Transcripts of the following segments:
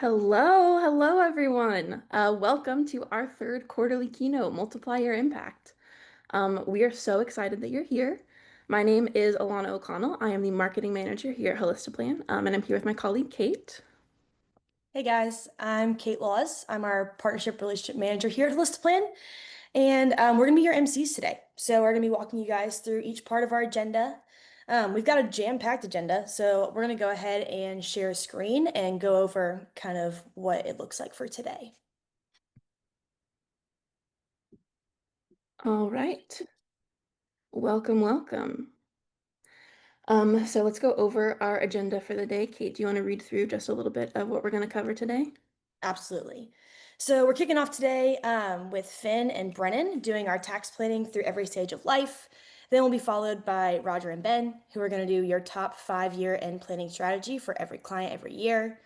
Hello everyone. Welcome to our third quarterly keynote, Multiply Your Impact. We are so excited that you're here. My name is Alana O'Connell. I am the marketing manager here at Holistiplan, and I'm here with my colleague Kate. Hey guys, I'm Kate Laws. I'm our partnership relationship manager here at Holistiplan, and we're gonna be your MCs today. So we're gonna be walking you guys through each part of our agenda. We've got a jam-packed agenda, so we're gonna go ahead and share a screen and go over kind of what it looks like for today. All right. Welcome. So let's go over our agenda for the day. Kate, do you want to read through just a little bit of what we're going to cover today? Absolutely. So we're kicking off today with Finn and Brennan doing our tax planning through every stage of life. Then we'll be followed by Roger and Ben, who are going to do your top 5 year end planning strategy for every client every year.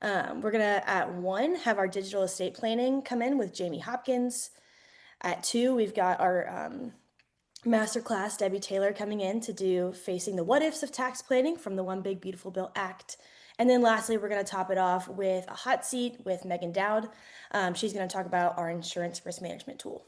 We're gonna at 1 have our digital estate planning come in with Jamie Hopkins. At 2, we've got our masterclass Debbie Taylor coming in to do facing the what ifs of tax planning from the One Big Beautiful Bill Act. And then lastly, we're going to top it off with a hot seat with Megan Dowd. She's going to talk about our insurance risk management tool.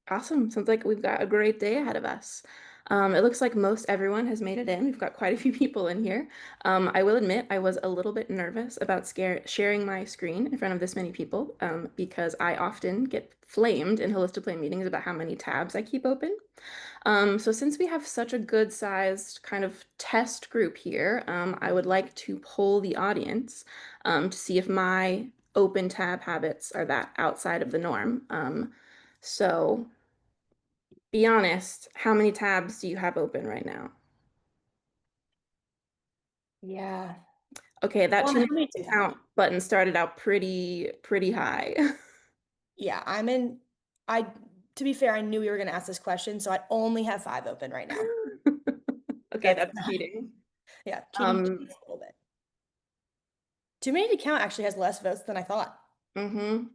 Awesome. Sounds like we've got a great day ahead of us. It looks like most everyone has made it in. We've got quite a few people in here. I will admit I was a little bit nervous about sharing my screen in front of this many people because I often get flamed in Holistiplan meetings about how many tabs I keep open. So since we have such a good sized kind of test group here, I would like to poll the audience to see if my open tab habits are that outside of the norm. So be honest, how many tabs do you have open right now? Yeah. Okay, that Well, too how many many do to you have? count button started out pretty high. Yeah, I'm in. I, to be fair, I knew you were going to ask this question, so I only have 5 open right now. Okay, That's that's cheating. yeah, cheating Um, just a little bit. Too many to count actually has less votes than I thought. mhm.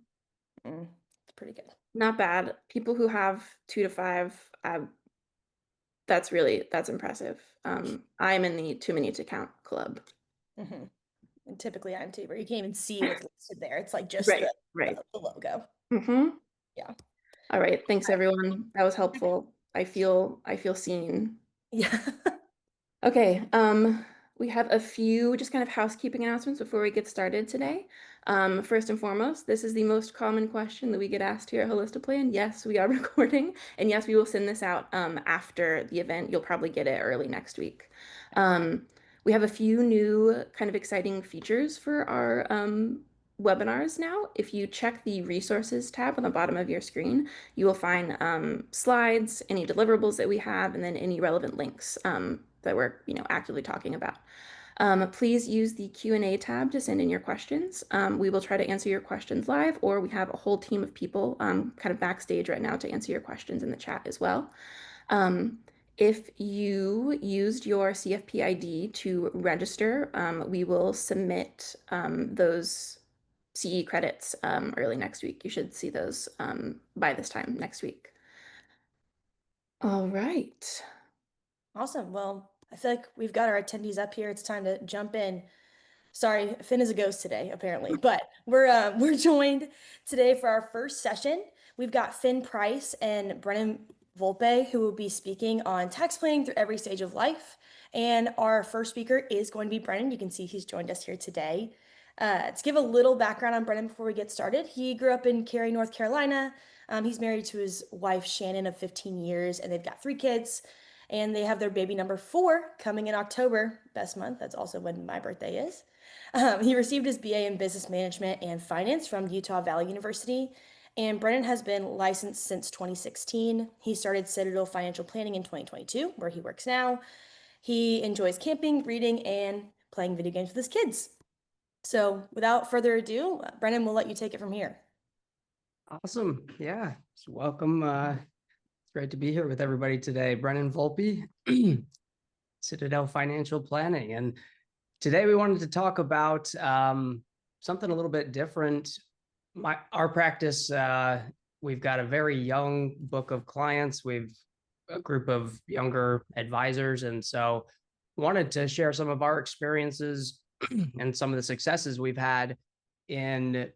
It's pretty good. Not bad. People who have 2 to 5, that's impressive. I'm in the too many to count club. hmm And typically I'm too, where you can't even see what's listed there. It's like just Right, the, right. the logo. Mm-hmm. Yeah. All right. Thanks, All everyone. That was helpful. I feel seen. right. Yeah. Okay, we have a few just kind of housekeeping announcements before we get started today. First and foremost, this is the most common question that we get asked here at Holistiplan. Yes, we are recording, and yes, we will send this out after the event. You'll probably get it early next week. Um, we have a few new kind of exciting features for our webinars now. If you check the resources tab on the bottom of your screen, you will find slides, any deliverables that we have, and then any relevant links that we're, actively talking about. Please use the Q&A tab to send in your questions. We will try to answer your questions live, or we have a whole team of people kind of backstage right now to answer your questions in the chat as well. Um, if you used your CFP ID to register, we will submit those CE credits early next week. You should see those by this time next week. All right. Awesome. Well, I feel like we've got our attendees up here. It's time to jump in. Sorry, Finn is a ghost today, apparently, but we're joined today for our first session. We've got Finn Price and Brennan Volpe who will be speaking on tax planning through every stage of life. And our first speaker is going to be Brennan. You can see he's joined us here today. To give a little background on Brennan before we get started, he grew up in Cary, North Carolina. He's married to his wife Shannon of 15 years, and they've got 3 kids. And they have their baby number 4 coming in October, best month. That's also when my birthday is. He received his BA in Business Management and Finance from Utah Valley University, and Brennan has been licensed since 2016. He started Citadel Financial Planning in 2022, where he works now. He enjoys camping, reading, and playing video games with his kids. So, without further ado, Brennan, we'll let you take it from here. Awesome. Yeah. So welcome. It's great to be here with everybody today. Brennan Volpe, Citadel Financial Planning. And today we wanted to talk about something a little bit different. Our practice, we've got a very young book of clients. We've a group of younger advisors. And so wanted to share some of our experiences and some of the successes we've had in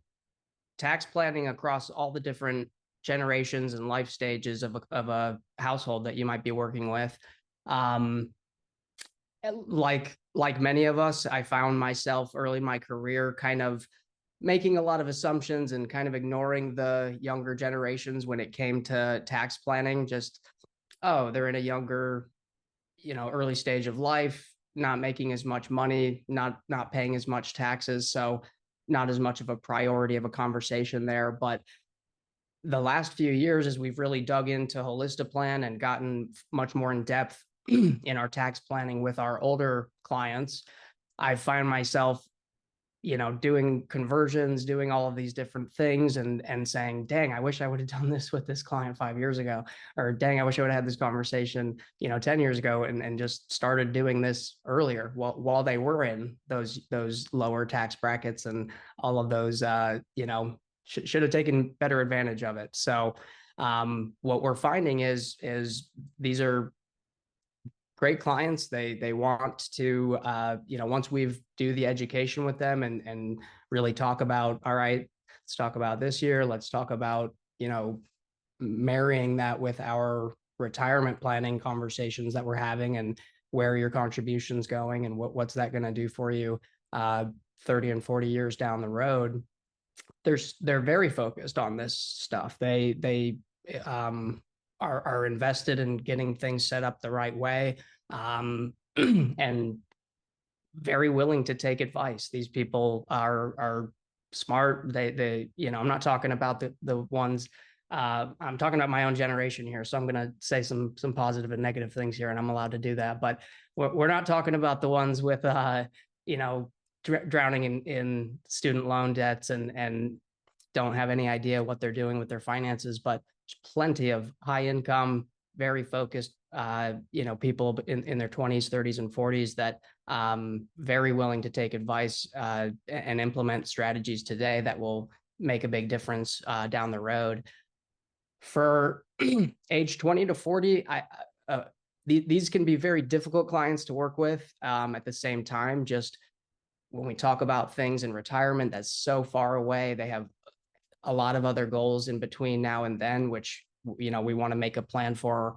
tax planning across all the different generations and life stages of a household that you might be working with. Like many of us, I found myself early in my career kind of making a lot of assumptions and kind of ignoring the younger generations when it came to tax planning. Just, oh, they're in a younger, early stage of life, not making as much money, not paying as much taxes, so not as much of a priority of a conversation there. But the last few years, as we've really dug into Holistiplan and gotten much more in depth in our tax planning with our older clients, I find myself, doing conversions, doing all of these different things and saying, dang, I wish I would have done this with this client 5 years ago, or dang, I wish I would have had this conversation, 10 years ago and just started doing this earlier while they were in those lower tax brackets and all of those, should have taken better advantage of it. So what we're finding is these are great clients. They want to, once we've do the education with them and really talk about, all right, let's talk about this year. Let's talk about, marrying that with our retirement planning conversations that we're having and where your contributions going and what's that going to do for you 30 and 40 years down the road. They're very focused on this stuff. They are invested in getting things set up the right way, and very willing to take advice. These people are smart. I'm not talking about the ones. I'm talking about my own generation here, so I'm going to say some positive and negative things here, and I'm allowed to do that. But we're not talking about the ones with drowning in student loan debts and don't have any idea what they're doing with their finances, but there's plenty of high income, very focused, people in their 20s, 30s, and 40s that very willing to take advice and implement strategies today that will make a big difference down the road. For age 20 to 40, these can be very difficult clients to work with. At the same time, just when we talk about things in retirement that's so far away, they have a lot of other goals in between now and then, which, we want to make a plan for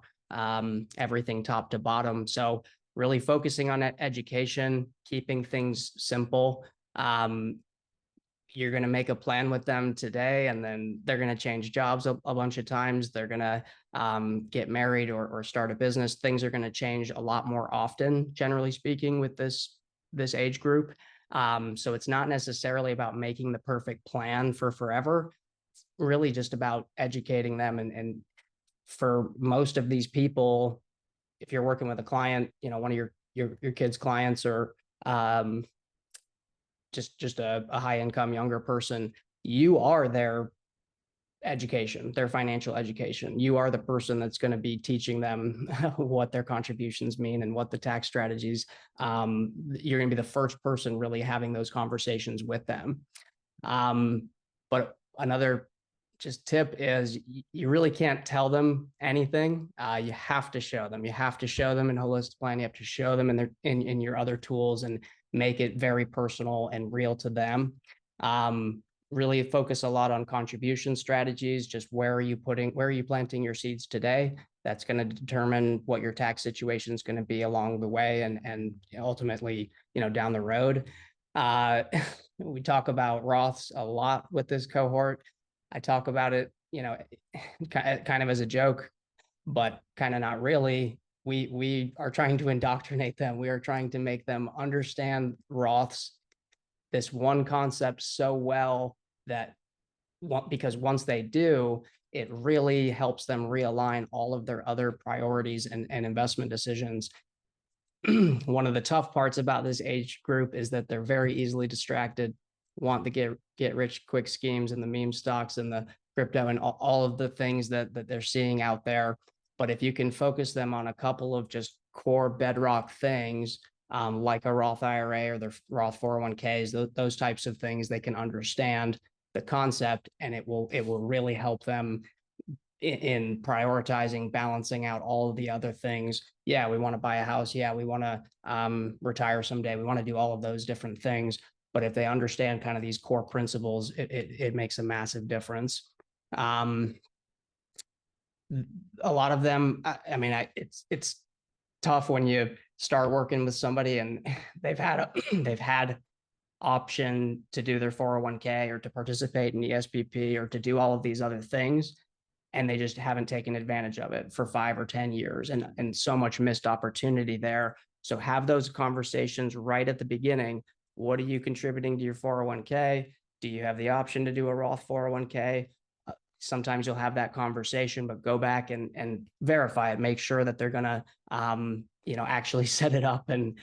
everything top to bottom. So really focusing on education, keeping things simple. You're going to make a plan with them today, and then they're going to change jobs a bunch of times. They're going to get married or start a business. Things are going to change a lot more often, generally speaking, with this age group. So it's not necessarily about making the perfect plan for forever. It's really just about educating them. And for most of these people, if you're working with a client, one of your kids' clients, or just a high income younger person, you are their education, their financial education. You are the person that's going to be teaching them what their contributions mean and what the tax strategies. You're going to be the first person really having those conversations with them. But another just tip is you really can't tell them anything. You have to show them. You have to show them in Holistiplan. You have to show them in your other tools and make it very personal and real to them. Really focus a lot on contribution strategies. Just where are you planting your seeds today? That's going to determine what your tax situation is going to be along the way and ultimately, down the road. We talk about Roths a lot with this cohort. I talk about it, kind of as a joke, but kind of not really. We are trying to indoctrinate them. We are trying to make them understand Roths, this one concept, so well that because once they do, it really helps them realign all of their other priorities and investment decisions. One of the tough parts about this age group is that they're very easily distracted, want the get rich quick schemes and the meme stocks and the crypto and all of the things that they're seeing out there. But if you can focus them on a couple of just core bedrock things, like a Roth IRA or their Roth 401ks, those types of things, they can understand the concept, and it will really help them in prioritizing, balancing out all of the other things. Yeah, we want to buy a house. Yeah, we want to retire someday. We want to do all of those different things. But if they understand kind of these core principles, it makes a massive difference. A lot of them, I mean, it's tough when you start working with somebody and they've had option to do their 401k or to participate in the SPP or to do all of these other things, and they just haven't taken advantage of it for 5 or 10 years, and so much missed opportunity there. So have those conversations right at the beginning. What are you contributing to your 401k? Do you have the option to do a Roth 401k? Sometimes you'll have that conversation, but go back and verify it. Make sure that they're going to, actually set it up and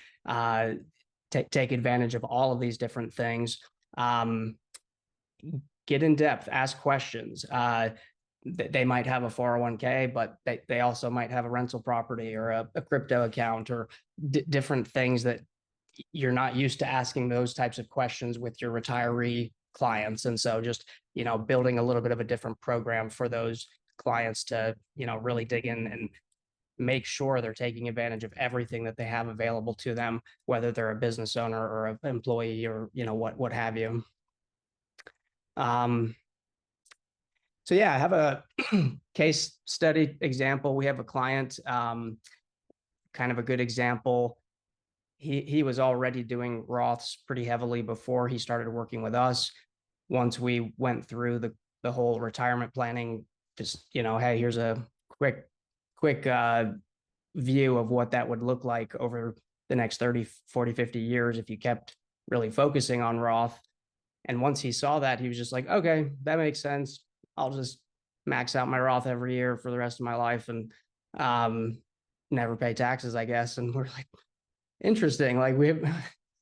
take advantage of all of these different things. Get in depth, ask questions. They might have a 401k, but they also might have a rental property or a crypto account or different things that you're not used to asking those types of questions with your retiree clients. And so just, building a little bit of a different program for those clients to, really dig in and make sure they're taking advantage of everything that they have available to them, whether they're a business owner or an employee or, what have you. So yeah, I have a case study example. We have a client, kind of a good example. He was already doing Roths pretty heavily before he started working with us. Once we went through the whole retirement planning, just, hey, here's a quick view of what that would look like over the next 30, 40, 50 years if you kept really focusing on Roth. And once he saw that, he was just like, okay, that makes sense. I'll just max out my Roth every year for the rest of my life and never pay taxes, I guess. And we're like, interesting. Like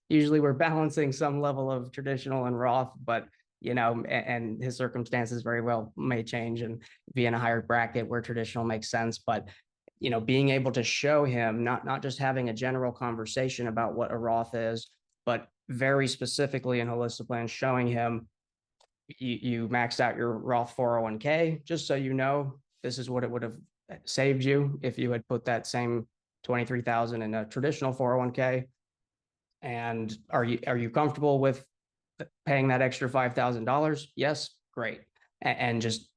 usually we're balancing some level of traditional and Roth, but and his circumstances very well may change and be in a higher bracket where traditional makes sense. But being able to show him, not just having a general conversation about what a Roth is, but very specifically in Holistiplan, showing him you maxed out your Roth 401k, just so this is what it would have saved you if you had put that same 23,000 in a traditional 401k. And are you comfortable with paying that extra $5,000? Yes, great. And just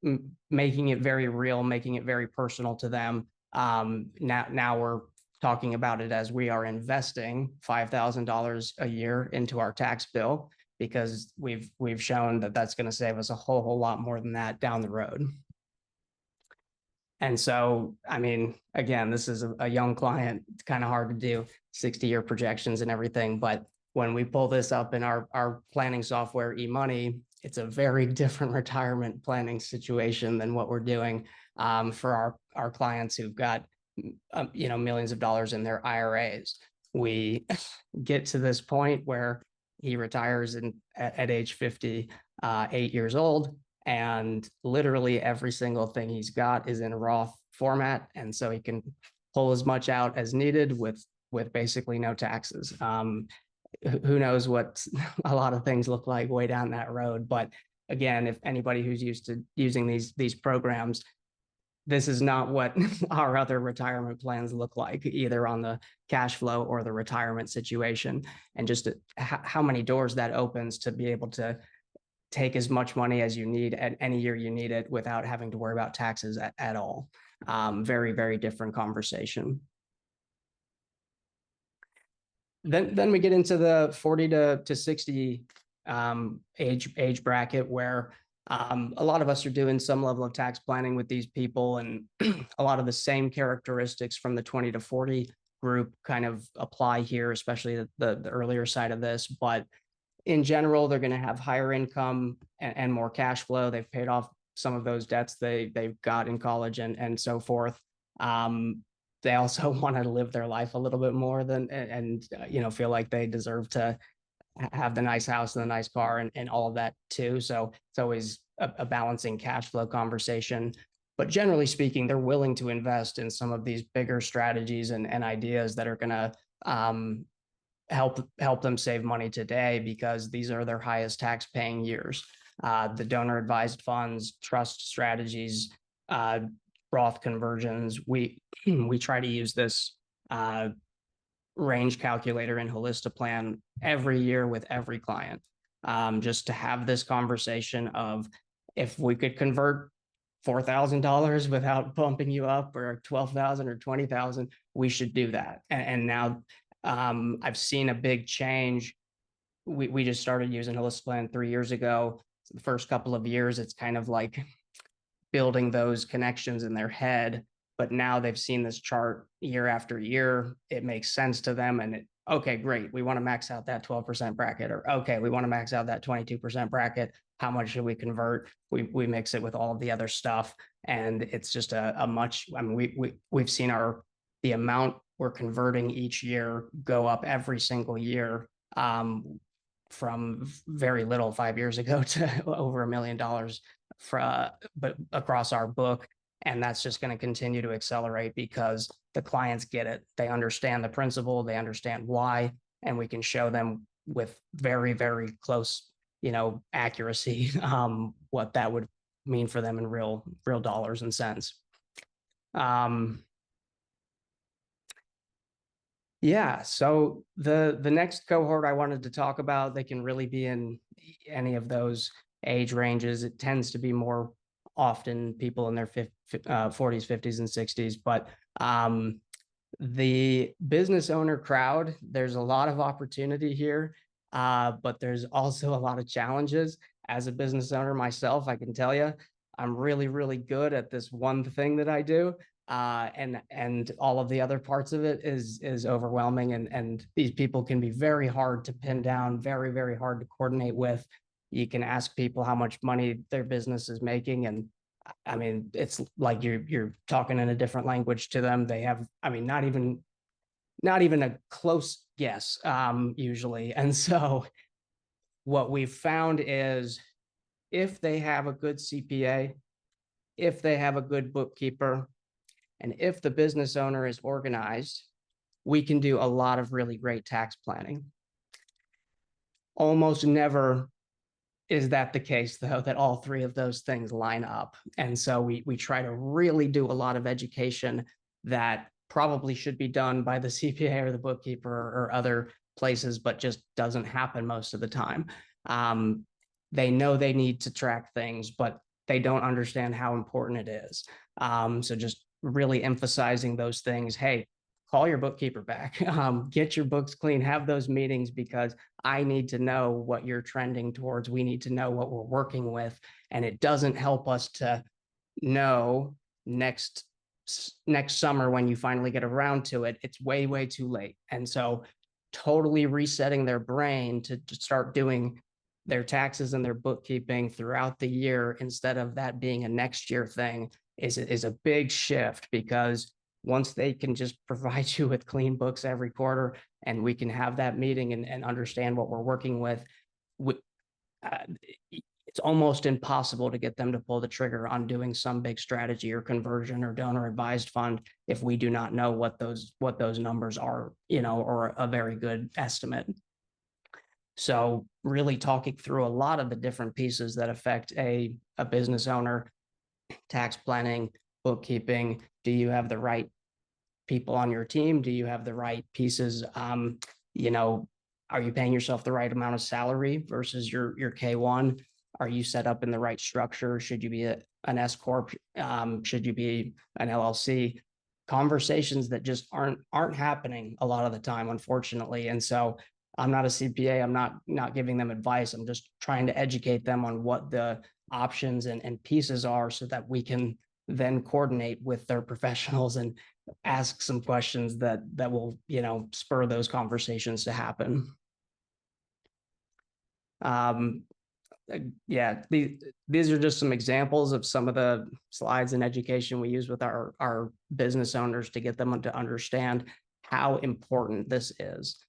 making it very real, making it very personal to them. Now we're talking about it as we are investing $5,000 a year into our tax bill, because we've shown that that's going to save us a whole lot more than that down the road. And so, I mean, again, this is a young client. It's kind of hard to do 60-year projections and everything. But when we pull this up in our planning software, eMoney, it's a very different retirement planning situation than what we're doing for our clients who've got, millions of dollars in their IRAs. We get to this point where he retires at age 58 years old. And literally every single thing he's got is in Roth format. And so he can pull as much out as needed with basically no taxes. Who knows what a lot of things look like way down that road. But again, if anybody who's used to using these programs, this is not what our other retirement plans look like, either on the cash flow or the retirement situation. And just how many doors that opens to be able to take as much money as you need at any year you need it without having to worry about taxes at all. Very, very different conversation. Then we get into the 40 to 60 age bracket, where a lot of us are doing some level of tax planning with these people, and a lot of the same characteristics from the 20 to 40 group kind of apply here, especially the earlier side of this. But in general, they're going to have higher income and more cash flow. They've paid off some of those debts they've got in college and so forth. They also want to live their life a little bit more and feel like they deserve to have the nice house and the nice car and all of that too. So it's always a balancing cash flow conversation. But generally speaking, they're willing to invest in some of these bigger strategies and ideas that are going to help them save money today, because these are their highest tax paying years. The donor advised funds, trust strategies, Roth conversions. We try to use this range calculator in Holistiplan every year with every client, just to have this conversation of, if we could convert $4,000 without bumping you up, or 12,000 or 20,000, we should do that. And now I've seen a big change. We just started using Holistiplan 3 years ago. So the first couple of years, it's kind of like building those connections in their head. But now they've seen this chart year after year. It makes sense to them. And okay, great. We want to max out that 12% bracket, or okay, we want to max out that 22% bracket. How much should we convert? We mix it with all of the other stuff. And it's just a much, I mean, we've seen the amount we're converting each year go up every single year, from very little 5 years ago to over $1 million but across our book. And that's just going to continue to accelerate because the clients get it. They understand the principle, they understand why, and we can show them with very, very close, accuracy, what that would mean for them in real dollars and cents. Yeah, so the next cohort I wanted to talk about, they can really be in any of those age ranges. It tends to be more often people in their 40s, 50s, and 60s. But the business owner crowd, there's a lot of opportunity here, but there's also a lot of challenges. As a business owner myself, I can tell you, I'm really, really good at this one thing that I do. And all of the other parts of it is overwhelming. And these people can be very hard to pin down, very, very hard to coordinate with. You can ask people how much money their business is making, and I mean, it's like you're talking in a different language to them. They have, I mean, not even a close guess, usually. And so what we've found is, if they have a good CPA, if they have a good bookkeeper, and if the business owner is organized, we can do a lot of really great tax planning. Almost never is that the case, though, that all three of those things line up. And so we try to really do a lot of education that probably should be done by the CPA or the bookkeeper or other places, but just doesn't happen most of the time. They know they need to track things, but they don't understand how important it is. So just really emphasizing those things. Hey, call your bookkeeper back, get your books clean, have those meetings, because I need to know what you're trending towards. We need to know what we're working with. And it doesn't help us to know next summer when you finally get around to it. It's way, way too late. And so totally resetting their brain to start doing their taxes and their bookkeeping throughout the year, instead of that being a next year thing, is a big shift. Because once they can just provide you with clean books every quarter, and we can have that meeting and understand what we're working with, it's almost impossible to get them to pull the trigger on doing some big strategy or conversion or donor advised fund if we do not know what those numbers are, or a very good estimate. So really talking through a lot of the different pieces that affect a business owner: tax planning, bookkeeping. Do you have the right people on your team? Do you have the right pieces? Are you paying yourself the right amount of salary versus your K1? Are you set up in the right structure? Should you be an S corp? Should you be an LLC? Conversations that just aren't happening a lot of the time, unfortunately. And so I'm not a CPA. I'm not giving them advice. I'm just trying to educate them on what the options and pieces are, so that we can then coordinate with their professionals and ask some questions that will, spur those conversations to happen. Yeah, these are just some examples of some of the slides and education we use with our business owners to get them to understand how important this is.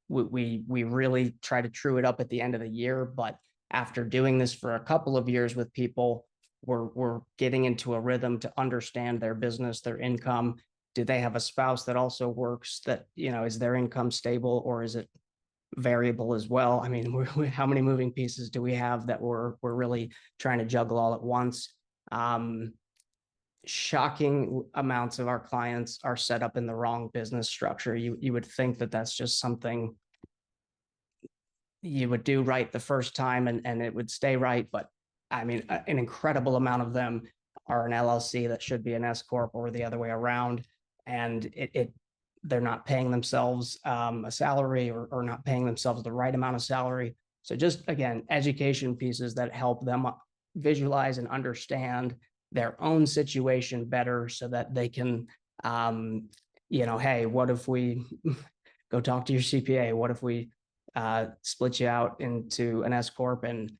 We really try to true it up at the end of the year, but after doing this for a couple of years with people, we're getting into a rhythm to understand their business, their income. Do they have a spouse that also works? That, is their income stable, or is it variable as well? I mean, how many moving pieces do we have that we're really trying to juggle all at once? shocking amounts of our clients are set up in the wrong business structure. You would think that that's just something you would do right the first time and it would stay right. But I mean, an incredible amount of them are an LLC that should be an S corp or the other way around, and they're not paying themselves a salary or not paying themselves the right amount of salary. So just again, education pieces that help them visualize and understand their own situation better so that they can, hey, what if we go talk to your CPA? What if we split you out into an S corp, and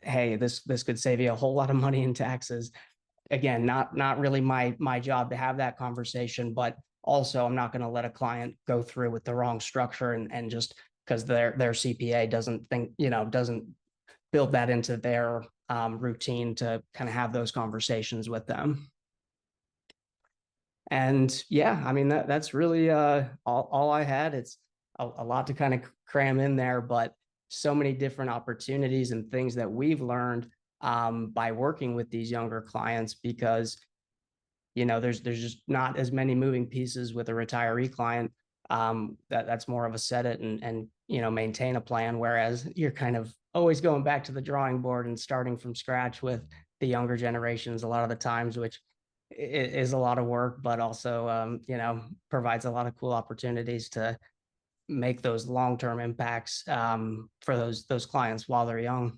hey, this could save you a whole lot of money in taxes. Again, not really my job to have that conversation, but also I'm not going to let a client go through with the wrong structure and just because their CPA doesn't doesn't build that into their routine to kind of have those conversations with them. And yeah, I mean, that's really all I had. It's a lot to kind of cram in there, but so many different opportunities and things that we've learned by working with these younger clients, because there's just not as many moving pieces with a retiree client. That's more of a set it and maintain a plan, whereas you're kind of always going back to the drawing board and starting from scratch with the younger generations a lot of the times, which is a lot of work, but also provides a lot of cool opportunities to make those long-term impacts for those clients while they're young.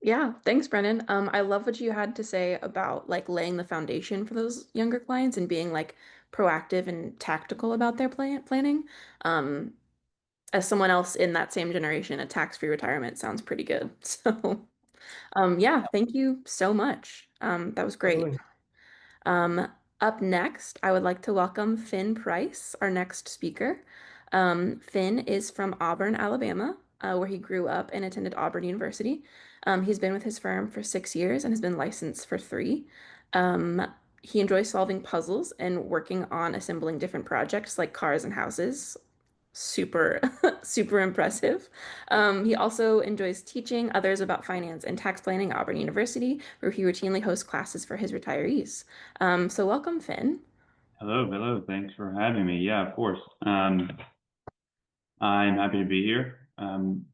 Yeah, thanks, Brennan. I love what you had to say about like laying the foundation for those younger clients and being like proactive and tactical about their planning. Um, as someone else in that same generation, a tax-free retirement sounds pretty good. So, yeah, thank you so much. That was great. Totally. Um, Up next, I would like to welcome Finn Price, our next speaker. Finn is from Auburn, Alabama, where he grew up and attended Auburn University. He's been with his firm for 6 years and has been licensed for 3. Um, he enjoys solving puzzles and working on assembling different projects like cars and houses. Super, super impressive. He also enjoys teaching others about finance and tax planning at Auburn University, where he routinely hosts classes for his retirees. So welcome, Finn. Hello, hello. Thanks for having me. Yeah, of course. I'm happy to be here.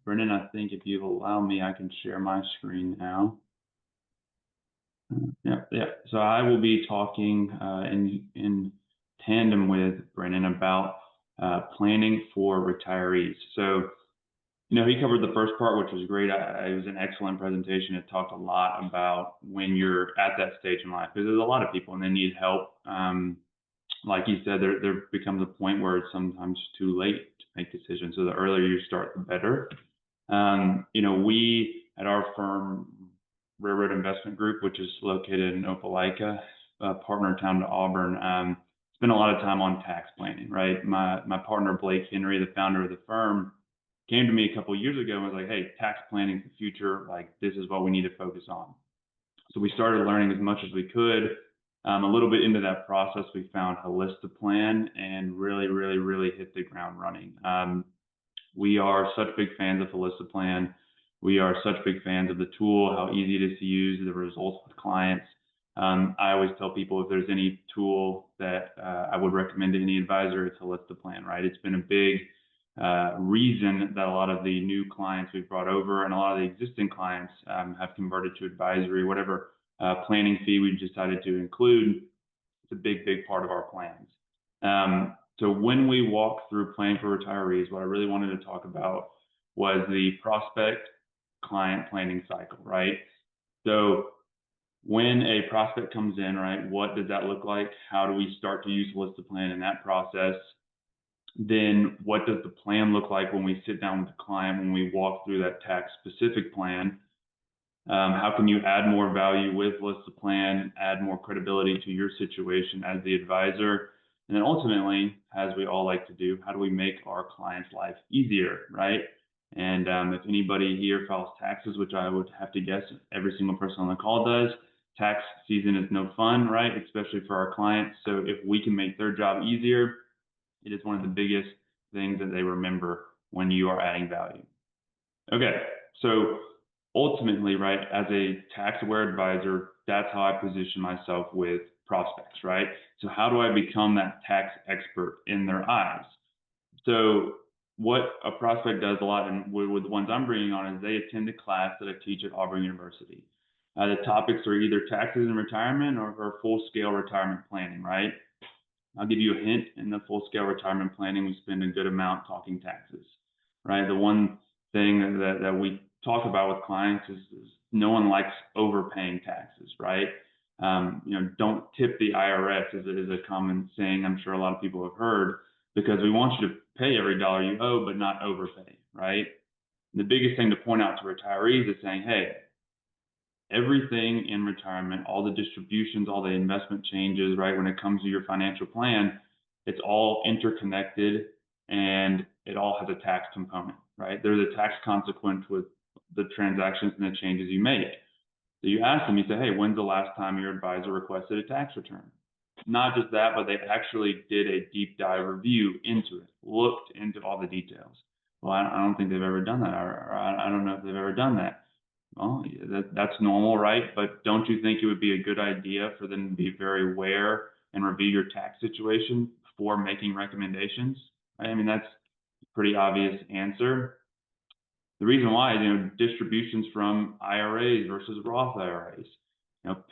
Brendan, I think if you allow me, I can share my screen now. Yeah. So I will be talking in tandem with Brendan about planning for retirees. So, he covered the first part, which was great. It was an excellent presentation. It talked a lot about when you're at that stage in life, because there's a lot of people and they need help. Like you said, there becomes a point where it's sometimes too late to make decisions. So the earlier you start, the better. We at our firm, Railroad Investment Group, which is located in Opelika, partner town to Auburn, spend a lot of time on tax planning, right? My partner, Blake Henry, the founder of the firm, came to me a couple of years ago and was like, hey, tax planning is the future. Like, this is what we need to focus on. So we started learning as much as we could. A little bit into that process, we found Holistiplan and really hit the ground running. We are such big fans of Holistiplan. We are such big fans of the tool, how easy it is to use, the results with clients. I always tell people if there's any tool that I would recommend to any advisor, it's Holistiplan, right? It's been a big reason that a lot of the new clients we've brought over and a lot of the existing clients have converted to advisory, whatever planning fee we've decided to include. It's a big part of our plans. So when we walk through planning for retirees, what I really wanted to talk about was the prospect client planning cycle, right? So when a prospect comes in, right, what does that look like? How do we start to use Holistiplan in that process? Then what does the plan look like when we sit down with the client, when we walk through that tax specific plan? How can you add more value with Holistiplan, add more credibility to your situation as the advisor? And then ultimately, as we all like to do, how do we make our client's life easier, right? And if anybody here files taxes, which I would have to guess every single person on the call does, tax season is no fun, right? Especially for our clients. So if we can make their job easier, it is one of the biggest things that they remember when you are adding value. Okay, so ultimately, right, as a tax-aware advisor, that's how I position myself with prospects, right? So how do I become that tax expert in their eyes? So what a prospect does a lot, and with the ones I'm bringing on, is they attend a class that I teach at Auburn University. The topics are either taxes and retirement or full-scale retirement planning, right? I'll give you a hint. In the full-scale retirement planning, we spend a good amount talking taxes, right? The one thing that we talk about with clients is no one likes overpaying taxes, right? Don't tip the IRS is a common saying I'm sure a lot of people have heard, because we want you to pay every dollar you owe, but not overpay, right? The biggest thing to point out to retirees is saying, hey, everything in retirement, all the distributions, all the investment changes, right? When it comes to your financial plan, it's all interconnected and it all has a tax component, right? There's a tax consequence with the transactions and the changes you make. So you ask them, you say, hey, when's the last time your advisor requested a tax return? Not just that, but they actually did a deep dive review into it, looked into all the details. Well, I don't think they've ever done that, or I don't know if they've ever done that. Well, that's normal, right? But don't you think it would be a good idea for them to be very aware and review your tax situation before making recommendations? Right? I mean, that's a pretty obvious answer. The reason why is, distributions from IRAs versus Roth IRAs,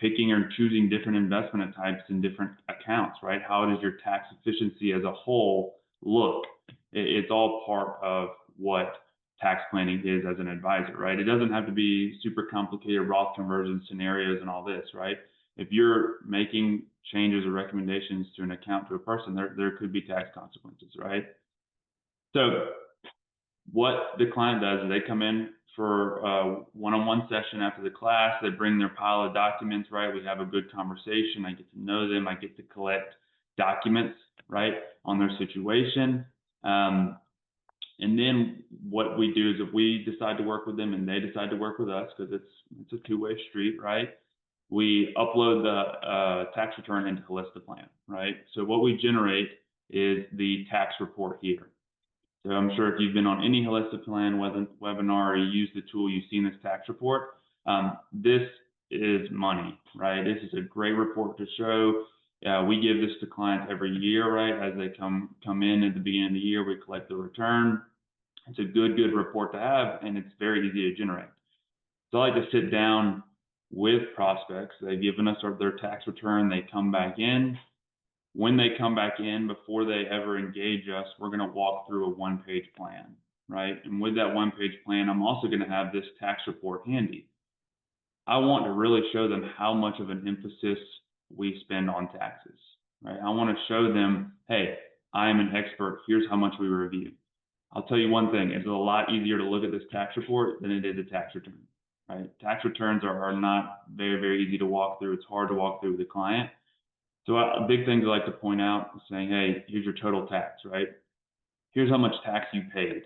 picking or choosing different investment types in different accounts, right? How does your tax efficiency as a whole look? It's all part of what tax planning is as an advisor, right? It doesn't have to be super complicated Roth conversion scenarios and all this, right? If you're making changes or recommendations to an account to a person, there could be tax consequences, right? So what the client does is they come in for a one-on-one session after the class. They bring their pile of documents, right? We have a good conversation. I get to know them. I get to collect documents, right, on their situation. And then what we do is, if we decide to work with them and they decide to work with us, because it's a two-way street, right? We upload the tax return into Holistiplan, right? So what we generate is the tax report here. So I'm sure if you've been on any Holistiplan webinar or you use the tool, you've seen this tax report. This is money, right? This is a great report to show. We give this to clients every year, right? As they come in at the beginning of the year, we collect the return. It's a good report to have, and it's very easy to generate. So I like to sit down with prospects. They've given us their tax return. They come back in. When they come back in, before they ever engage us, we're going to walk through a one-page plan, right? And with that one-page plan, I'm also going to have this tax report handy. I want to really show them how much of an emphasis we spend on taxes, right? I want to show them, hey, I am an expert. Here's how much we review. I'll tell you one thing, it's a lot easier to look at this tax report than it is a tax return, right? Tax returns are not very easy to walk through. It's hard to walk through with the client. So a big thing I like to point out is saying, hey, here's your total tax, right? Here's how much tax you paid.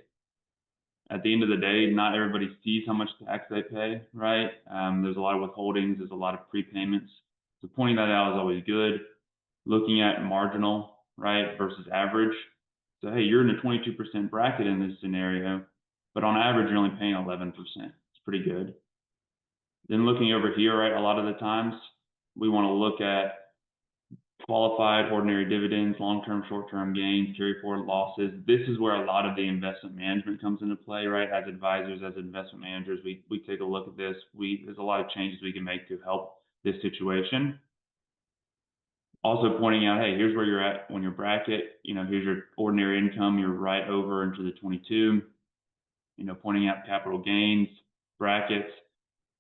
At the end of the day, not everybody sees how much tax they pay, right? There's a lot of withholdings, there's a lot of prepayments. So pointing that out is always good. Looking at marginal, right, versus average. So, hey, you're in a 22% bracket in this scenario, but on average, you're only paying 11%. It's pretty good. Then looking over here, right, a lot of the times we want to look at qualified ordinary dividends, long-term, short-term gains, carry forward losses. This is where a lot of the investment management comes into play, right? As advisors, as investment managers, we take a look at this. There's a lot of changes we can make to help this situation. Also pointing out, hey, here's where you're at when your bracket, here's your ordinary income, you're right over into the 22, pointing out capital gains, brackets,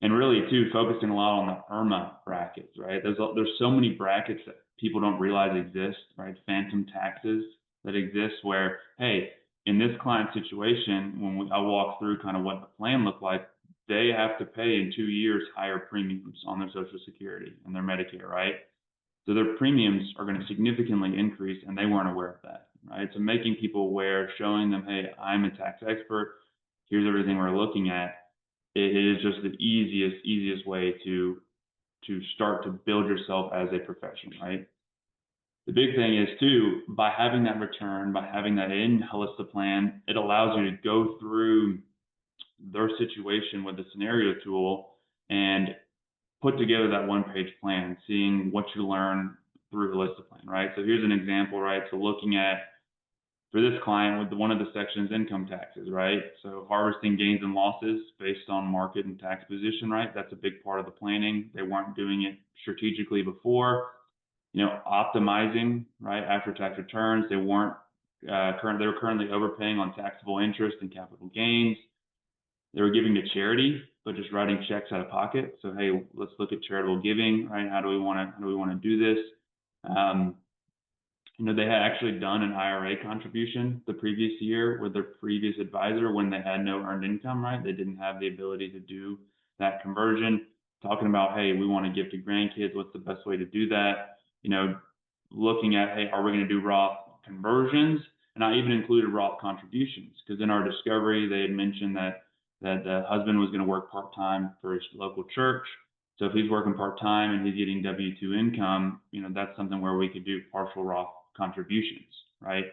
and really too, focusing a lot on the IRMA brackets, right? There's so many brackets that people don't realize exist, right? Phantom taxes that exist where, hey, in this client situation, when I walk through kind of what the plan looked like, they have to pay in 2 years higher premiums on their Social Security and their Medicare, right? So their premiums are going to significantly increase, and they weren't aware of that, right? So making people aware, showing them, hey, I'm a tax expert. Here's everything we're looking at. It is just the easiest way to start to build yourself as a professional, right? The big thing is too, by having that return, by having that in Holistiplan, it allows you to go through their situation with the scenario tool and put together that one-page plan, seeing what you learn through Holistiplan, right? So here's an example, right? So looking at, for this client, with one of the sections, income taxes, right? So harvesting gains and losses based on market and tax position, right? That's a big part of the planning. They weren't doing it strategically before. Optimizing, right, after tax returns. They weren't they were currently overpaying on taxable interest and capital gains. They were giving to charity, but just writing checks out of pocket. So hey, let's look at charitable giving, right? How do we want to do this? They had actually done an IRA contribution the previous year with their previous advisor when they had no earned income, right? They didn't have the ability to do that conversion. Talking about, hey, we want to give to grandkids. What's the best way to do that? Looking at, hey, are we going to do Roth conversions? And I even included Roth contributions because in our discovery, they had mentioned that the husband was going to work part-time for his local church. So if he's working part-time and he's getting W-2 income, that's something where we could do partial Roth contributions, right?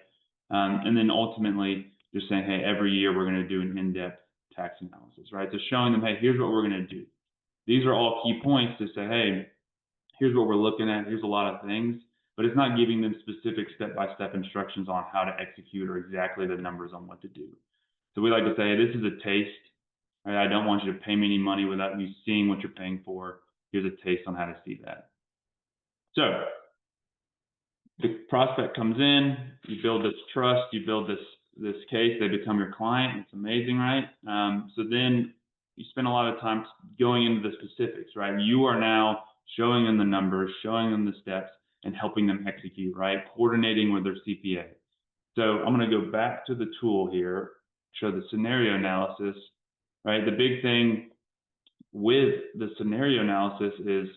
And then ultimately just saying, hey, every year we're going to do an in-depth tax analysis, right? So showing them, hey, here's what we're going to do. These are all key points to say, hey, here's what we're looking at. Here's a lot of things, but it's not giving them specific step-by-step instructions on how to execute or exactly the numbers on what to do. So we like to say, this is a taste, right? I don't want you to pay me any money without you seeing what you're paying for. Here's a taste on how to see that. So the prospect comes in, you build this trust, you build this case, they become your client. It's amazing, right? So then you spend a lot of time going into the specifics, right? You are now showing them the numbers, showing them the steps, and helping them execute, right? Coordinating with their CPA. So I'm going to go back to the tool here, show the scenario analysis, right? The big thing with the scenario analysis is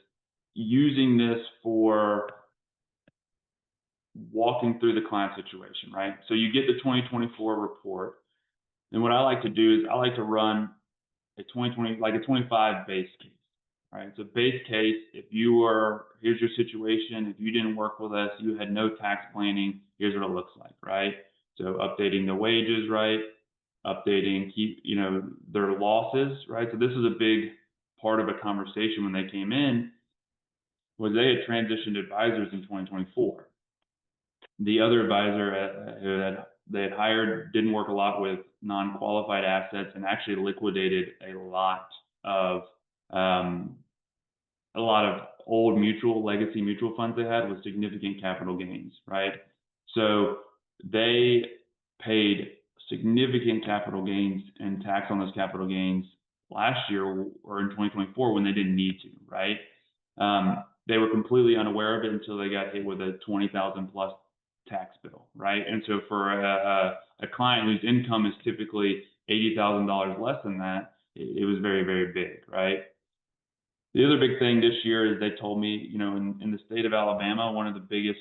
using this for walking through the client situation, right? So you get the 2024 report. And what I like to do is I like to run a 25 base case, right? So base case, here's your situation. If you didn't work with us, you had no tax planning, here's what it looks like, right? So updating the wages, right? Updating, their losses, right? So this is a big part of a conversation when they came in, was they had transitioned advisors in 2024. The other advisor they had hired didn't work a lot with non-qualified assets and actually liquidated a lot of old legacy mutual funds they had with significant capital gains, right? So they paid significant capital gains and tax on those capital gains last year or in 2024 when they didn't need to, right? They were completely unaware of it until they got hit with a 20,000 plus tax bill, right? And so for a client whose income is typically $80,000 less than that, it was very, very big, right? The other big thing this year is they told me, in the state of Alabama, one of the biggest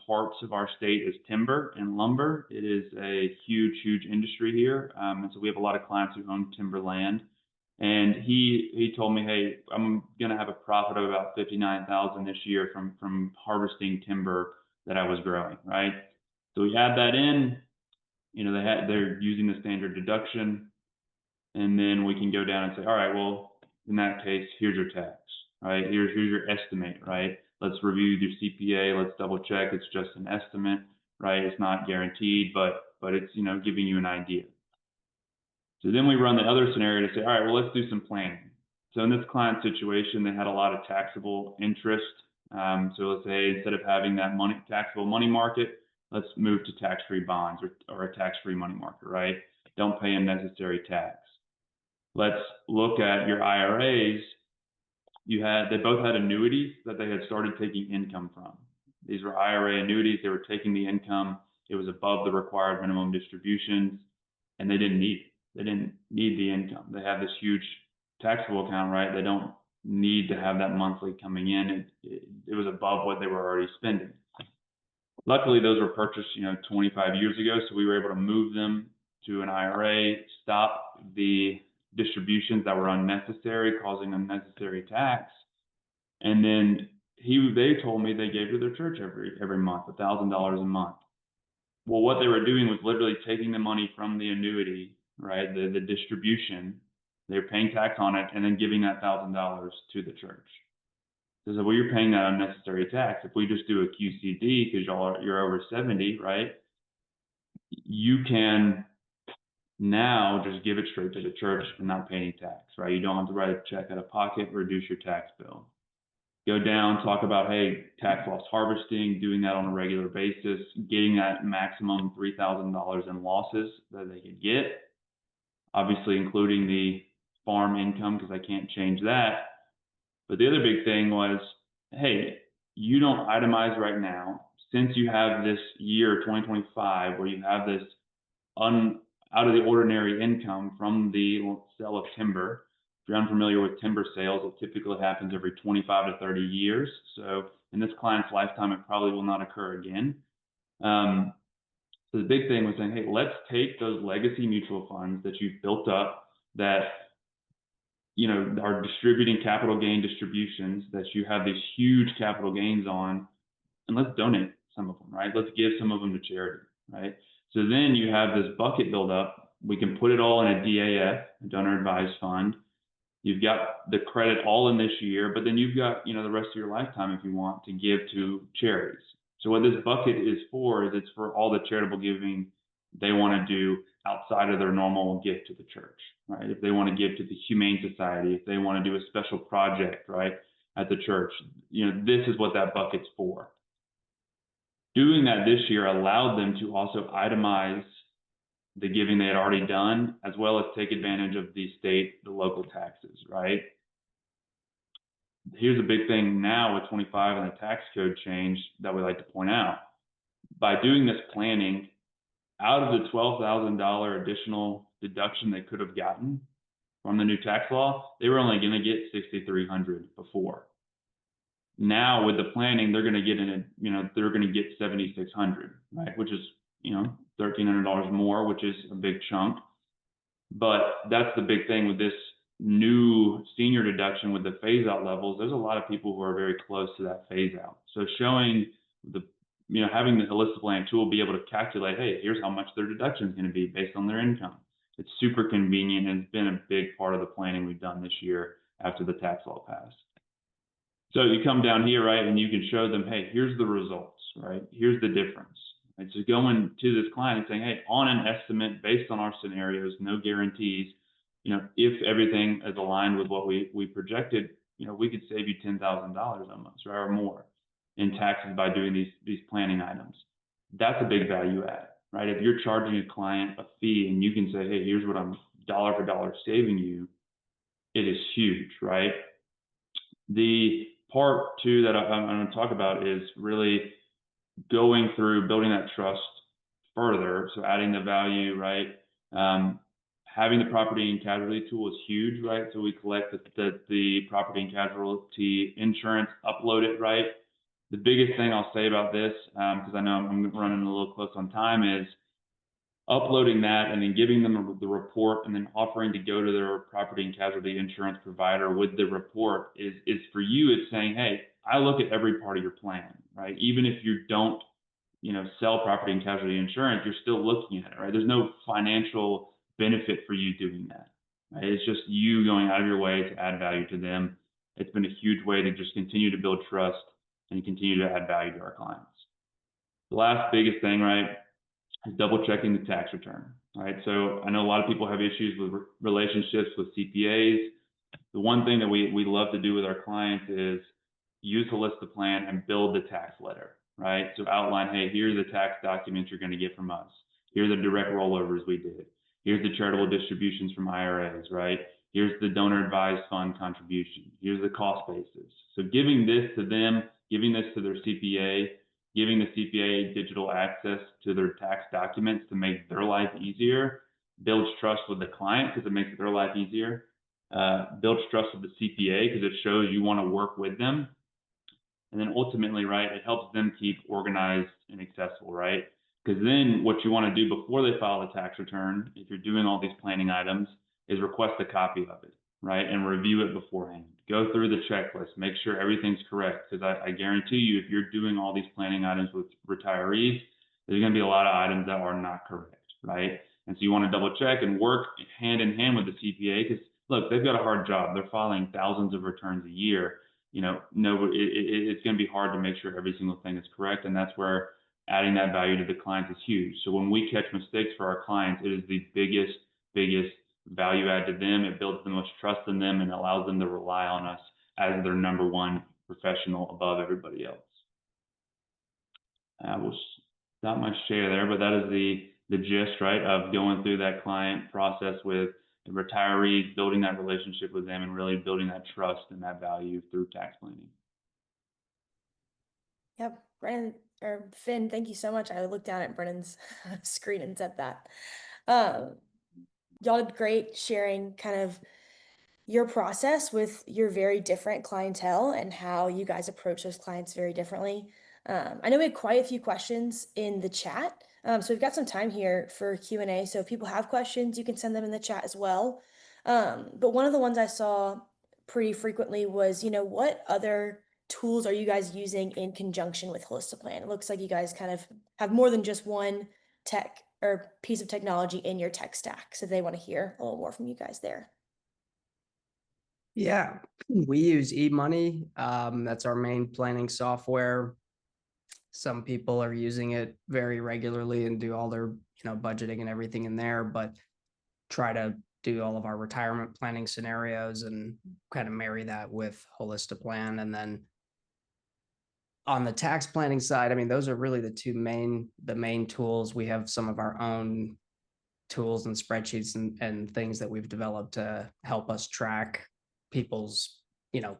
parts of our state is timber and lumber. It is a huge, huge industry here. And so we have a lot of clients who own timber land. And he told me, hey, I'm going to have a profit of about $59,000 this year from harvesting timber that I was growing, right? So we add that in, they're using the standard deduction, and then we can go down and say, all right, well, in that case, here's your tax, right? Here's your estimate, right? Let's review your CPA. Let's double check. It's just an estimate, right? It's not guaranteed, but it's, giving you an idea. So then we run the other scenario to say, all right, well, let's do some planning. So in this client situation, they had a lot of taxable interest. So let's say instead of having that taxable money market, let's move to tax-free bonds or a tax-free money market, right? Don't pay unnecessary tax. Let's look at your IRAs. They both had annuities that they had started taking income from. These were IRA annuities. They were taking the income. It was above the required minimum distributions, and they didn't need it. They didn't need the income. They have this huge taxable account, right? They don't need to have that monthly coming in. It was above what they were already spending. Luckily, those were purchased, 25 years ago, so we were able to move them to an IRA, stop the distributions that were unnecessary, causing unnecessary tax. And then they told me they gave to their church every month, $1,000 a month. Well, what they were doing was literally taking the money from the annuity, right? The distribution, they're paying tax on it and then giving that $1,000 to the church. So, well, you're paying that unnecessary tax. If we just do a QCD because you're over 70, right? You can now just give it straight to the church and not pay any tax, right? You don't have to write a check out of pocket, reduce your tax bill. Go down, talk about, hey, tax loss harvesting, doing that on a regular basis, getting that maximum $3,000 in losses that they could get, obviously including the farm income because I can't change that. But the other big thing was, hey, you don't itemize right now, since you have this year 2025 where you have this out of the ordinary income from the sale of timber. If you're unfamiliar with timber sales, it typically happens every 25 to 30 years. So in this client's lifetime, it probably will not occur again. So the big thing was saying, hey, let's take those legacy mutual funds that you've built up that are distributing capital gain distributions that you have these huge capital gains on, and let's donate some of them, right? Let's give some of them to charity, right? So then you have this bucket build up. We can put it all in a DAF, a donor advised fund. You've got the credit all in this year, but then you've got, the rest of your lifetime if you want to give to charities. So what this bucket is for is it's for all the charitable giving they want to do outside of their normal gift to the church, right? If they want to give to the Humane Society, if they want to do a special project, right, at the church, this is what that bucket's for. Doing that this year allowed them to also itemize the giving they had already done, as well as take advantage of the local taxes, right? Here's a big thing now with 25 and the tax code change that we like to point out. By doing this planning, out of the $12,000 additional deduction they could have gotten from the new tax law, they were only going to get $6,300 before. Now with the planning, they're going to get they're going to get $7,600, right? Which is, $1,300 more, which is a big chunk. But that's the big thing with this new senior deduction with the phase out levels. There's a lot of people who are very close to that phase out. So showing having the Holistiplan tool be able to calculate, hey, here's how much their deduction is going to be based on their income. It's super convenient and it's been a big part of the planning we've done this year after the tax law passed. So you come down here, right, and you can show them, hey, here's the results, right? Here's the difference. It's just going to this client and saying, hey, on an estimate based on our scenarios, no guarantees, if everything is aligned with what we projected, we could save you $10,000 almost, right, or more in taxes by doing these planning items. That's a big value add, right? If you're charging a client a fee and you can say, hey, here's what I'm dollar for dollar saving you, it is huge, right? The part two that I'm going to talk about is really going through building that trust further. So adding the value, right? Having the property and casualty tool is huge, right? So we collect the property and casualty insurance, upload it, right? The biggest thing I'll say about this, because I know I'm running a little close on time, is uploading that and then giving them the report and then offering to go to their property and casualty insurance provider with the report is for you. It's saying, hey, I look at every part of your plan, right? Even if you don't, sell property and casualty insurance, you're still looking at it, right? There's no financial benefit for you doing that, right? It's just you going out of your way to add value to them. It's been a huge way to just continue to build trust and continue to add value to our clients. The last biggest thing, right, is double checking the tax return, right? So I know a lot of people have issues with relationships with CPAs. The one thing that we love to do with our clients is use Holistiplan and build the tax letter, right? So outline, hey, here are the tax documents you're going to get from us. Here are the direct rollovers we did. Here's the charitable distributions from IRAs, right? Here's the donor advised fund contribution. Here's the cost basis. So giving this to them, giving this to their CPA, giving the CPA digital access to their tax documents to make their life easier, builds trust with the client because it makes their life easier, builds trust with the CPA because it shows you want to work with them. And then ultimately, right, it helps them keep organized and accessible, right? Because then what you want to do before they file the tax return, if you're doing all these planning items, is request a copy of it, right? And review it beforehand. Go through the checklist, make sure everything's correct. Because I guarantee you, if you're doing all these planning items with retirees, there's going to be a lot of items that are not correct, right? And so you want to double check and work hand in hand with the CPA, because look, they've got a hard job. They're filing thousands of returns a year. It's going to be hard to make sure every single thing is correct. And that's where adding that value to the clients is huge. So when we catch mistakes for our clients, it is the biggest value add to them. It builds the most trust in them and allows them to rely on us as their number one professional above everybody else. I will stop my share there, but that is the gist, right, of going through that client process with the retirees, building that relationship with them, and really building that trust and that value through tax planning. Yep, Brennan or Finn, thank you so much. I looked down at Brennan's screen and said that. Y'all did great sharing kind of your process with your very different clientele and how you guys approach those clients very differently. I know we had quite a few questions in the chat. So we've got some time here for Q&A. So if people have questions, you can send them in the chat as well. But one of the ones I saw pretty frequently was, what other tools are you guys using in conjunction with Holistiplan? It looks like you guys kind of have more than just one tech or piece of technology in your tech stack. So they want to hear a little more from you guys there. Yeah, we use eMoney. That's our main planning software. Some people are using it very regularly and do all their, budgeting and everything in there, but try to do all of our retirement planning scenarios and kind of marry that with Holistiplan. And then on the tax planning side, I mean, those are really the main tools. We have some of our own tools and spreadsheets and things that we've developed to help us track people's,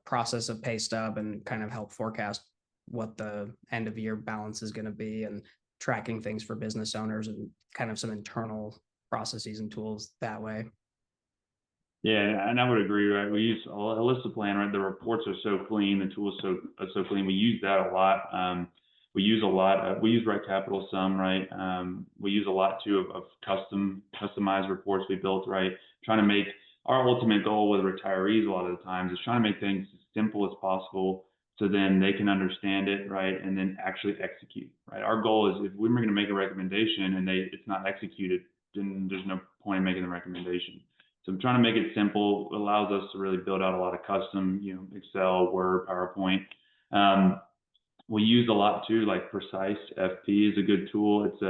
process of pay stub and kind of help forecast what the end of year balance is going to be, and tracking things for business owners and kind of some internal processes and tools that way. Yeah, and I would agree, right? We use Holistiplan, right? The reports are so clean, the tools are so clean. We use that a lot. We use Right Capital some, right? We use a lot too of customized reports we built, right? Trying to make our ultimate goal with retirees a lot of the times is trying to make things as simple as possible, so then they can understand it, right? And then actually execute, right? Our goal is, if we're going to make a recommendation and it's not executed, then there's no point in making the recommendation. So I'm trying to make it simple. It allows us to really build out a lot of custom, Excel, Word, PowerPoint. We use a lot too, like Precise FP is a good tool. It's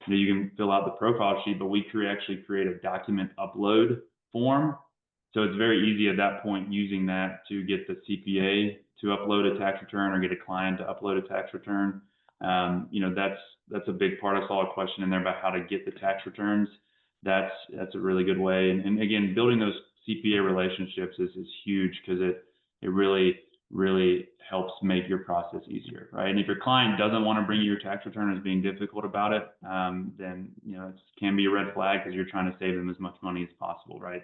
you can fill out the profile sheet, but we actually create a document upload form. So it's very easy at that point using that to get the CPA to upload a tax return or get a client to upload a tax return. That's a big part. I saw a question in there about how to get the tax returns. That's a really good way. And again, building those CPA relationships is huge, because it really helps make your process easier, right? And if your client doesn't want to bring you your tax return, as being difficult about it, then it can be a red flag, because you're trying to save them as much money as possible, right?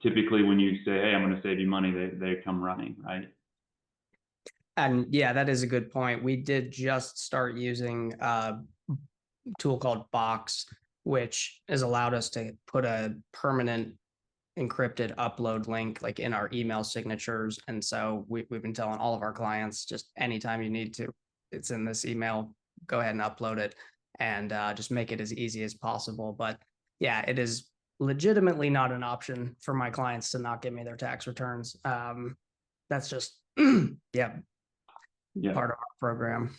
Typically, when you say, "Hey, I'm going to save you money," they come running, right? And yeah, that is a good point. We did just start using a tool called Box, which has allowed us to put a permanent encrypted upload link like in our email signatures. And so we've been telling all of our clients, just anytime you need to, it's in this email, go ahead and upload it, and just make it as easy as possible. But yeah, it is legitimately not an option for my clients to not give me their tax returns. That's just, part of our program.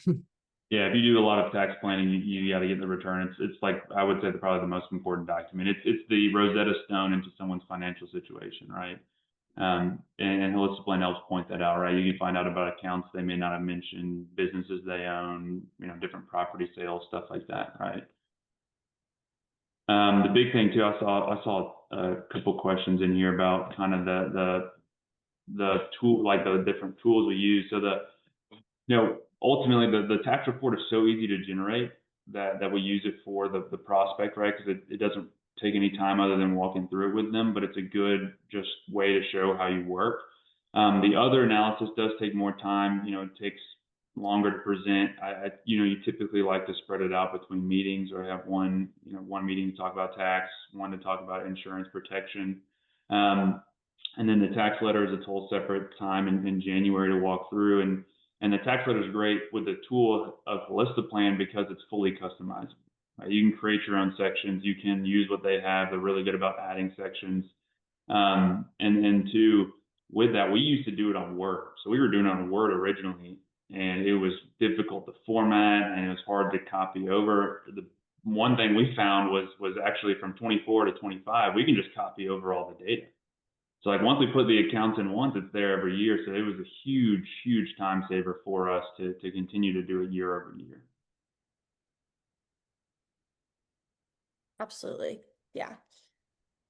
Yeah, if you do a lot of tax planning, you got to get the return. It's like, I would say, probably the most important document. It's the Rosetta Stone into someone's financial situation, right? And Holistiplan helps point that out, right? You can find out about accounts they may not have mentioned, businesses they own, different property sales, stuff like that, right? The big thing too, I saw a couple questions in here about kind of the tool, like the different tools we use. So ultimately the tax report is so easy to generate that we use it for the prospect, right? Because it doesn't take any time other than walking through it with them, but it's a good just way to show how you work. The other analysis does take more time. It takes longer to present. You typically like to spread it out between meetings, or have one meeting to talk about tax, one to talk about insurance protection. And then the tax letter is a whole separate time in January to walk through. And the tax letter is great with the tool of Holistiplan because it's fully customized. You can create your own sections. You can use what they have. They're really good about adding sections. And two, with that, we used to do it on Word. So we were doing it on Word originally, and it was difficult to format and it was hard to copy over. The one thing we found was actually from 24 to 25, we can just copy over all the data. So like once we put the accounts in once, it's there every year. So it was a huge, huge time saver for us to continue to do it year over year. Absolutely. Yeah.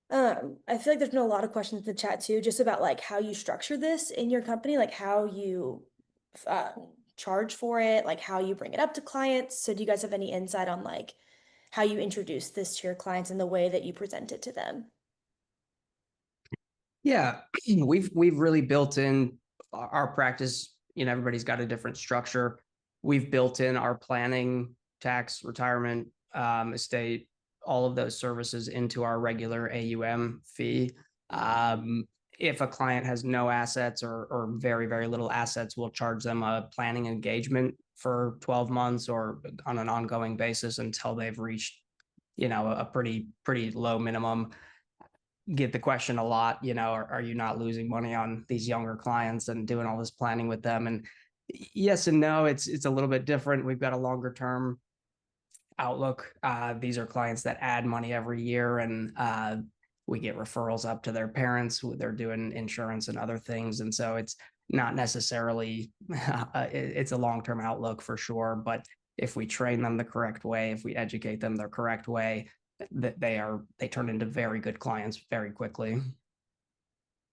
I feel like there's been a lot of questions in the chat too, just about like how you structure this in your company, like how you charge for it, like how you bring it up to clients. So do you guys have any insight on like how you introduce this to your clients and the way that you present it to them? Yeah, we've really built in our practice. You know, everybody's got a different structure. We've built in our planning, tax, retirement, estate, all of those services into our regular AUM fee. If a client has no assets or very, very little assets, we'll charge them a planning engagement for 12 months or on an ongoing basis until they've reached, you know, a pretty low minimum. Get the question a lot, you know, are you not losing money on these younger clients and doing all this planning with them? And yes and no, it's a little bit different. We've got a longer term outlook. These are clients that add money every year, and we get referrals up to their parents. They're doing insurance and other things, and so it's not necessarily it's a long-term outlook for sure. But if we train them the correct way, if we educate them the correct way, that they turn into very good clients very quickly.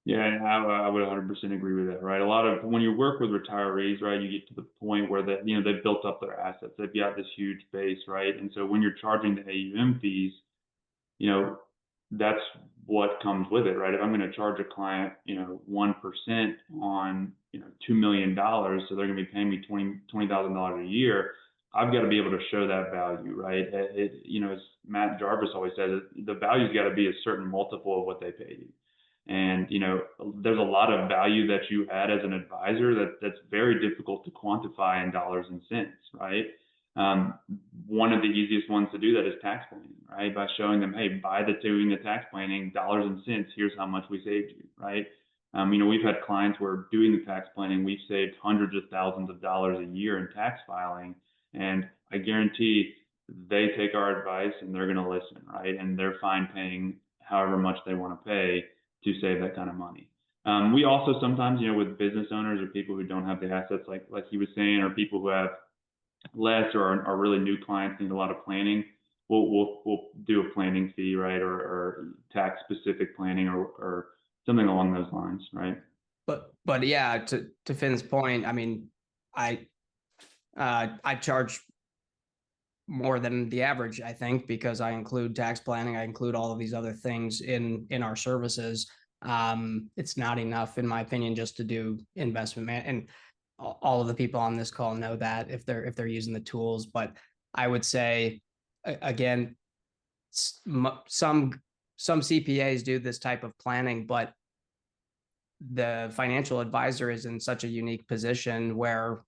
Yeah, I would 100% agree with that, right? A lot of when you work with retirees, right, you get to the point where that, you know, they've built up their assets, they've got this huge base, right? And so when you're charging the AUM fees, you know, that's what comes with it, right? If I'm going to charge a client, you know, 1% on, you know, $2 million, so they're going to be paying me $20,000 a year. I've got to be able to show that value, right? You know, as Matt Jarvis always says, the value's got to be a certain multiple of what they pay you. And, you know, there's a lot of value that you add as an advisor that's very difficult to quantify in dollars and cents, right? One of the easiest ones to do that is tax planning, right? By showing them, hey, by doing the tax planning, dollars and cents, here's how much we saved you, right? You know, we've had clients where doing the tax planning, we've saved hundreds of thousands of dollars a year in tax filing. And I guarantee they take our advice and they're going to listen, right? And they're fine paying however much they want to pay to save that kind of money. We also sometimes, you know, with business owners or people who don't have the assets, like he was saying, or people who have less or are really new clients need a lot of planning, we'll do a planning fee, right, or tax specific planning or something along those lines, right? But yeah, to Finn's point, I mean, I charge more than the average, I think, because I include tax planning, I include all of these other things in our services. It's not enough, in my opinion, just to do investment and all of the people on this call know that if they're using the tools. But I would say again, some CPAs do this type of planning, but the financial advisor is in such a unique position where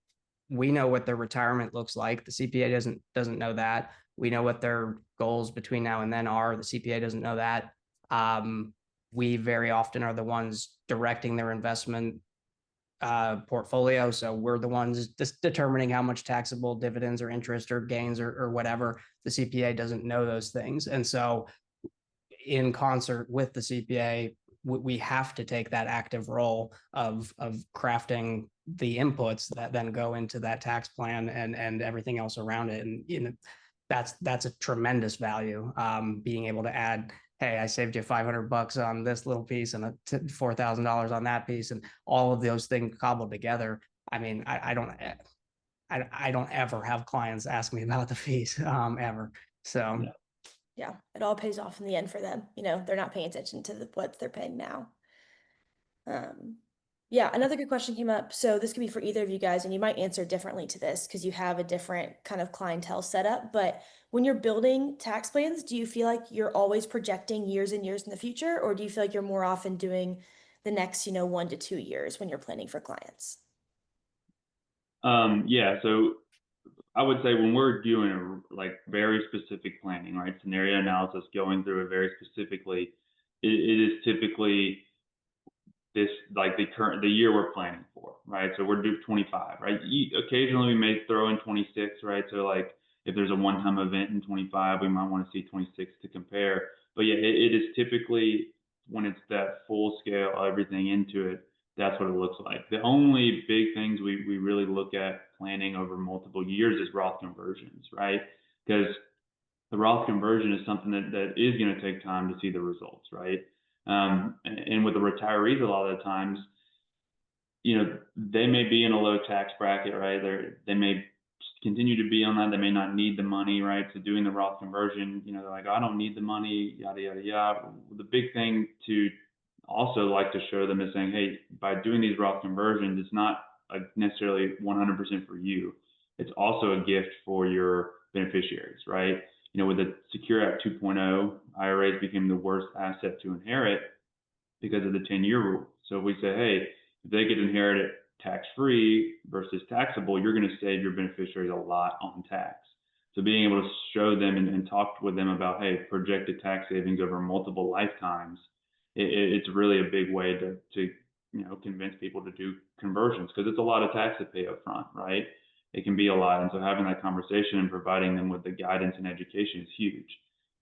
we know what their retirement looks like. The CPA doesn't know that. We know what their goals between now and then are. The CPA doesn't know that. We very often are the ones directing their investment portfolio. So we're the ones just determining how much taxable dividends or interest or gains or whatever. The CPA doesn't know those things. And so in concert with the CPA, we have to take that active role of crafting the inputs that then go into that tax plan and everything else around it. And, you know, that's a tremendous value. Being able to add, hey, I saved you $500 on this little piece and $4,000 on that piece, and all of those things cobbled together. I mean, I don't ever have clients ask me about the fees ever. So yeah, it all pays off in the end for them. You know, they're not paying attention to what they're paying now. Yeah, another good question came up. So this could be for either of you guys, and you might answer differently to this because you have a different kind of clientele setup. But when you're building tax plans, do you feel like you're always projecting years and years in the future, or do you feel like you're more often doing the next, 1 to 2 years when you're planning for clients? Yeah, so I would say when we're doing like very specific planning, right, scenario analysis, going through it very specifically, it is typically this like the year we're planning for, right? So we're due 25, right? Occasionally we may throw in 26, right? So like if there's a one-time event in 25, we might want to see 26 to compare. But yeah, it is typically when it's that full scale, everything into it, that's what it looks like. The only big things we really look at planning over multiple years is Roth conversions, right? Because the Roth conversion is something that is going to take time to see the results, right? And with the retirees, a lot of the times, they may be in a low tax bracket, right? They may continue to be on that. They may not need the money, right? So doing the Roth conversion, they're like, oh, I don't need the money, yada, yada, yada. The big thing to also like to show them is saying, hey, by doing these Roth conversions, it's not necessarily 100% for you. It's also a gift for your beneficiaries, right? With the Secure Act 2.0, IRAs became the worst asset to inherit because of the 10-year rule. So if we say, hey, if they get inherited tax-free versus taxable, you're going to save your beneficiaries a lot on tax. So being able to show them and talk with them about, hey, projected tax savings over multiple lifetimes, it's really a big way to convince people to do conversions, because it's a lot of tax to pay up front, right? It can be a lot. And so having that conversation and providing them with the guidance and education is huge.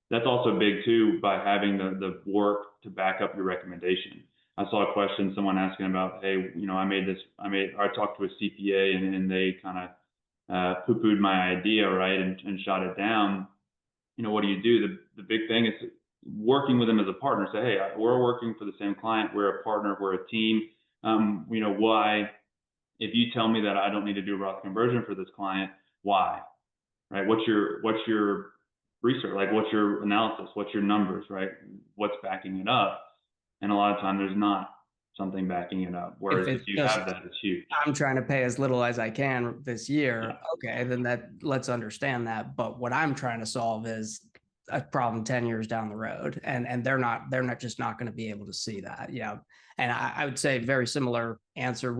That's also big too, by having the work to back up your recommendation. I saw a question, someone asking about, hey, I talked to a CPA and they kind of poo-pooed my idea, right, and shot it down. What do you do? The big thing is working with them as a partner. Say, hey, we're working for the same client. We're a partner. We're a team. Why? If you tell me that I don't need to do a Roth conversion for this client, why? Right? What's your research? Like, what's your analysis? What's your numbers? Right? What's backing it up? And a lot of time there's not something backing it up. Whereas if you have that, it's huge. I'm trying to pay as little as I can this year. Yeah. Okay, then let's understand that. But what I'm trying to solve is a problem 10 years down the road, and they're not just not going to be able to see that. Yeah, and I would say very similar answer.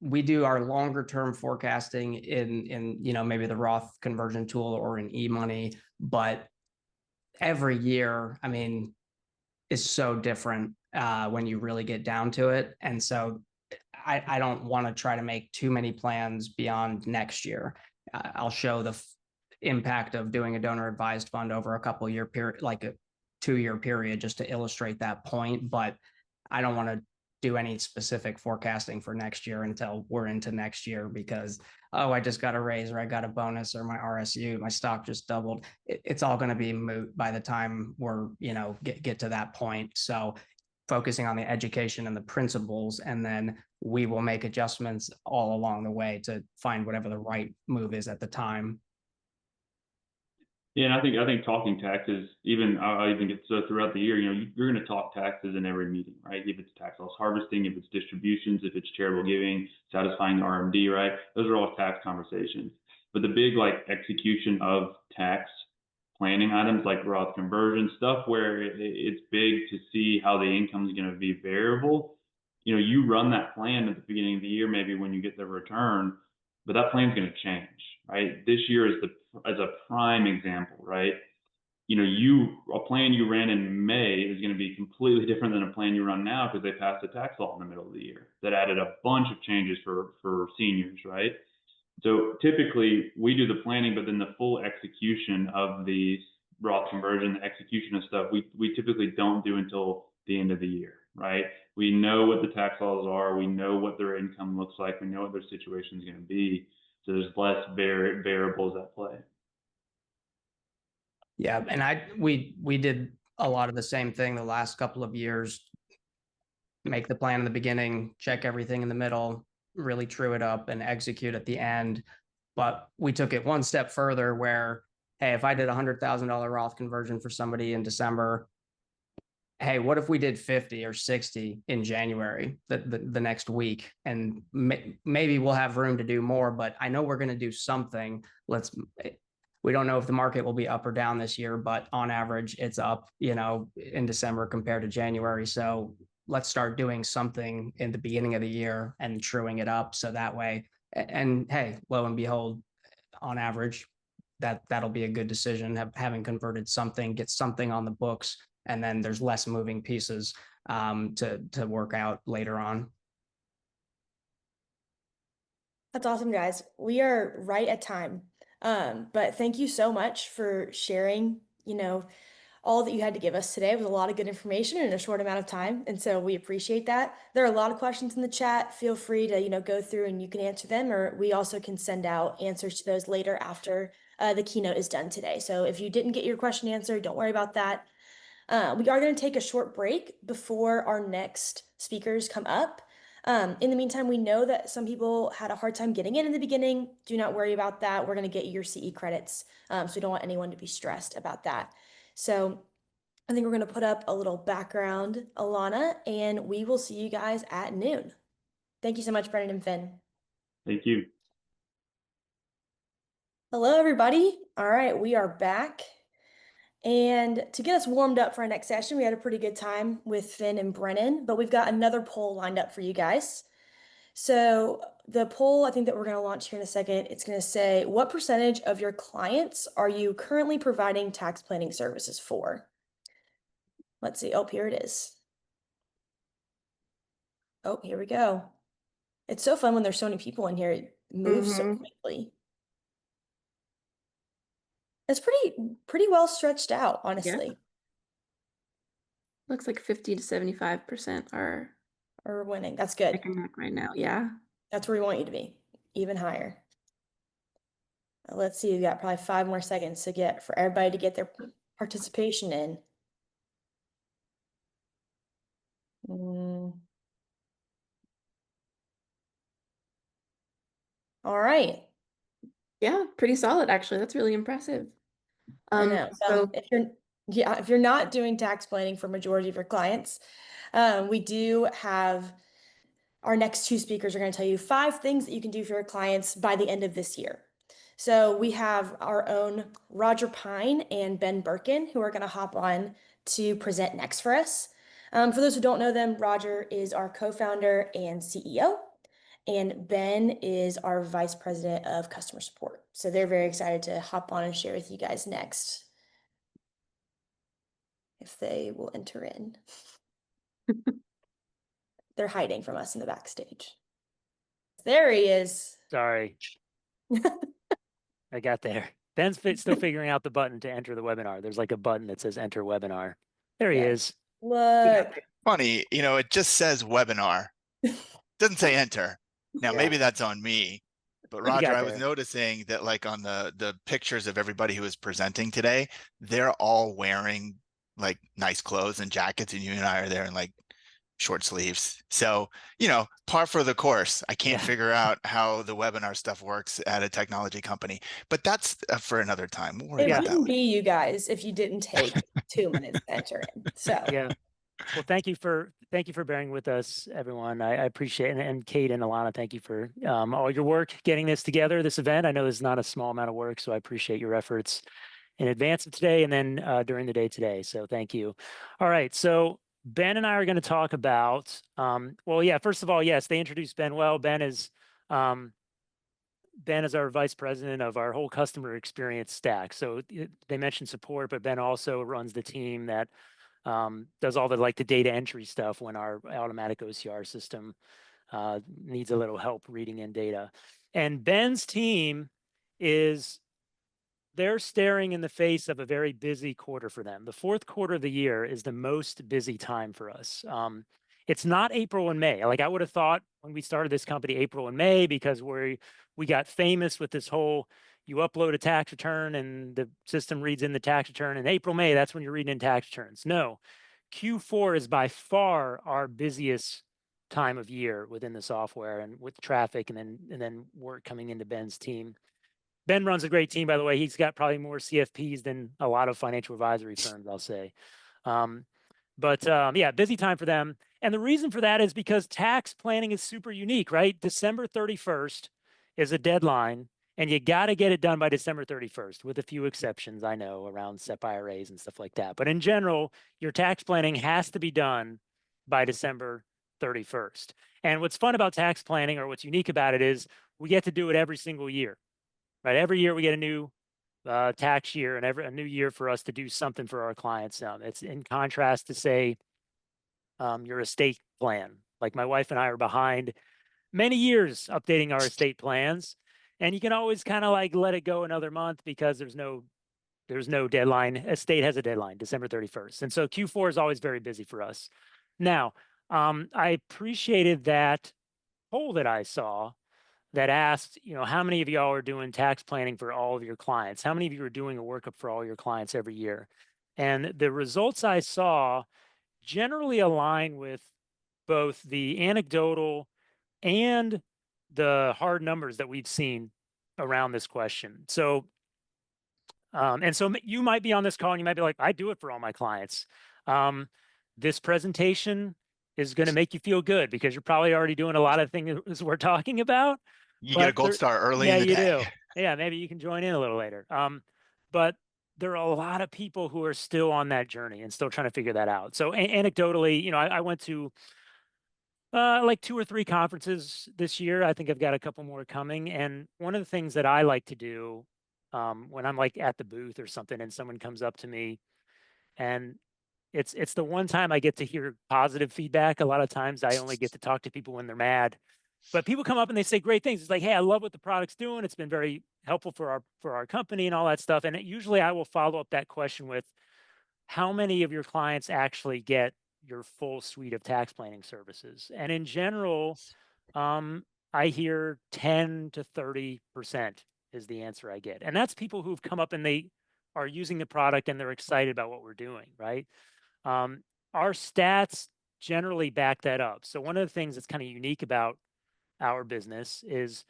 We do our longer term forecasting in maybe the Roth conversion tool or in eMoney, but every year, I mean, is so different when you really get down to it. And so I don't want to try to make too many plans beyond next year. I'll show the impact of doing a donor advised fund over a couple year period, like a 2-year period, just to illustrate that point. But I don't want to do any specific forecasting for next year until we're into next year, because, oh, I just got a raise, or I got a bonus, or my RSU, my stock just doubled. It's all going to be moot by the time we're, get to that point. So focusing on the education and the principles, and then we will make adjustments all along the way to find whatever the right move is at the time. Yeah, and I think talking taxes, I'll even get so throughout the year, you're going to talk taxes in every meeting, right? If it's tax loss harvesting, if it's distributions, if it's charitable giving, satisfying the RMD, right? Those are all tax conversations. But the big execution of tax planning items like Roth conversion stuff, where it's big to see how the income is going to be variable. You run that plan at the beginning of the year, maybe when you get the return, but that plan's going to change, right? This year is as a prime example, right? A plan you ran in May is going to be completely different than a plan you run now, because they passed a tax law in the middle of the year that added a bunch of changes for seniors, right? So typically we do the planning, but then the full execution of the Roth conversion, the execution of stuff, we typically don't do until the end of the year, right? We know what the tax laws are. We know what their income looks like. We know what their situation is going to be. So there's less variables at play. Yeah, and we did a lot of the same thing the last couple of years. Make the plan in the beginning, check everything in the middle, really true it up, and execute at the end. But we took it one step further, where, hey, if I did $100,000 Roth conversion for somebody in December, hey, what if we did 50 or 60 in January, the next week? And maybe we'll have room to do more, but I know we're going to do something. We don't know if the market will be up or down this year, but on average, it's up, in December compared to January. So let's start doing something in the beginning of the year and truing it up. So that way, and hey, lo and behold, on average, that'll be a good decision. Having converted something, get something on the books, and then there's less moving pieces to work out later on. That's awesome, guys. We are right at time. But thank you so much for sharing, all that you had to give us today. It was a lot of good information in a short amount of time. And so we appreciate that. There are a lot of questions in the chat. Feel free to, go through and you can answer them, or we also can send out answers to those later after the keynote is done today. So if you didn't get your question answered, don't worry about that. We are going to take a short break before our next speakers come up. In the meantime, we know that some people had a hard time getting in the beginning. Do not worry about that. We're going to get you your CE credits. So we don't want anyone to be stressed about that. So I think we're going to put up a little background, Alana, and we will see you guys at noon. Thank you so much, Brennan and Finn. Thank you. Hello, everybody. All right, we are back. And to get us warmed up for our next session, we had a pretty good time with Finn and Brennan, but we've got another poll lined up for you guys. So the poll I think that we're going to launch here in a second, it's going to say, what percentage of your clients are you currently providing tax planning services for? Let's see. Oh, here it is. Oh, here we go. It's so fun when there's so many people in here. It moves so quickly. It's pretty well stretched out, honestly. Yeah. Looks like 50 to 75% are winning. That's good. neck and neck right now. Yeah. That's where we want you to be, even higher. Let's see, we've got probably 5 more seconds for everybody to get their participation in. All right. Yeah, pretty solid actually. That's really impressive. I know. So if you're not doing tax planning for majority of your clients, we do have our next 2 speakers are going to tell you 5 things that you can do for your clients by the end of this year. So we have our own Roger Pine and Ben Birkin who are going to hop on to present next for us. For those who don't know them, Roger is our co-founder and CEO, and Ben is our vice president of customer support. So they're very excited to hop on and share with you guys next. If they will enter in. They're hiding from us in the backstage. There he is. Sorry. I got there. Ben's still figuring out the button to enter the webinar. There's like a button that says enter webinar. There he is. Look. Funny, it just says webinar. Doesn't say enter. Now, maybe that's on me. But Roger, I was noticing that like on the pictures of everybody who is presenting today, they're all wearing like nice clothes and jackets, and you and I are there in like short sleeves. So, par for the course. I can't figure out how the webinar stuff works at a technology company, but that's for another time. We'll worry about that. It wouldn't be you guys if you didn't take 2 minutes to enter in. So yeah. Well, thank you for bearing with us, everyone. I appreciate it. And Kate and Alana, thank you for all your work getting this together, this event. I know this is not a small amount of work, so I appreciate your efforts in advance of today and then during the day today. So thank you. All right. So Ben and I are going to talk about, first of all, yes, they introduced Ben well. Ben is our vice president of our whole customer experience stack. So they mentioned support, but Ben also runs the team that does all the data entry stuff when our automatic OCR system needs a little help reading in data. And Ben's team they're staring in the face of a very busy quarter for them. The fourth quarter of the year is the most busy time for us. It's not April and May. Like I would have thought when we started this company, April and May, because we got famous with this whole, you upload a tax return and the system reads in the tax return. And April, May, that's when you're reading in tax returns. No, Q4 is by far our busiest time of year within the software and with traffic and then work coming into Ben's team. Ben runs a great team, by the way. He's got probably more CFPs than a lot of financial advisory firms, I'll say. Busy time for them. And the reason for that is because tax planning is super unique, right? December 31st is a deadline, and you got to get it done by December 31st, with a few exceptions, I know, around SEP IRAs and stuff like that. But in general, your tax planning has to be done by December 31st. And what's fun about tax planning, or what's unique about it, is we get to do it every single year. right? Every year we get a new tax year and a new year for us to do something for our clients. It's in contrast to say your estate plan. Like my wife and I are behind many years updating our estate plans, and you can always kind of like let it go another month because there's no deadline. Estate has a deadline, December 31st, and so Q4 is always very busy for us. Now, I appreciated that poll that I saw that asked, how many of y'all are doing tax planning for all of your clients? How many of you are doing a workup for all your clients every year? And the results I saw generally align with both the anecdotal and the hard numbers that we've seen around this question. So, and so you might be on this call and you might be like, I do it for all my clients. This presentation is going to make you feel good because you're probably already doing a lot of things we're talking about. You get a But gold star early yeah, in the you day. do. Yeah, maybe you can join in a little later. But there are a lot of people who are still on that journey and still trying to figure that out. So anecdotally, I went to like 2 or 3 conferences this year. I think I've got a couple more coming. And one of the things that I like to do when I'm like at the booth or something and someone comes up to me and it's the one time I get to hear positive feedback. A lot of times I only get to talk to people when they're mad. But people come up and they say great things. It's like, hey, I love what the product's doing. It's been very helpful for our company and all that stuff. And usually I will follow up that question with how many of your clients actually get your full suite of tax planning services? And in general, I hear 10 to 30% is the answer I get. And that's people who've come up and they are using the product and they're excited about what we're doing, right? Our stats generally back that up. So one of the things that's kind of unique about our business is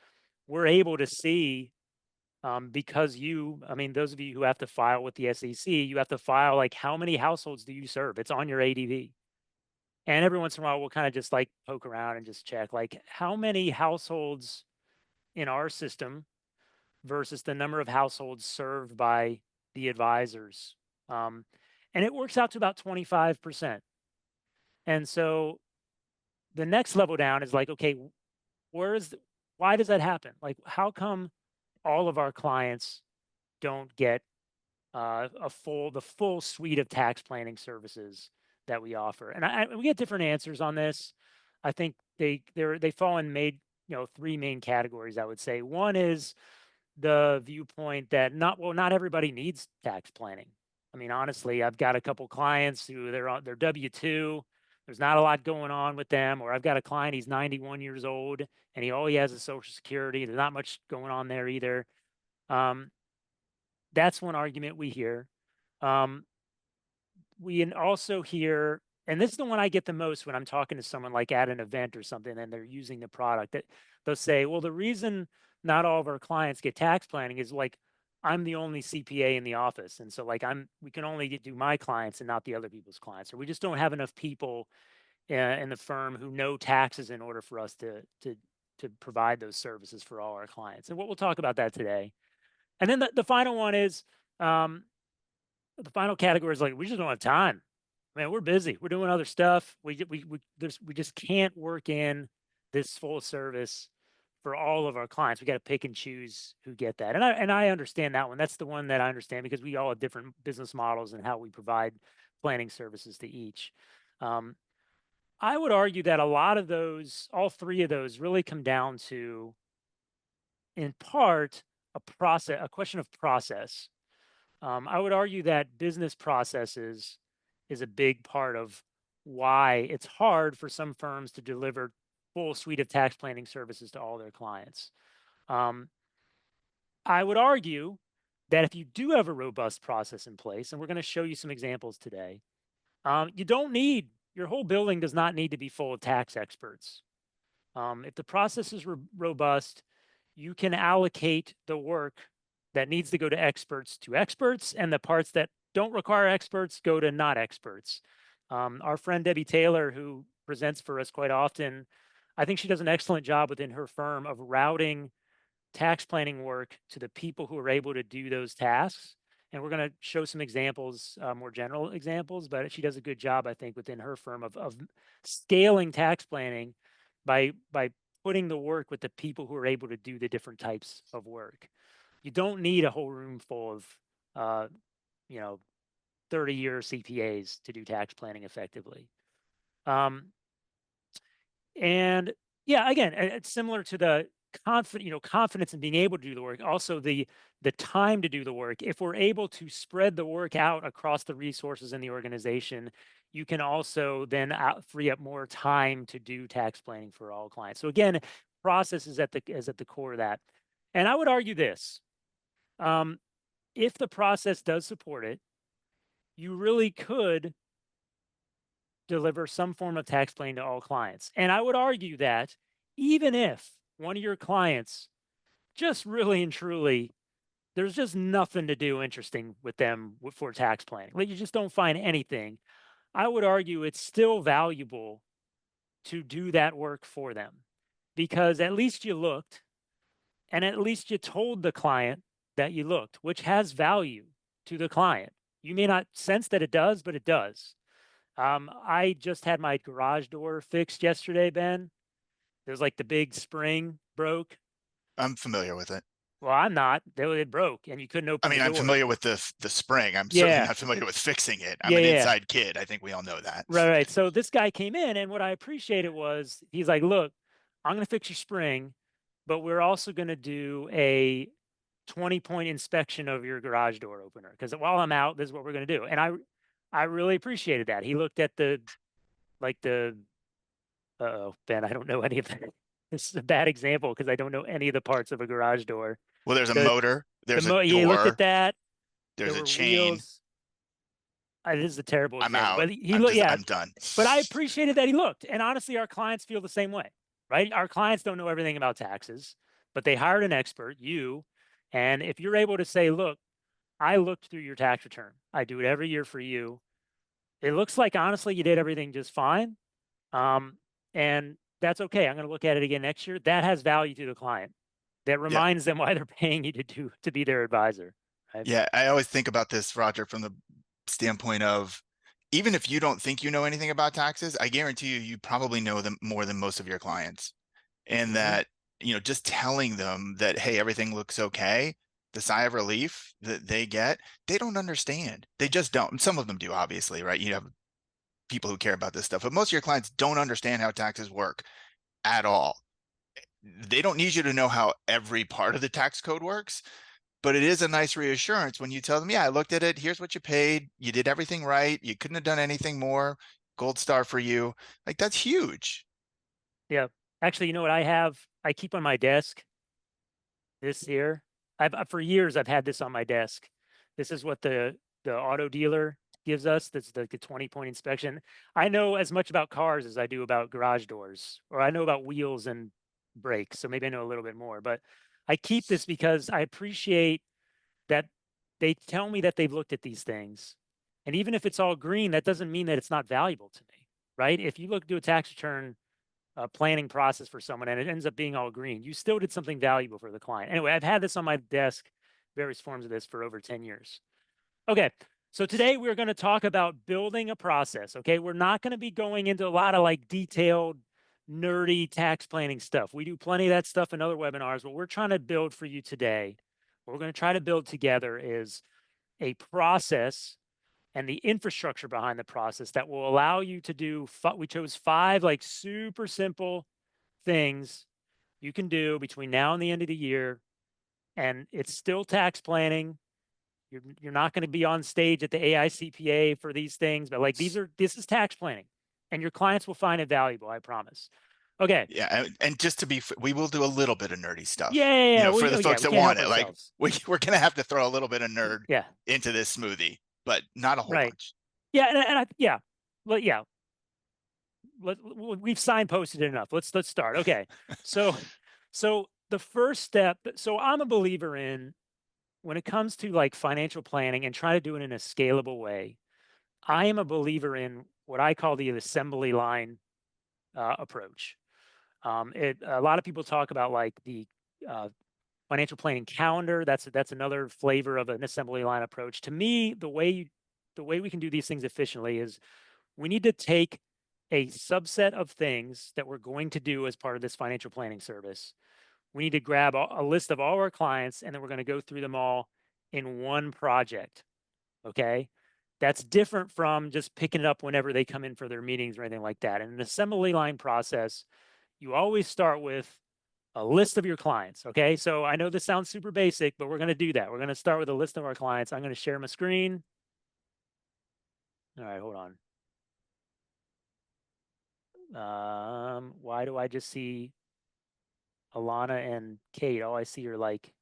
we're able to see because those of you who have to file with the SEC, you have to file like how many households do you serve? It's on your ADV. And every once in a while, we'll kind of just like poke around and just check like how many households in our system versus the number of households served by the advisors. And it works out to about 25%. And so the next level down is like, okay, why does that happen? Like, how come all of our clients don't get the full suite of tax planning services that we offer? And we get different answers on this. I think they fall in 3 main categories, I would say. One is the viewpoint that not everybody needs tax planning. I mean, honestly, I've got a couple clients who they're W-2. There's not a lot going on with them. Or I've got a client, he's 91 years old and all he has is Social Security. There's not much going on there either. That's one argument we hear. We also hear, and this is the one I get the most when I'm talking to someone like at an event or something and they're using the product, that they'll say, well, the reason not all of our clients get tax planning is like, I'm the only CPA in the office. And so like we can only do my clients and not the other people's clients, or we just don't have enough people in the firm who know taxes in order for us to provide those services for all our clients. And we'll talk about that today. And then the final one is, the final category is like, we just don't have time. Man, we're busy. We're doing other stuff. We just can't work in this full service for all of our clients. We got to pick and choose who get that. And I understand that one. That's the one that I understand because we all have different business models and how we provide planning services to each. I would argue that a lot of those, all 3 of those really come down to, in part, a question of process. I would argue that business processes is a big part of why it's hard for some firms to deliver full suite of tax planning services to all their clients. I would argue that if you do have a robust process in place, and we're going to show you some examples today, your whole building does not need to be full of tax experts. If the process is robust, you can allocate the work that needs to go to experts, and the parts that don't require experts go to not experts. Our friend Debbie Taylor, who presents for us quite often, I think she does an excellent job within her firm of routing tax planning work to the people who are able to do those tasks. And we're going to show some examples, more general examples, but she does a good job, I think, within her firm of scaling tax planning by putting the work with the people who are able to do the different types of work. You don't need a whole room full of, 30-year CPAs to do tax planning effectively. And yeah, again, it's similar to the confidence in being able to do the work. Also, the time to do the work. If we're able to spread the work out across the resources in the organization, you can also then free up more time to do tax planning for all clients. So again, process is at the core of that. And I would argue this: if the process does support it, you really could deliver some form of tax planning to all clients. And I would argue that even if one of your clients just really and truly, there's just nothing to do interesting with them for tax planning, like you just don't find anything, I would argue it's still valuable to do that work for them, because at least you looked and at least you told the client that you looked, which has value to the client. You may not sense that it does, but it does. I just had my garage door fixed yesterday, Ben. There's like the big spring broke. I'm familiar with it. Well, I'm not. It broke and you couldn't I open mean, the I'm door. familiar with the spring. I'm certainly Yeah. not familiar with fixing it. I'm Yeah, an yeah. inside kid. I think we all know that. Right. So this guy came in, and what I appreciated was he's like, look, I'm going to fix your spring, but we're also going to do a 20-point inspection of your garage door opener, because while I'm out, this is what we're going to do. And I really appreciated that. He looked at the uh-oh, Ben, I don't know any of that. This is a bad example because I don't know any of the parts of a garage door. Well, there's a The motor, there's a yeah, he looked at door, that. there's There a were chain. wheels. This is a terrible I'm example, out. but he looked. Yeah, I'm done. but I appreciated that he looked. And honestly, our clients feel the same way, right? Our clients don't know everything about taxes, but they hired an expert, you. And if you're able to say, look, I looked through your tax return. I do it every year for you. It looks like honestly you did everything just fine. And that's okay. I'm going to look at it again next year. That has value to the client. That Yeah. reminds them why they're paying you to be their advisor. Right? Yeah. I always think about this, Roger, from the standpoint of, even if you don't think you know anything about taxes, I guarantee you probably know them more than most of your clients. And that, just telling them that, hey, everything looks okay, the sigh of relief that they get, they don't understand. They just don't. And some of them do, obviously, right? You have people who care about this stuff, but most of your clients don't understand how taxes work at all. They don't need you to know how every part of the tax code works, but it is a nice reassurance when you tell them, yeah, I looked at it. Here's what you paid. You did everything right. You couldn't have done anything more. Gold star for you. Like, that's huge. Yeah. Actually, you know what I keep on my desk this here. For years I've had this on my desk. This is what the auto dealer gives us. That's the 20-point inspection. I know as much about cars as I do about garage doors, or I know about wheels and brakes. So maybe I know a little bit more, but I keep this because I appreciate that they tell me that they've looked at these things. And even if it's all green, that doesn't mean that it's not valuable to me, right? If you do a tax return planning process for someone and it ends up being all green, you still did something valuable for the client. Anyway, I've had this on my desk, various forms of this, for over 10 years. Okay, so today we're going to talk about building a process. Okay, we're not going to be going into a lot of like detailed, nerdy tax planning stuff. We do plenty of that stuff in other webinars. What we're trying to build for you today, what we're going to try to build together, is a process and the infrastructure behind the process that will allow you to do, we chose 5 like super simple things you can do between now and the end of the year. And it's still tax planning. You're not going to be on stage at the AICPA for these things, but like this is tax planning, and your clients will find it valuable, I promise. Okay. Yeah, and just to be, we will do a little bit of nerdy stuff. Yeah. For the folks that want it, like we're gonna have to throw a little bit of nerd into this smoothie, but not a whole bunch. Yeah, we've signposted it enough. Let's start. Okay, so the first step. So I'm a believer in, when it comes to like financial planning and try to do it in a scalable way, I am a believer in what I call the assembly line approach. A lot of people talk about like the financial planning calendar. That's another flavor of an assembly line approach. To me, the way we can do these things efficiently is we need to take a subset of things that we're going to do as part of this financial planning service. we need to grab a list of all our clients, and then we're going to go through them all in one project. Okay. That's different from just picking it up whenever they come in for their meetings or anything like that. In an assembly line process, you always start with a list of your clients. Okay. So I know this sounds super basic, but we're going to do that. We're going to start with a list of our clients. I'm going to share my screen. All right, hold on. Why do I just see Alana and Kate? All I see are like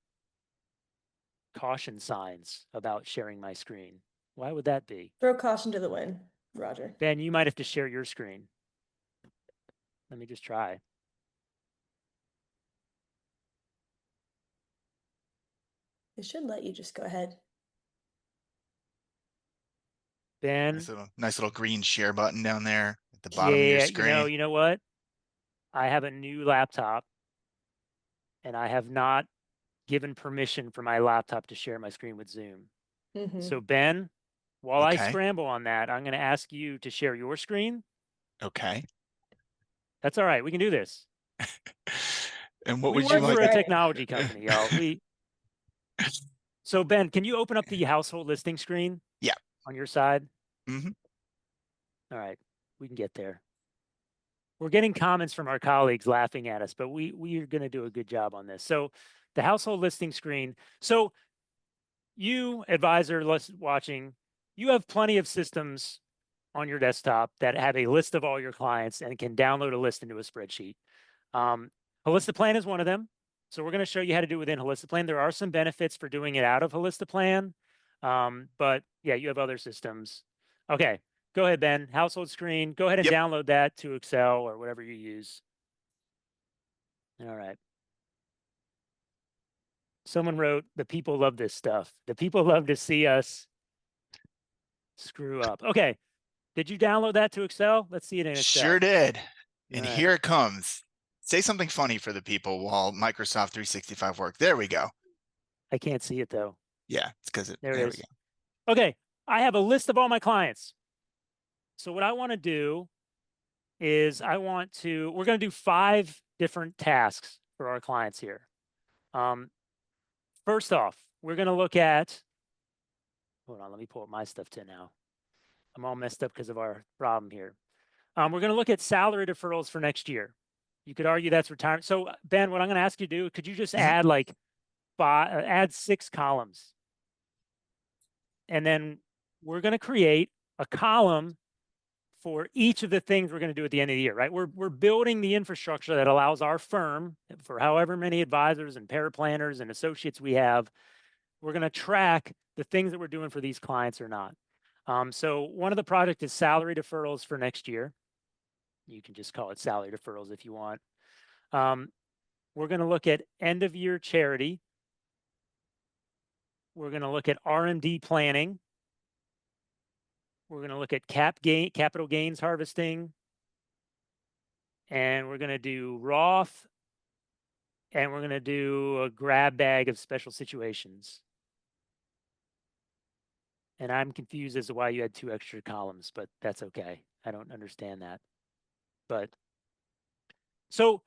caution signs about sharing my screen. Why would that be? Throw caution to the wind, Roger. Ben, you might have to share your screen. Let me just try. It should let you just go ahead. Ben, Nice little green share button down there at the bottom of your yeah, screen. you know what? I have a new laptop, and I have not given permission for my laptop to share my screen with Zoom. So Ben, while I Okay. scramble on that, I'm going to ask you to share your screen. Okay. That's all right. We can do this. And what We would you work for like? a technology company, y'all. So Ben, can you open up the household listing screen? Yeah. On your side? Mm-hmm. All right. We can get there. We're getting comments from our colleagues laughing at us, but we are going to do a good job on this. So the household listing screen. So you, advisor watching, you have plenty of systems on your desktop that have a list of all your clients and can download a list into a spreadsheet. Holistiplan is one of them. So we're going to show you how to do it within Holistiplan. There are some benefits for doing it out of Holistiplan. But yeah, you have other systems. Okay, go ahead, Ben. Household screen. Go ahead and Yep. download that to Excel or whatever you use. All right. Someone wrote, the people love this stuff. The people love to see us screw up. Okay. Did you download that to Excel? Let's see it in Excel. Sure did. And All right. here it comes. Say something funny for the people while Microsoft 365 work. There we go. I can't see it though. Yeah, it's because There it we is. go. Okay. I have a list of all my clients. So what I want to do is we're going to do 5 different tasks for our clients here. First off, we're going to look at, hold on, let me pull up my stuff too now. I'm all messed up because of our problem here. We're going to look at salary deferrals for next year. You could argue that's retirement. So Ben, what I'm going to ask you to do, could you just add like add 6 columns? And then we're going to create a column for each of the things we're going to do at the end of the year, right? We're building the infrastructure that allows our firm, for however many advisors and paraplanners and associates we have, we're going to track the things that we're doing for these clients or not. So one of the projects is salary deferrals for next year. You can just call it salary deferrals if you want. We're going to look at end of year charity. We're going to look at R&D planning. We're going to look at capital gains harvesting. And we're going to do Roth. And we're going to do a grab bag of special situations. And I'm confused as to why you had 2 extra columns, but that's okay. I don't understand that. But so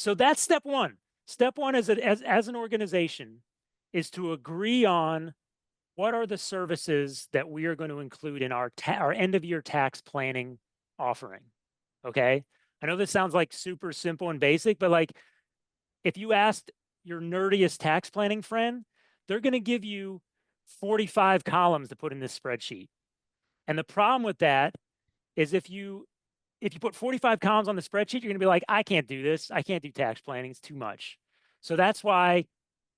that's step 1. Step 1 as an organization is to agree on what are the services that we are going to include in our end of year tax planning offering. Okay. I know this sounds like super simple and basic, but like if you asked your nerdiest tax planning friend, they're going to give you 45 columns to put in this spreadsheet. And the problem with that is if you put 45 columns on the spreadsheet, you're going to be like, I can't do this. I can't do tax planning. It's too much. So that's why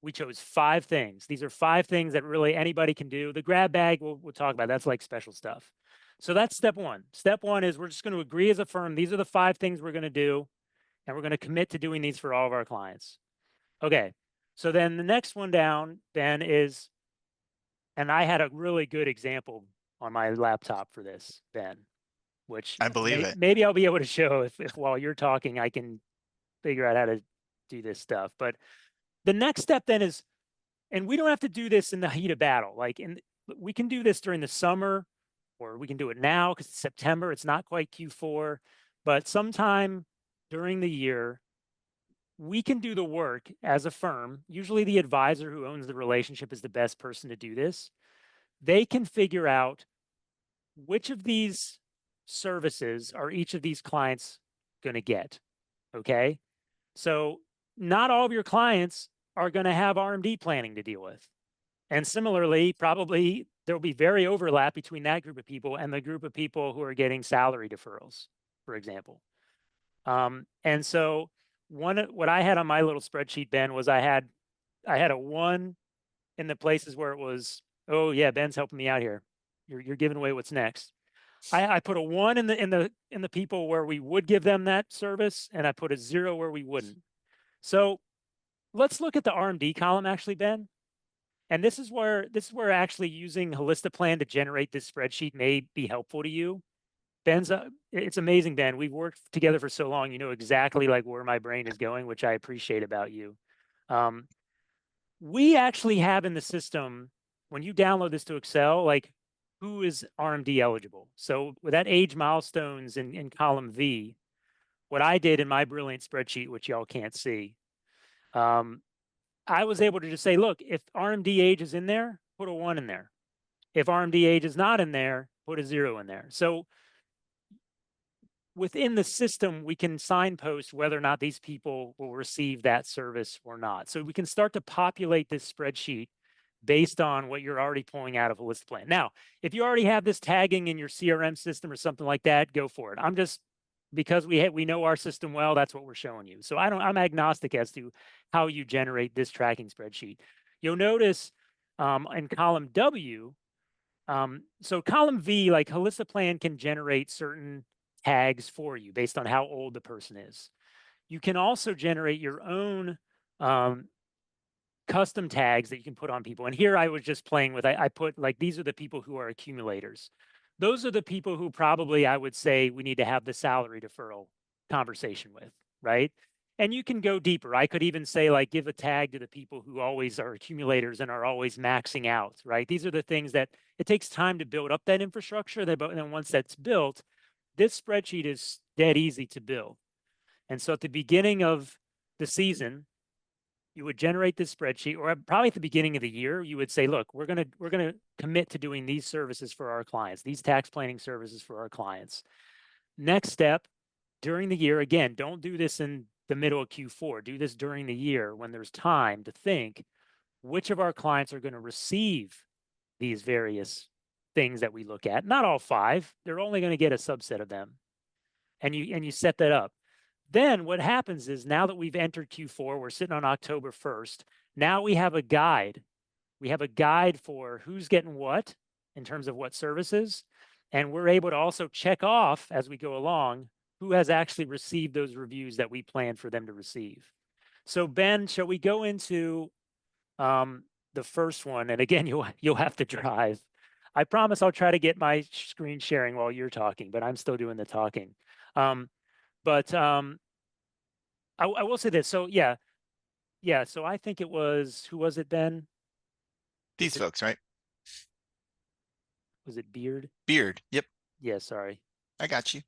we chose 5 things. These are 5 things that really anybody can do. The grab bag, we'll talk about. That's like special stuff. So that's step 1. Step 1 is we're just going to agree as a firm. These are the 5 things we're going to do. And we're going to commit to doing these for all of our clients. Okay. So then the next one down then is, and I had a really good example on my laptop for this, Ben, which I believe it. Maybe I'll be able to show if while you're talking, I can figure out how to do this stuff. But the next step then is, and we don't have to do this in the heat of battle. Like we can do this during the summer, or we can do it now because it's September. It's not quite Q4, but sometime during the year, we can do the work as a firm. Usually the advisor who owns the relationship is the best person to do this. They can figure out which of these services are each of these clients going to get. Okay. So not all of your clients are going to have RMD planning to deal with. And similarly, probably there'll be very overlap between that group of people and the group of people who are getting salary deferrals, for example. And so what I had on my little spreadsheet, Ben, was I had a 1 in the places where it was, oh yeah, Ben's helping me out here. You're giving away what's next. I put a 1 in the people where we would give them that service, and I put a 0 where we wouldn't. So let's look at the RMD column actually, Ben. And this is where actually using Holistiplan to generate this spreadsheet may be helpful to you. Ben's, it's amazing, Ben. We've worked together for so long. You know exactly like where my brain is going, which I appreciate about you. We actually have in the system, when you download this to Excel, like who is RMD eligible. So with that age milestones in column V, what I did in my brilliant spreadsheet, which y'all can't see, I was able to just say, look, if RMD age is in there, put a 1 in there. If RMD age is not in there, put a 0 in there. So within the system, we can signpost whether or not these people will receive that service or not. So we can start to populate this spreadsheet based on what you're already pulling out of Holistiplan. Now, if you already have this tagging in your CRM system or something like that, go for it. I'm just, because we know our system well, that's what we're showing you. So I'm agnostic as to how you generate this tracking spreadsheet. You'll notice in column W, so column V, like Holistiplan can generate certain tags for you based on how old the person is. You can also generate your own custom tags that you can put on people. And here I was just playing with, I put like, these are the people who are accumulators. Those are the people who probably I would say we need to have the salary deferral conversation with, right? And you can go deeper. I could even say like, give a tag to the people who always are accumulators and are always maxing out, right? These are the things that it takes time to build up that infrastructure. And then once that's built, this spreadsheet is dead easy to build. And so at the beginning of the season, you would generate this spreadsheet, or probably at the beginning of the year, you would say, look, we're gonna commit to doing these services for our clients, these tax planning services for our clients. Next step, during the year, again, don't do this in the middle of Q4. Do this during the year when there's time to think which of our clients are going to receive these various things that we look at. Not all 5, they're only going to get a subset of them. And you set that up. Then what happens is, now that we've entered Q4, we're sitting on October 1st. Now we have a guide. We have a guide for who's getting what in terms of what services. And we're able to also check off as we go along who has actually received those reviews that we planned for them to receive. So Ben, shall we go into the first one? And again, you'll have to drive. I promise I'll try to get my screen sharing while you're talking, but I'm still doing the talking. But I will say this. So yeah. So I think it was, who was it, Ben? These folks, right? Was it Beard? Beard. Yep. Yeah. Sorry. I got you.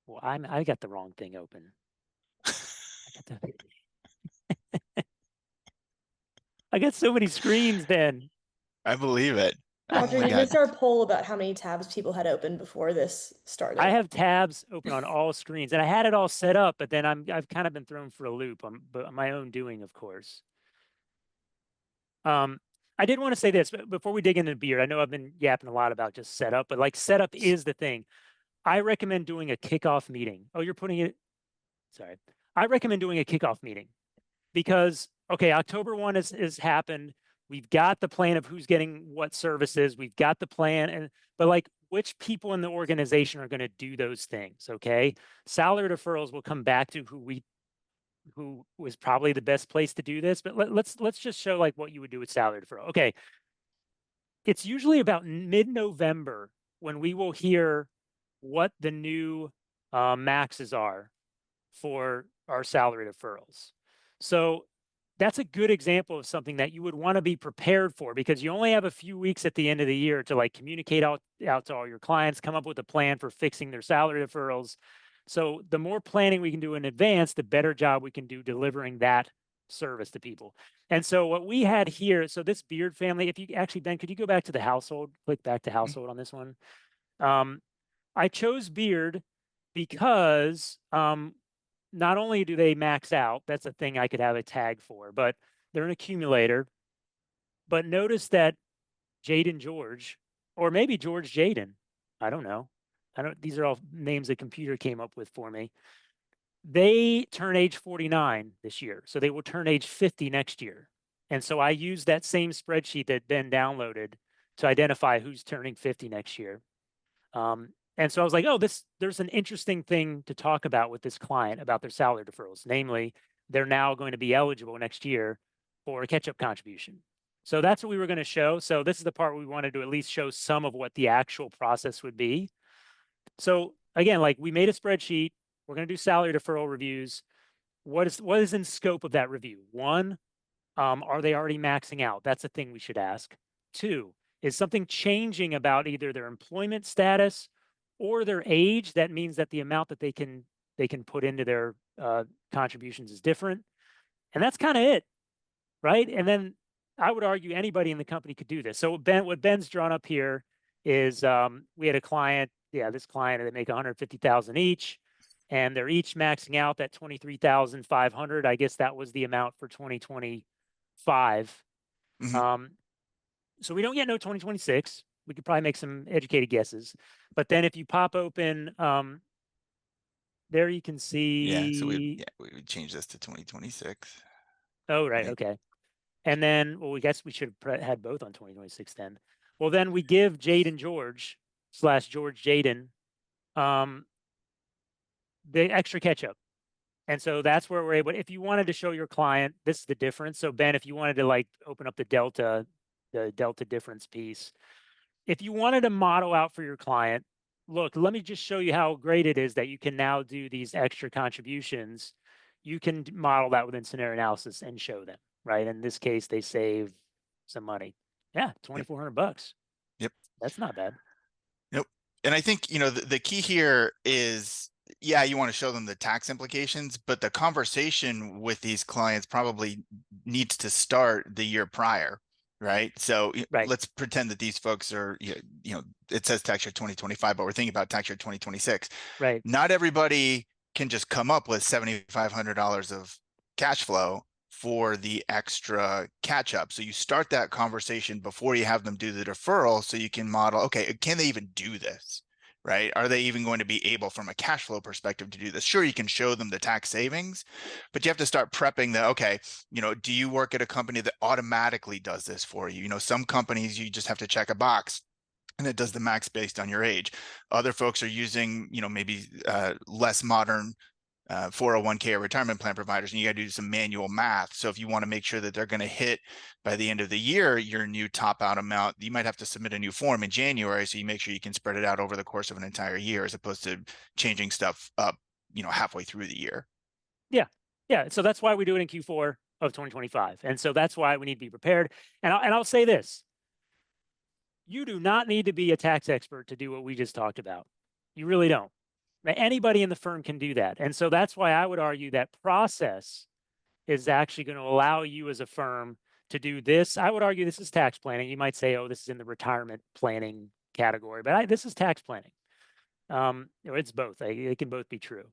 Well, I got the wrong thing open. I got so many screens, Ben. I believe it. Roger, Oh my you God. missed our poll about how many tabs people had open before this started. I have tabs open on all screens, and I had it all set up, but then I've kind of been thrown for a loop but on my own doing, of course. I did want to say this before we dig into Beard. I know I've been yapping a lot about just setup, but like setup is the thing. I recommend doing a kickoff meeting. Oh, you're putting it. Sorry. I recommend doing a kickoff meeting because, okay, October 1 has happened. We've got the plan of who's getting what services. We've got the plan, but like which people in the organization are going to do those things. Okay. Salary deferrals will come back to who was probably the best place to do this, but let's just show like what you would do with salary deferral. Okay. It's usually about mid-November when we will hear what the new maxes are for our salary deferrals. So that's a good example of something that you would want to be prepared for, because you only have a few weeks at the end of the year to like communicate out to all your clients, come up with a plan for fixing their salary deferrals. So the more planning we can do in advance, the better job we can do delivering that service to people. And so what we had here, so this Beard family, if you actually, Ben, could you go back to the household, click back to household on this one? I chose Beard because not only do they max out, that's a thing I could have a tag for, but they're an accumulator. But notice that Jaden George, or maybe George Jaden, I don't know. These are all names the computer came up with for me. They turn age 49 this year. So they will turn age 50 next year. And so I used that same spreadsheet that Ben downloaded to identify who's turning 50 next year. And so I was like, oh, there's an interesting thing to talk about with this client about their salary deferrals. Namely, they're now going to be eligible next year for a catch-up contribution. So that's what we were going to show. So this is the part we wanted to at least show some of what the actual process would be. So again, like we made a spreadsheet. We're going to do salary deferral reviews. What is in scope of that review? One, are they already maxing out? That's a thing we should ask. Two, is something changing about either their employment status or their age? That means that the amount that they can put into their contributions is different. And that's kind of it, right? And then I would argue anybody in the company could do this. So what Ben's drawn up here is we had a client, this client, they make 150,000 each, and they're each maxing out that 23,500. I guess that was the amount for 2025. Mhm. So we don't yet know 2026. We could probably make some educated guesses. But then if you pop open, there you can Yeah, so we see. would change this to 2026. Oh, right. Right. Okay. And then, well, we guess we should have had both on 2026 then. Well, then we give Jaden George / George Jaden the extra catch up. And so that's where we're able, if you wanted to show your client, this is the difference. So Ben, if you wanted to like open up the delta difference piece, if you wanted to model out for your client, look, let me just show you how great it is that you can now do these extra contributions. You can model that within scenario analysis and show them, right? In this case, they save some money. Yeah, Yep. $2,400. Yep. That's not bad. Nope. And I think, the key here is, yeah, you want to show them the tax implications, but the conversation with these clients probably needs to start the year prior, right? So Right. let's pretend that these folks are, it says tax year 2025, but we're thinking about tax year 2026. Right. Not everybody can just come up with $7,500 of cash flow for the extra catch up. So you start that conversation before you have them do the deferral, so you can model, okay, can they even do this? Right? Are they even going to be able from a cash flow perspective to do this? Sure, you can show them the tax savings, but you have to start prepping the, okay, do you work at a company that automatically does this for you? Some companies, you just have to check a box and it does the max based on your age. Other folks are using, maybe less modern 401k or retirement plan providers, and you got to do some manual math. So if you want to make sure that they're going to hit by the end of the year your new top out amount, you might have to submit a new form in January, so you make sure you can spread it out over the course of an entire year, as opposed to changing stuff up halfway through the year. Yeah. So that's why we do it in Q4 of 2025, and so that's why we need to be prepared. And I'll say this: you do not need to be a tax expert to do what we just talked about. You really don't. Anybody in the firm can do that. And so that's why I would argue that process is actually going to allow you as a firm to do this. I would argue this is tax planning. You might say, oh, this is in the retirement planning category, but this is tax planning. It's both. It can both be true.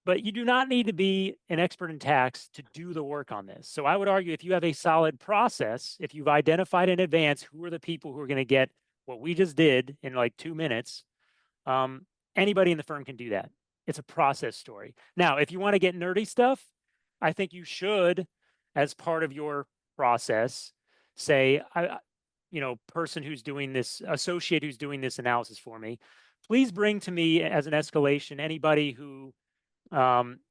But you do not need to be an expert in tax to do the work on this. So I would argue if you have a solid process, if you've identified in advance who are the people who are going to get what we just did in like 2 minutes, anybody in the firm can do that. It's a process story. Now, if you want to get nerdy stuff, I think you should, as part of your process, say, person who's doing this, associate who's doing this analysis for me, please bring to me as an escalation anybody who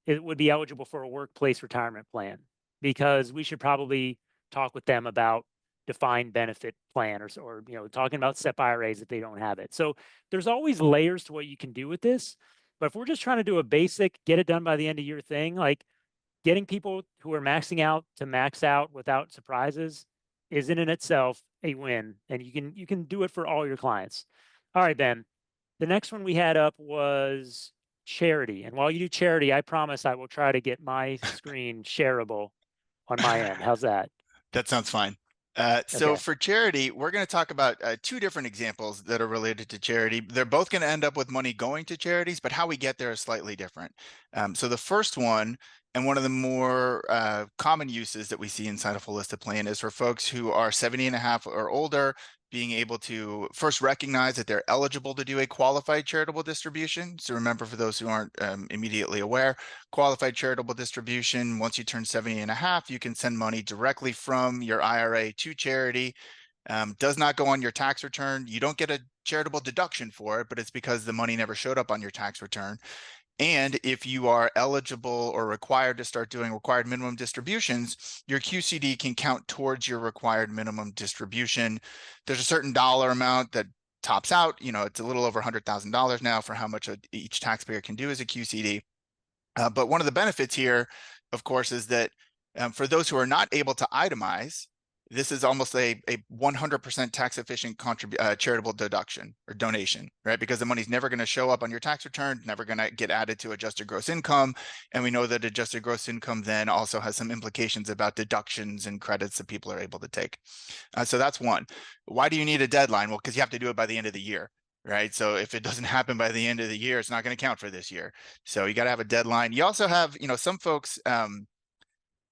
it would be eligible for a workplace retirement plan, because we should probably talk with them about defined benefit plan or talking about SEP IRAs if they don't have it. So there's always layers to what you can do with this. But if we're just trying to do a basic, get it done by the end of year thing, like getting people who are maxing out to max out without surprises is in itself a win. And you can do it for all your clients. All right, Ben. The next one we had up was charity. And while you do charity, I promise I will try to get my screen shareable on my end. How's that? That sounds fine. So Okay. for charity, we're going to talk about two different examples that are related to charity. They're both going to end up with money going to charities, but how we get there is slightly different. So the first one, and one of the more common uses that we see inside of Holistiplan, is for folks who are 70 and a half or older, being able to first recognize that they're eligible to do a qualified charitable distribution. So remember, for those who aren't immediately aware, qualified charitable distribution, once you turn 70 and a half, you can send money directly from your IRA to charity. Does not go on your tax return. You don't get a charitable deduction for it, but it's because the money never showed up on your tax return. And if you are eligible or required to start doing required minimum distributions, your QCD can count towards your required minimum distribution. There's a certain dollar amount that tops out. It's a little over $100,000 now for how much each taxpayer can do as a QCD. But one of the benefits here, of course, is that for those who are not able to itemize, this is almost a 100% tax efficient charitable deduction or donation, right? Because the money's never going to show up on your tax return, never going to get added to adjusted gross income. And we know that adjusted gross income then also has some implications about deductions and credits that people are able to take. So that's one. Why do you need a deadline? Well, because you have to do it by the end of the year, right? So if it doesn't happen by the end of the year, it's not going to count for this year. So you got to have a deadline. You also have, some folks,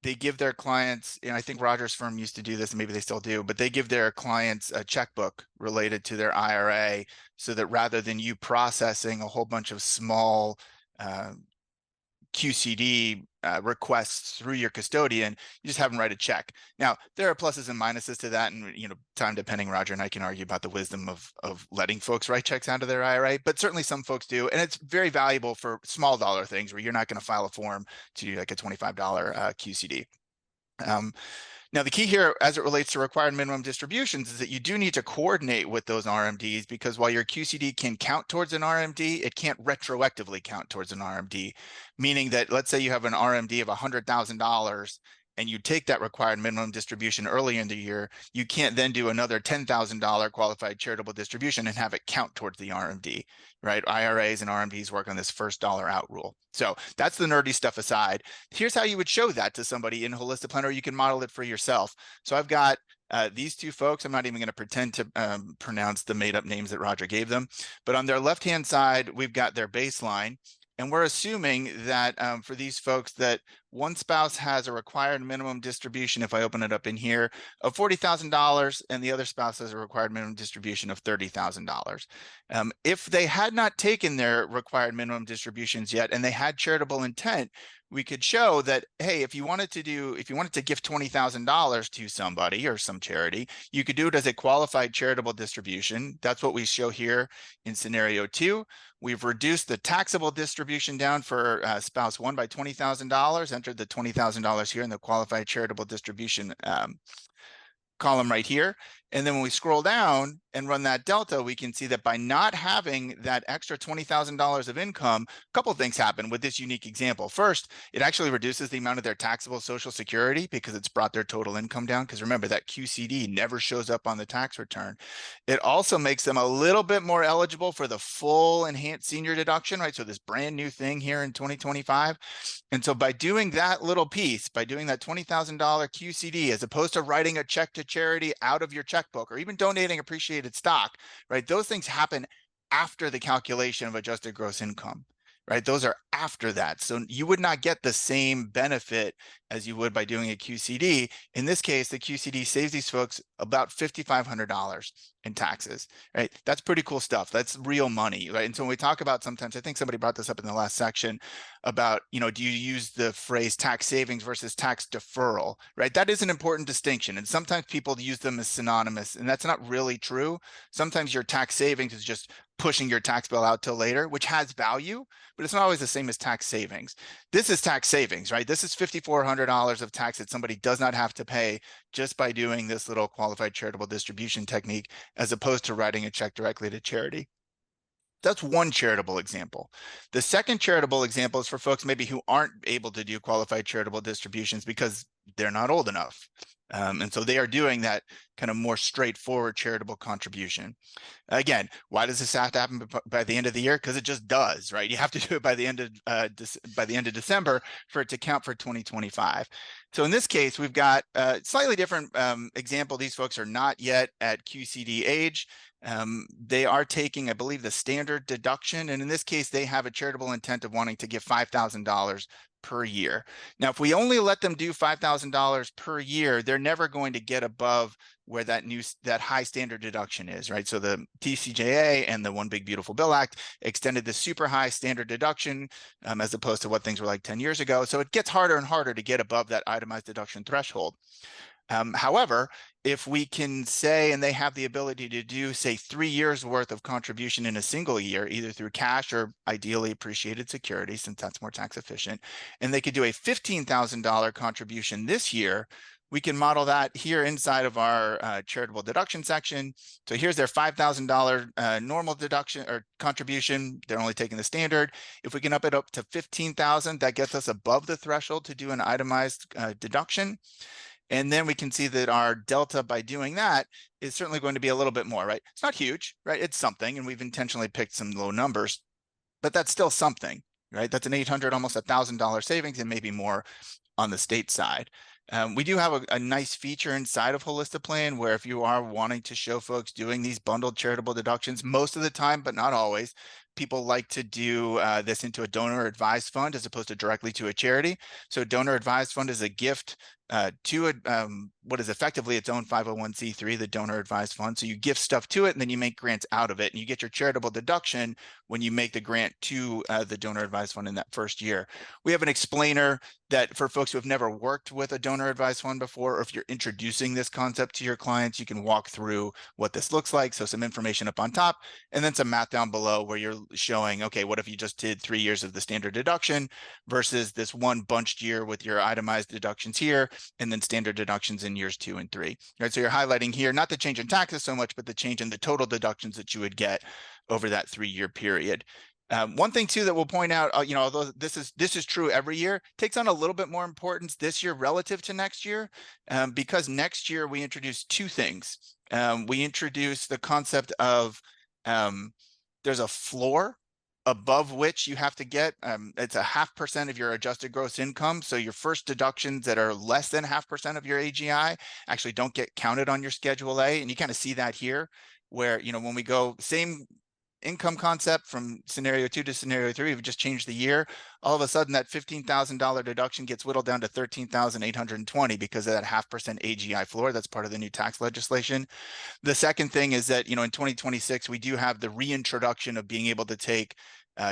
they give their clients, I think Roger's firm used to do this, and maybe they still do, but they give their clients a checkbook related to their IRA, so that rather than you processing a whole bunch of small QCD requests through your custodian, you just have them write a check. Now, there are pluses and minuses to that, and time depending. Roger and I can argue about the wisdom of letting folks write checks out of their IRA, but certainly some folks do, and it's very valuable for small dollar things where you're not going to file a form to do like a $25 QCD. Now, the key here, as it relates to required minimum distributions, is that you do need to coordinate with those RMDs, because while your QCD can count towards an RMD, it can't retroactively count towards an RMD, meaning that let's say you have an RMD of $100,000 and you take that required minimum distribution early in the year, you can't then do another $10,000 qualified charitable distribution and have it count towards the RMD, right? IRAs and RMDs work on this first dollar out rule. So that's the nerdy stuff aside. Here's how you would show that to somebody in Holistiplan, or you can model it for yourself. So I've got these two folks. I'm not even going to pretend to pronounce the made up names that Roger gave them, but on their left-hand side, we've got their baseline. And we're assuming that for these folks that one spouse has a required minimum distribution, if I open it up in here, of $40,000, and the other spouse has a required minimum distribution of $30,000. If they had not taken their required minimum distributions yet, and they had charitable intent, we could show that, hey, if you wanted to give $20,000 to somebody or some charity, you could do it as a qualified charitable distribution. That's what we show here in scenario 2. We've reduced the taxable distribution down for spouse 1 by $20,000, entered the $20,000 here in the qualified charitable distribution column right here. And then when we scroll down and run that delta, we can see that by not having that extra $20,000 of income, a couple of things happen with this unique example. First, it actually reduces the amount of their taxable Social Security, because it's brought their total income down. Because remember, that QCD never shows up on the tax return. It also makes them a little bit more eligible for the full enhanced senior deduction, right? So this brand new thing here in 2025. And so by doing that little piece, by doing that $20,000 QCD, as opposed to writing a check to charity out of your checkbook, or even donating appreciated stock, right? Those things happen after the calculation of adjusted gross income, right? Those are after that. So you would not get the same benefit as you would by doing a QCD. In this case, the QCD saves these folks about $5,500 in taxes, right? That's pretty cool stuff. That's real money, right? And so when we talk about, sometimes, I think somebody brought this up in the last section about, do you use the phrase tax savings versus tax deferral, right? That is an important distinction. And sometimes people use them as synonymous, and that's not really true. Sometimes your tax savings is just pushing your tax bill out till later, which has value, but it's not always the same as tax savings. This is tax savings, right? This is $5,400 of tax that somebody does not have to pay just by doing this little qualified charitable distribution technique, as opposed to writing a check directly to charity. That's one charitable example. The second charitable example is for folks maybe who aren't able to do qualified charitable distributions because they're not old enough. And so they are doing that kind of more straightforward charitable contribution. Again, why does this have to happen by the end of the year? Because it just does, right? You have to do it by the end of December for it to count for 2025. So in this case, we've got a slightly different example. These folks are not yet at QCD age. They are taking, I believe, the standard deduction. And in this case, they have a charitable intent of wanting to give $5,000 per year. Now, if we only let them do $5,000 per year, they're never going to get above where that high standard deduction is, right? So the TCJA and the One Big Beautiful Bill Act extended the super high standard deduction as opposed to what things were like 10 years ago. So it gets harder and harder to get above that itemized deduction threshold. However, if we can say, and they have the ability to do, say, 3 years worth of contribution in a single year, either through cash or ideally appreciated security, since that's more tax efficient, and they could do a $15,000 contribution this year, we can model that here inside of our charitable deduction section. So here's their $5,000 normal deduction or contribution. They're only taking the standard. If we can up it up to $15,000, that gets us above the threshold to do an itemized deduction. And then we can see that our delta by doing that is certainly going to be a little bit more, right? It's not huge, right? It's something, and we've intentionally picked some low numbers, but that's still something, right? That's an $800, almost $1,000 savings, and maybe more on the state side. We do have a nice feature inside of Holistiplan where if you are wanting to show folks doing these bundled charitable deductions, most of the time, but not always, people like to do this into a donor advised fund as opposed to directly to a charity. So donor advised fund is a gift to what is effectively its own 501c3, the donor advised fund. So you gift stuff to it and then you make grants out of it, and you get your charitable deduction when you make the grant to the donor advised fund in that first year. We have an explainer that for folks who have never worked with a donor advised fund before, or if you're introducing this concept to your clients, you can walk through what this looks like. So some information up on top and then some math down below where you're showing, okay, what if you just did 3 years of the standard deduction versus this one bunched year with your itemized deductions here and then standard deductions in years 2 and 3, right? So you're highlighting here, not the change in taxes so much, but the change in the total deductions that you would get over that 3-year period. One thing too that we'll point out, although this is true every year, takes on a little bit more importance this year relative to next year, because next year we introduce 2 things. We introduce the concept of there's a floor above which you have to get, it's 0.5% of your adjusted gross income. So your first deductions that are less than 0.5% of your AGI actually don't get counted on your Schedule A. And you kind of see that here where, when we go same income concept from scenario 2 to scenario 3, we've just changed the year. All of a sudden that $15,000 deduction gets whittled down to $13,820 because of that 0.5% AGI floor. That's part of the new tax legislation. The second thing is that, in 2026, we do have the reintroduction of being able to take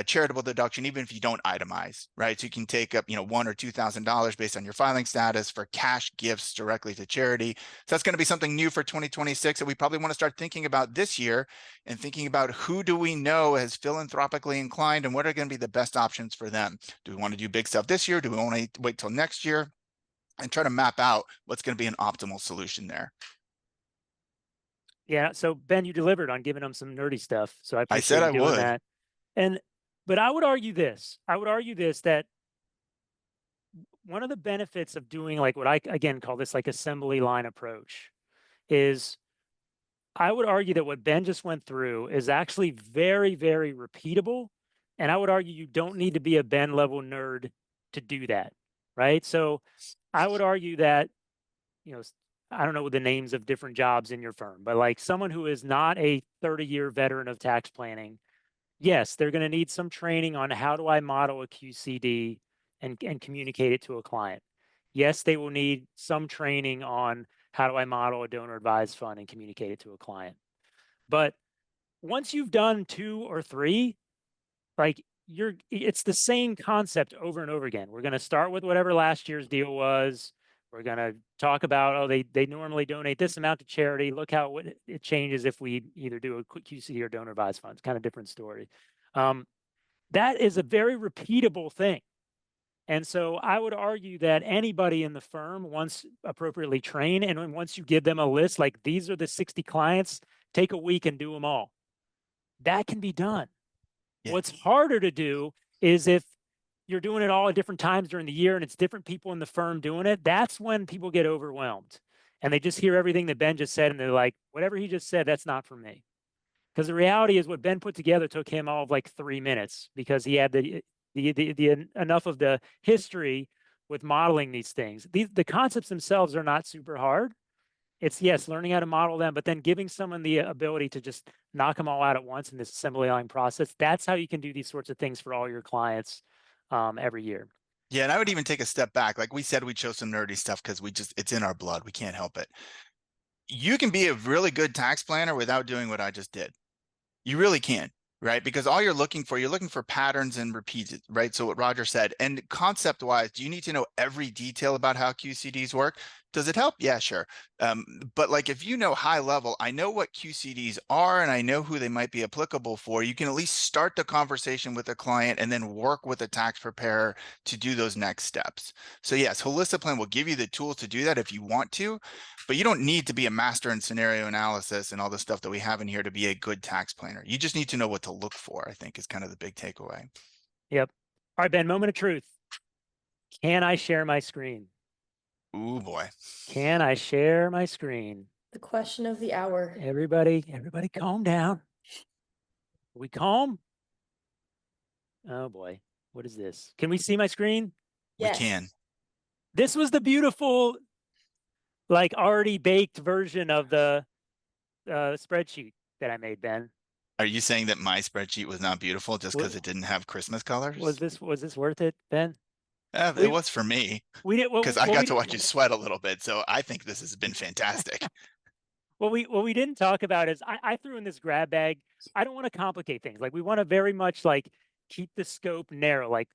charitable deduction, even if you don't itemize, right? So you can take up, $1,000 or $2,000 based on your filing status for cash gifts directly to charity. So that's going to be something new for 2026 that we probably want to start thinking about this year and thinking about who do we know is philanthropically inclined and what are going to be the best options for them. Do we want to do big stuff this year? Do we want to wait till next year? And try to map out what's going to be an optimal solution there. Yeah. So Ben, you delivered on giving them some nerdy stuff. So I appreciate said you I doing would. that. But I would argue this. That one of the benefits of doing like what I again call this like assembly line approach is I would argue that what Ben just went through is actually very, very repeatable. And I would argue you don't need to be a Ben level nerd to do that. Right. So I would argue that, I don't know the names of different jobs in your firm, but like someone who is not a 30-year veteran of tax planning, yes, they're going to need some training on how do I model a QCD and communicate it to a client. Yes, they will need some training on how do I model a donor advised fund and communicate it to a client. But once you've done 2 or 3, like it's the same concept over and over again. We're going to start with whatever last year's deal was. We're going to talk about, they normally donate this amount to charity. Look how it changes if we either do a quick QCD or donor advised funds, kind of different story. That is a very repeatable thing. And so I would argue that anybody in the firm, once appropriately trained, and once you give them a list, like these are the 60 clients, take a week and do them all. That can be done. Yeah. What's harder to do is if you're doing it all at different times during the year and it's different people in the firm doing it, that's when people get overwhelmed and they just hear everything that Ben just said and they're like, whatever he just said, that's not for me. Because the reality is what Ben put together took him all of like 3 minutes because he had the enough of the history with modeling these things. The concepts themselves are not super hard. It's, yes, learning how to model them, but then giving someone the ability to just knock them all out at once in this assembly line process. That's how you can do these sorts of things for all your clients every year. Yeah, and I would even take a step back. Like we said, we chose some nerdy stuff because it's in our blood. We can't help it. You can be a really good tax planner without doing what I just did. You really can, right? Because all you're looking for patterns and repeats, right? So what Roger said, and concept wise, do you need to know every detail about how QCDs work? Does it help? Yeah, sure. But like if you know high level, I know what QCDs are and I know who they might be applicable for, you can at least start the conversation with a client and then work with a tax preparer to do those next steps. So yes, Holistiplan will give you the tools to do that if you want to, but you don't need to be a master in scenario analysis and all the stuff that we have in here to be a good tax planner. You just need to know what to look for, I think is kind of the big takeaway. Yep. All right, Ben, moment of truth. Can I share my screen? Ooh, boy. Can I share my screen? The question of the hour. Everybody calm down. Are we calm? Oh boy, what is this? Can we see my screen? Yes. We can. This was the beautiful, like already baked version of the spreadsheet that I made, Ben. Are you saying that my spreadsheet was not beautiful just because it didn't have Christmas colors? Was this worth it, Ben? It was for me. We did because I got to watch you sweat a little bit. So I think this has been fantastic. What we didn't talk about is I threw in this grab bag. I don't want to complicate things. Like we want to very much like keep the scope narrow, like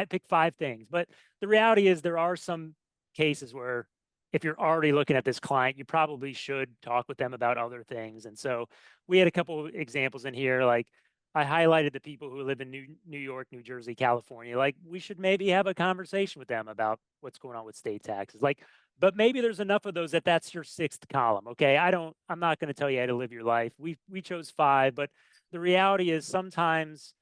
pick 5 things. But the reality is there are some cases where if you're already looking at this client, you probably should talk with them about other things. And so we had a couple of examples in here, like I highlighted the people who live in New York, New Jersey, California. Like we should maybe have a conversation with them about what's going on with state taxes. Like, but maybe there's enough of those that's your 6th column. Okay. I'm not going to tell you how to live your life. We chose 5, but the reality is sometimes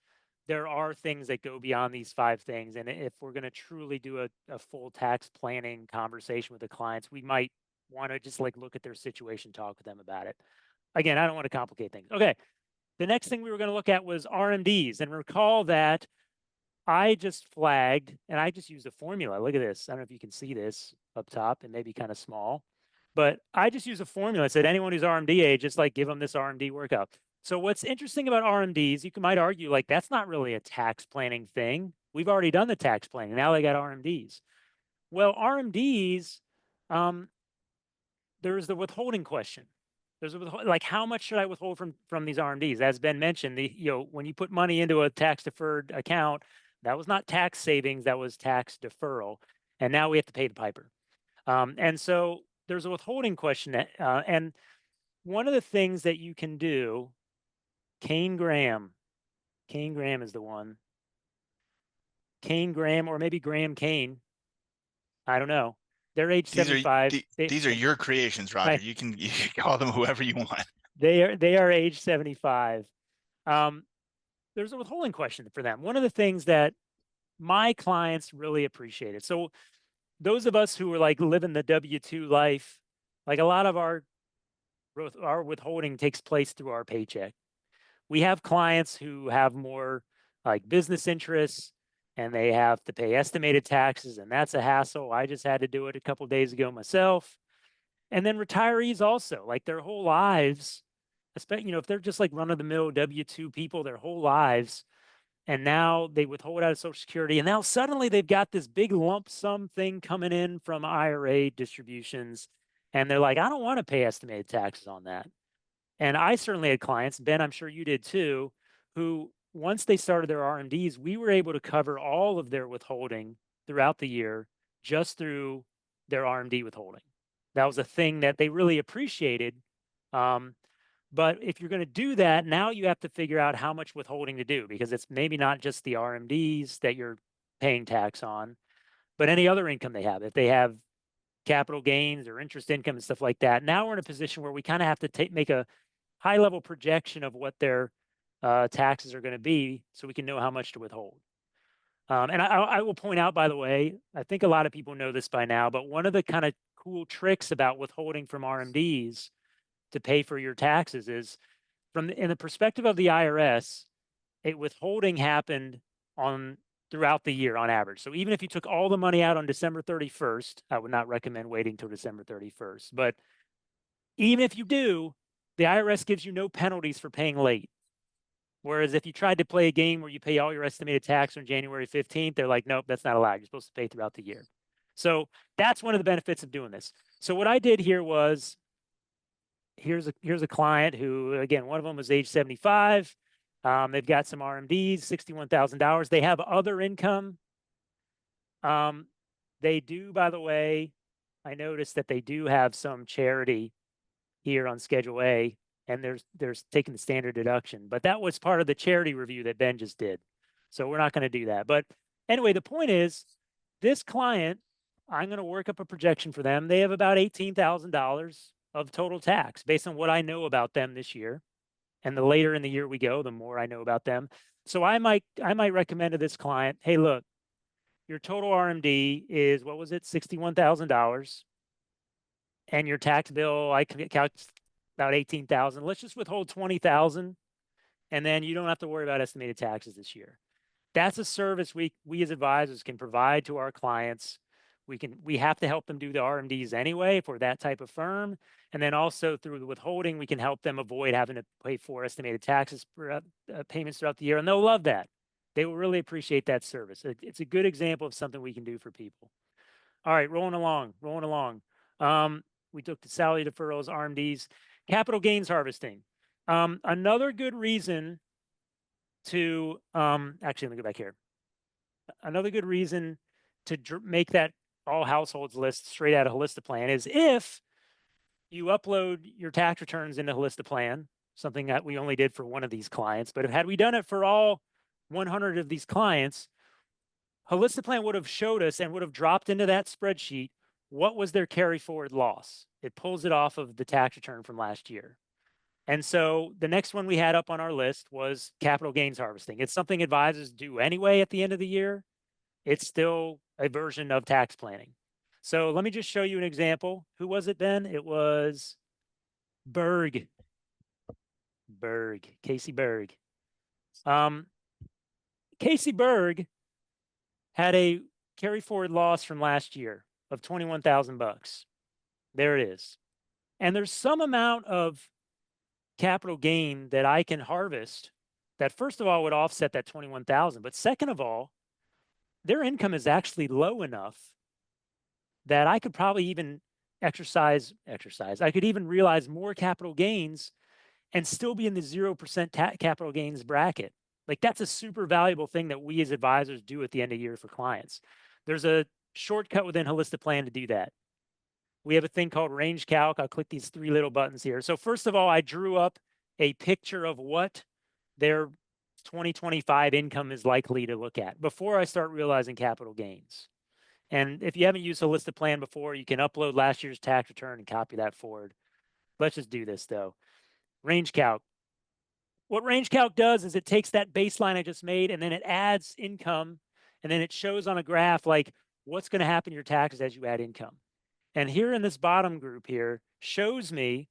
there are things that go beyond these 5 things. And if we're going to truly do a full tax planning conversation with the clients, we might want to just like look at their situation, talk with them about it. Again, I don't want to complicate things. Okay. The next thing we were going to look at was RMDs, and recall that I just flagged, and I just used a formula. Look at this. I don't know if you can see this up top. It may be kind of small, but I just used a formula. It said anyone who's RMD age, just like give them this RMD workout. So what's interesting about RMDs, you might argue like that's not really a tax planning thing. We've already done the tax planning. Now they got RMDs. Well, RMDs, there's the withholding question. There's like how much should I withhold from these RMDs? As Ben mentioned, when you put money into a tax deferred account, that was not tax savings, that was tax deferral, and now we have to pay the piper. And so there's a withholding question, and one of the things that you can do, Kane Graham is the one. Kane Graham, or maybe Graham Kane. I don't know. They're age 75. These are your creations, Roger. Right. You can call them whoever you want. They are age 75. There's a withholding question for them. One of the things that my clients really appreciated. So those of us who are like living the W-2 life, like a lot of our withholding takes place through our paycheck. We have clients who have more like business interests, and they have to pay estimated taxes, and that's a hassle. I just had to do it a couple of days ago myself. And then retirees also, like their whole lives, especially, if they're just like run-of-the-mill W-2 people their whole lives, and now they withhold out of Social Security, and now suddenly they've got this big lump sum thing coming in from IRA distributions, and they're like, I don't want to pay estimated taxes on that. And I certainly had clients, Ben, I'm sure you did too, who once they started their RMDs, we were able to cover all of their withholding throughout the year just through their RMD withholding. That was a thing that they really appreciated. But if you're going to do that, now you have to figure out how much withholding to do, because it's maybe not just the RMDs that you're paying tax on, but any other income they have. If they have capital gains or interest income and stuff like that, now we're in a position where we kind of have to make a high-level projection of what their taxes are going to be so we can know how much to withhold. And I will point out, by the way, I think a lot of people know this by now, but one of the kind of cool tricks about withholding from RMDs to pay for your taxes is in the perspective of the IRS, a withholding happened throughout the year on average. So even if you took all the money out on December 31st, I would not recommend waiting till December 31st. But even if you do, the IRS gives you no penalties for paying late. Whereas if you tried to play a game where you pay all your estimated tax on January 15th, they're like, nope, that's not allowed. You're supposed to pay throughout the year. So that's one of the benefits of doing this. So what I did here was, here's a client who, again, one of them was age 75. They've got some RMDs, $61,000. They have other income. They do, by the way, I noticed that they do have some charity here on Schedule A, and there's taking the standard deduction. But that was part of the charity review that Ben just did. So we're not going to do that. But anyway, the point is, this client, I'm going to work up a projection for them. They have about $18,000 of total tax based on what I know about them this year. And the later in the year we go, the more I know about them. So I might recommend to this client, hey, look, your total RMD is, what was it, $61,000. And your tax bill, I can calculate about 18,000. Let's just withhold 20,000, and then you don't have to worry about estimated taxes this year. That's a service we as advisors can provide to our clients. We have to help them do the RMDs anyway if we're that type of firm. And then also through the withholding, we can help them avoid having to pay for estimated taxes for payments throughout the year. And they'll love that. They will really appreciate that service. It's a good example of something we can do for people. All right, rolling along. We took the salary deferrals, RMDs, capital gains harvesting. Another good reason to, actually, let me go back here. Another good reason to make that all households list straight out of Holistiplan is if you upload your tax returns into Holistiplan, something that we only did for one of these clients. But had we done it for all 100 of these clients, Holistiplan would have showed us and would have dropped into that spreadsheet what was their carry forward loss. It pulls it off of the tax return from last year. And so the next one we had up on our list was capital gains harvesting. It's something advisors do anyway at the end of the year. It's still a version of tax planning. So let me just show you an example. Who was it, Ben? It was Berg. Casey Berg. Casey Berg had a carry forward loss from last year of 21,000 bucks. There it is. And there's some amount of capital gain that I can harvest that, first of all, would offset that 21,000. But second of all, their income is actually low enough that I could probably even exercise. I could even realize more capital gains and still be in the 0% capital gains bracket. Like, that's a super valuable thing that we as advisors do at the end of the year for clients. There's a shortcut within Holistiplan to do that. We have a thing called range calc. I'll click these three little buttons here. So first of all, I drew up a picture of what their 2025 income is likely to look at before I start realizing capital gains. And if you haven't used Holistiplan before, you can upload last year's tax return and copy that forward. Let's just do this though. Range calc. What range calc does is it takes that baseline I just made and then it adds income, and then it shows on a graph like what's going to happen to your taxes as you add income. And here in this bottom group here shows me,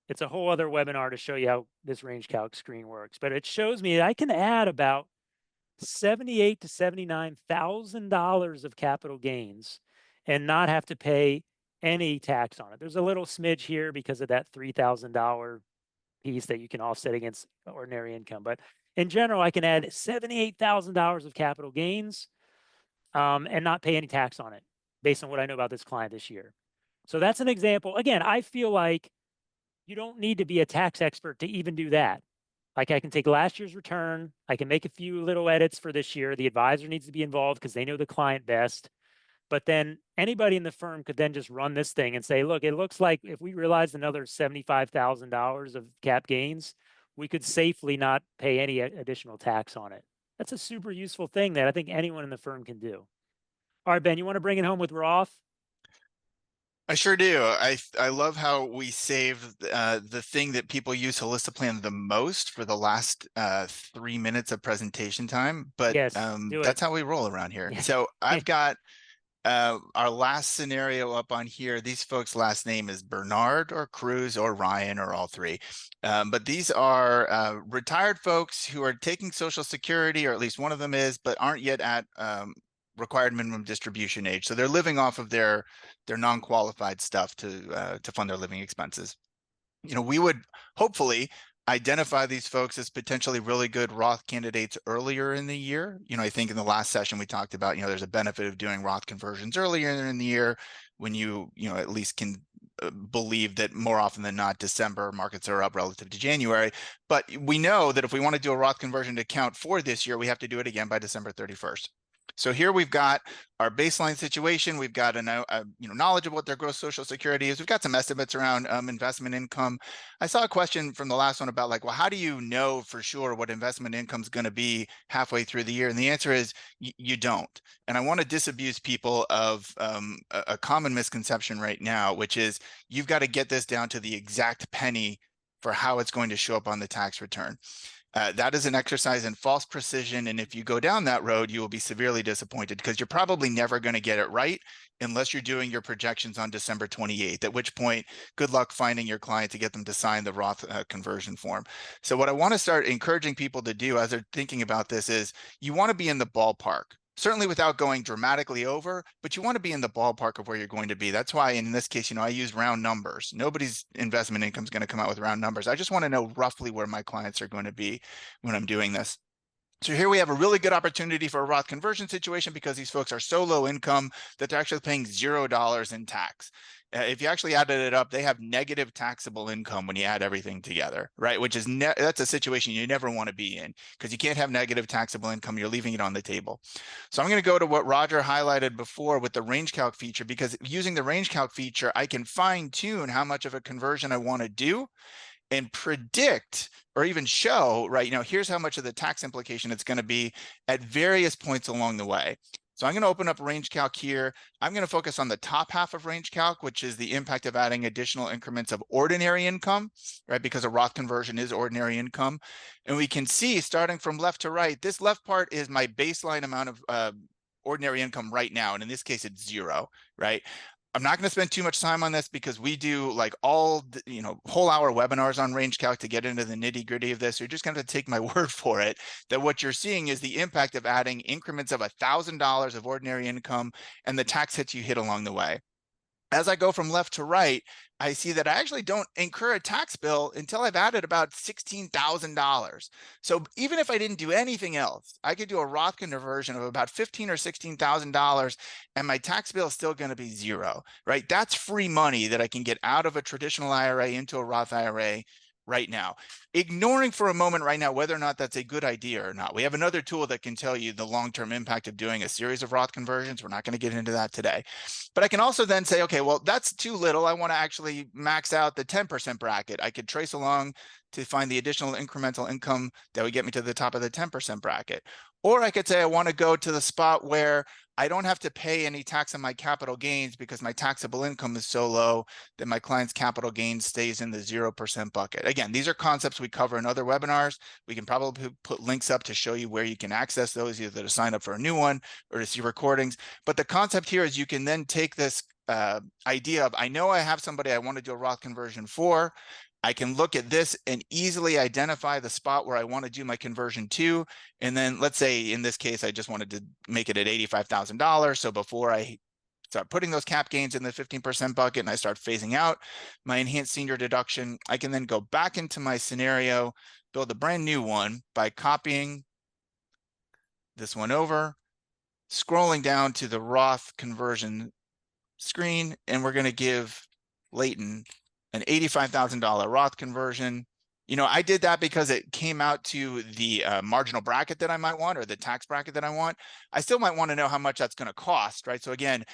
it's a whole other webinar to show you how this range calc screen works, but it shows me that I can add about $78,000 to $79,000 of capital gains and not have to pay any tax on it. There's a little smidge here because of that $3,000 piece that you can offset against ordinary income. But in general, I can add $78,000 of capital gains and not pay any tax on it based on what I know about this client this year. So that's an example. Again, I feel like you don't need to be a tax expert to even do that. Like, I can take last year's return, I can make a few little edits for this year. The advisor needs to be involved because they know the client best. But then anybody in the firm could then just run this thing and say, look, it looks like if we realized another $75,000 of cap gains, we could safely not pay any additional tax on it. That's a super useful thing that I think anyone in the firm can do. All right, Ben, you want to bring it home with Roth? I sure do. I love how we save the thing that people use Holistiplan the most for the last 3 minutes of presentation time, but Yes, do it. that's how we roll around here. So I've got our last scenario up on here. These folks' last name is Bernard or Cruz or Ryan or all three. But these are retired folks who are taking Social Security, or at least one of them is, but aren't yet at required minimum distribution age. So they're living off of their non-qualified stuff to fund their living expenses. We would hopefully identify these folks as potentially really good Roth candidates earlier in the year. I think in the last session we talked about, there's a benefit of doing Roth conversions earlier in the year when you at least can believe that more often than not, December markets are up relative to January. But we know that if we want to do a Roth conversion to account for this year, we have to do it again by December 31st. So here we've got our baseline situation. We've got a knowledge of what their gross Social Security is. We've got some estimates around investment income. I saw a question from the last one about well, how do you know for sure what investment income is going to be halfway through the year? And the answer is you don't. And I want to disabuse people of a common misconception right now, which is you've got to get this down to the exact penny for how it's going to show up on the tax return. That is an exercise in false precision. And if you go down that road, you will be severely disappointed because you're probably never going to get it right unless you're doing your projections on December 28th, at which point, good luck finding your client to get them to sign the Roth conversion form. So what I want to start encouraging people to do as they're thinking about this is you want to be in the ballpark. Certainly without going dramatically over, but you want to be in the ballpark of where you're going to be. That's why in this case, I use round numbers. Nobody's investment income is going to come out with round numbers. I just want to know roughly where my clients are going to be when I'm doing this. So here we have a really good opportunity for a Roth conversion situation because these folks are so low income that they're actually paying $0 in tax. If you actually added it up, they have negative taxable income when you add everything together, right? Which is that's a situation you never want to be in because you can't have negative taxable income. You're leaving it on the table. So I'm going to go to what Roger highlighted before with the range calc feature, because using the range calc feature, I can fine tune how much of a conversion I want to do and predict or even show, right, here's how much of the tax implication it's going to be at various points along the way. So I'm going to open up range calc here. I'm going to focus on the top half of range calc, which is the impact of adding additional increments of ordinary income, right? Because a Roth conversion is ordinary income. And we can see starting from left to right, this left part is my baseline amount of ordinary income right now. And in this case, it's 0, right? I'm not going to spend too much time on this because we do whole hour webinars on range calc to get into the nitty gritty of this. You're just going to take my word for it that what you're seeing is the impact of adding increments of $1,000 of ordinary income and the tax hits you hit along the way. As I go from left to right, I see that I actually don't incur a tax bill until I've added about $16,000. So even if I didn't do anything else, I could do a Roth conversion of about $15,000 or $16,000 and my tax bill is still going to be 0, right? That's free money that I can get out of a traditional IRA into a Roth IRA right now. Ignoring for a moment right now whether or not that's a good idea or not. We have another tool that can tell you the long-term impact of doing a series of Roth conversions. We're not going to get into that today. But I can also then say, okay, well, that's too little. I want to actually max out the 10% bracket. I could trace along to find the additional incremental income that would get me to the top of the 10% bracket. Or I could say I want to go to the spot where I don't have to pay any tax on my capital gains because my taxable income is so low that my client's capital gains stays in the 0% bucket. Again, these are concepts we cover in other webinars. We can probably put links up to show you where you can access those, either to sign up for a new one or to see recordings. But the concept here is you can then take this idea of, I know I have somebody I want to do a Roth conversion for. I can look at this and easily identify the spot where I want to do my conversion to. And then let's say in this case, I just wanted to make it at $85,000. So before I start putting those cap gains in the 15% bucket and I start phasing out my enhanced senior deduction, I can then go back into my scenario, build a brand new one by copying this one over, scrolling down to the Roth conversion screen, and we're going to give Leighton an $85,000 Roth conversion. I did that because it came out to the marginal bracket that I might want, or the tax bracket that I want. I still might want to know how much that's going to cost, right? So again,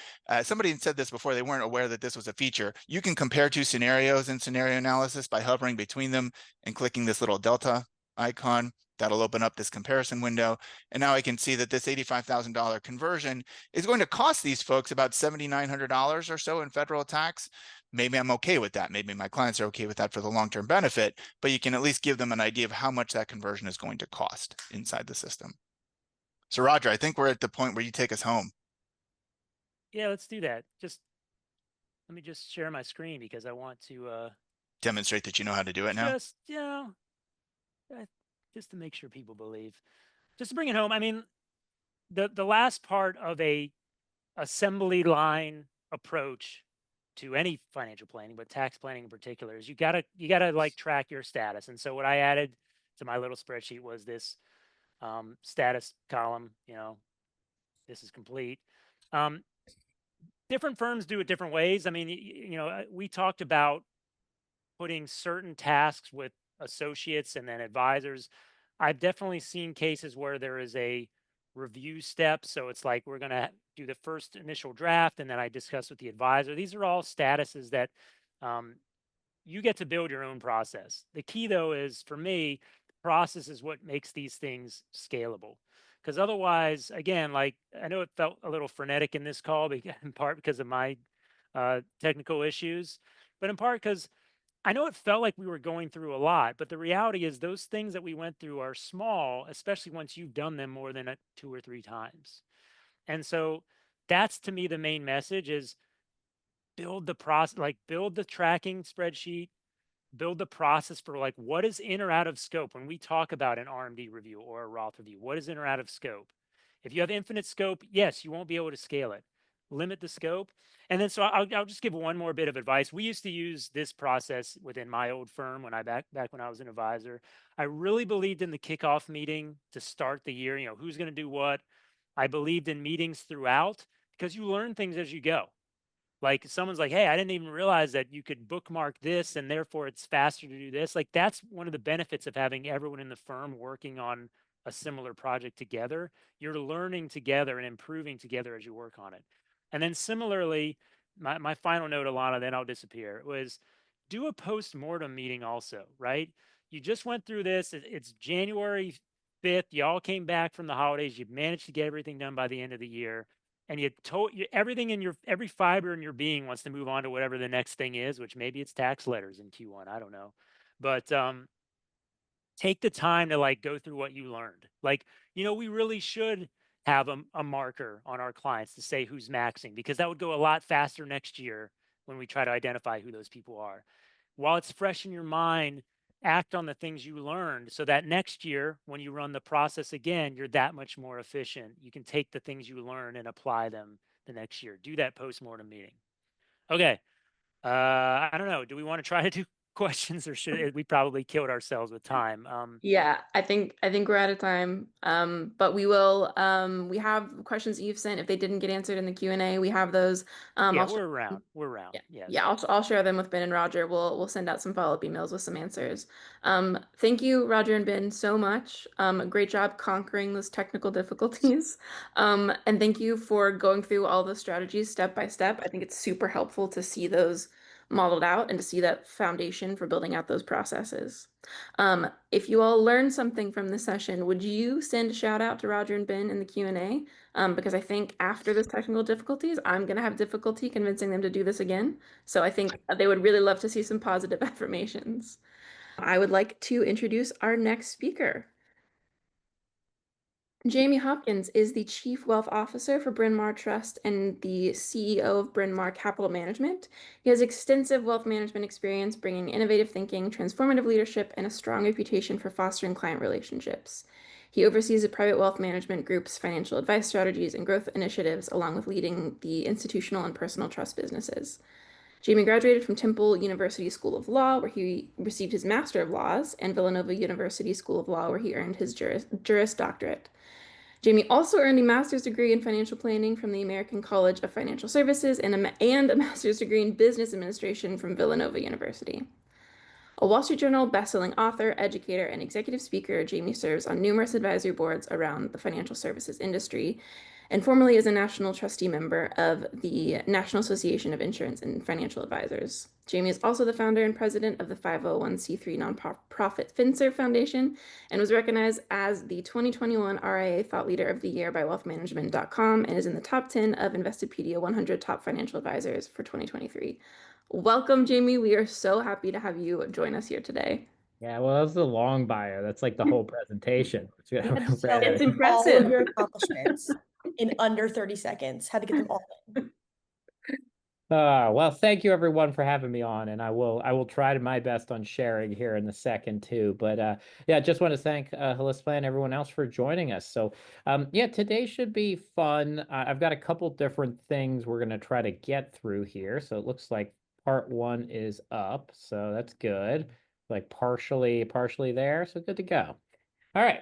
somebody said this before, they weren't aware that this was a feature. You can compare two scenarios in scenario analysis by hovering between them and clicking this little delta icon. That'll open up this comparison window. And now I can see that this $85,000 conversion is going to cost these folks about $7,900 or so in federal tax. Maybe I'm okay with that. Maybe my clients are okay with that for the long-term benefit, but you can at least give them an idea of how much that conversion is going to cost inside the system. So Roger, I think we're at the point where you take us home. Yeah, let's do that. Just let me just share my screen because I want to demonstrate that you know how to do it now. Just, you know, just to make sure people believe. Just to bring it home, I mean, the last part of a assembly line approach to any financial planning, but tax planning in particular, is you gotta like track your status. And so what I added to my little spreadsheet was this status column. You know, this is complete. Different firms do it different ways. I mean, you know, we talked about putting certain tasks with associates and then advisors. I've definitely seen cases where there is a review step. So it's like we're going to do the first initial draft and then I discuss with the advisor. These are all statuses that you get to build your own process. The key, though, is for me, process is what makes these things scalable. Because otherwise, again, like I know it felt a little frenetic in this call, in part because of my technical issues, but in part because I know it felt like we were going through a lot, but the reality is those things that we went through are small, especially once you've done them more than 2 or 3 times. And so that's to me the main message is build the process, like build the tracking spreadsheet, build the process for like what is in or out of scope. When we talk about an RMD review or a Roth review, what is in or out of scope? If you have infinite scope, yes, you won't be able to scale it. Limit the scope. And then so I'll just give one more bit of advice. We used to use this process within my old firm when back when I was an advisor. I really believed in the kickoff meeting to start the year, you know, who's going to do what. I believed in meetings throughout because you learn things as you go. Like someone's like, hey, I didn't even realize that you could bookmark this and therefore it's faster to do this. Like that's one of the benefits of having everyone in the firm working on a similar project together. You're learning together and improving together as you work on it. And then similarly, my final note, Alana, then I'll disappear, was do a post-mortem meeting also, right? You just went through this. It's January 5th. You all came back from the holidays. You've managed to get everything done by the end of the year. And everything in every fiber in your being wants to move on to whatever the next thing is, which maybe it's tax letters in Q1. I don't know. But take the time to like go through what you learned. Like, you know, we really should have a marker on our clients to say who's maxing because that would go a lot faster next year when we try to identify who those people are. While it's fresh in your mind, act on the things you learned so that next year when you run the process again, you're that much more efficient. You can take the things you learn and apply them the next year. Do that post-mortem meeting. Okay. I don't know. Do we want to try to do questions or should we probably killed ourselves with time? Yeah, I think we're out of time. But we will we have questions that you've sent. If they didn't get answered in the Q&A, we have those. Yeah, we're around. We're around. Yeah. Yes. Yeah, I'll share them with Ben and Roger. We'll send out some follow-up emails with some answers. Thank you, Roger and Ben, so much. Great job conquering those technical difficulties. And thank you for going through all the strategies step by step. I think it's super helpful to see those modeled out and to see that foundation for building out those processes. If you all learned something from this session, would you send a shout out to Roger and Ben in the Q&A? Because I think after this technical difficulties, I'm going to have difficulty convincing them to do this again. So I think they would really love to see some positive affirmations. I would like to introduce our next speaker. Jamie Hopkins is the Chief Wealth Officer for Bryn Mawr Trust and the CEO of Bryn Mawr Capital Management. He has extensive wealth management experience, bringing innovative thinking, transformative leadership, and a strong reputation for fostering client relationships. He oversees the private wealth management group's financial advice strategies and growth initiatives, along with leading the institutional and personal trust businesses. Jamie graduated from Temple University School of Law, where he received his Master of Laws, and Villanova University School of Law, where he earned his Juris Doctorate. Jamie also earned a master's degree in financial planning from the American College of Financial Services and a master's degree in business administration from Villanova University. A Wall Street Journal bestselling author, educator, and executive speaker, Jamie serves on numerous advisory boards around the financial services industry and formerly is a national trustee member of the National Association of Insurance and Financial Advisors. Jamie is also the founder and president of the 501c3 nonprofit FinServe Foundation and was recognized as the 2021 RIA Thought Leader of the Year by wealthmanagement.com and is in the top 10 of Investopedia 100 Top Financial Advisors for 2023. Welcome, Jamie. We are so happy to have you join us here today. Yeah, well, that's a long bio. That's like the whole presentation. You had to tell It's all impressive. of your accomplishments in under 30 seconds. Had to get them all in. Well, thank you everyone for having me on, and I will try my best on sharing here in a second too. But yeah, just want to thank Holistiplan and everyone else for joining us. So yeah, today should be fun. I've got a couple different things we're gonna try to get through here. So it looks like part one is up, so that's good. Like partially there, so good to go. All right.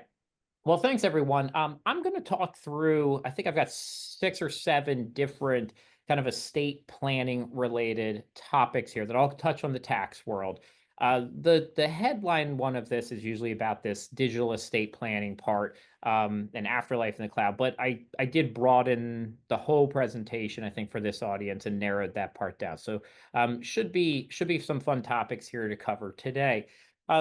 Well, thanks everyone. I'm going to talk through, I think I've got 6 or 7 different kind of estate planning related topics here that I'll touch on the tax world. The headline one of this is usually about this digital estate planning part and afterlife in the cloud, but I did broaden the whole presentation, I think, for this audience and narrowed that part down. So should be some fun topics here to cover today.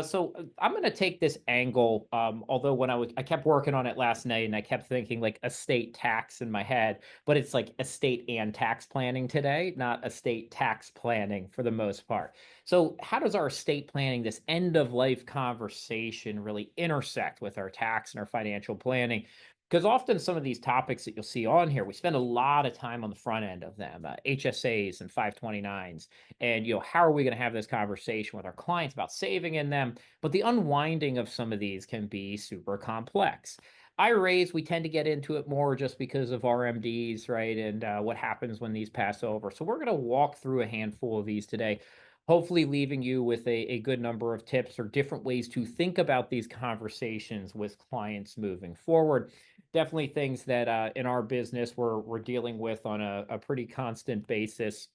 So I'm going to take this angle, although when I kept working on it last night and I kept thinking like estate tax in my head, but it's like estate and tax planning today, not estate tax planning for the most part. So how does our estate planning, this end of life conversation, really intersect with our tax and our financial planning? Because often some of these topics that you'll see on here, we spend a lot of time on the front end of them, HSAs and 529s. And, how are we going to have this conversation with our clients about saving in them? But the unwinding of some of these can be super complex. IRAs, we tend to get into it more just because of RMDs, right? And what happens when these pass over. So we're going to walk through a handful of these today, hopefully leaving you with a good number of tips or different ways to think about these conversations with clients moving forward. Definitely things that in our business we're dealing with on a pretty constant basis.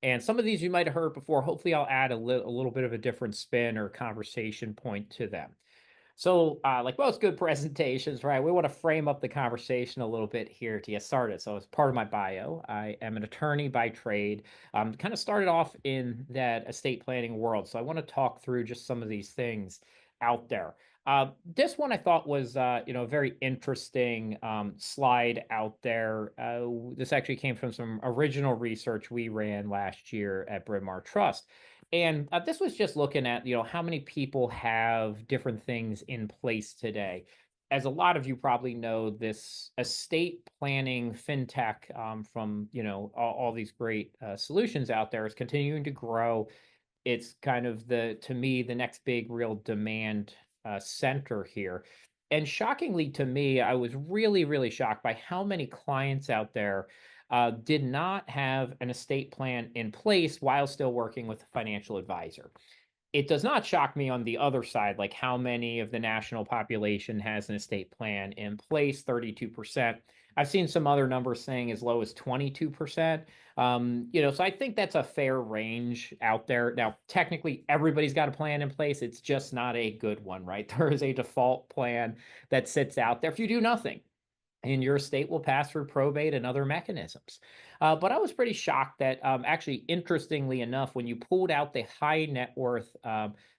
And some of these you might have heard before. Hopefully I'll add a little bit of a different spin or conversation point to them. So like most good presentations, right, we want to frame up the conversation a little bit here to get started. So as part of my bio, I am an attorney by trade. Kind of started off in that estate planning world. So I want to talk through just some of these things out there. This one I thought was, a very interesting slide out there. This actually came from some original research we ran last year at Bryn Mawr Trust. And this was just looking at, how many people have different things in place today. As a lot of you probably know, this estate planning fintech from, all these great solutions out there is continuing to grow. It's kind of to me, the next big real demand center here. And shockingly to me, I was really, really shocked by how many clients out there did not have an estate plan in place while still working with a financial advisor. It does not shock me on the other side, like how many of the national population has an estate plan in place, 32%. I've seen some other numbers saying as low as 22%. So I think that's a fair range out there. Now, technically, everybody's got a plan in place. It's just not a good one, right? There is a default plan that sits out there if you do nothing, and your estate will pass through probate and other mechanisms. But I was pretty shocked that actually, interestingly enough, when you pulled out the high net worth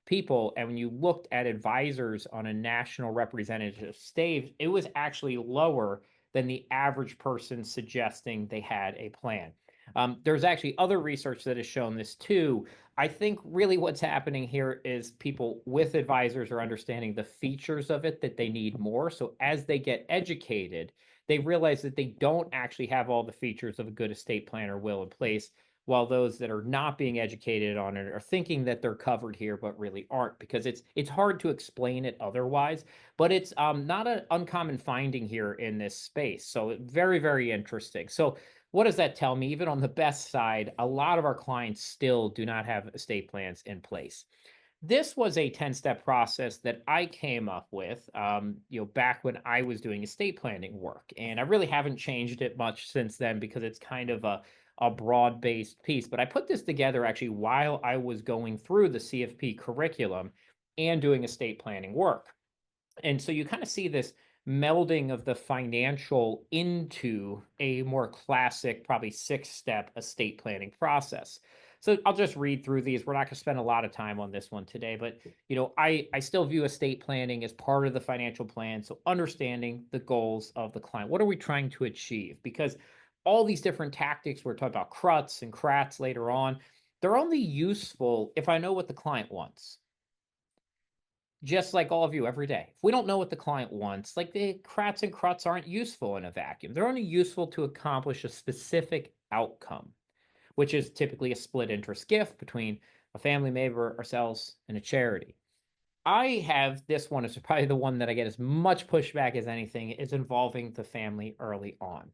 people and when you looked at advisors on a national representative stage, it was actually lower than the average person suggesting they had a plan. There's actually other research that has shown this too. I think really what's happening here is people with advisors are understanding the features of it that they need more. So as they get educated, they realize that they don't actually have all the features of a good estate plan or will in place, while those that are not being educated on it are thinking that they're covered here, but really aren't, because it's hard to explain it otherwise. But it's not an uncommon finding here in this space. So very, very interesting. So what does that tell me? Even on the best side, a lot of our clients still do not have estate plans in place. This was a 10-step process that I came up with, back when I was doing estate planning work. And I really haven't changed it much since then because it's kind of a broad-based piece. But I put this together actually while I was going through the CFP curriculum and doing estate planning work. And so you kind of see this melding of the financial into a more classic, probably 6-step estate planning process. So I'll just read through these. We're not going to spend a lot of time on this one today, but I still view estate planning as part of the financial plan. So understanding the goals of the client. What are we trying to achieve? Because all these different tactics, we're talking about CRUTs and CRATs later on, they're only useful if I know what the client wants. Just like all of you every day. If we don't know what the client wants, like the CRATs and CRUTs aren't useful in a vacuum. They're only useful to accomplish a specific outcome, which is typically a split interest gift between a family member, ourselves, and a charity. I have this one is probably the one that I get as much pushback as anything is involving the family early on.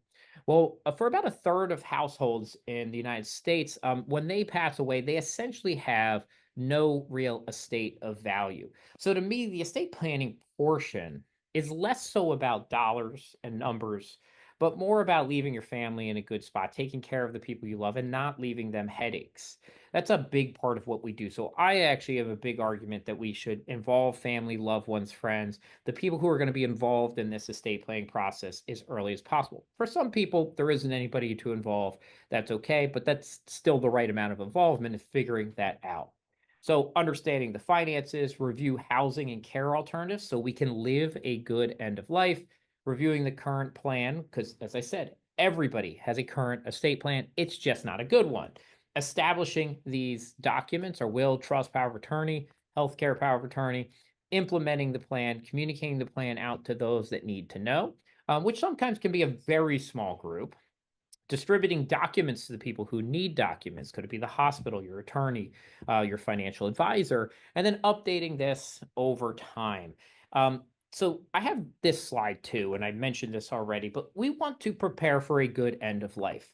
Well, for about a third of households in the United States, when they pass away, they essentially have no real estate of value. So to me, the estate planning portion is less so about dollars and numbers, but more about leaving your family in a good spot, taking care of the people you love, and not leaving them headaches. That's a big part of what we do. So I actually have a big argument that we should involve family, loved ones, friends, the people who are going to be involved in this estate planning process as early as possible. For some people, there isn't anybody to involve. That's okay, but that's still the right amount of involvement in figuring that out. So understanding the finances, review housing and care alternatives so we can live a good end of life, reviewing the current plan, because as I said, everybody has a current estate plan. It's just not a good one. Establishing these documents, our will, trust, power of attorney, healthcare power of attorney, implementing the plan, communicating the plan out to those that need to know, which sometimes can be a very small group. Distributing documents to the people who need documents. Could it be the hospital, your attorney, your financial advisor, and then updating this over time. So I have this slide too, and I mentioned this already, but we want to prepare for a good end of life.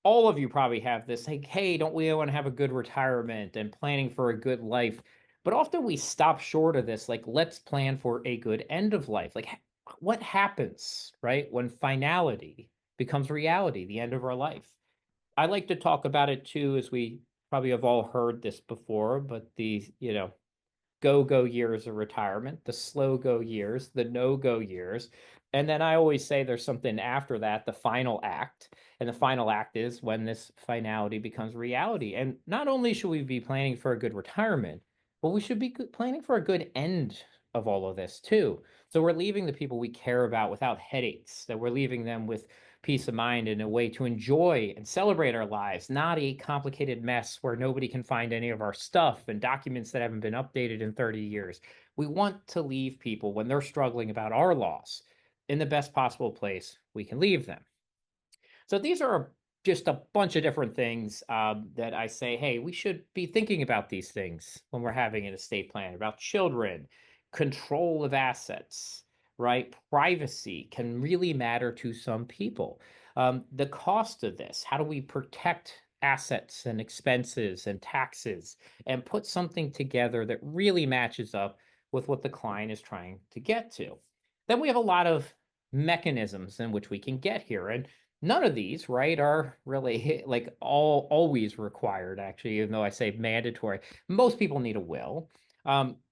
All of you probably have this, like, hey, don't we want to have a good retirement and planning for a good life? But often we stop short of this, like, let's plan for a good end of life. Like, what happens, right, when finality becomes reality, the end of our life? I like to talk about it too, as we probably have all heard this before, but the, go years of retirement, the slow go years, the no go years. And then I always say there's something after that, the final act. And the final act is when this finality becomes reality. And not only should we be planning for a good retirement, but we should be planning for a good end of all of this too. So we're leaving the people we care about without headaches, that we're leaving them with peace of mind and a way to enjoy and celebrate our lives, not a complicated mess where nobody can find any of our stuff and documents that haven't been updated in 30 years. We want to leave people when they're struggling about our loss in the best possible place we can leave them. So these are just a bunch of different things that I say, hey, we should be thinking about these things when we're having an estate plan, about children, control of assets, right? Privacy can really matter to some people. The cost of this, how do we protect assets and expenses and taxes and put something together that really matches up with what the client is trying to get to? Then we have a lot of mechanisms in which we can get here. And none of these, right, are really like always required, actually, even though I say mandatory. Most people need a will.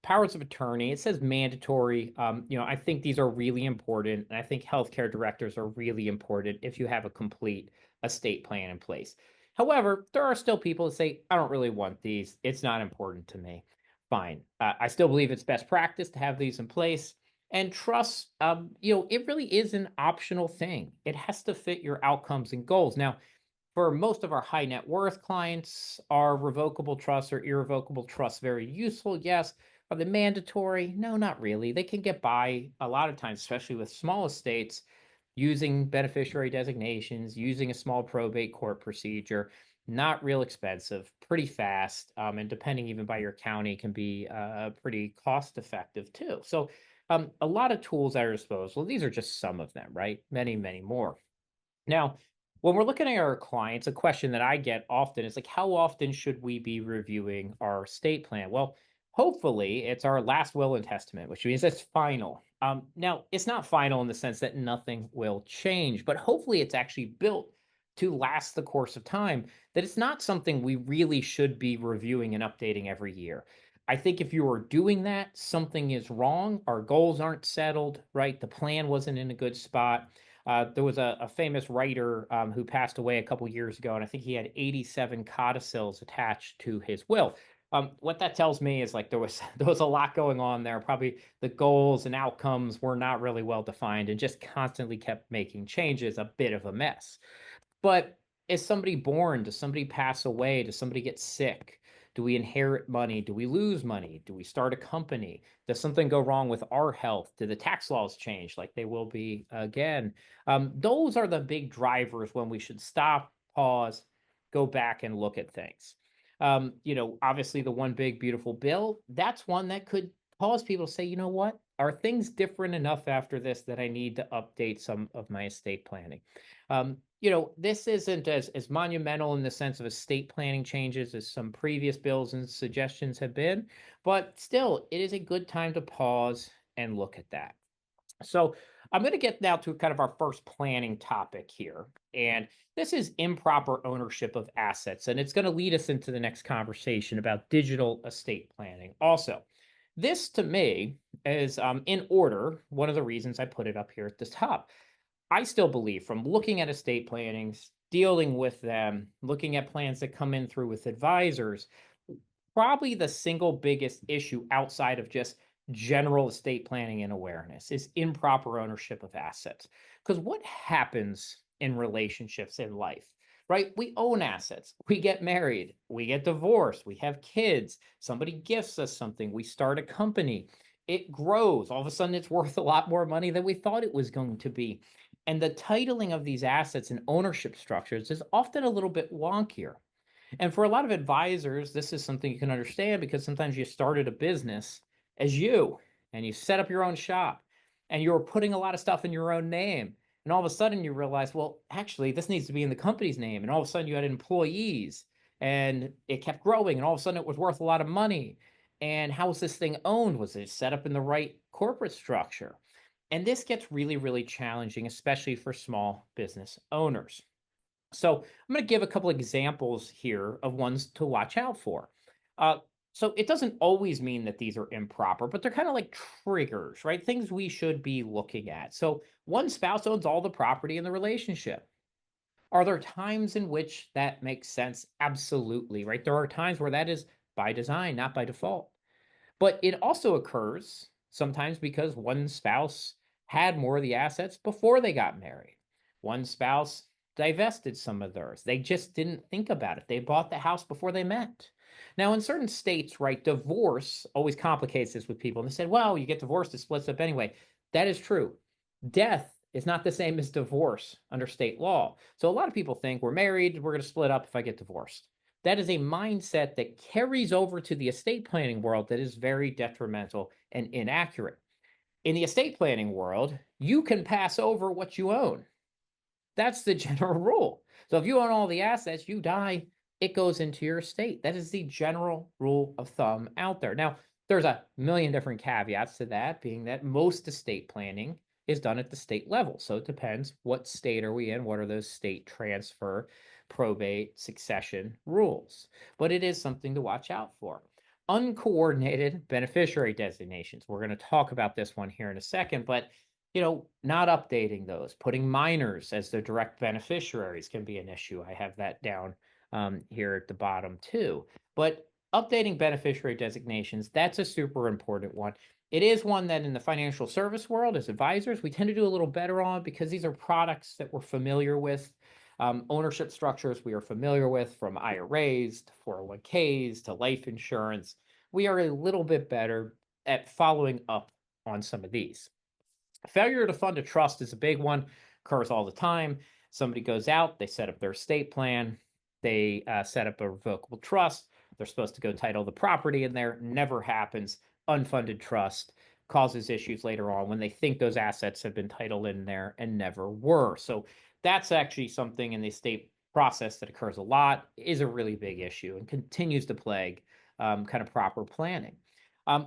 Powers of attorney, it says mandatory. I think these are really important. And I think healthcare directors are really important if you have a complete estate plan in place. However, there are still people that say, I don't really want these. It's not important to me. Fine. I still believe it's best practice to have these in place. And trust, it really is an optional thing. It has to fit your outcomes and goals. Now, for most of our high net worth clients, are revocable trusts or irrevocable trusts very useful? Yes. Are they mandatory? No, not really. They can get by a lot of times, especially with small estates, using beneficiary designations, using a small probate court procedure. Not real expensive, pretty fast, and depending even by your county, can be pretty cost effective too. So a lot of tools at our disposal. These are just some of them, right? Many, many more. Now, when we're looking at our clients, a question that I get often is like, how often should we be reviewing our estate plan? Well, hopefully it's our last will and testament, which means it's final. Now, it's not final in the sense that nothing will change, but hopefully it's actually built to last the course of time, that it's not something we really should be reviewing and updating every year. I think if you are doing that, something is wrong. Our goals aren't settled, right? The plan wasn't in a good spot. There was a famous writer who passed away a couple years ago, and I think he had 87 codicils attached to his will. What that tells me is like there was there was a lot going on there. Probably the goals and outcomes were not really well defined, and just constantly kept making changes. A bit of a mess. But is somebody born? Does somebody pass away? Does somebody get sick? Do we inherit money? Do we lose money? Do we start a company? Does something go wrong with our health? Do the tax laws change like they will be again? Those are the big drivers when we should stop, pause, go back and look at things. Obviously the one big beautiful bill, that's one that could cause people to say, you know what? Are things different enough after this that I need to update some of my estate planning? This isn't as monumental in the sense of estate planning changes as some previous bills and suggestions have been, but still, it is a good time to pause and look at that. So I'm going to get now to kind of our first planning topic here. And this is improper ownership of assets. And it's going to lead us into the next conversation about digital estate planning. Also, this to me is in order, one of the reasons I put it up here at the top. I still believe from looking at estate plannings, dealing with them, looking at plans that come in through with advisors, probably the single biggest issue outside of just general estate planning and awareness is improper ownership of assets. Because what happens in relationships in life, right? We own assets, we get married, we get divorced, we have kids, somebody gifts us something, we start a company, it grows. All of a sudden, it's worth a lot more money than we thought it was going to be. And the titling of these assets and ownership structures is often a little bit wonkier. And for a lot of advisors, this is something you can understand because sometimes you started a business as you and you set up your own shop and you're putting a lot of stuff in your own name. And all of a sudden you realize, well, actually, this needs to be in the company's name. And all of a sudden you had employees and it kept growing. And all of a sudden it was worth a lot of money. And how was this thing owned? Was it set up in the right corporate structure? And this gets really, really challenging, especially for small business owners. So I'm going to give a couple examples here of ones to watch out for. So it doesn't always mean that these are improper, but they're kind of like triggers, right? Things we should be looking at. So one spouse owns all the property in the relationship. Are there times in which that makes sense? Absolutely, right? There are times where that is by design, not by default. But it also occurs sometimes because one spouse had more of the assets before they got married. One spouse divested some of theirs. They just didn't think about it. They bought the house before they met. Now, in certain states, right, divorce always complicates this with people. And they said, well, you get divorced, it splits up anyway. That is true. Death is not the same as divorce under state law. So a lot of people think we're married, we're going to split up if I get divorced. That is a mindset that carries over to the estate planning world that is very detrimental and inaccurate. In the estate planning world, you can pass over what you own. That's the general rule. So if you own all the assets, you die, it goes into your estate. That is the general rule of thumb out there. Now, there's a million different caveats to that, being that most estate planning is done at the state level. So it depends, what state are we in? What are those state transfer, probate, succession rules? But it is something to watch out for. Uncoordinated beneficiary designations. We're going to talk about this one here in a second, but not updating those, putting minors as the direct beneficiaries can be an issue. I have that down here at the bottom too. But updating beneficiary designations, that's a super important one. It is one that in the financial service world, as advisors, we tend to do a little better on because these are products that we're familiar with. Ownership structures we are familiar with, from IRAs to 401ks to life insurance. We are a little bit better at following up on some of these. Failure to fund a trust is a big one, occurs all the time. Somebody goes out, they set up their estate plan, they set up a revocable trust. They're supposed to go title the property in there. Never happens. Unfunded trust causes issues later on when they think those assets have been titled in there and never were. So that's actually something in the estate process that occurs a lot, is a really big issue and continues to plague kind of proper planning.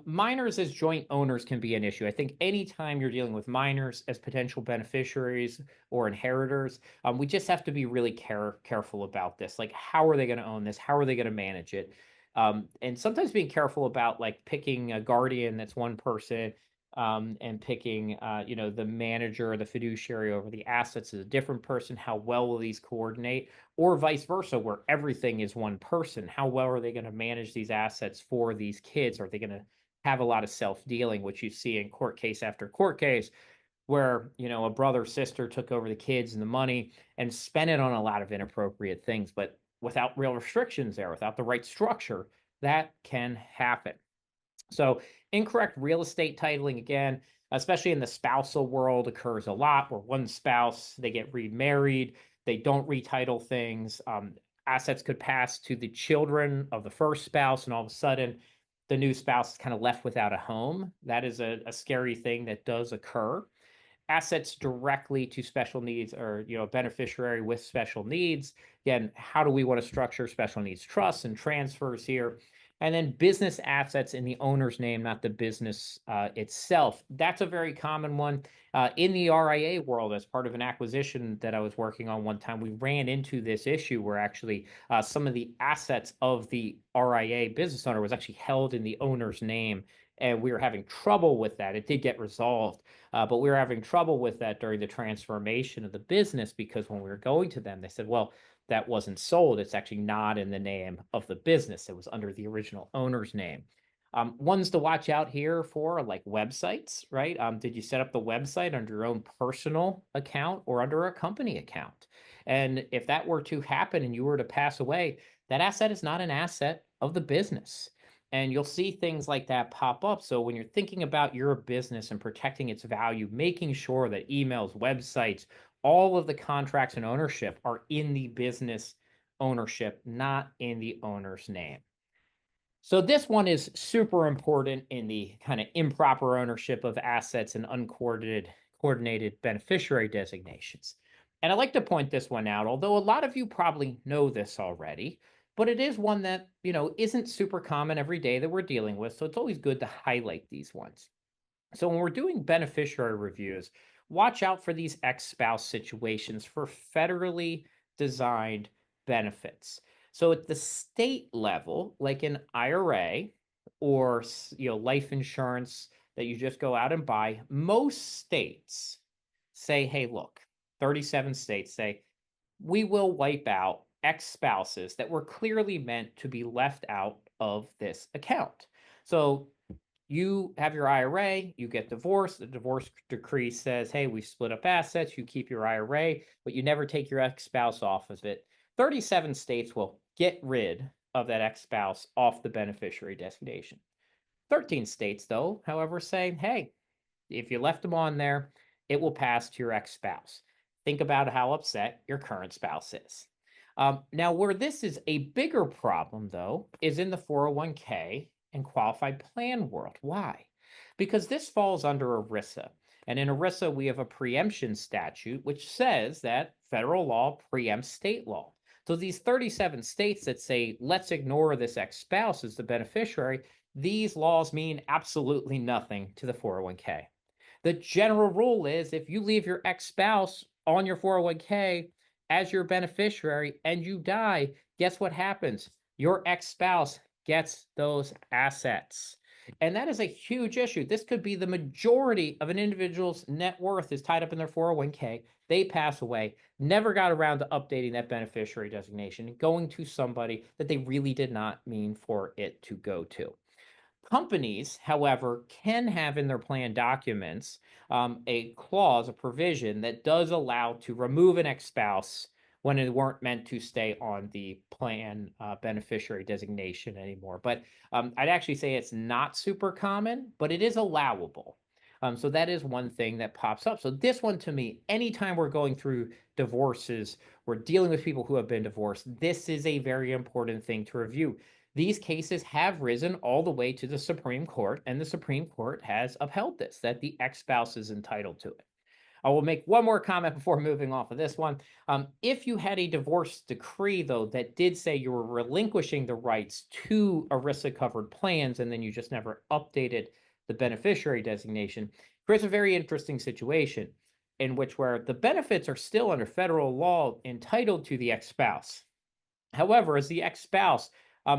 Minors as joint owners can be an issue. I think anytime you're dealing with minors as potential beneficiaries or inheritors, we just have to be really careful about this. Like, how are they going to own this? How are they going to manage it? And sometimes being careful about like picking a guardian that's one person, and picking, the manager or the fiduciary over the assets is a different person. How well will these coordinate? Or vice versa, where everything is one person. How well are they going to manage these assets for these kids? Are they going to have a lot of self-dealing, which you see in court case after court case, where, a brother, sister took over the kids and the money and spent it on a lot of inappropriate things, but without real restrictions there, without the right structure, that can happen. So incorrect real estate titling, again, especially in the spousal world, occurs a lot, where one spouse, they get remarried, they don't retitle things. Assets could pass to the children of the first spouse, and all of a sudden the new spouse is kind of left without a home. That is a scary thing that does occur. Assets directly to special needs, or beneficiary with special needs. Again, how do we want to structure special needs trusts and transfers here? And then business assets in the owner's name, not the business itself. That's a very common one. In the RIA world, as part of an acquisition that I was working on one time, we ran into this issue where actually some of the assets of the RIA business owner was actually held in the owner's name. And we were having trouble with that. It did get resolved, but we were having trouble with that during the transformation of the business, because when we were going to them, they said, well, that wasn't sold. It's actually not in the name of the business. It was under the original owner's name. Ones to watch out here for are like websites, right? Did you set up the website under your own personal account or under a company account? And if that were to happen and you were to pass away, that asset is not an asset of the business. And you'll see things like that pop up. So when you're thinking about your business and protecting its value, making sure that emails, websites, all of the contracts and ownership are in the business ownership, not in the owner's name. So this one is super important in the kind of improper ownership of assets and coordinated beneficiary designations. And I like to point this one out, although a lot of you probably know this already, but it is one that, isn't super common every day that we're dealing with. So it's always good to highlight these ones. So when we're doing beneficiary reviews, watch out for these ex-spouse situations for federally designed benefits. So at the state level, like an IRA or life insurance that you just go out and buy, most states say, hey, look, 37 states say, we will wipe out ex-spouses that were clearly meant to be left out of this account. So you have your IRA, you get divorced, the divorce decree says, hey, we split up assets, you keep your IRA, but you never take your ex-spouse off of it. 37 states will get rid of that ex-spouse off the beneficiary designation. 13 states, though, however, say, hey, if you left them on there, it will pass to your ex-spouse. Think about how upset your current spouse is. Now, where this is a bigger problem, though, is in the 401k and qualified plan world. Why? Because this falls under ERISA. And in ERISA, we have a preemption statute, which says that federal law preempts state law. So these 37 states that say, let's ignore this ex-spouse as the beneficiary, these laws mean absolutely nothing to the 401k. The general rule is if you leave your ex-spouse on your 401k as your beneficiary and you die, guess what happens? Your ex-spouse gets those assets. And that is a huge issue. This could be the majority of an individual's net worth is tied up in their 401k. They pass away, never got around to updating that beneficiary designation, going to somebody that they really did not mean for it to go to. Companies, however, can have in their plan documents a clause, a provision that does allow to remove an ex-spouse when they weren't meant to stay on the plan beneficiary designation anymore. But I'd actually say it's not super common, but it is allowable. So that is one thing that pops up. So this one, to me, anytime we're going through divorces, we're dealing with people who have been divorced, this is a very important thing to review. These cases have risen all the way to the Supreme Court, and the Supreme Court has upheld this, that the ex-spouse is entitled to it. I will make one more comment before moving off of this one. If you had a divorce decree, though, that did say you were relinquishing the rights to ERISA-covered plans, and then you just never updated the beneficiary designation, creates a very interesting situation in which where the benefits are still under federal law entitled to the ex-spouse. However, as the ex-spouse,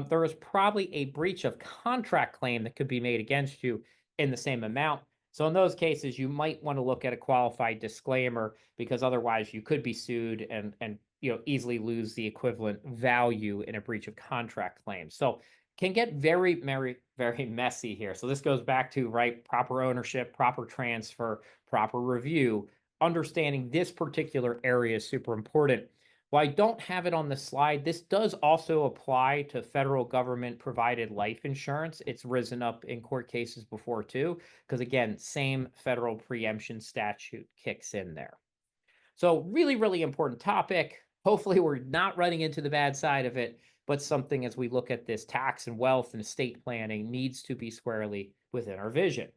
there is probably a breach of contract claim that could be made against you in the same amount. So in those cases, you might want to look at a qualified disclaimer, because otherwise you could be sued and easily lose the equivalent value in a breach of contract claim. So can get very, very, very messy here. So this goes back to, right, proper ownership, proper transfer, proper review. Understanding this particular area is super important. While I don't have it on the slide, this does also apply to federal government provided life insurance. It's risen up in court cases before too, because again, same federal preemption statute kicks in there. So really, really important topic. Hopefully we're not running into the bad side of it, but something as we look at this tax and wealth and estate planning needs to be squarely within our vision.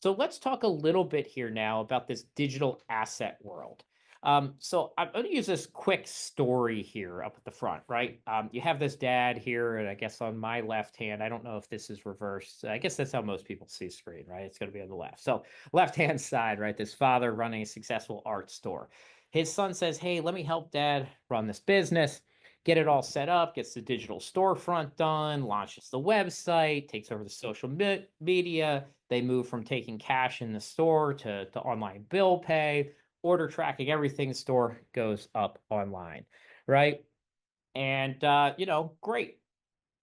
So let's talk a little bit here now about this digital asset world. So I'm going to use this quick story here up at the front, right? You have this dad here, and I guess on my left hand, I don't know if this is reversed. I guess that's how most people see screen, right? It's going to be on the left. So left-hand side, right? This father running a successful art store. His son says, hey, let me help dad run this business, get it all set up, gets the digital storefront done, launches the website, takes over the social media. They move from taking cash in the store to online bill pay, order tracking, everything. Store goes up online, right? And, great.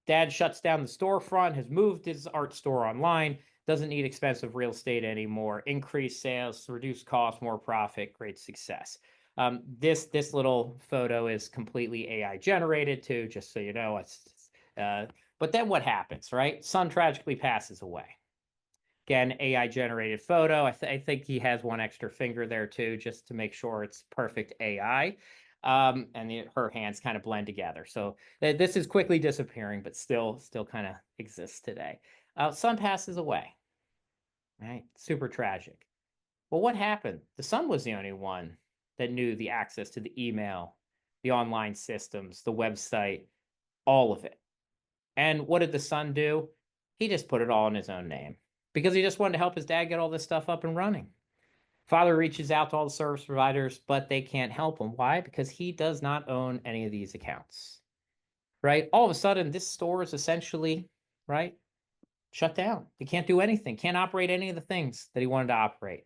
Dad shuts down the storefront, has moved his art store online, doesn't need expensive real estate anymore, increased sales, reduced costs, more profit, great success. This little photo is completely AI generated too, just so you know. But then what happens, right? Son tragically passes away. Again, AI generated photo. I think he has one extra finger there too, just to make sure it's perfect AI. Her hands kind of blend together. So this is quickly disappearing, but still kind of exists today. Son passes away, right? Super tragic. Well, what happened? The son was the only one that knew the access to the email, the online systems, the website, all of it. And what did the son do? He just put it all in his own name because he just wanted to help his dad get all this stuff up and running. Father reaches out to all the service providers, but they can't help him. Why? Because he does not own any of these accounts, right? All of a sudden, this store is essentially, right, shut down. He can't do anything, can't operate any of the things that he wanted to operate,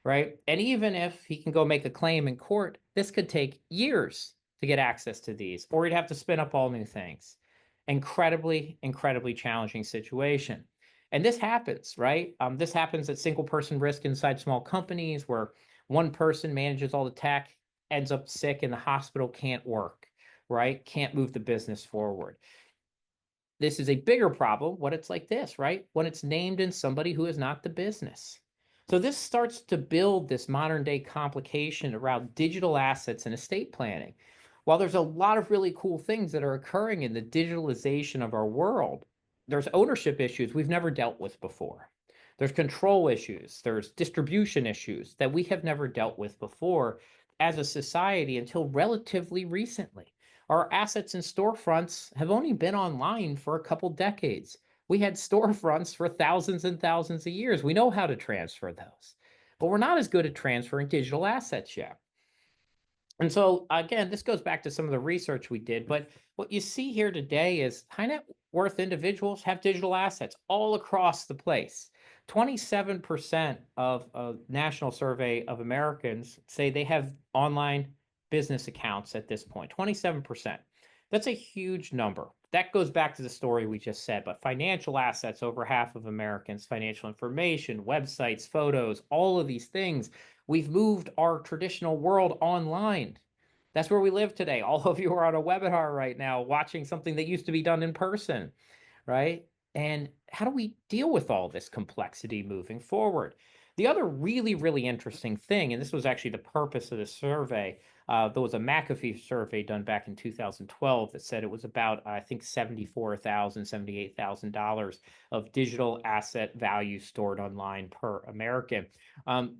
right? And even if he can go make a claim in court, this could take years to get access to these, or he'd have to spin up all new things. Incredibly, incredibly challenging situation. And this happens, right? This happens at single person risk inside small companies where one person manages all the tech, ends up sick in the hospital, can't work, right? Can't move the business forward. This is a bigger problem when it's like this, right? When it's named in somebody who is not the business. So this starts to build this modern day complication around digital assets and estate planning. While there's a lot of really cool things that are occurring in the digitalization of our world, there's ownership issues we've never dealt with before. There's control issues, there's distribution issues that we have never dealt with before as a society until relatively recently. Our assets and storefronts have only been online for a couple decades. We had storefronts for thousands and thousands of years. We know how to transfer those, but we're not as good at transferring digital assets yet. And so, again, this goes back to some of the research we did, but what you see here today is high net worth individuals have digital assets all across the place. 27% of a national survey of Americans say they have online business accounts at this point, 27%. That's a huge number. That goes back to the story we just said, but financial assets, over half of Americans, financial information, websites, photos, all of these things. We've moved our traditional world online. That's where we live today. All of you are on a webinar right now watching something that used to be done in person, right? And how do we deal with all this complexity moving forward? The other really, really interesting thing, and this was actually the purpose of the survey, there was a McAfee survey done back in 2012 that said it was about, I think, $74,000, $78,000 of digital asset value stored online per American.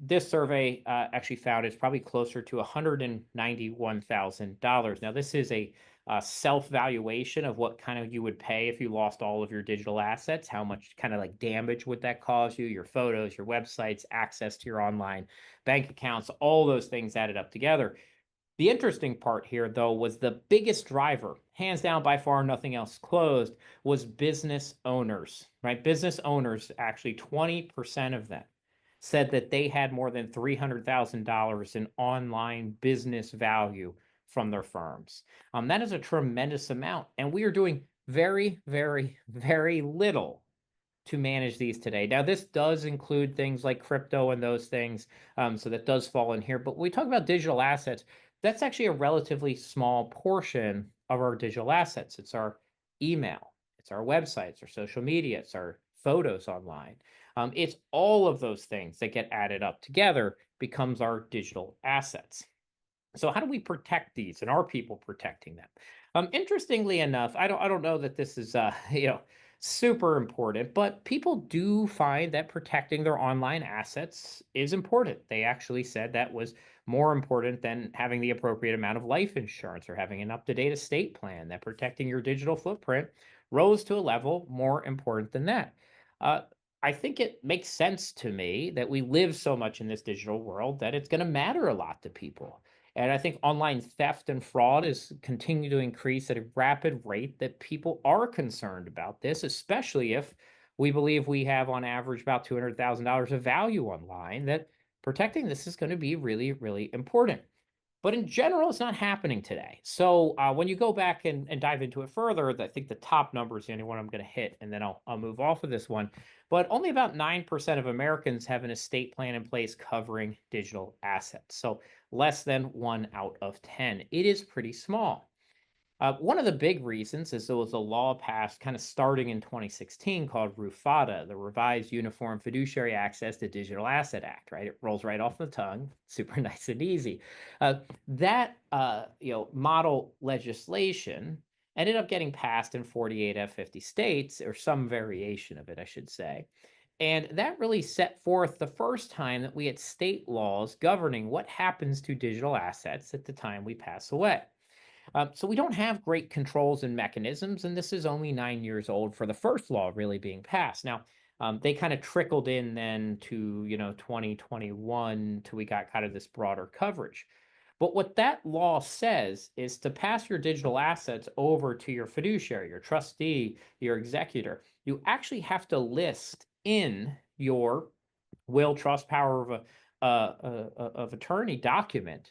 This survey actually found it's probably closer to $191,000. Now, this is a self-valuation of what kind of you would pay if you lost all of your digital assets. How much kind of like damage would that cause you? Your photos, your websites, access to your online bank accounts, all those things added up together. The interesting part here, though, was the biggest driver, hands down by far, nothing else closed, was business owners, right? Business owners, actually 20% of them said that they had more than $300,000 in online business value from their firms. That is a tremendous amount. And we are doing very, very, very little to manage these today. Now, this does include things like crypto and those things. So that does fall in here. But when we talk about digital assets, that's actually a relatively small portion of our digital assets. It's our email, it's our websites, our social media, it's our photos online. It's all of those things that get added up together becomes our digital assets. So how do we protect these, and are people protecting them? Interestingly enough, I don't know that this is super important, but people do find that protecting their online assets is important. They actually said that was more important than having the appropriate amount of life insurance or having an up-to-date estate plan, that protecting your digital footprint rose to a level more important than that. I think it makes sense to me that we live so much in this digital world that it's going to matter a lot to people. And I think online theft and fraud is continuing to increase at a rapid rate, that people are concerned about this, especially if we believe we have on average about $200,000 of value online, that protecting this is going to be really, really important. But in general, it's not happening today. So when you go back and dive into it further, I think the top number is the only one I'm going to hit, and then I'll move off of this one. But only about 9% of Americans have an estate plan in place covering digital assets. So less than 1 out of 10. It is pretty small. One of the big reasons is there was a law passed kind of starting in 2016 called RUFADA, the Revised Uniform Fiduciary Access to Digital Asset Act, right? It rolls right off the tongue, super nice and easy. That model legislation ended up getting passed in 48 of 50 states, or some variation of it, I should say. And that really set forth the first time that we had state laws governing what happens to digital assets at the time we pass away. So we don't have great controls and mechanisms, and this is only 9 years old for the first law really being passed. Now, they kind of trickled in then to 2021 till we got kind of this broader coverage. But what that law says is to pass your digital assets over to your fiduciary, your trustee, your executor, you actually have to list in your will, trust, power of attorney document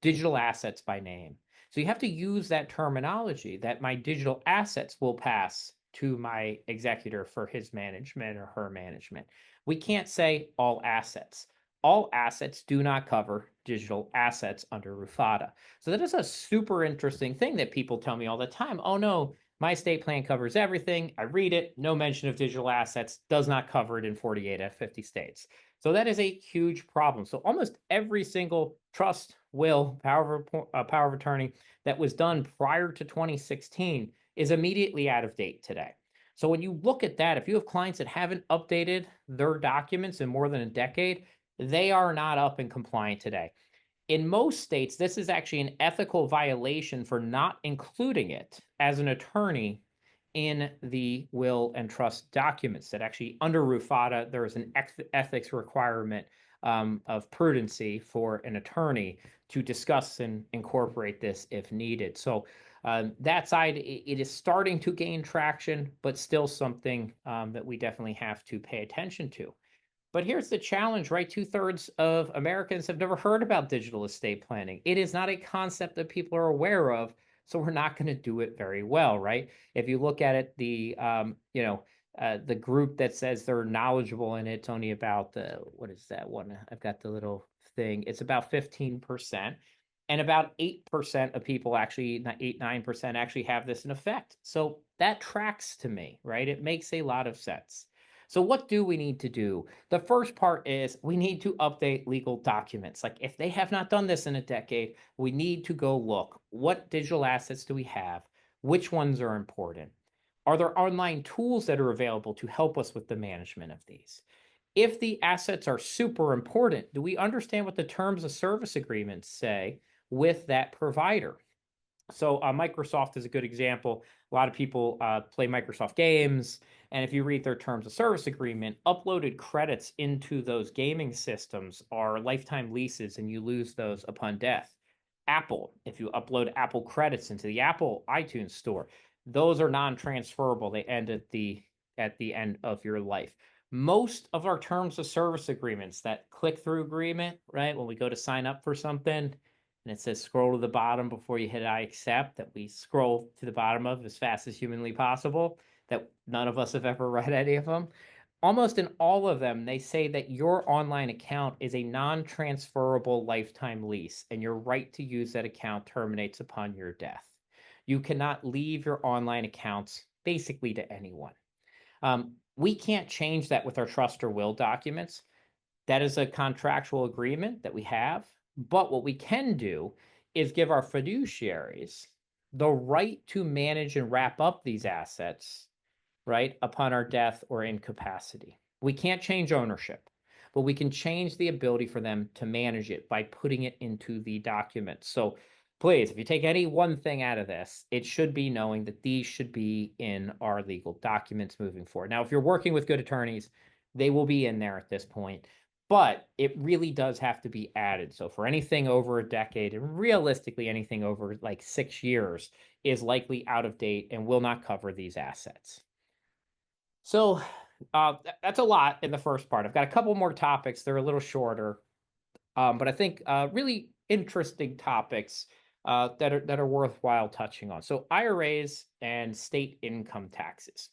digital assets by name. So you have to use that terminology, that my digital assets will pass to my executor for his management or her management. We can't say all assets. All assets do not cover digital assets under RUFADA. So that is a super interesting thing that people tell me all the time. Oh no, my estate plan covers everything. I read it, no mention of digital assets, does not cover it in 48 of 50 states. So that is a huge problem. So almost every single trust, will, power of attorney that was done prior to 2016 is immediately out of date today. So when you look at that, if you have clients that haven't updated their documents in more than a decade, they are not up and compliant today. In most states, this is actually an ethical violation for not including it as an attorney in the will and trust documents. That actually, under RUFADA, there is an ethics requirement of prudency for an attorney to discuss and incorporate this if needed. So that side, it is starting to gain traction, but still something that we definitely have to pay attention to. But here's the challenge, right? 2/3 of Americans have never heard about digital estate planning. It is not a concept that people are aware of, so we're not going to do it very well, right? If you look at it, the group that says they're knowledgeable in it's only about what is that one? I've got the little thing. It's about 15%. And about 8% of people actually, 9% actually have this in effect. So that tracks to me, right? It makes a lot of sense. So what do we need to do? The first part is we need to update legal documents. Like if they have not done this in a decade, we need to go look. What digital assets do we have? Which ones are important? Are there online tools that are available to help us with the management of these? If the assets are super important, do we understand what the terms of service agreements say with that provider? So Microsoft is a good example. A lot of people play Microsoft games. And if you read their terms of service agreement, uploaded credits into those gaming systems are lifetime leases and you lose those upon death. Apple, if you upload Apple credits into the Apple iTunes store, those are non-transferable. They end at the end of your life. Most of our terms of service agreements, that click-through agreement, right? When we go to sign up for something and it says scroll to the bottom before you hit I accept, that we scroll to the bottom of as fast as humanly possible, that none of us have ever read any of them. Almost in all of them, they say that your online account is a non-transferable lifetime lease, and your right to use that account terminates upon your death. You cannot leave your online accounts basically to anyone. We can't change that with our trust or will documents. That is a contractual agreement that we have. But what we can do is give our fiduciaries the right to manage and wrap up these assets, right, upon our death or incapacity. We can't change ownership, but we can change the ability for them to manage it by putting it into the document. So please, if you take any one thing out of this, it should be knowing that these should be in our legal documents moving forward. Now, if you're working with good attorneys, they will be in there at this point, but it really does have to be added. So for anything over a decade, and realistically anything over like 6 years, is likely out of date and will not cover these assets. So that's a lot in the first part. I've got a couple more topics. They're a little shorter, but I think really interesting topics that are worthwhile touching on. So IRAs and state income taxes.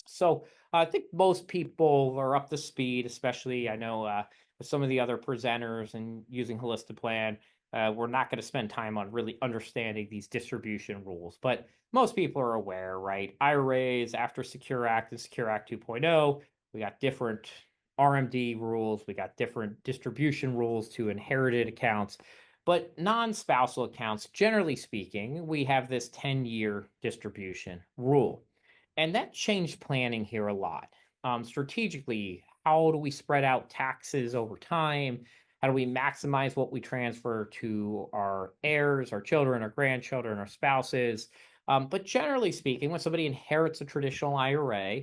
So I think most people are up to speed, especially I know with some of the other presenters and using Holistiplan. We're not going to spend time on really understanding these distribution rules, but most people are aware, right? IRAs after Secure Act and Secure Act 2.0, we got different RMD rules, we got different distribution rules to inherited accounts, but non-spousal accounts, generally speaking, we have this 10-year distribution rule. And that changed planning here a lot. Strategically, how do we spread out taxes over time? How do we maximize what we transfer to our heirs, our children, our grandchildren, our spouses? But generally speaking, when somebody inherits a traditional IRA,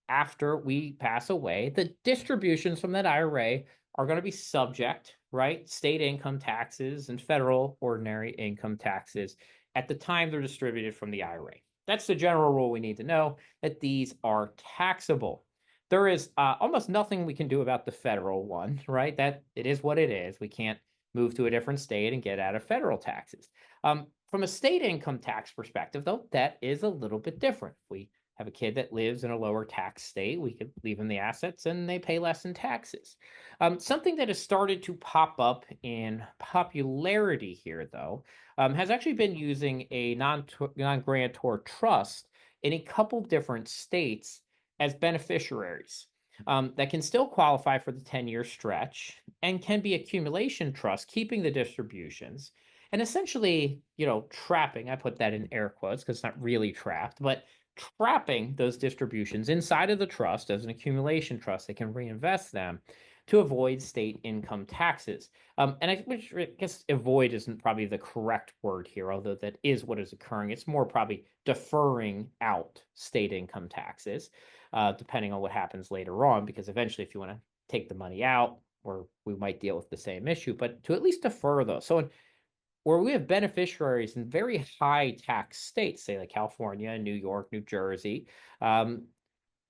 after we pass away, the distributions from that IRA are going to be subject, right? State income taxes and federal ordinary income taxes at the time they're distributed from the IRA. That's the general rule we need to know, that these are taxable. There is almost nothing we can do about the federal one, right? That it is what it is. We can't move to a different state and get out of federal taxes. From a state income tax perspective, though, that is a little bit different. If we have a kid that lives in a lower tax state, we could leave them the assets and they pay less in taxes. Something that has started to pop up in popularity here, though, has actually been using a non-grantor trust in a couple different states as beneficiaries that can still qualify for the 10-year stretch and can be accumulation trust, keeping the distributions and essentially, trapping, I put that in air quotes because it's not really trapped, but trapping those distributions inside of the trust as an accumulation trust that can reinvest them to avoid state income taxes. And I guess avoid isn't probably the correct word here, although that is what is occurring. It's more probably deferring out state income taxes, depending on what happens later on, because eventually if you want to take the money out, or we might deal with the same issue, but to at least defer those. So where we have beneficiaries in very high tax states, say like California, New York, New Jersey,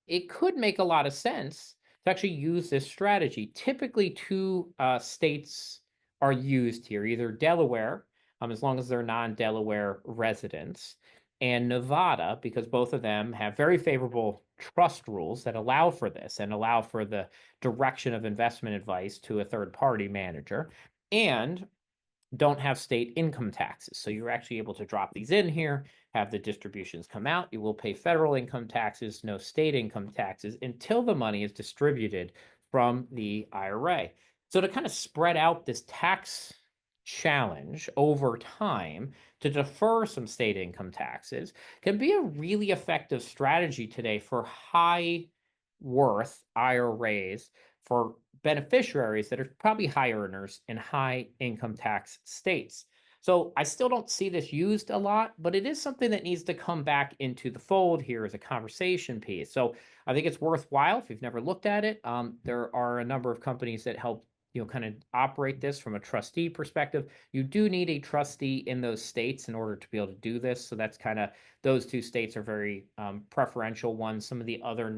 it could make a lot of sense to actually use this strategy. Typically, two states are used here, either Delaware, as long as they're non-Delaware residents, and Nevada, because both of them have very favorable trust rules that allow for this and allow for the direction of investment advice to a third-party manager, and don't have state income taxes. So you're actually able to drop these in here, have the distributions come out. You will pay federal income taxes, no state income taxes until the money is distributed from the IRA. So to kind of spread out this tax challenge over time to defer some state income taxes can be a really effective strategy today for high worth IRAs for beneficiaries that are probably high earners in high income tax states. So I still don't see this used a lot, but it is something that needs to come back into the fold here as a conversation piece. So I think it's worthwhile if you've never looked at it. There are a number of companies that help kind of operate this from a trustee perspective. You do need a trustee in those states in order to be able to do this. So that's kind of, those two states are very preferential ones. Some of the other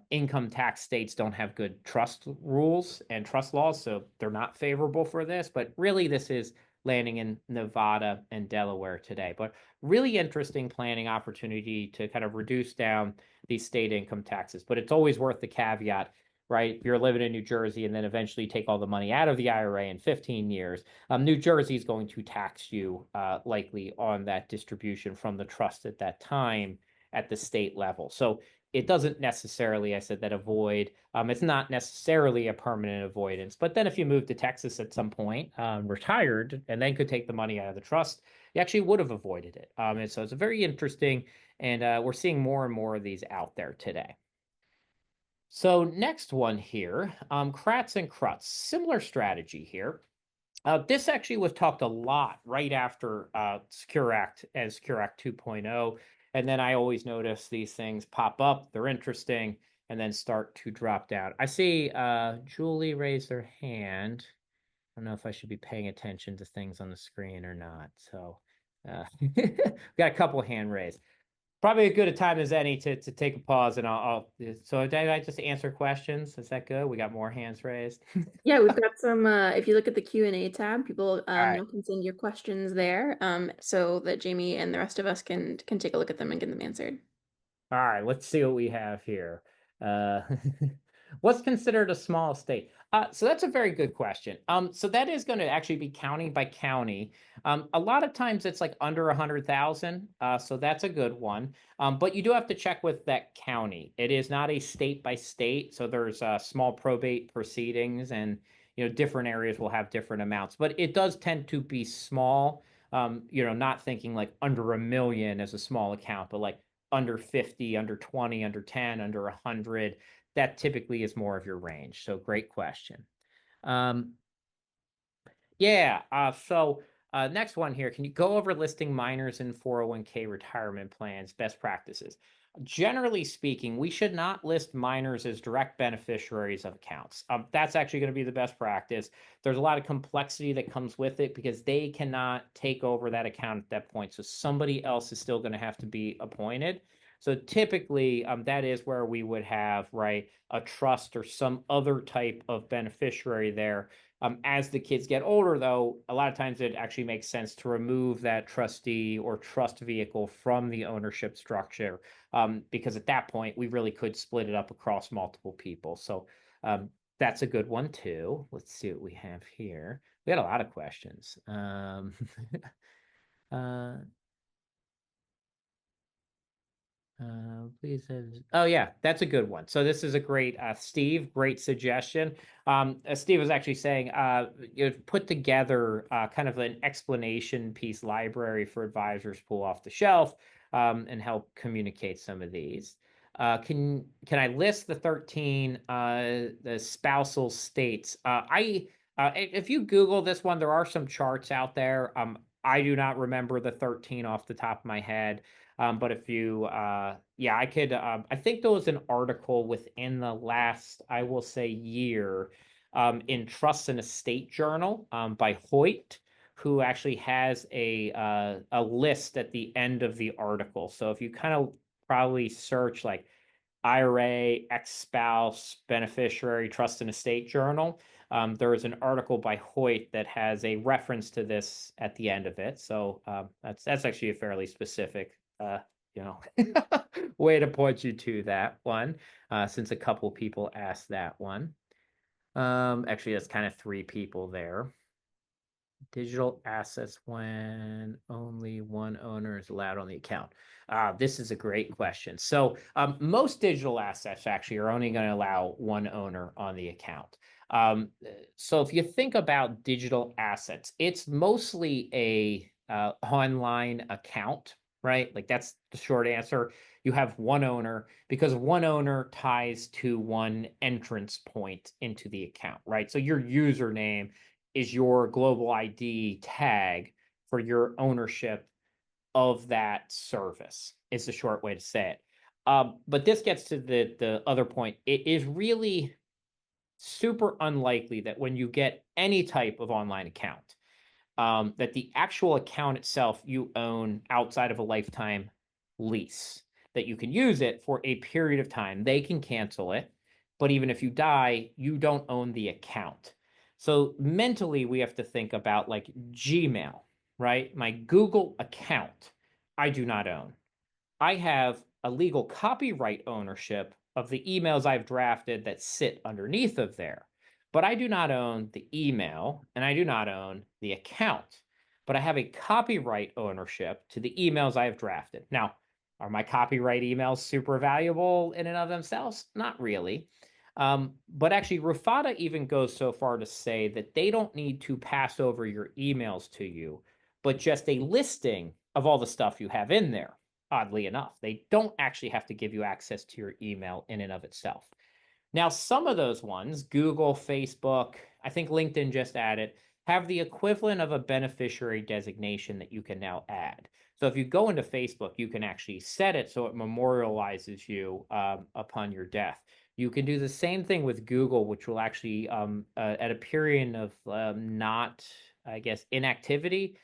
income tax states don't have good trust rules and trust laws, so they're not favorable for this. But really, this is landing in Nevada and Delaware today. But really interesting planning opportunity to kind of reduce down these state income taxes. But it's always worth the caveat, right? If you're living in New Jersey and then eventually take all the money out of the IRA in 15 years, New Jersey is going to tax you likely on that distribution from the trust at that time at the state level. So it doesn't necessarily, I said that avoid, it's not necessarily a permanent avoidance. But then if you move to Texas at some point, retired, and then could take the money out of the trust, you actually would have avoided it. And so it's a very interesting, and we're seeing more and more of these out there today. So next one here, Kratz and Krutz, similar strategy here. This actually was talked a lot right after Secure Act and Secure Act 2.0. And then I always notice these things pop up, they're interesting, and then start to drop down. I see Julie raised her hand. I don't know if I should be paying attention to things on the screen or not. So got a couple hand raised. Probably as good a time as any to take a pause, and so did I just answer questions? Is that good? We got more hands raised. Yeah, we've got some, if you look at the Q&A tab, people right. now can send your questions there, so that Jamie and the rest of us can take a look at them and get them answered. All right, let's see what we have here. What's considered a small state? So that's a very good question. So that is going to actually be county by county. A lot of times it's like under 100,000. So that's a good one. But you do have to check with that county. It is not a state by state. So there's small probate proceedings, and different areas will have different amounts. But it does tend to be small. Not thinking like under $1 million as a small account, but like under 50, under 20, under 10, under 100. That typically is more of your range. So great question. Next one here. Can you go over listing minors in 401k retirement plans, best practices? Generally speaking, we should not list minors as direct beneficiaries of accounts. That's actually going to be the best practice. There's a lot of complexity that comes with it because they cannot take over that account at that point. So somebody else is still going to have to be appointed. So typically, that is where we would have, right, a trust or some other type of beneficiary there. As the kids get older, though, a lot of times it actually makes sense to remove that trustee or trust vehicle from the ownership structure, because at that point, we really could split it up across multiple people. So that's a good one, too. Let's see what we have here. We had a lot of questions. Please. Oh yeah, that's a good one. So this is a great, Steve, great suggestion. Steve was actually saying, put together kind of an explanation piece library for advisors, pull off the shelf, and help communicate some of these. Can I list the 13 the spousal states? If you Google this one, there are some charts out there. I do not remember the 13 off the top of my head. But if you, I could, I think there was an article within the last, I will say, year in Trust and Estate Journal by Hoyt, who actually has a list at the end of the article. So if you kind of probably search like IRA, ex-spouse, beneficiary, Trust and Estate Journal, there is an article by Hoyt that has a reference to this at the end of it. So that's actually a fairly specific way to point you to that one, since a couple people asked that one. Actually, that's kind of 3 people there. Digital assets when only one owner is allowed on the account. This is a great question. So most digital assets actually are only going to allow one owner on the account. So if you think about digital assets, it's mostly a online account, right? Like that's the short answer. You have one owner because one owner ties to one entrance point into the account, right? So your username is your global ID tag for your ownership of that service, is the short way to say it. But this gets to the other point. It is really super unlikely that when you get any type of online account, that the actual account itself you own outside of a lifetime lease, that you can use it for a period of time. They can cancel it, but even if you die, you don't own the account. So mentally, we have to think about like Gmail, right? My Google account, I do not own. I have a legal copyright ownership of the emails I've drafted that sit underneath of there. But I do not own the email and I do not own the account. But I have a copyright ownership to the emails I have drafted. Now, are my copyright emails super valuable in and of themselves? Not really. But actually, Rufata even goes so far to say that they don't need to pass over your emails to you, but just a listing of all the stuff you have in there. Oddly enough, they don't actually have to give you access to your email in and of itself. Now, some of those ones, Google, Facebook, I think LinkedIn just added, have the equivalent of a beneficiary designation that you can now add. So if you go into Facebook, you can actually set it so it memorializes you upon your death. You can do the same thing with Google, which will actually, at a period of not, I guess, inactivity,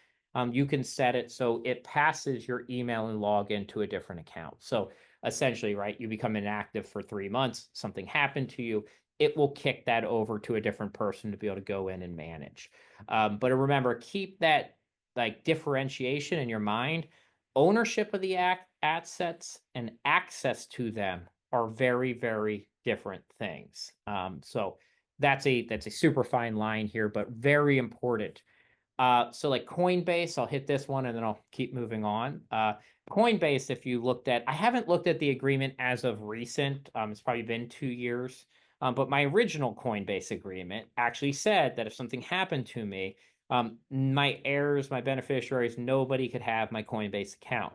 you can set it so it passes your email and login to a different account. So essentially, right, you become inactive for 3 months, something happened to you, it will kick that over to a different person to be able to go in and manage. But remember, keep that like differentiation in your mind. Ownership of the assets and access to them are very, very different things. So that's a super fine line here, but very important. So like Coinbase, I'll hit this one and then I'll keep moving on. Coinbase, if you looked at, I haven't looked at the agreement as of recent. It's probably been 2 years. But my original Coinbase agreement actually said that if something happened to me, my heirs, my beneficiaries, nobody could have my Coinbase account.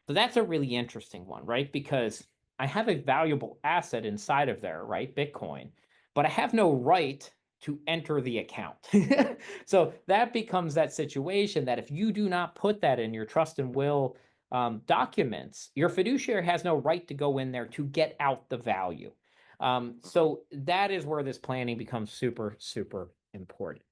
So that's a really interesting one, right? Because I have a valuable asset inside of there, right? Bitcoin, but I have no right to enter the account. So that becomes that situation that if you do not put that in your trust and will documents, your fiduciary has no right to go in there to get out the value. So that is where this planning becomes super, super important.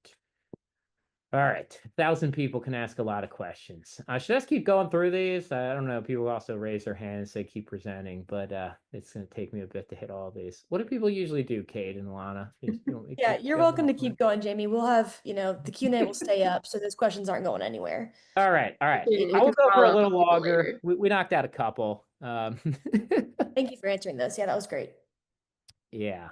All right, 1,000 people can ask a lot of questions. Should I just keep going through these? I don't know. People also raise their hands, say keep presenting, but it's going to take me a bit to hit all these. What do people usually do, Kate and Lana? Yeah, you're welcome to keep going, Jamie. We'll have, the Q&A will stay up, so those questions aren't going anywhere. All right, all right. We I will can go for follow a up little with people longer. later. We knocked out a couple. Thank you for answering those. Yeah, that was great. Yeah.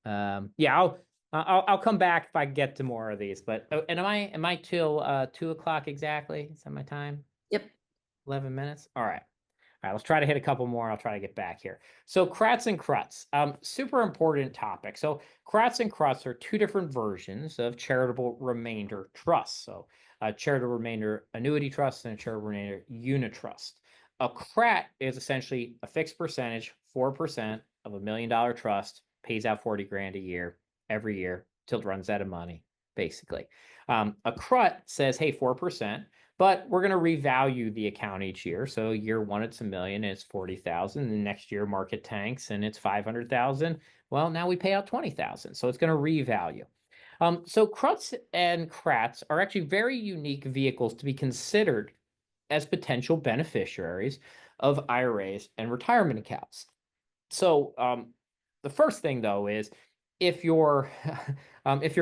Yeah, I'll come back if I get to more of these. But and am I till 2:00 exactly? Is that my time? Yep. 11 minutes. All right. All right, let's try to hit a couple more. I'll try to get back here. So CRATs and CRUTs, super important topic. So CRATs and CRUTs are two different versions of charitable remainder trusts. So a charitable remainder annuity trust and a charitable remainder unit trust. A CRAT is essentially a fixed percentage, 4% of $1 million trust, pays out 40 grand a year, every year, till it runs out of money, basically. A CRUT says, hey, 4%. But we're going to revalue the account each year. So year one, it's $1 million, it's 40,000. The next year, market tanks and it's 500,000. Well, now we pay out 20,000. So it's going to revalue. So CRUTs and CRATs are actually very unique vehicles to be considered as potential beneficiaries of IRAs and retirement accounts. So the first thing, though, is if your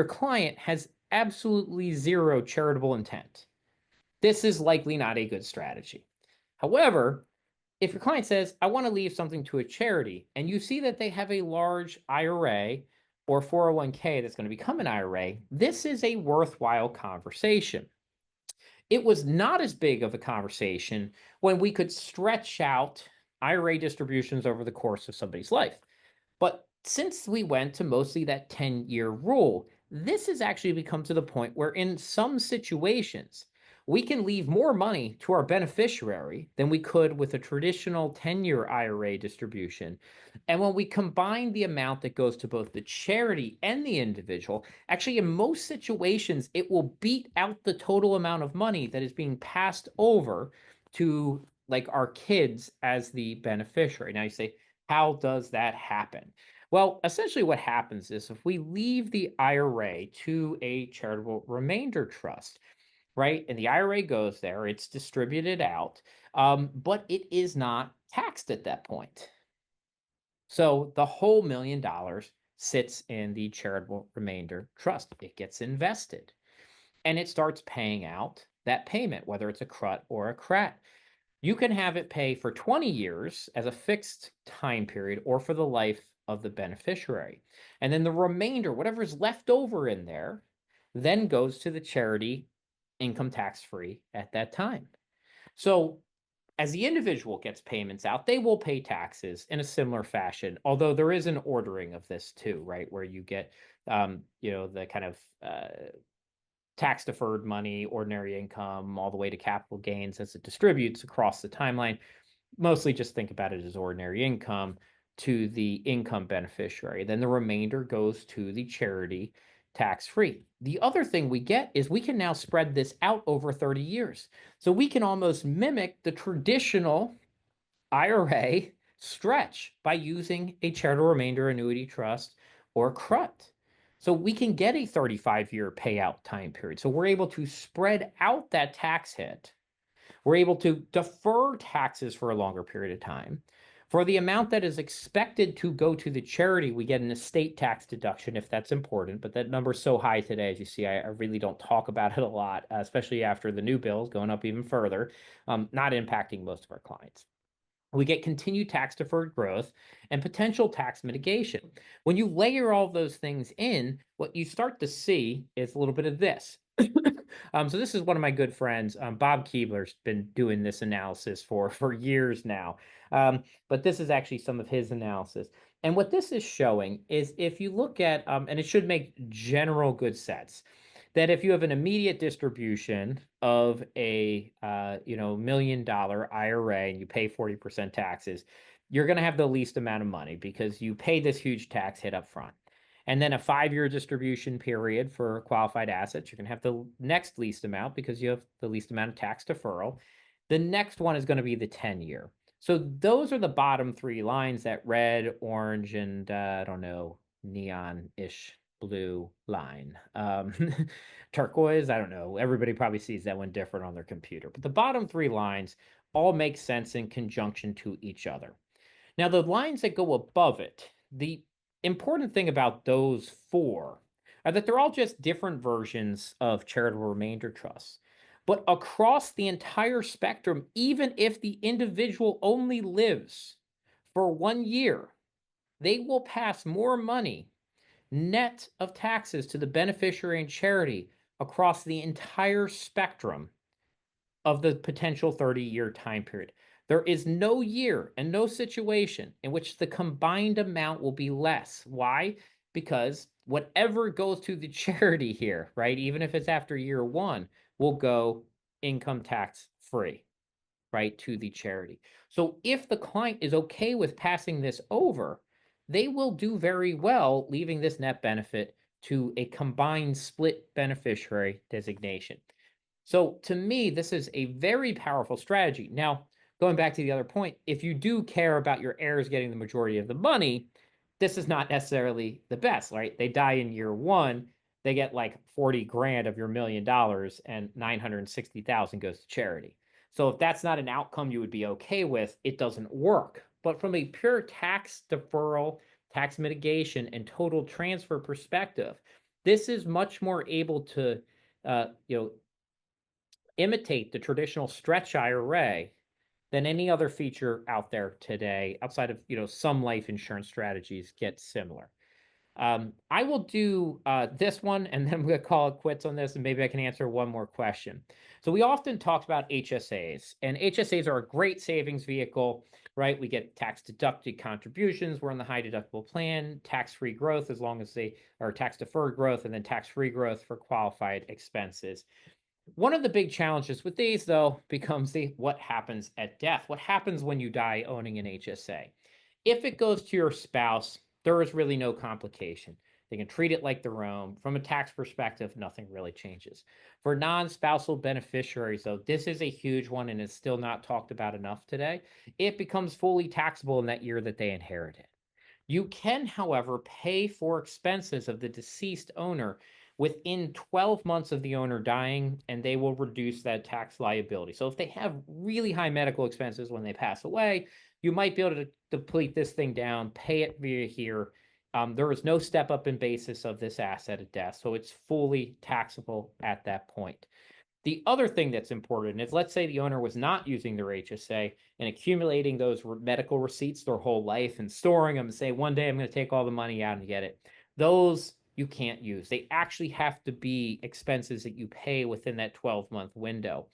client has absolutely zero charitable intent, this is likely not a good strategy. However, if your client says, I want to leave something to a charity, and you see that they have a large IRA or 401k that's going to become an IRA, this is a worthwhile conversation. It was not as big of a conversation when we could stretch out IRA distributions over the course of somebody's life. But since we went to mostly that 10-year rule, this has actually become to the point where in some situations, we can leave more money to our beneficiary than we could with a traditional 10-year IRA distribution. And when we combine the amount that goes to both the charity and the individual, actually in most situations, it will beat out the total amount of money that is being passed over to like our kids as the beneficiary. Now you say, how does that happen? Well, essentially what happens is if we leave the IRA to a charitable remainder trust, right? And the IRA goes there, it's distributed out, but it is not taxed at that point. So the whole $1 million sits in the charitable remainder trust. It gets invested and it starts paying out that payment, whether it's a CRUT or a CRAT. You can have it pay for 20 years as a fixed time period or for the life of the beneficiary. And then the remainder, whatever's left over in there, then goes to the charity income tax free at that time. So as the individual gets payments out, they will pay taxes in a similar fashion, although there is an ordering of this too, right? Where you get, the kind of tax deferred money, ordinary income, all the way to capital gains as it distributes across the timeline. Mostly just think about it as ordinary income to the income beneficiary. Then the remainder goes to the charity tax free. The other thing we get is we can now spread this out over 30 years. So we can almost mimic the traditional IRA stretch by using a charitable remainder annuity trust or CRUT. So we can get a 35-year payout time period. So we're able to spread out that tax hit. We're able to defer taxes for a longer period of time. For the amount that is expected to go to the charity, we get an estate tax deduction if that's important, but that number's so high today, as you see, I really don't talk about it a lot, especially after the new bills going up even further, not impacting most of our clients. We get continued tax deferred growth and potential tax mitigation. When you layer all those things in, what you start to see is a little bit of this. So this is one of my good friends, Bob Keebler's been doing this analysis for years now. But this is actually some of his analysis. And what this is showing is if you look at, and it should make general good sense, that if you have an immediate distribution of a $1 million IRA and you pay 40% taxes, you're going to have the least amount of money because you pay this huge tax hit up front. And then a 5-year distribution period for qualified assets, you're going to have the next least amount because you have the least amount of tax deferral. The next one is going to be the 10-year. So those are the bottom 3 lines, that red, orange, and I don't know, neon-ish blue line. Turquoise, I don't know. Everybody probably sees that one different on their computer. But the bottom 3 lines all make sense in conjunction to each other. Now, the lines that go above it, the important thing about those 4 are that they're all just different versions of charitable remainder trusts. But across the entire spectrum, even if the individual only lives for 1 year, they will pass more money net of taxes to the beneficiary and charity across the entire spectrum of the potential 30-year time period. There is no year and no situation in which the combined amount will be less. Why? Because whatever goes to the charity here, right, even if it's after year 1, will go income tax free, right, to the charity. So if the client is okay with passing this over, they will do very well leaving this net benefit to a combined split beneficiary designation. So to me, this is a very powerful strategy. Now, going back to the other point, if you do care about your heirs getting the majority of the money, this is not necessarily the best, right? They die in year 1, they get like 40 grand of your $1 million and 960,000 goes to charity. So if that's not an outcome you would be okay with, it doesn't work. But from a pure tax deferral, tax mitigation, and total transfer perspective, this is much more able to, imitate the traditional stretch IRA than any other feature out there today, outside of some life insurance strategies get similar. I will do this one, and then I'm going to call it quits on this, and maybe I can answer one more question. So we often talk about HSAs, and HSAs are a great savings vehicle, right? We get tax deducted contributions. We're in the high deductible plan, tax-free growth as long as they are tax deferred growth, and then tax-free growth for qualified expenses. One of the big challenges with these, though, becomes what happens at death. What happens when you die owning an HSA? If it goes to your spouse, there is really no complication. They can treat it like their own. From a tax perspective, nothing really changes. For non-spousal beneficiaries, though, this is a huge one and is still not talked about enough today. It becomes fully taxable in that year that they inherit it. You can, however, pay for expenses of the deceased owner within 12 months of the owner dying, and they will reduce that tax liability. So if they have really high medical expenses when they pass away, you might be able to deplete this thing down, pay it via here. There is no step up in basis of this asset at death, so it's fully taxable at that point. The other thing that's important is, let's say the owner was not using their HSA and accumulating those medical receipts their whole life and storing them and say, one day I'm going to take all the money out and get it. Those you can't use. They actually have to be expenses that you pay within that 12-month window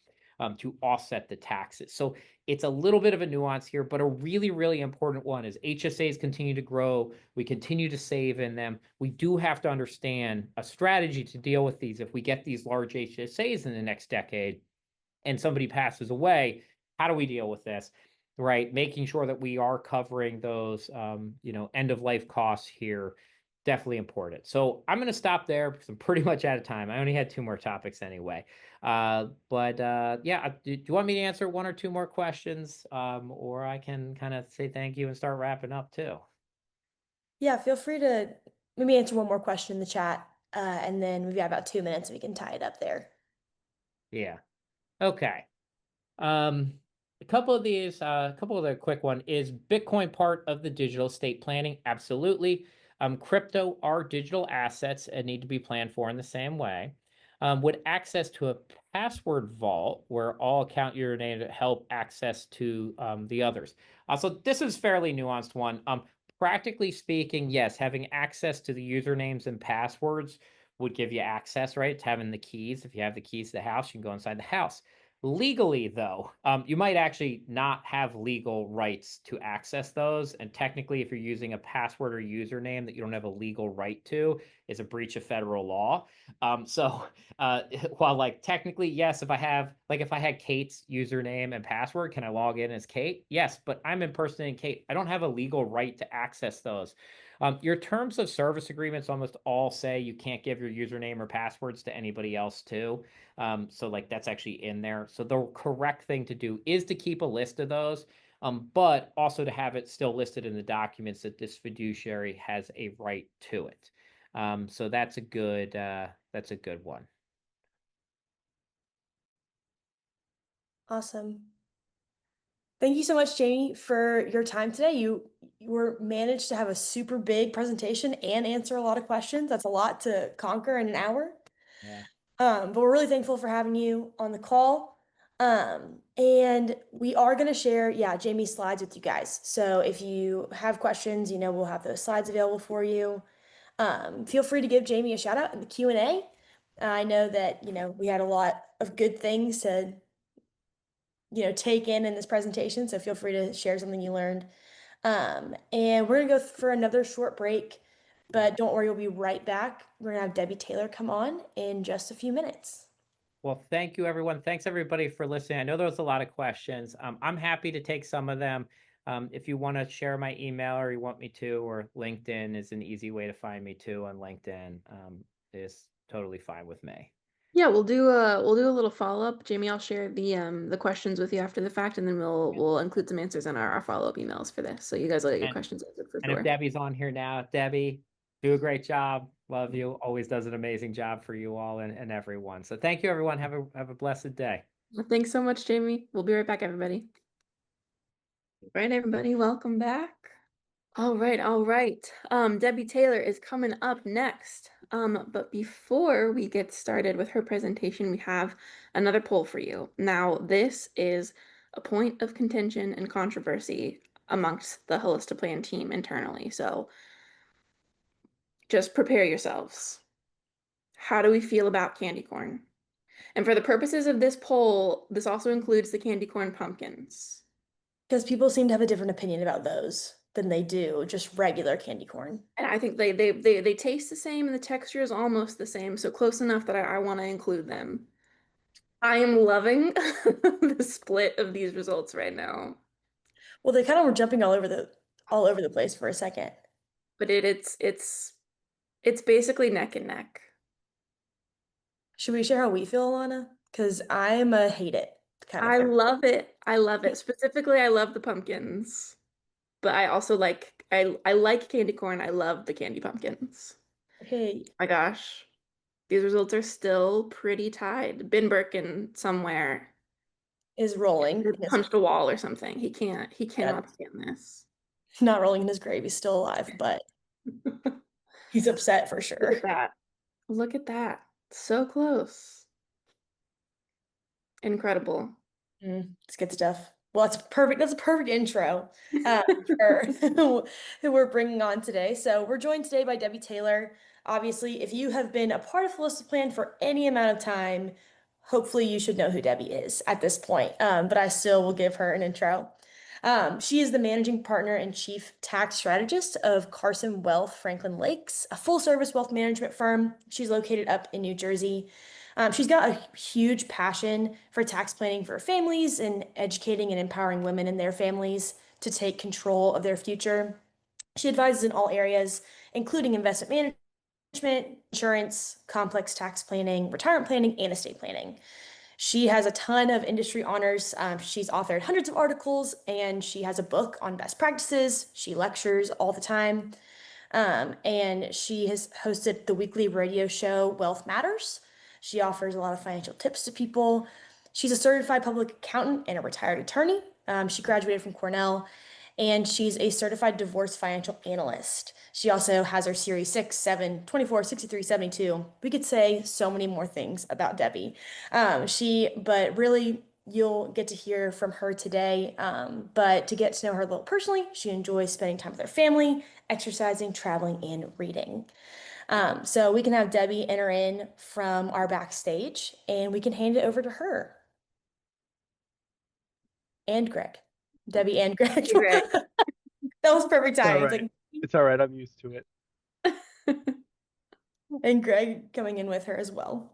to offset the taxes. So it's a little bit of a nuance here, but a really, really important one is HSAs continue to grow. We continue to save in them. We do have to understand a strategy to deal with these. If we get these large HSAs in the next decade and somebody passes away, how do we deal with this? Right? Making sure that we are covering those, end of life costs here. Definitely important. So I'm going to stop there because I'm pretty much out of time. I only had 2 more topics anyway. Yeah, do you want me to answer 1 or 2 more questions? Or I can kind of say thank you and start wrapping up too. Yeah, feel free to maybe answer 1 more question in the chat, and then we've got about 2 minutes and we can tie it up there. Yeah. Okay. A couple of these, a couple of the quick one is Bitcoin part of the digital estate planning? Absolutely. Crypto are digital assets and need to be planned for in the same way. Would access to a password vault where all account usernames help access to the others? So this is fairly nuanced one. Practically speaking, yes, having access to the usernames and passwords would give you access, right? It's having the keys. If you have the keys to the house, you can go inside the house. Legally, though, you might actually not have legal rights to access those. And technically, if you're using a password or username that you don't have a legal right to, is a breach of federal law. While like technically, yes, if I had Kate's username and password, can I log in as Kate? Yes, but I'm impersonating Kate. I don't have a legal right to access those. Your terms of service agreements almost all say you can't give your username or passwords to anybody else too. So like that's actually in there. So the correct thing to do is to keep a list of those, but also to have it still listed in the documents that this fiduciary has a right to it. So that's a good one. Awesome. Thank you so much, Jamie, for your time today. You managed to have a super big presentation and answer a lot of questions. That's a lot to conquer in an hour. Yeah. But we're really thankful for having you on the call. And we are going to share, Jamie's slides with you guys. So if you have questions, we'll have those slides available for you. Feel free to give Jamie a shout out in the Q&A. I know that, we had a lot of good things to take in this presentation. So feel free to share something you learned. And we're gonna go for another short break, but don't worry, we'll be right back. We're gonna have Debbie Taylor come on in just a few minutes. Well, thank you, everyone. Thanks, everybody, for listening. I know there was a lot of questions. I'm happy to take some of them. If you want to share my email or you want me to, or LinkedIn is an easy way to find me too on LinkedIn. Is totally fine with me. Yeah, we'll do a little follow-up. Jamie, I'll share the questions with you after the fact, and then we'll include some answers in our follow-up emails for this. So you guys will get your questions answered for And sure. if Debbie's on here now, Debbie, do a great job. Love you. Always does an amazing job for you all and everyone. So thank you, everyone. Have a blessed day. Well, thanks so much, Jamie. We'll be right back, everybody. All right, everybody, welcome back. All right. Debbie Taylor is coming up next. But before we get started with her presentation, we have another poll for you. Now, this is a point of contention and controversy amongst the Holistiplan team internally. So just prepare yourselves. How do we feel about candy corn? And for the purposes of this poll, this also includes the candy corn pumpkins. Because people seem to have a different opinion about those than they do just regular candy corn. And I think they taste the same and the texture is almost the same, so close enough that I want to include them. I am loving the split of these results right now. Well, they kind of were jumping all over the place for a second. But it's basically neck and neck. Should we share how we feel, Alana? Because I'm a hate it kind of I person. love it. I love it. Specifically, I love the pumpkins. But I also like I like candy corn. I love the candy pumpkins. Okay. My gosh. These results are still pretty tied. Ben Birkin somewhere Is rolling. punched a wall or something. He cannot That's stand this. not rolling in his grave. He's still alive, but he's upset for Look sure. at that. Look at that. So close. Incredible. It's good stuff. Well, that's perfect. That's a perfect intro for who we're bringing on today. So we're joined today by Debbie Taylor. Obviously, if you have been a part of Holistiplan for any amount of time, hopefully you should know who Debbie is at this point. But I still will give her an intro. She is the managing partner and chief tax strategist of Carson Wealth Franklin Lakes, a full service wealth management firm. She's located up in New Jersey. She's got a huge passion for tax planning for families and educating and empowering women and their families to take control of their future. She advises in all areas, including investment management, insurance, complex tax planning, retirement planning, and estate planning. She has a ton of industry honors. She's authored hundreds of articles, and she has a book on best practices. She lectures all the time. And she has hosted the weekly radio show Wealth Matters. She offers a lot of financial tips to people. She's a certified public accountant and a retired attorney. She graduated from Cornell, and she's a certified divorce financial analyst. She also has her Series 6, 7, 24, 63, 72. We could say so many more things about Debbie. But really, you'll get to hear from her today. But to get to know her a little personally, she enjoys spending time with her family, exercising, traveling, and reading. So we can have Debbie enter in from our backstage and we can hand it over to her. And Greg. Debbie and Greg. Hey, Greg. That was perfect It's all timing. right. It's all right. I'm used to it. And Greg coming in with her as well.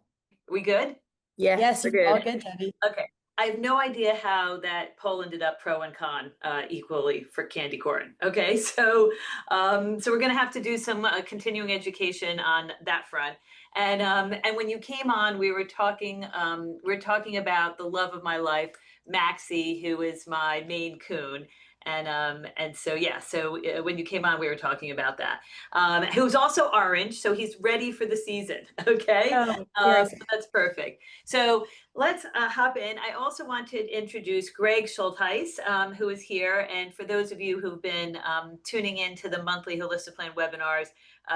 We good? Yes, we're you're all good. good, Debbie. Okay. I have no idea how that poll ended up pro and con equally for candy corn. Okay, so we're gonna have to do some continuing education on that front. And when you came on, we were talking about the love of my life, Maxie, who is my Maine Coon. And so yeah, so when you came on, we were talking about that. Who's also orange, so he's ready for the season. Okay, Oh, so that's perfect. So let's hop in. I also want to introduce Greg Schultheis, who is here. And for those of you who've been tuning into the monthly Holistiplan webinars,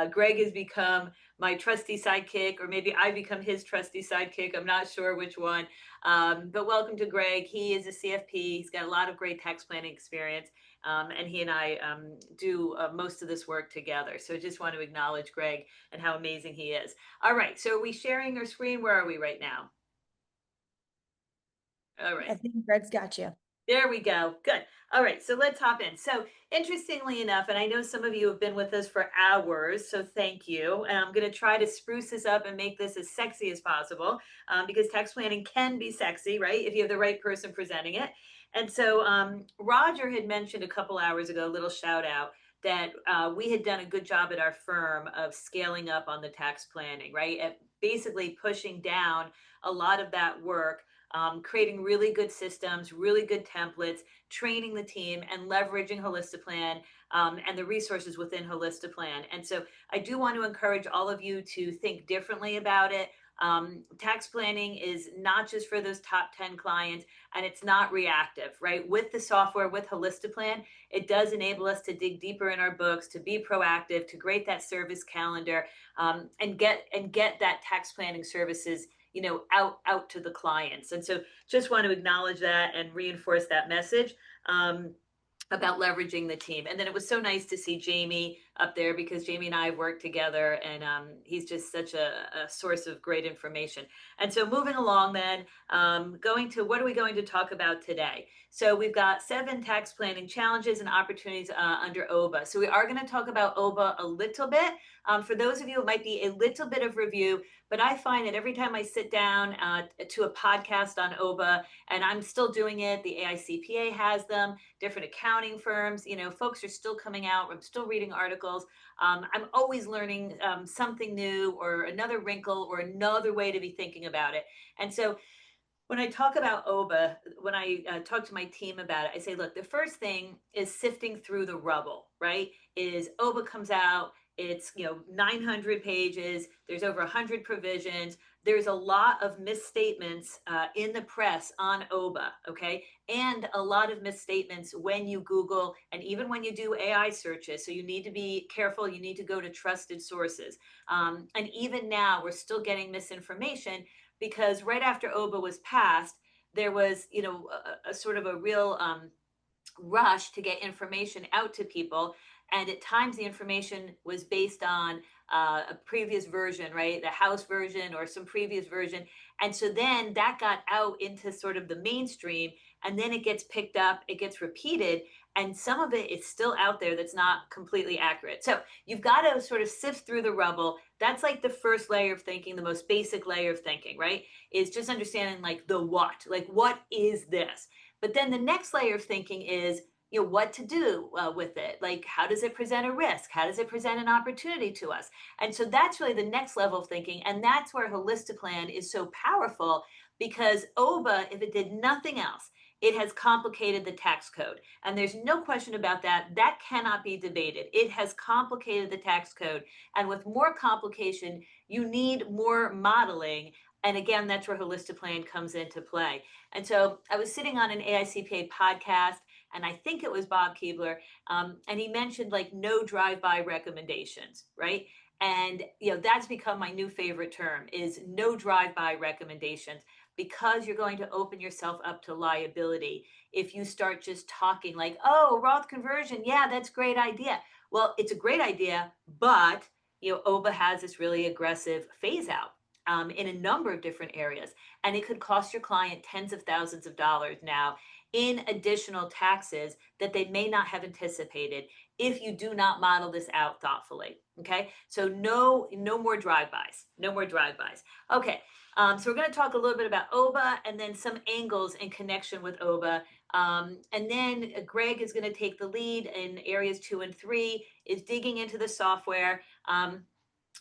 Greg has become my trusty sidekick, or maybe I become his trusty sidekick. I'm not sure which one. But welcome to Greg. He is a CFP. He's got a lot of great tax planning experience. And he and I do most of this work together. So I just want to acknowledge Greg and how amazing he is. All right. So are we sharing our screen? Where are we right now? All right. I think Greg's got you. There we go. Good. All right. So let's hop in. So interestingly enough, and I know some of you have been with us for hours, so thank you. And I'm going to try to spruce this up and make this as sexy as possible because tax planning can be sexy, right? If you have the right person presenting it. And so Roger had mentioned a couple hours ago, a little shout out, that we had done a good job at our firm of scaling up on the tax planning, right? At basically pushing down a lot of that work, creating really good systems, really good templates, training the team, and leveraging Holistiplan and the resources within Holistiplan. And so I do want to encourage all of you to think differently about it. Tax planning is not just for those top 10 clients, and it's not reactive, right? With the software, with Holistiplan, it does enable us to dig deeper in our books, to be proactive, to create that service calendar, and get that tax planning services, you know, out to the clients. And so just want to acknowledge that and reinforce that message about leveraging the team. And then it was so nice to see Jamie up there because Jamie and I have worked together, and he's just such a source of great information. And so moving along then, going to what are we going to talk about today? So we've got 7 tax planning challenges and opportunities under OBA. So we are going to talk about OBA a little bit. For those of you, it might be a little bit of review, but I find that every time I sit down to a podcast on OBA, and I'm still doing it, the AICPA has them, different accounting firms, you know, folks are still coming out. I'm still reading articles. I'm always learning something new or another wrinkle or another way to be thinking about it. And so when I talk about OBA, when I talk to my team about it, I say, look, the first thing is sifting through the rubble, right? Is OBA comes out, it's 900 pages, there's over 100 provisions, there's a lot of misstatements in the press on OBA, okay? And a lot of misstatements when you Google and even when you do AI searches. So you need to be careful, you need to go to trusted sources. And even now, we're still getting misinformation because right after OBA was passed, there was, a sort of a real rush to get information out to people. And at times the information was based on a previous version, right? The House version or some previous version. And so then that got out into sort of the mainstream, and then it gets picked up, it gets repeated, and some of it is still out there that's not completely accurate. So you've got to sort of sift through the rubble. That's like the first layer of thinking, the most basic layer of thinking, right? Is just understanding like the what, like what is this? But then the next layer of thinking is, what to do with it. Like, how does it present a risk? How does it present an opportunity to us? And so that's really the next level of thinking. And that's where Holistiplan is so powerful, because OBA, if it did nothing else, it has complicated the tax code. And there's no question about that. That cannot be debated. It has complicated the tax code. And with more complication, you need more modeling. And again, that's where Holistiplan comes into play. And so I was sitting on an AICPA podcast, and I think it was Bob Keebler, and he mentioned like no drive-by recommendations, right? And that's become my new favorite term, is no drive-by recommendations, because you're going to open yourself up to liability if you start just talking like, oh, Roth conversion, yeah, that's a great idea. Well, it's a great idea, but OBA has this really aggressive phase out in a number of different areas, and it could cost your client tens of thousands of dollars now in additional taxes that they may not have anticipated if you do not model this out thoughtfully. Okay, so no more drive-bys, no more drive-bys. Okay, so we're going to talk a little bit about OBA and then some angles in connection with OBA. And then Greg is going to take the lead in areas 2 and 3, is digging into the software.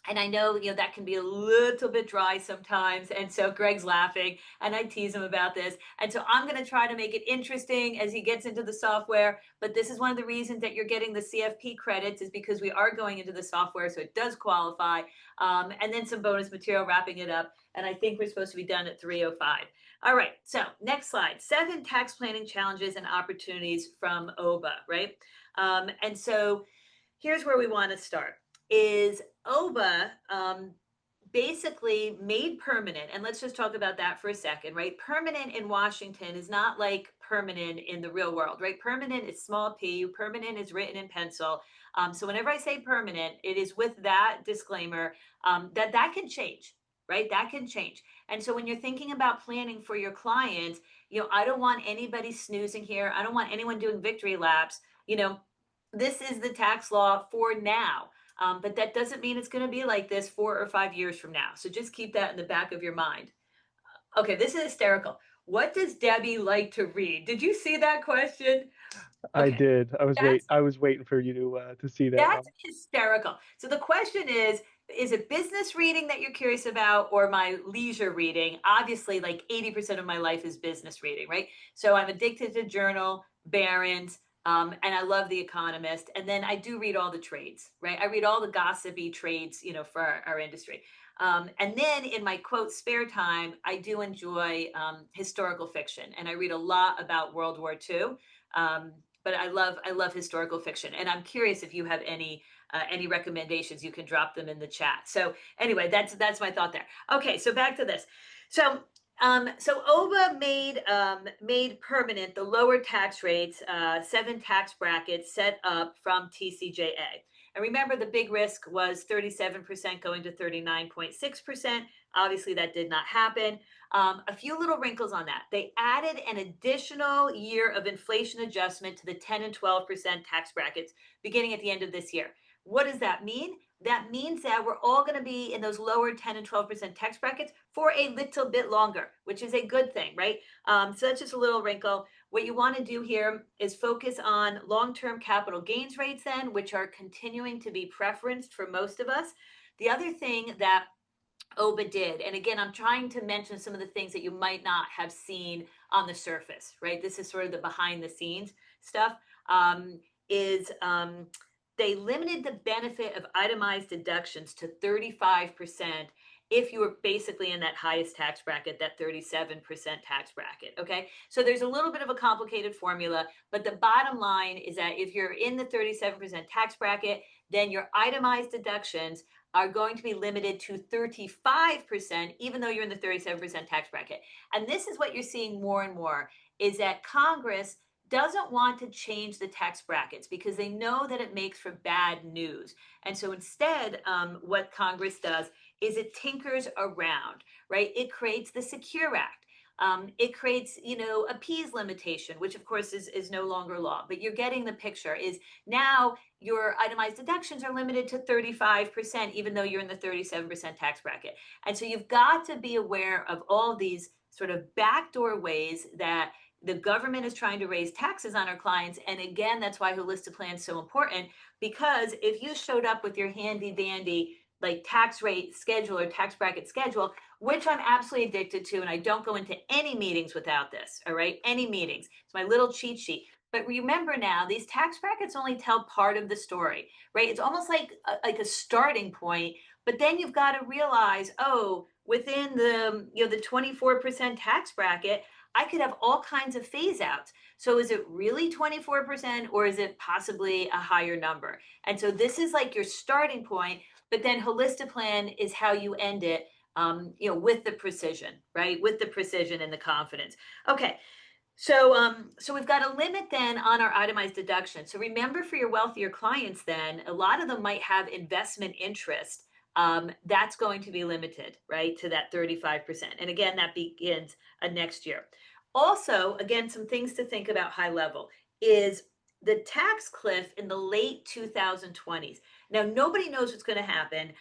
And I know, that can be a little bit dry sometimes. And so Greg's laughing, and I tease him about this. And so I'm going to try to make it interesting as he gets into the software. But this is one of the reasons that you're getting the CFP credits, is because we are going into the software. So it does qualify. And then some bonus material wrapping it up. And I think we're supposed to be done at 3:05. All right. So next slide, 7 tax planning challenges and opportunities from OBA, right? And so here's where we want to start. Is OBA basically made permanent, and let's just talk about that for a second, right? Permanent in Washington is not like permanent in the real world, right? Permanent is small p, permanent is written in pencil. So whenever I say permanent, it is with that disclaimer that can change, right? That can change. And so when you're thinking about planning for your clients, I don't want anybody snoozing here. I don't want anyone doing victory laps. This is the tax law for now. But that doesn't mean it's going to be like this 4 or 5 years from now. So just keep that in the back of your mind. Okay, this is hysterical. What does Debbie like to read? Did you see that question? I Okay, did. I was waiting for you to see that that's one. hysterical. So the question is it business reading that you're curious about, or my leisure reading? Obviously, like 80% of my life is business reading, right? So I'm addicted to Journal, Barron's, and I love The Economist. And then I do read all the trades, right? I read all the gossipy trades, for our industry. And then in my quote spare time, I do enjoy historical fiction, and I read a lot about World War II. But I love historical fiction, and I'm curious if you have any recommendations. You can drop them in the chat. So anyway, that's my thought there. Okay, so back to this. So OBA made permanent the lower tax rates, 7 tax brackets set up from TCJA. And remember, the big risk was 37% going to 39.6%. Obviously, that did not happen. A few little wrinkles on that. They added an additional year of inflation adjustment to the 10 and 12% tax brackets beginning at the end of this year. What does that mean? That means that we're all going to be in those lower 10 and 12% tax brackets for a little bit longer, which is a good thing, right? So that's just a little wrinkle. What you want to do here is focus on long-term capital gains rates then, which are continuing to be preferenced for most of us. The other thing that OBA did. And again, I'm trying to mention some of the things that you might not have seen on the surface, right? This is sort of the behind the scenes stuff. They limited the benefit of itemized deductions to 35% if you were basically in that highest tax bracket, that 37% tax bracket, okay? So there's a little bit of a complicated formula, but the bottom line is that if you're in the 37% tax bracket, then your itemized deductions are going to be limited to 35%, even though you're in the 37% tax bracket. And this is what you're seeing more and more, is that Congress doesn't want to change the tax brackets because they know that it makes for bad news. And so instead, what Congress does is it tinkers around, right? It creates the Secure Act. It creates, a PEAS limitation, which of course is no longer law, but you're getting the picture. Is now your itemized deductions are limited to 35%, even though you're in the 37% tax bracket. And so you've got to be aware of all these sort of backdoor ways that the government is trying to raise taxes on our clients. And again, that's why Holistiplan is so important, because if you showed up with your handy dandy like tax rate schedule or tax bracket schedule, which I'm absolutely addicted to, and I don't go into any meetings without this, all right? Any meetings. It's my little cheat sheet. But remember now, these tax brackets only tell part of the story, right? It's almost like a starting point, but then you've got to realize, oh, within the 24% tax bracket, I could have all kinds of phase outs. So is it really 24% or is it possibly a higher number? And so this is like your starting point, but then Holistiplan is how you end it, with the precision, right? With the precision and the confidence. Okay. So we've got a limit then on our itemized deduction. So remember, for your wealthier clients, then a lot of them might have investment interest. That's going to be limited, right, to that 35%. And again, that begins next year. Also, again, some things to think about high level is the tax cliff in the late 2020s. Now, nobody knows what's going to happen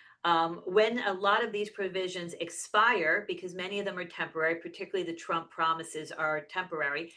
when a lot of these provisions expire, because many of them are temporary, particularly the Trump promises are temporary.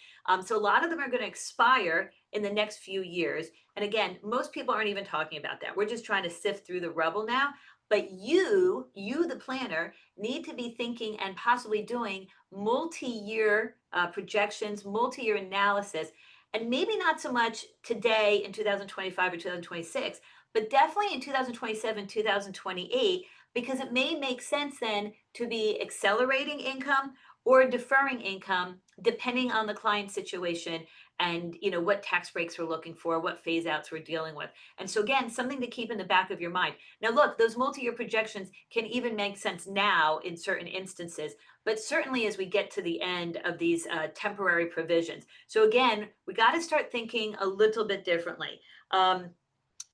So a lot of them are going to expire in the next few years. And again, most people aren't even talking about that. We're just trying to sift through the rubble now. But you, the planner, need to be thinking and possibly doing multi-year projections, multi-year analysis, and maybe not so much today in 2025 or 2026, but definitely in 2027, 2028, because it may make sense then to be accelerating income or deferring income, depending on the client situation and what tax breaks we're looking for, what phase outs we're dealing with. And so again, something to keep in the back of your mind. Now look, those multi-year projections can even make sense now in certain instances, but certainly as we get to the end of these temporary provisions. So again, we got to start thinking a little bit differently.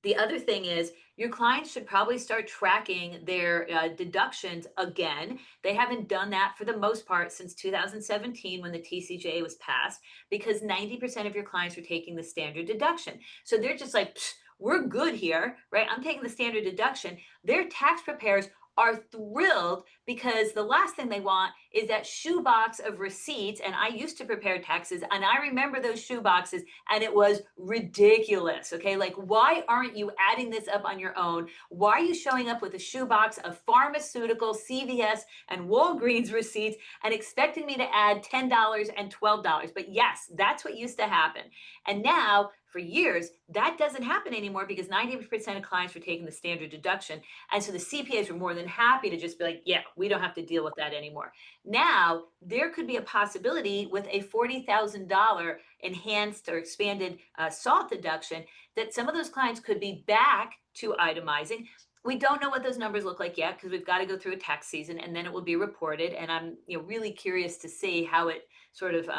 The other thing is your clients should probably start tracking their deductions again. They haven't done that for the most part since 2017 when the TCJA was passed, because 90% of your clients are taking the standard deduction. So they're just like, we're good here, right? I'm taking the standard deduction. Their tax preparers are thrilled because the last thing they want is that shoebox of receipts. And I used to prepare taxes and I remember those shoe boxes and it was ridiculous. Okay. Like, why aren't you adding this up on your own? Why are you showing up with a shoebox of pharmaceutical, CVS and Walgreens receipts and expecting me to add $10 and $12? But yes, that's what used to happen. And now for years, that doesn't happen anymore because 90% of clients were taking the standard deduction. And so the CPAs were more than happy to just be like, yeah, we don't have to deal with that anymore. Now, there could be a possibility with a $40,000 enhanced or expanded SALT deduction that some of those clients could be back to itemizing. We don't know what those numbers look like yet because we've got to go through a tax season and then it will be reported. And I'm really curious to see how it sort of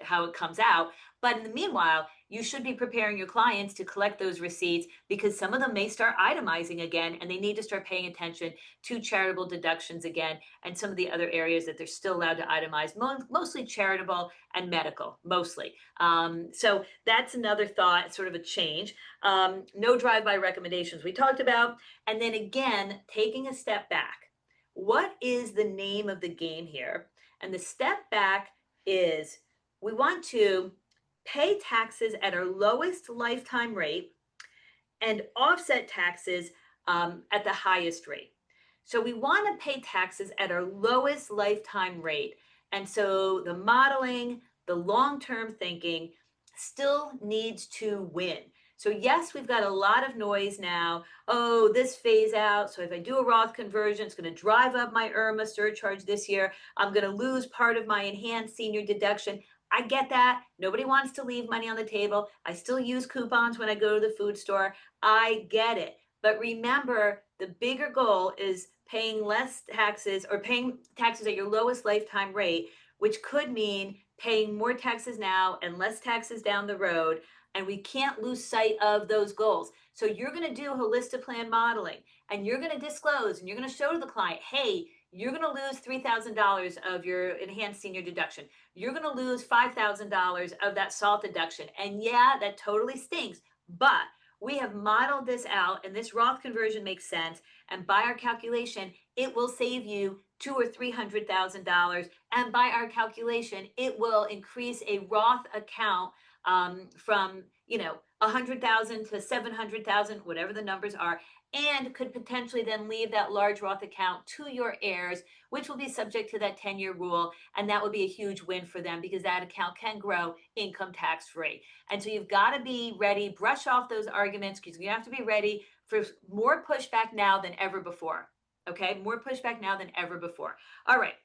how it comes out. But in the meanwhile, you should be preparing your clients to collect those receipts because some of them may start itemizing again and they need to start paying attention to charitable deductions again and some of the other areas that they're still allowed to itemize, mostly charitable and medical, mostly. So that's another thought, sort of a change. No drive-by recommendations we talked about. And then again, taking a step back. What is the name of the game here? And the step back is we want to pay taxes at our lowest lifetime rate and offset taxes at the highest rate. So we want to pay taxes at our lowest lifetime rate. And so the modeling, the long-term thinking still needs to win. So yes, we've got a lot of noise now. Oh, this phase out. So if I do a Roth conversion, it's going to drive up my IRMA surcharge this year. I'm going to lose part of my enhanced senior deduction. I get that. Nobody wants to leave money on the table. I still use coupons when I go to the food store. I get it. But remember, the bigger goal is paying less taxes or paying taxes at your lowest lifetime rate, which could mean paying more taxes now and less taxes down the road. And we can't lose sight of those goals. So you're going to do Holistiplan modeling, and you're going to disclose, and you're going to show to the client, hey, you're going to lose $3,000 of your enhanced senior deduction. You're going to lose $5,000 of that SALT deduction. And yeah, that totally stinks, but we have modeled this out, and this Roth conversion makes sense. And by our calculation, it will save you $200,000 or $300,000. And by our calculation, it will increase a Roth account from 100,000 to 700,000, whatever the numbers are, and could potentially then leave that large Roth account to your heirs, which will be subject to that 10-year rule. And that would be a huge win for them because that account can grow income tax free. And so you've got to be ready, brush off those arguments, because you have to be ready for more pushback now than ever before. Okay, more pushback now than ever before. All right.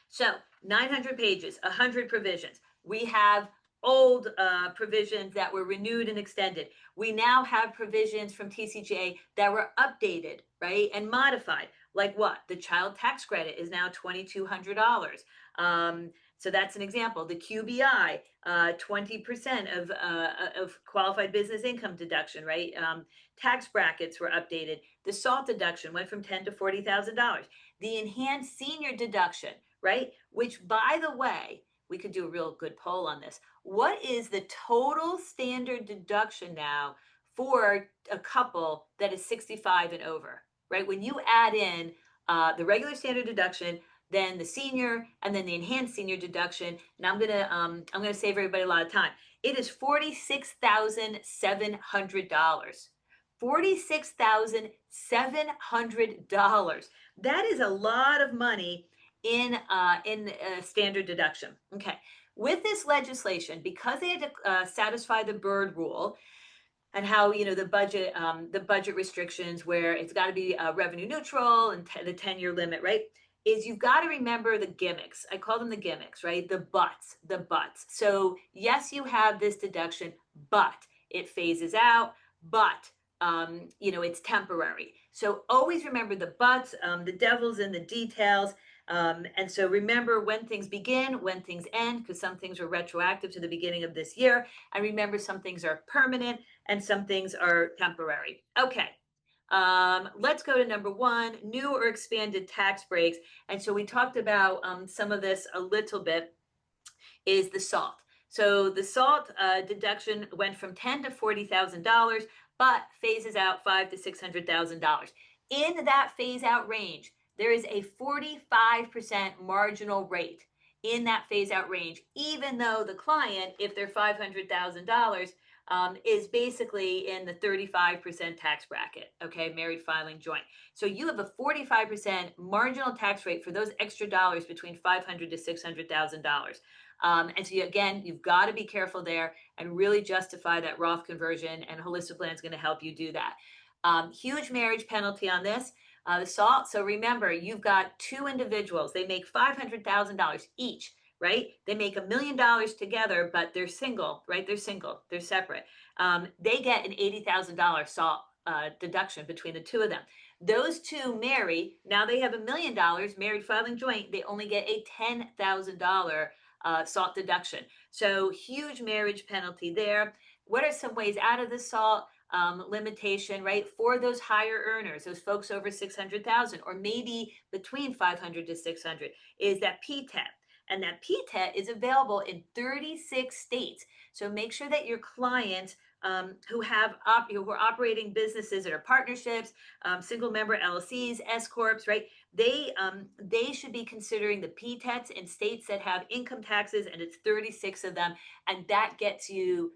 So 900 pages, 100 provisions. We have old provisions that were renewed and extended. We now have provisions from TCJA that were updated, right, and modified. Like what? The child tax credit is now $2,200. So that's an example. The QBI, 20% of qualified business income deduction, right? Tax brackets were updated. The SALT deduction went from $10,000 to $40,000. The enhanced senior deduction, right? Which, by the way, we could do a real good poll on this. What is the total standard deduction now for a couple that is 65 and over, right? When you add in the regular standard deduction, then the senior, and then the enhanced senior deduction, and I'm gonna save everybody a lot of time. It is $46,700. $46,700. That is a lot of money in standard deduction. Okay, with this legislation, because they had to satisfy the Byrd rule and how the budget restrictions where it's got to be revenue neutral and the 10-year limit, right? Is you've got to remember the gimmicks. I call them the gimmicks, right? The buts. So yes, you have this deduction, but it phases out, but it's temporary. So always remember the buts. The devil's in the details. And so remember when things begin, when things end, because some things are retroactive to the beginning of this year. And remember, some things are permanent and some things are temporary. Okay. Let's go to number 1, new or expanded tax breaks. And so we talked about some of this a little bit, is the SALT. So the SALT deduction went from $10,000 to $40,000, but phases out $500,000 to $600,000. In that phase out range, there is a 45% marginal rate in that phase out range, even though the client, if they're $500,000, is basically in the 35% tax bracket, okay, married filing joint. So you have a 45% marginal tax rate for those extra dollars between $500,000 to $600,000. And so you've got to be careful there and really justify that Roth conversion, and Holistiplan is going to help you do that. Huge marriage penalty on this. The SALT. So remember, you've got 2 individuals. They make $500,000 each, right? They make $1 million together, but they're single, right? They're single. They're separate. They get an $80,000 SALT deduction between the 2 of them. Those 2 marry. Now they have $1 million, married filing joint. They only get a $10,000 SALT deduction. So huge marriage penalty there. What are some ways out of the SALT limitation, right? For those higher earners, those folks over 600,000, or maybe between 500 to 600, is that PTET. And that PTET is available in 36 states. So make sure that your clients who are operating businesses that are partnerships, single member LLCs, S corps, right? They should be considering the PTETs in states that have income taxes, and it's 36 of them, and that gets you,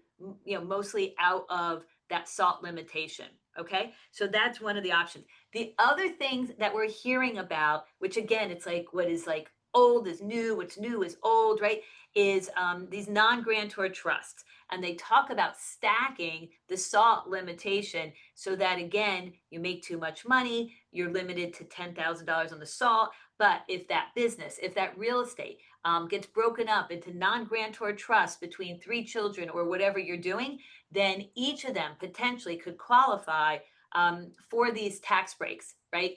mostly out of that SALT limitation. Okay, so that's one of the options. The other things that we're hearing about, which again, it's like what is like old is new, what's new is old, right? Is these non-grantor trusts. And they talk about stacking the SALT limitation so that, again, you make too much money, you're limited to $10,000 on the SALT. But if that business, if that real estate gets broken up into non-grantor trusts between 3 children or whatever you're doing, then each of them potentially could qualify for these tax breaks, right?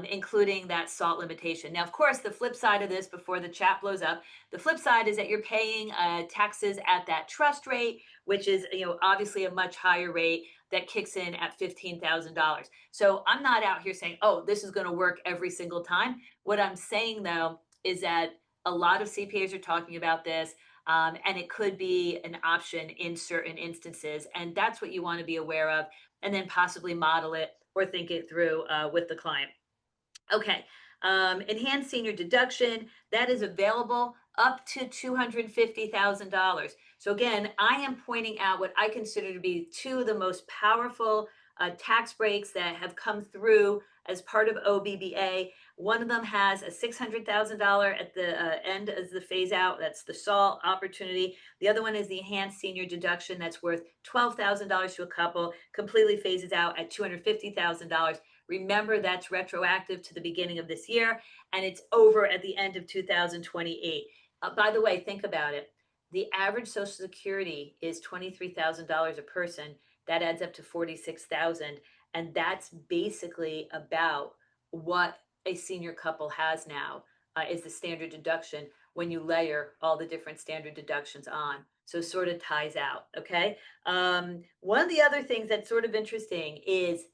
Including that SALT limitation. Now, of course, the flip side of this, before the chat blows up, the flip side is that you're paying taxes at that trust rate, which is, obviously a much higher rate that kicks in at $15,000. So I'm not out here saying, oh, this is going to work every single time. What I'm saying, though, is that a lot of CPAs are talking about this. And it could be an option in certain instances. And that's what you want to be aware of, and then possibly model it or think it through with the client. Okay, enhanced senior deduction, that is available up to $250,000. So again, I am pointing out what I consider to be 2 of the most powerful tax breaks that have come through as part of OBBA. One of them has a $600,000 at the end as the phase out. That's the SALT opportunity. The other one is the enhanced senior deduction that's worth $12,000 to a couple, completely phases out at $250,000. Remember, that's retroactive to the beginning of this year, and it's over at the end of 2028. By the way, think about it. The average Social Security is $23,000 a person. That adds up to $46,000, and that's basically about what a senior couple has now is the standard deduction when you layer all the different standard deductions on. So sort of ties out, okay? One of the other things that's sort of interesting is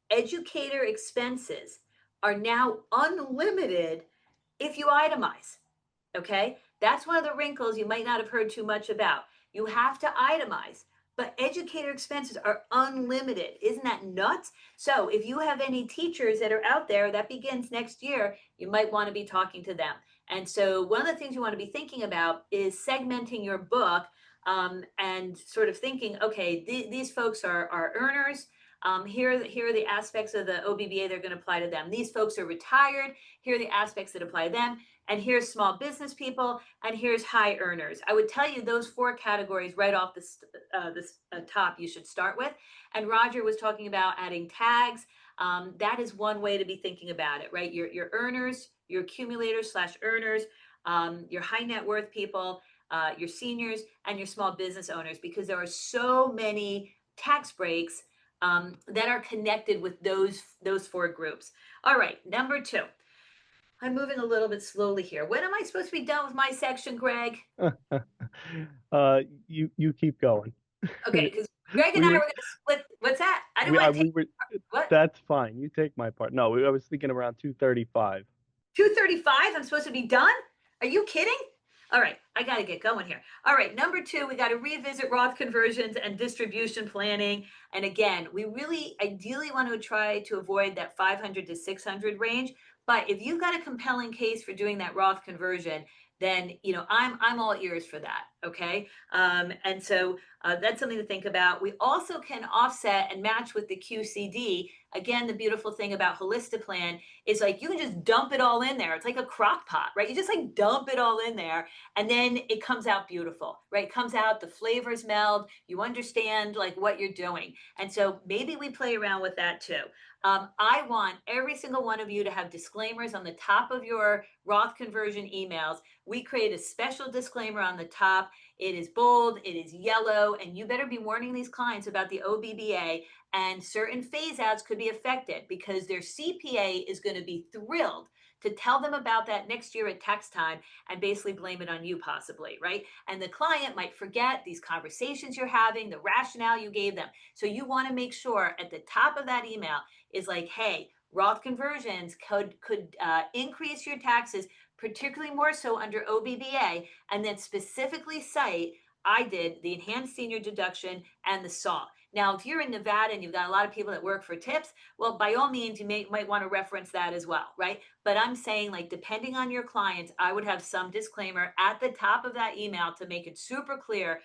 educator expenses are now unlimited if you itemize. Okay, that's one of the wrinkles you might not have heard too much about. You have to itemize, but educator expenses are unlimited. Isn't that nuts? So if you have any teachers that are out there, that begins next year, you might want to be talking to them. And so one of the things you want to be thinking about is segmenting your book and sort of thinking, okay, these folks are earners. Here are the aspects of the OBBA that are going to apply to them. These folks are retired. Here are the aspects that apply to them. And here's small business people, and here's high earners. I would tell you those 4 categories right off this top you should start with. And Roger was talking about adding tags. That is one way to be thinking about it, right? Your earners, your accumulators / earners, your high net worth people, your seniors, and your small business owners, because there are so many tax breaks that are connected with those 4 groups. All right, number 2. I'm moving a little bit slowly here. When am I supposed to be done with my section, Greg? You keep going. Okay, because Greg and I were going to split. What's that? I didn't want to take what? That's fine. You take my part. No, I was thinking around 2:35. 2:35? I'm supposed to be done? Are you kidding? All right, I got to get going here. All right, number 2, we got to revisit Roth conversions and distribution planning. And again, we really ideally want to try to avoid that 500 to 600 range. But if you've got a compelling case for doing that Roth conversion, then I'm all ears for that. Okay, and so that's something to think about. We also can offset and match with the QCD. Again, the beautiful thing about Holistiplan is like you can just dump it all in there. It's like a crock pot, right? You just like dump it all in there, and then it comes out beautiful, right? It comes out, the flavors meld. You understand like what you're doing, and so maybe we play around with that too. I want every single one of you to have disclaimers on the top of your Roth conversion emails. We create a special disclaimer on the top. It is bold, it is yellow, and you better be warning these clients about the OBBA, and certain phase outs could be affected because their CPA is going to be thrilled to tell them about that next year at tax time and basically blame it on you possibly, right? And the client might forget these conversations you're having, the rationale you gave them. So you want to make sure at the top of that email is like, hey, Roth conversions could increase your taxes, particularly more so under OBBA, and then specifically cite I did the enhanced senior deduction and the SAW. Now, if you're in Nevada and you've got a lot of people that work for tips, well, by all means, you might want to reference that as well, right? But I'm saying, like, depending on your clients, I would have some disclaimer at the top of that email to make it super clear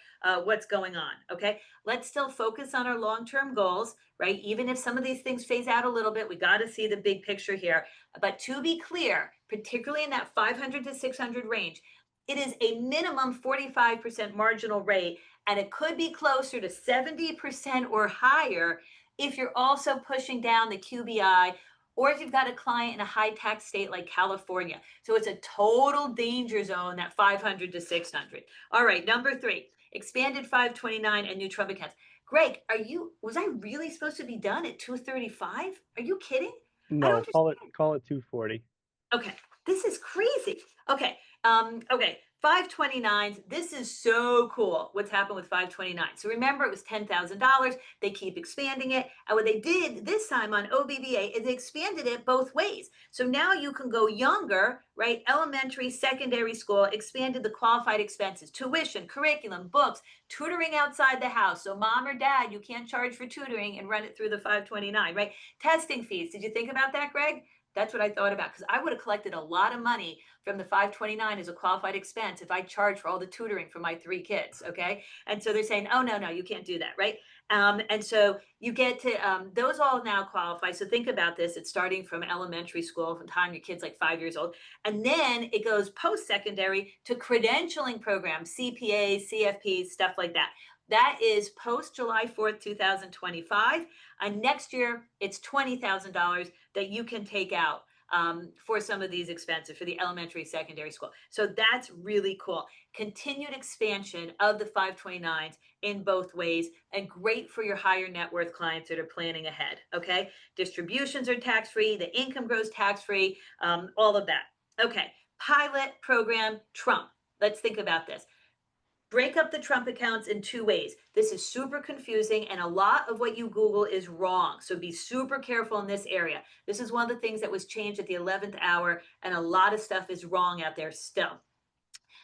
what's going on, okay? Let's still focus on our long-term goals, right? Even if some of these things phase out a little bit, we got to see the big picture here. But to be clear, particularly in that 500 to 600 range, it is a minimum 45% marginal rate, and it could be closer to 70% or higher if you're also pushing down the QBI, or if you've got a client in a high tax state like California. So it's a total danger zone, that 500 to 600. All right, number 3, expanded 529 and new Trump accounts. Greg, was I really supposed to be done at 235? Are you kidding? No, call it 240. Okay, this is crazy. Okay, okay, 529s. This is so cool. What's happened with 529? So remember, it was $10,000. They keep expanding it, and what they did this time on OBBA is they expanded it both ways. So now you can go younger, right? Elementary, secondary school, expanded the qualified expenses, tuition, curriculum, books, tutoring outside the house. So mom or dad, you can't charge for tutoring and run it through the 529, right? Testing fees. Did you think about that, Greg? That's what I thought about, because I would have collected a lot of money from the 529 as a qualified expense if I charged for all the tutoring for my 3 kids, okay? And so they're saying, oh, no, you can't do that, right? And so you get to, those all now qualify. So think about this. It's starting from elementary school, from the time your kid's like 5 years old. And then it goes post-secondary to credentialing programs, CPAs, CFPs, stuff like that. That is post July 4th, 2025. And next year, it's $20,000 that you can take out for some of these expenses for the elementary, secondary school. So that's really cool. Continued expansion of the 529s in both ways, and great for your higher net worth clients that are planning ahead, okay? Distributions are tax-free, the income grows tax-free, all of that. Okay, pilot program Trump. Let's think about this. Break up the Trump accounts in 2 ways. This is super confusing, and a lot of what you Google is wrong. So be super careful in this area. This is one of the things that was changed at the 11th hour, and a lot of stuff is wrong out there still.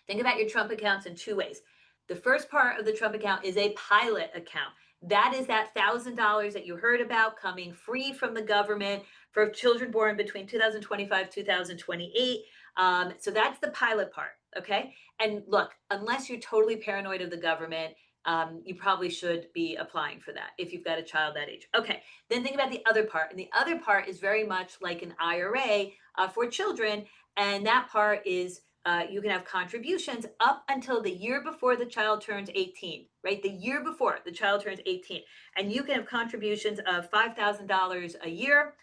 Think about your Trump accounts in 2 ways. The first part of the Trump account is a pilot account. That is that $1,000 that you heard about coming free from the government for children born between 2025 2028. So that's the pilot part, okay? And look, unless you're totally paranoid of the government, you probably should be applying for that if you've got a child that age. Okay, then think about the other part. And the other part is very much like an IRA for children. And that part is you can have contributions up until the year before the child turns 18, right? The year before the child turns 18. And you can have contributions of $5,000 a year.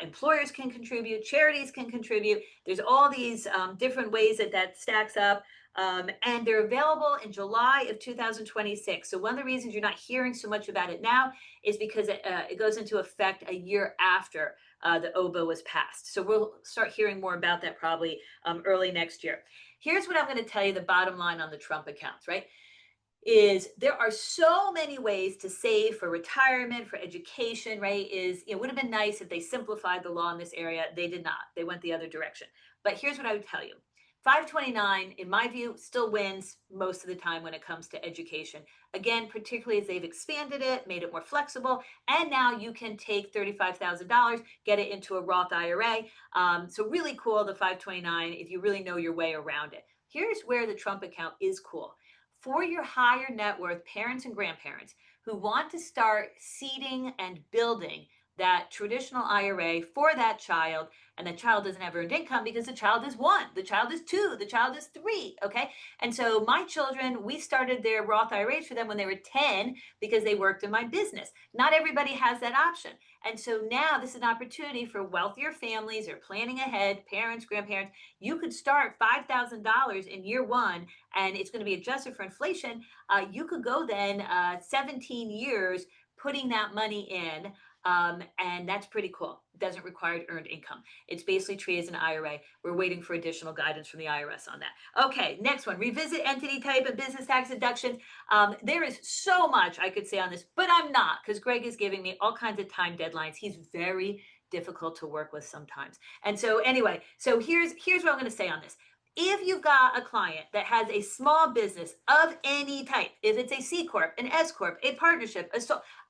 Employers can contribute, charities can contribute. There's all these different ways that stacks up. And they're available in July of 2026. So one of the reasons you're not hearing so much about it now is because it goes into effect a year after the OBA was passed. So we'll start hearing more about that probably early next year. Here's what I'm going to tell you, the bottom line on the Trump accounts, right? Is there are so many ways to save for retirement, for education, right? It would have been nice if they simplified the law in this area. They did not. They went the other direction. But here's what I would tell you. 529, in my view, still wins most of the time when it comes to education. Again, particularly as they've expanded it, made it more flexible, and now you can take $35,000, get it into a Roth IRA. So really cool, the 529, if you really know your way around it. Here's where the Trump account is cool. For your higher net worth parents and grandparents who want to start seeding and building that traditional IRA for that child, and the child doesn't have earned income because the child is 1, the child is 2, the child is 3, okay? And so my children, we started their Roth IRAs for them when they were 10 because they worked in my business. Not everybody has that option. And so now this is an opportunity for wealthier families or planning ahead, parents, grandparents. You could start $5,000 in year 1, and it's going to be adjusted for inflation. You could go then 17 years putting that money in. And that's pretty cool. It doesn't require earned income. It's basically treated as an IRA. We're waiting for additional guidance from the IRS on that. Okay, next one, revisit entity type and business tax deductions. There is so much I could say on this, but I'm not, because Greg is giving me all kinds of time deadlines. He's very difficult to work with sometimes. And so anyway, so here's what I'm going to say on this. if you've got a client that has a small business of any type, if it's a C Corp, an S Corp, a partnership,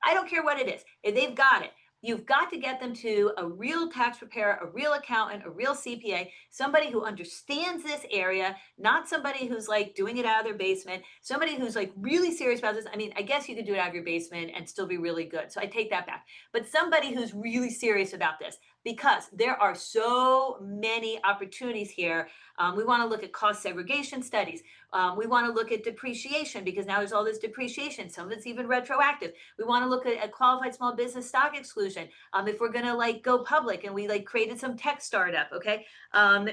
I don't care what it is, if they've got it, you've got to get them to a real tax preparer, a real accountant, a real CPA, somebody who understands this area, not somebody who's like doing it out of their basement, somebody who's like really serious about this. I mean, I guess you could do it out of your basement and still be really good. So I take that back. But somebody who's really serious about this, because there are so many opportunities here. We want to look at cost segregation studies. We want to look at depreciation because now there's all this depreciation. Some of it's even retroactive. We want to look at a qualified small business stock exclusion. If we're going to like go public and we like created some tech startup, okay?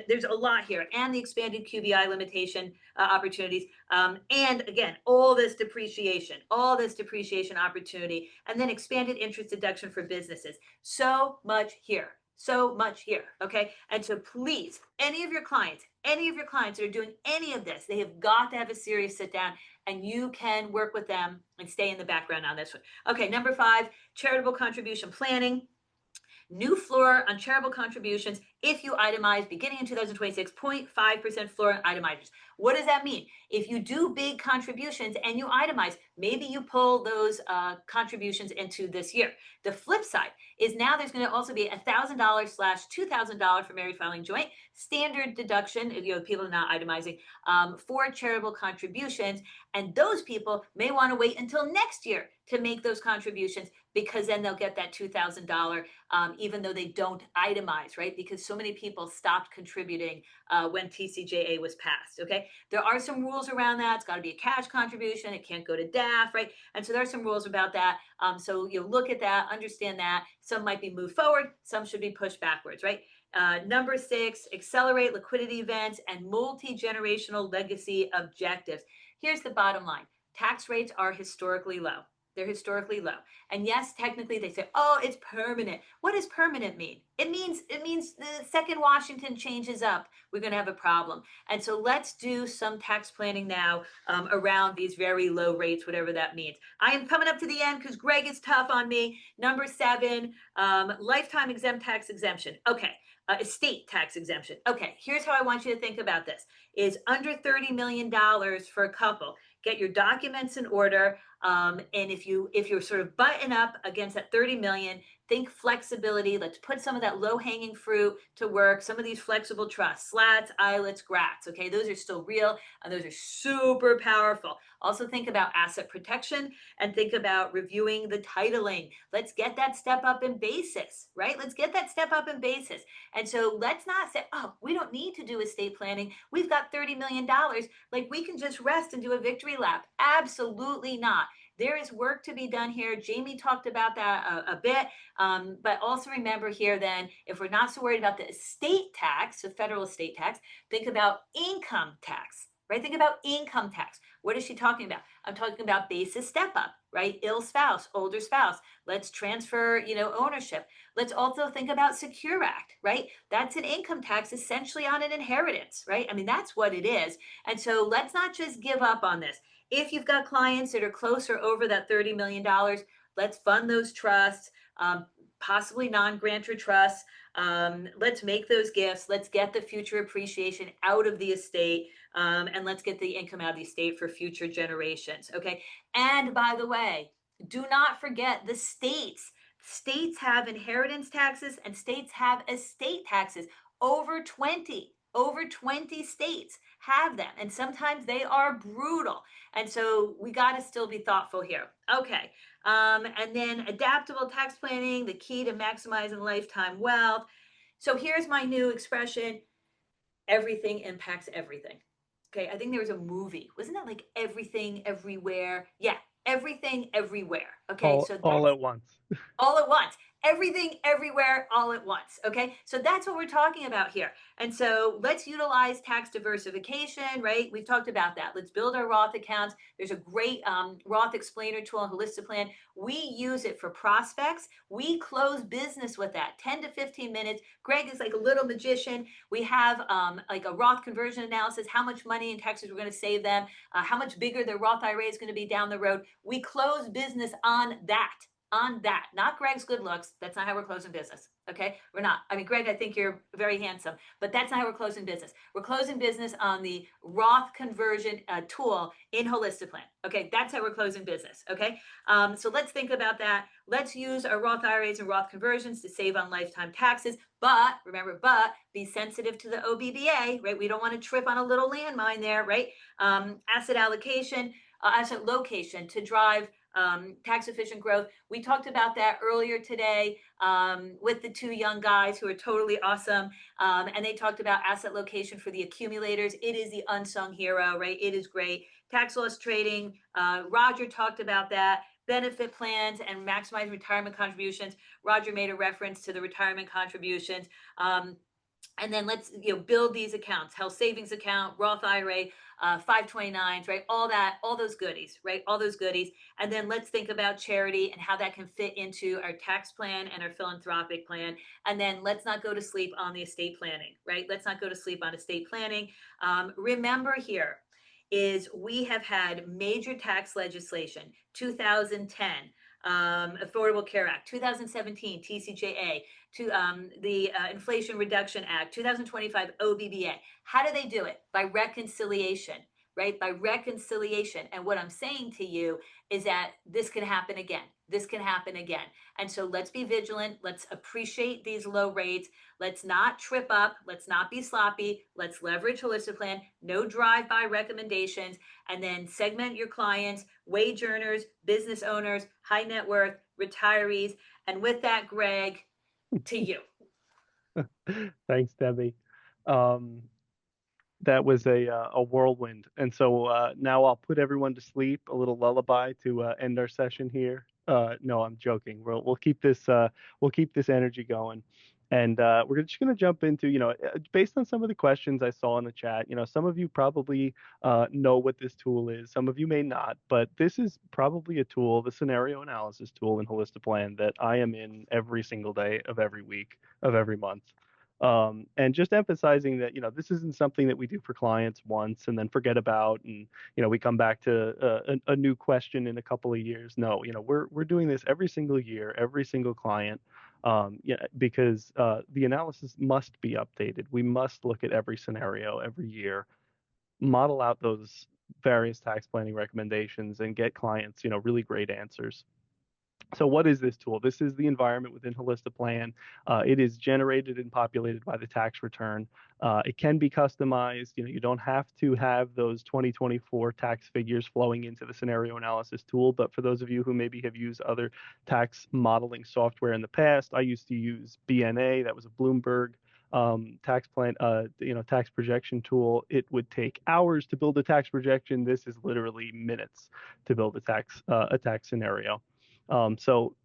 There's a lot here, and the expanded QBI limitation opportunities. And again, all this depreciation opportunity, and then expanded interest deduction for businesses. So much here. So much here. Okay. And so please, any of your clients that are doing any of this, they have got to have a serious sit down, and you can work with them and stay in the background on this one. Okay. Number 5, charitable contribution planning. New floor on charitable contributions if you itemize beginning in 2026, 0.5% floor on itemizers. What does that mean? If you do big contributions and you itemize, maybe you pull those contributions into this year. The flip side is now there's going to also be $1,000/ $2,000 for married filing joint standard deduction, people are not itemizing, for charitable contributions. And those people may want to wait until next year to make those contributions, because then they'll get that $2,000, even though they don't itemize, right? Because so many people stopped contributing when TCJA was passed, okay? There are some rules around that. It's got to be a cash contribution. It can't go to DAF, right? And so there are some rules about that. So you look at that, understand that. Some might be moved forward. Some should be pushed backwards, right? Number 6, accelerate liquidity events and multi-generational legacy objectives. Here's the bottom line. Tax rates are historically low. They're historically low. And yes, technically they say, oh, it's permanent. What does permanent mean? It means the second Washington changes up, we're going to have a problem. And so let's do some tax planning now around these very low rates, whatever that means. I am coming up to the end because Greg is tough on me. Number 7, lifetime exempt tax exemption. Okay. Estate tax exemption. Okay, here's how I want you to think about this. Is under $30 million for a couple. Get your documents in order. And if you're sort of button up against that 30 million, think flexibility. Let's put some of that low-hanging fruit to work. Some of these flexible trusts, slats, ILETs, GRATs. Okay, those are still real, and those are super powerful. Also think about asset protection and think about reviewing the titling. Let's get that step up in basis, right? Let's get that step up in basis. And so let's not say, oh, we don't need to do estate planning. We've got $30 million. Like we can just rest and do a victory lap. Absolutely not. There is work to be done here. Jamie talked about that a bit, but also remember here then, if we're not so worried about the estate tax, so federal estate tax, think about income tax, right? Think about income tax. What is she talking about? I'm talking about basis step up, right? Ill spouse, older spouse. Let's transfer, ownership. Let's also think about Secure Act, right? That's an income tax essentially on an inheritance, right? I mean, that's what it is. And so let's not just give up on this. If you've got clients that are close or over that $30 million, let's fund those trusts, possibly non-grantor trusts. Let's make those gifts. Let's get the future appreciation out of the estate, and let's get the income out of the estate for future generations, okay? And by the way, do not forget the states. States have inheritance taxes and states have estate taxes. Over 20 states have them, and sometimes they are brutal. And so we got to still be thoughtful here. Okay. And then adaptable tax planning, the key to maximizing lifetime wealth. So here's my new expression. Everything impacts everything. Okay. I think there was a movie. Wasn't that like Everything Everywhere? Yeah. Everything Everywhere. Okay. All at once. All at once. Everything, everywhere, all at once. Okay. So that's what we're talking about here. And so let's utilize tax diversification, right? We've talked about that. Let's build our Roth accounts. There's a great Roth explainer tool on Holistiplan. We use it for prospects. We close business with that 10 to 15 minutes. Greg is like a little magician. We have like a Roth conversion analysis, how much money in taxes we're going to save them, how much bigger their Roth IRA is going to be down the road. We close business on that. on that, not Greg's good looks. That's not how we're closing business. Okay. We're not. I mean, Greg, I think you're very handsome, but that's not how we're closing business. We're closing business on the Roth conversion tool in Holistiplan. Okay. That's how we're closing business. Okay. So let's think about that. Let's use our Roth IRAs and Roth conversions to save on lifetime taxes. But remember, be sensitive to the OBBA, right? We don't want to trip on a little landmine there, right? Asset allocation, asset location to drive tax efficient growth. We talked about that earlier today with the two young guys who are totally awesome. And they talked about asset location for the accumulators. It is the unsung hero, right? It is great. Tax loss trading. Roger talked about that. Benefit plans and maximize retirement contributions. Roger made a reference to the retirement contributions. And then let's build these accounts: health savings account, Roth IRA, 529s, right? All those goodies, right? All those goodies. And then let's think about charity and how that can fit into our tax plan and our philanthropic plan. And then let's not go to sleep on the estate planning, right? Let's not go to sleep on estate planning. Remember here is we have had major tax legislation: 2010 Affordable Care Act, 2017 TCJA, to the Inflation Reduction Act, 2025 OBBA. How do they do it? By reconciliation, right? By reconciliation. And what I'm saying to you is that this can happen again. This can happen again. And so let's be vigilant. Let's appreciate these low rates. Let's not trip up. Let's not be sloppy. Let's leverage Holistiplan. No drive-by recommendations. And then segment your clients: wage earners, business owners, high net worth, retirees. And with that, Greg, to you. Thanks, Debbie. That was a whirlwind, and so now I'll put everyone to sleep. A little lullaby to end our session here. No, I'm joking. We'll keep this energy going, and we're just going to jump into based on some of the questions I saw in the chat. Some of you probably know what this tool is. Some of you may not, but this is probably a tool, the scenario analysis tool in Holistiplan, that I am in every single day of every week of every month. And just emphasizing that this isn't something that we do for clients once and then forget about, and we come back to a new question in a couple of years. No, we're doing this every single year, every single client, because the analysis must be updated. We must look at every scenario every year, model out those various tax planning recommendations, and get clients really great answers. So what is this tool? This is the environment within Holistiplan. It is generated and populated by the tax return. It can be customized. You don't have to have those 2024 tax figures flowing into the scenario analysis tool. But for those of you who maybe have used other tax modeling software in the past, I used to use BNA. That was a Bloomberg tax plan, tax projection tool. It would take hours to build a tax projection. This is literally minutes to build a tax scenario. So,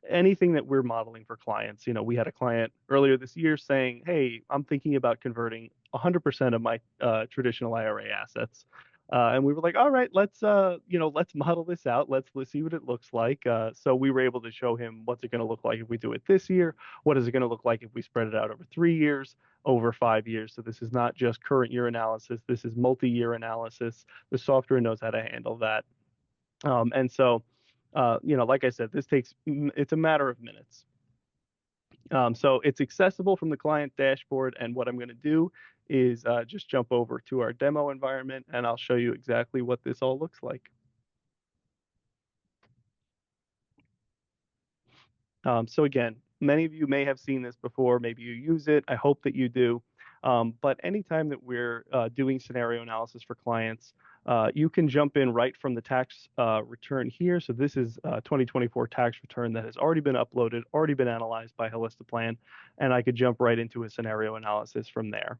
anything that we're modeling for clients, we had a client earlier this year saying, hey, I'm thinking about converting 100% of my traditional IRA assets. And we were like, all right, let's model this out. Let's see what it looks like. So we were able to show him what's it going to look like if we do it this year. What is it going to look like if we spread it out over 3 years, over 5 years? So this is not just current year analysis. This is multi-year analysis. The software knows how to handle that. And so, like I said, it's a matter of minutes. So it's accessible from the client dashboard. And what I'm going to do is just jump over to our demo environment, and I'll show you exactly what this all looks like. So again, many of you may have seen this before. Maybe you use it. I hope that you do. But anytime that we're doing scenario analysis for clients, you can jump in right from the tax return here. So this is 2024 tax return that has already been uploaded, already been analyzed by Holistiplan, and I could jump right into a scenario analysis from there.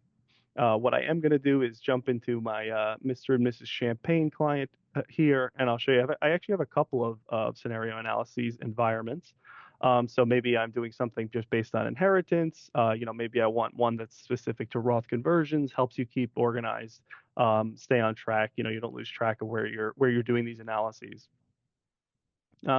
What I am going to do is jump into my Mr. and Mrs. Champagne client here, and I'll show you. I actually have a couple of scenario analyses environments. So maybe I'm doing something just based on inheritance. Maybe I want one that's specific to Roth conversions, helps you keep organized, stay on track. You don't lose track of where you're doing these analyses.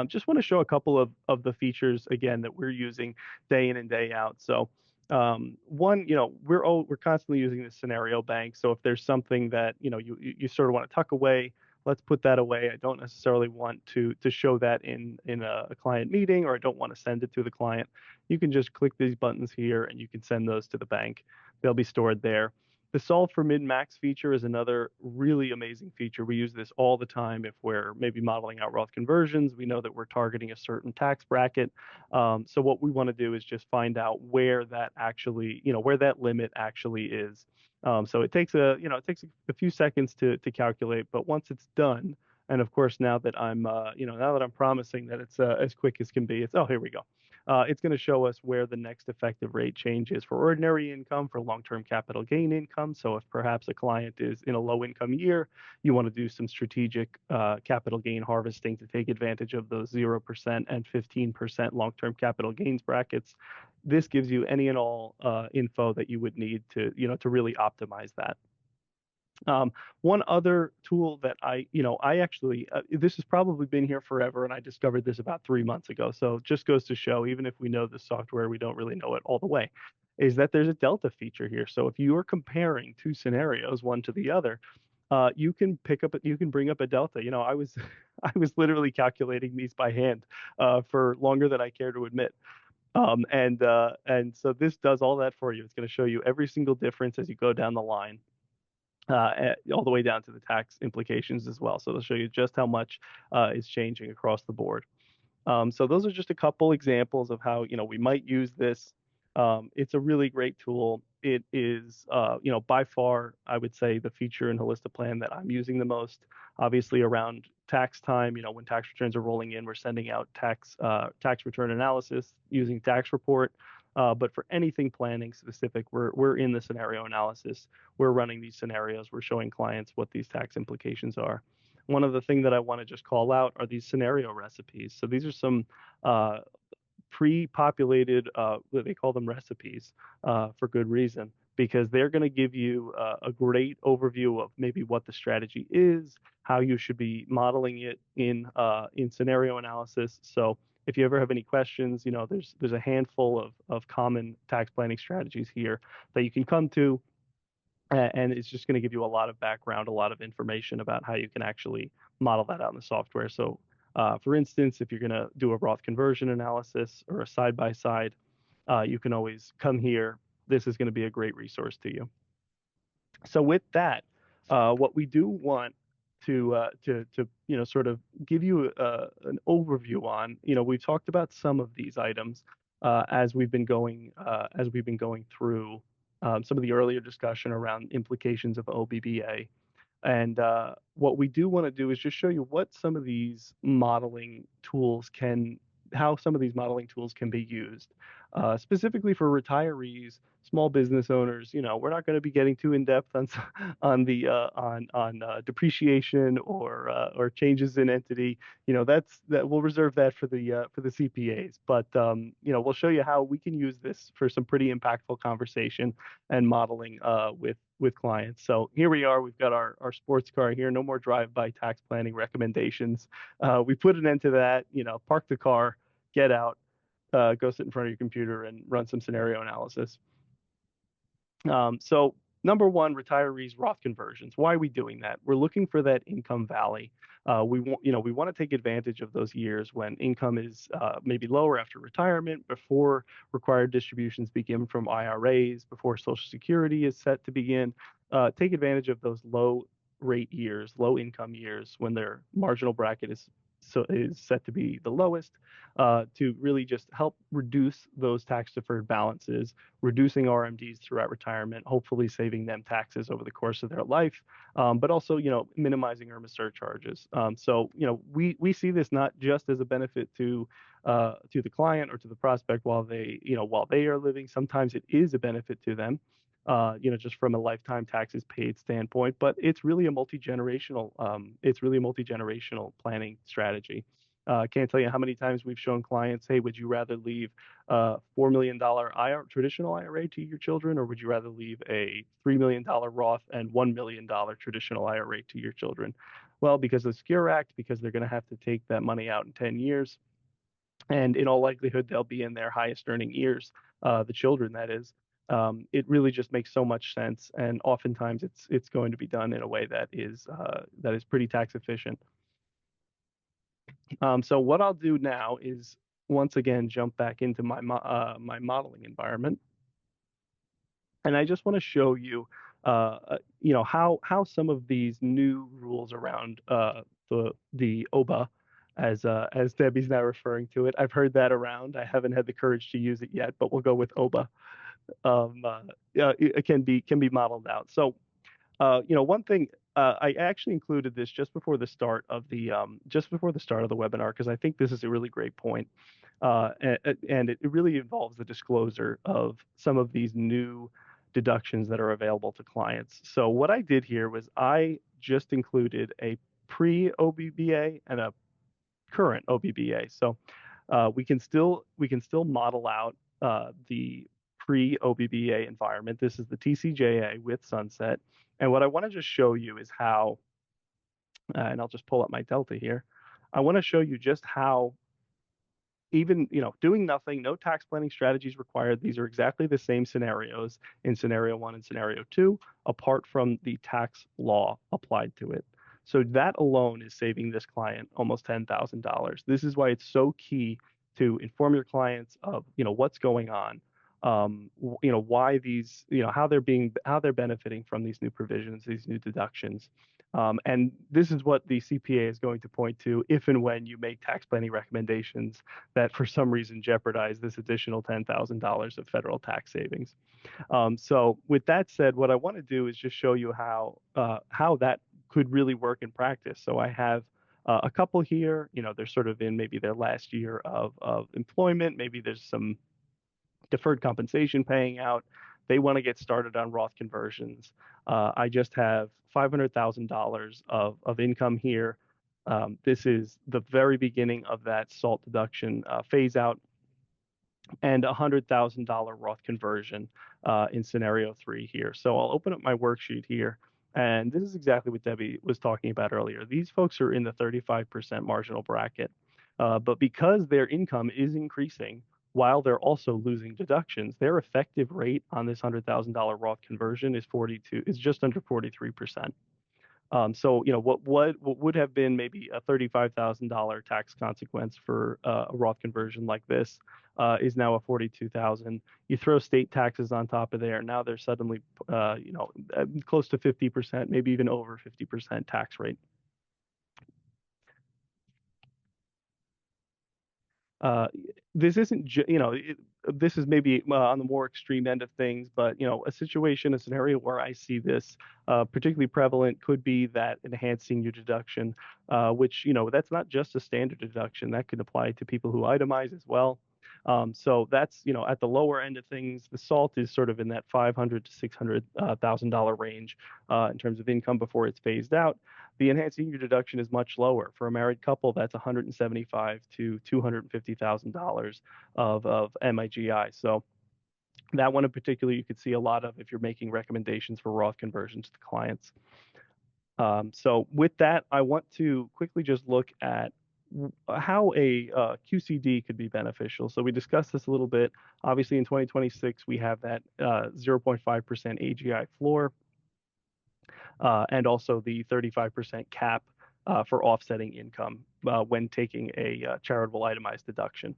Just want to show a couple of the features again that we're using day in and day out. So one, we're constantly using this scenario bank. So if there's something that you sort of want to tuck away, let's put that away. I don't necessarily want to show that in a client meeting, or I don't want to send it to the client. You can just click these buttons here and you can send those to the bank. They'll be stored there. The solve for min-max feature is another really amazing feature. We use this all the time if we're maybe modeling out Roth conversions. We know that we're targeting a certain tax bracket. So what we want to do is just find out where that actually, where that limit actually is. So it takes a few seconds to calculate, but once it's done, and of course now that I'm now that I'm promising that it's as quick as can be, here we go. It's going to show us where the next effective rate change is for ordinary income, for long-term capital gain income. So if perhaps a client is in a low-income year, you want to do some strategic capital gain harvesting to take advantage of those 0% and 15% long-term capital gains brackets. This gives you any and all info that you would need to really optimize that. One other tool that I actually, this has probably been here forever, and I discovered this about 3 months ago. So it just goes to show, even if we know the software, we don't really know it all the way, is that there's a delta feature here. So if you are comparing two scenarios, one to the other, you can bring up a delta. I was, I was literally calculating these by hand for longer than I care to admit. And so this does all that for you. It's going to show you every single difference as you go down the line, all the way down to the tax implications as well. So it'll show you just how much is changing across the board. So those are just a couple examples of how we might use this. It's a really great tool. It is by far, I would say, the feature in Holistiplan that I'm using the most. Obviously around tax time, when tax returns are rolling in, we're sending out tax return analysis using tax report. But for anything planning specific, we're in the scenario analysis. We're running these scenarios. We're showing clients what these tax implications are. One of the things that I want to just call out are these scenario recipes. So these are some pre-populated, they call them recipes for good reason, because they're going to give you a great overview of maybe what the strategy is, how you should be modeling it in scenario analysis. So if you ever have any questions, there's a handful of common tax planning strategies here that you can come to, and it's just going to give you a lot of background, a lot of information about how you can actually model that out in the software. So for instance, if you're going to do a Roth conversion analysis or a side-by-side, you can always come here. This is going to be a great resource to you. So with that, what we do want to sort of give you an overview on, we've talked about some of these items as we've been going through some of the earlier discussion around implications of OBBA. And what we do want to do is just show you what some of these modeling tools how some of these modeling tools can be used, specifically for retirees, small business owners. We're not going to be getting too in depth on depreciation or changes in entity. That we'll reserve that for the CPAs. But we'll show you how we can use this for some pretty impactful conversation and modeling with clients. So here we are. We've got our sports car here. No more drive-by tax planning recommendations. We put an end to that. Park the car, get out, go sit in front of your computer and run some scenario analysis. So number one, retirees Roth conversions. Why are we doing that? We're looking for that income valley. We want to take advantage of those years when income is maybe lower after retirement, before required distributions begin from IRAs, before Social Security is set to begin. Take advantage of those low rate years, low income years, when their marginal bracket is set to be the lowest, to really just help reduce those tax deferred balances, reducing RMDs throughout retirement, hopefully saving them taxes over the course of their life, but also, minimizing IRMA surcharges. So, we see this not just as a benefit to the client or to the prospect while they are living. Sometimes it is a benefit to them, just from a lifetime taxes paid standpoint, but it's really a multi-generational planning strategy. Can't tell you how many times we've shown clients, hey, would you rather leave a $4 million traditional IRA to your children, or would you rather leave a $3 million Roth and $1 million traditional IRA to your children? Well, because of the Secure Act, because they're going to have to take that money out in 10 years. And in all likelihood, they'll be in their highest earning years, the children, that is. it really just makes so much sense, and oftentimes it's going to be done in a way that is pretty tax efficient. So what I'll do now is once again jump back into my my modeling environment, and I just want to show you, how some of these new rules around the OBA, as Debbie's now referring to it. I've heard that around. I haven't had the courage to use it yet, but we'll go with OBA. It can be modeled out. So one thing, I actually included this just before the start of the webinar, because I think this is a really great point, and it really involves the disclosure of some of these new deductions that are available to clients. So what I did here was I just included a pre-OBBA and a current OBBA. So we can still model out the pre-OBBA environment. This is the TCJA with Sunset. And what I want to just show you is how, and I'll just pull up my Delta here. I want to show you just how, even doing nothing, no tax planning strategies required. These are exactly the same scenarios in scenario 1 and scenario 2, apart from the tax law applied to it. So that alone is saving this client almost $10,000. This is why it's so key to inform your clients of what's going on, why these, how they're benefiting from these new provisions, these new deductions. And this is what the CPA is going to point to if and when you make tax planning recommendations that for some reason jeopardize this additional $10,000 of federal tax savings. So with that said, what I want to do is just show you how that could really work in practice. So I have a couple here, they're sort of in maybe their last year of employment. Maybe there's some deferred compensation paying out. They want to get started on Roth conversions. I just have $500,000 of income here. This is the very beginning of that SALT deduction phase out, and $100,000 Roth conversion in scenario 3 here. So I'll open up my worksheet here, and this is exactly what Debbie was talking about earlier. These folks are in the 35% marginal bracket, but because their income is increasing while they're also losing deductions, their effective rate on this $100,000 Roth conversion is just under 43%. So what would have been maybe a $35,000 tax consequence for a Roth conversion like this is now a $42,000. You throw state taxes on top of there, now they're suddenly close to 50%, maybe even over 50% tax rate. This isn't, this is maybe on the more extreme end of things, but a scenario where I see this particularly prevalent could be that enhancing your deduction, which that's not just a standard deduction. That could apply to people who itemize as well. So that's at the lower end of things. The SALT is sort of in that $500,000 to $600,000 range in terms of income before it's phased out. The enhancing your deduction is much lower. For a married couple, that's $175,000 to $250,000 of MIGI. So that one in particular, you could see a lot of if you're making recommendations for Roth conversions to clients. So with that, I want to quickly just look at how a QCD could be beneficial. So we discussed this a little bit. Obviously, in 2026, we have that 0.5% AGI floor, and also the 35% cap for offsetting income when taking a charitable itemized deduction.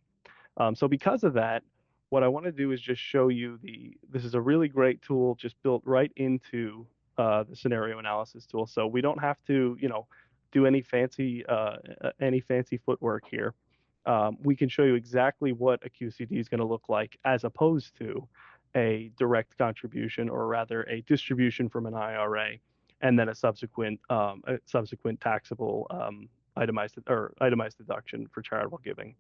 So because of that, what I want to do is just show you this is a really great tool just built right into the scenario analysis tool. So we don't have to, do any fancy footwork here. We can show you exactly what a QCD is going to look like as opposed to a direct contribution, or rather a distribution from an IRA, and then a subsequent taxable itemized deduction for charitable giving.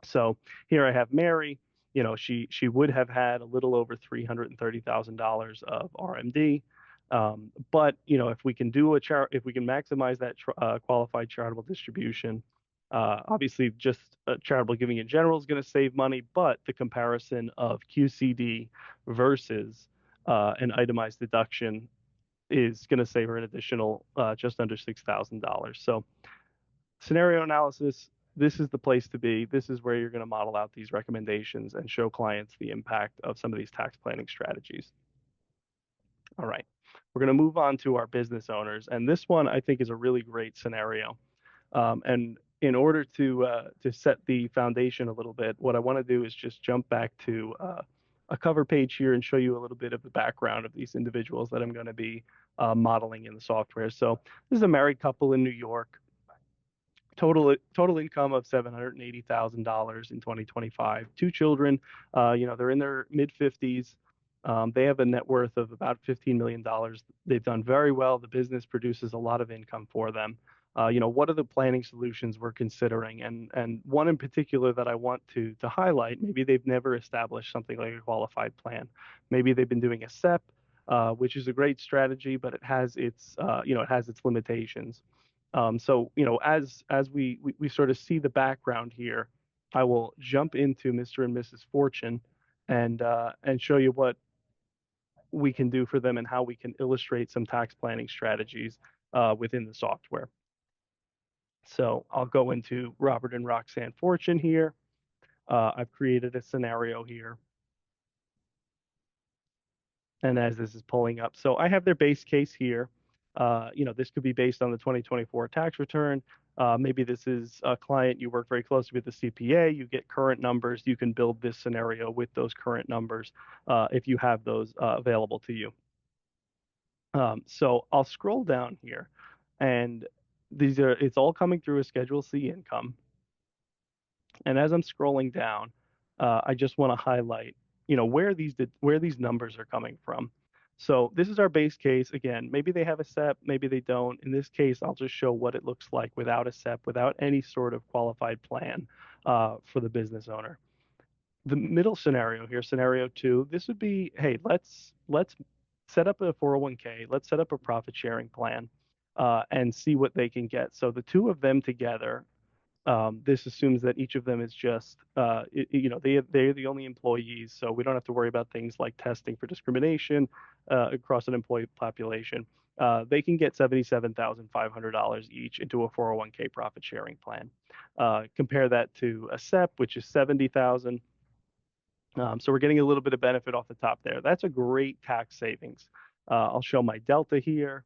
So here I have Mary. She would have had a little over $330,000 of RMD. But if we can maximize that qualified charitable distribution, obviously just charitable giving in general is going to save money, but the comparison of QCD versus an itemized deduction is going to save her an additional just under $6,000. So scenario analysis, this is the place to be. This is where you're going to model out these recommendations and show clients the impact of some of these tax planning strategies. All right, we're going to move on to our business owners. And this one I think is a really great scenario. And in order to set the foundation a little bit, what I want to do is just jump back to a cover page here and show you a little bit of the background of these individuals that I'm going to be modeling in the software. So this is a married couple in New York. Total income of $780,000 in 2025. Two children, they're in their mid 50s. They have a net worth of about $15 million. They've done very well. The business produces a lot of income for them. What are the planning solutions we're considering? And one in particular that I want to highlight, maybe they've never established something like a qualified plan. Maybe they've been doing a SEP, which is a great strategy, but it has its limitations. So, as we sort of see the background here, I will jump into Mr. and Mrs. Fortune and show you what we can do for them and how we can illustrate some tax planning strategies within the software. So I'll go into Robert and Roxanne Fortune here. I've created a scenario here. And as this is pulling up, so I have their base case here. This could be based on the 2024 tax return. Maybe this is a client you work very closely with the CPA. You get current numbers. You can build this scenario with those current numbers if you have those available to you. So I'll scroll down here, and it's all coming through a Schedule C income. And as I'm scrolling down, I just want to highlight, where these numbers are coming from. So this is our base case. Again, maybe they have a SEP, maybe they don't. In this case, I'll just show what it looks like without a SEP, without any sort of qualified plan for the business owner. The middle scenario here, scenario 2, this would be, hey, let's set up a 401k, let's set up a profit sharing plan and see what they can get. So the two of them together, this assumes that each of them is just, they're the only employees, so we don't have to worry about things like testing for discrimination across an employee population. They can get $77,500 each into a 401k profit sharing plan. Compare that to a SEP, which is $70,000. So we're getting a little bit of benefit off the top there. That's a great tax savings. I'll show my delta here,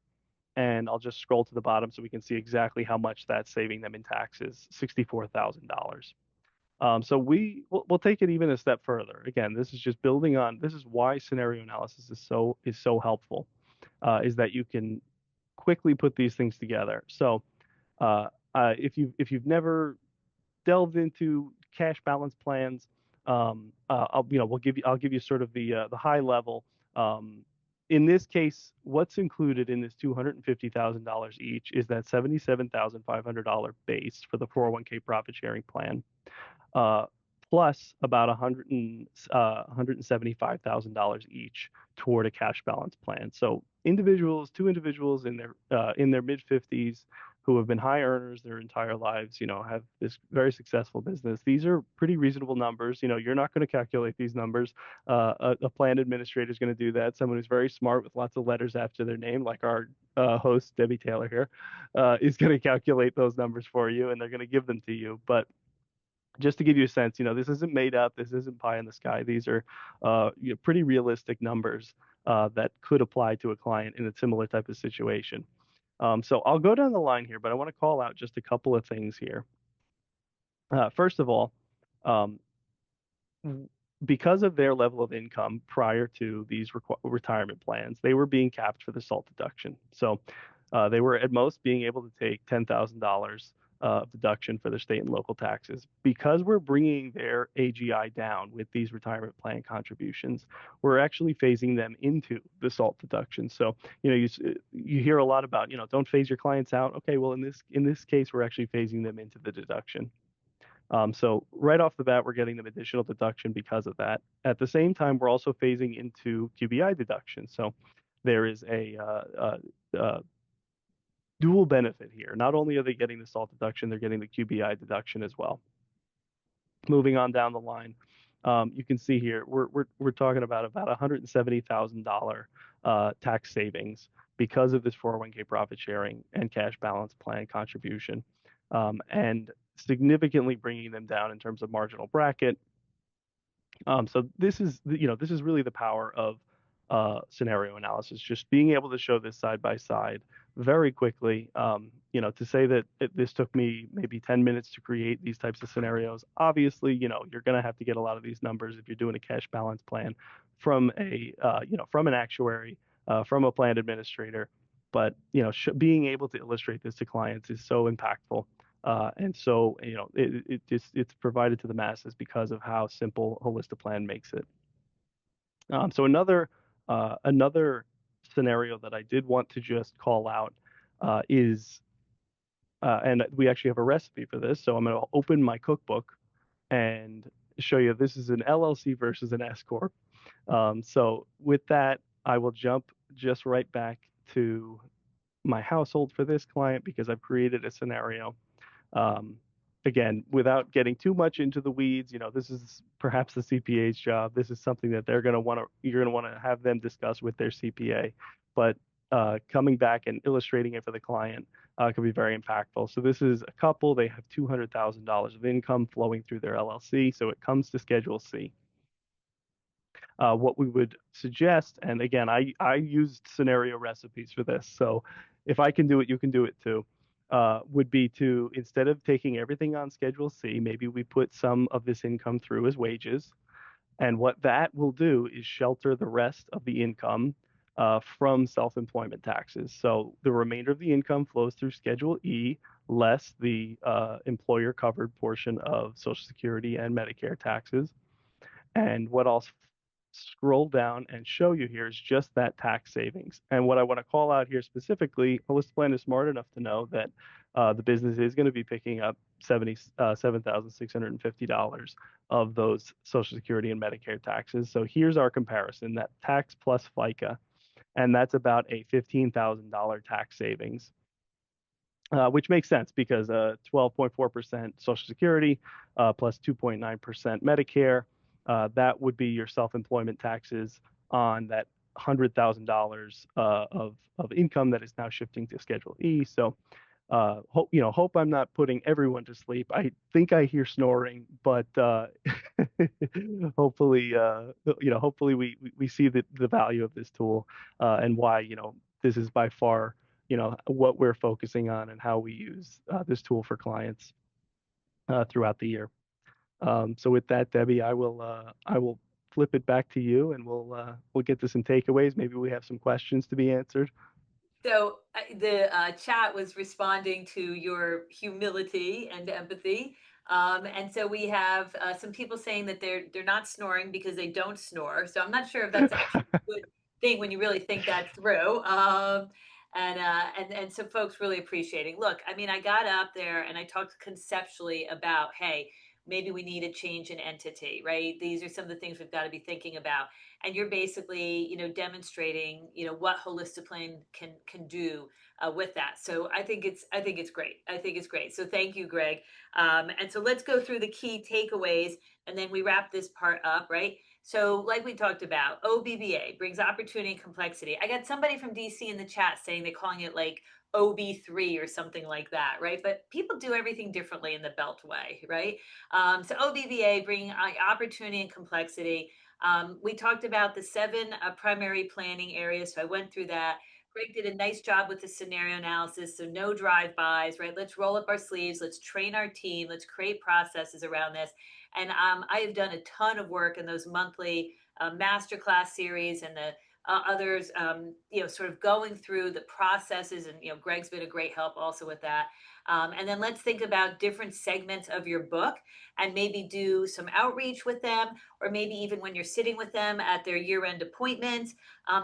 and I'll just scroll to the bottom so we can see exactly how much that's saving them in taxes, $64,000. So we'll take it even a step further. Again, this is just building on, this is why scenario analysis is so helpful, is that you can quickly put these things together. So if you've never delved into cash balance plans, I'll give you sort of the high level. In this case, what's included in this $250,000 each is that $77,500 base for the 401k profit sharing plan, plus about $175,000 each toward a cash balance plan. So two individuals in their mid 50s who have been high earners their entire lives, have this very successful business. These are pretty reasonable numbers. You're not going to calculate these numbers. A plan administrator is going to do that. Someone who's very smart with lots of letters after their name, like our host, Debbie Taylor here, is going to calculate those numbers for you, and they're going to give them to you. But just to give you a sense, this isn't made up. This isn't pie in the sky. These are pretty realistic numbers that could apply to a client in a similar type of situation. So I'll go down the line here, but I want to call out just a couple of things here. First of all, because of their level of income prior to these retirement plans, they were being capped for the SALT deduction. So they were at most being able to take $10,000 of deduction for their state and local taxes. Because we're bringing their AGI down with these retirement plan contributions, we're actually phasing them into the SALT deduction. So, you hear a lot about, don't phase your clients out. Okay, well, in this case, we're actually phasing them into the deduction. So right off the bat, we're getting them additional deduction because of that. At the same time, we're also phasing into QBI deduction. So there is a dual benefit here. Not only are they getting the SALT deduction, they're getting the QBI deduction as well. Moving on down the line, you can see here we're talking about $170,000 tax savings because of this 401k profit sharing and cash balance plan contribution. And significantly bringing them down in terms of marginal bracket. So this is this is really the power of scenario analysis, just being able to show this side by side very quickly. To say that this took me maybe 10 minutes to create these types of scenarios. Obviously, you're going to have to get a lot of these numbers if you're doing a cash balance plan from from an actuary, from a plan administrator. But being able to illustrate this to clients is so impactful. And so, it's provided to the masses because of how simple Holistiplan makes it. So another scenario that I did want to just call out is, and we actually have a recipe for this. So I'm going to open my cookbook and show you. This is an LLC versus an S corp. So with that, I will jump just right back to my household for this client because I've created a scenario. Again, without getting too much into the weeds, this is perhaps the CPA's job. This is something that you're going to want to have them discuss with their CPA. But coming back and illustrating it for the client can be very impactful. So this is a couple. They have $200,000 of income flowing through their LLC. So it comes to Schedule C. What we would suggest, and again, I used scenario recipes for this. So if I can do it, you can do it too. Would be to, instead of taking everything on Schedule C, maybe we put some of this income through as wages. And what that will do is shelter the rest of the income from self-employment taxes. So the remainder of the income flows through Schedule E, less the employer covered portion of Social Security and Medicare taxes. And what I'll scroll down and show you here is just that tax savings. And what I want to call out here specifically, Holistiplan is smart enough to know that the business is going to be picking up $77,650 of those Social Security and Medicare taxes. So here's our comparison, that tax plus FICA, and that's about a $15,000 tax savings. Which makes sense because 12.4% Social Security plus 2.9% Medicare, that would be your self-employment taxes on that $100,000 of income that is now shifting to Schedule E. So hope I'm not putting everyone to sleep. I think I hear snoring, but hopefully we see the value of this tool and why this is by far what we're focusing on and how we use this tool for clients throughout the year. So with that, Debbie, I will flip it back to you, and we'll get to some takeaways. Maybe we have some questions to be answered. So the chat was responding to your humility and empathy. And so we have some people saying that they're not snoring because they don't snore. So I'm not sure if that's actually a good thing when you really think that through. And so folks really appreciating. Look, I mean, I got up there and I talked conceptually about, hey, maybe we need a change in entity, right? These are some of the things we've got to be thinking about. And you're basically, demonstrating, what Holistiplan can do with that. So I think it's great. I think it's great. So thank you, Greg. And so let's go through the key takeaways, and then we wrap this part up, right? So like we talked about, OBBA brings opportunity and complexity. I got somebody from DC in the chat saying they're calling it like OB3 or something like that, right? But people do everything differently in the Beltway, right? So OBBA bring opportunity and complexity. We talked about the 7 primary planning areas, so I went through that. Greg did a nice job with the scenario analysis, so no drive-bys, right? Let's roll up our sleeves, let's train our team, let's create processes around this. And I have done a ton of work in those monthly masterclass series and the others, sort of going through the processes, and Greg's been a great help also with that. And then let's think about different segments of your book and maybe do some outreach with them, or maybe even when you're sitting with them at their year-end appointments,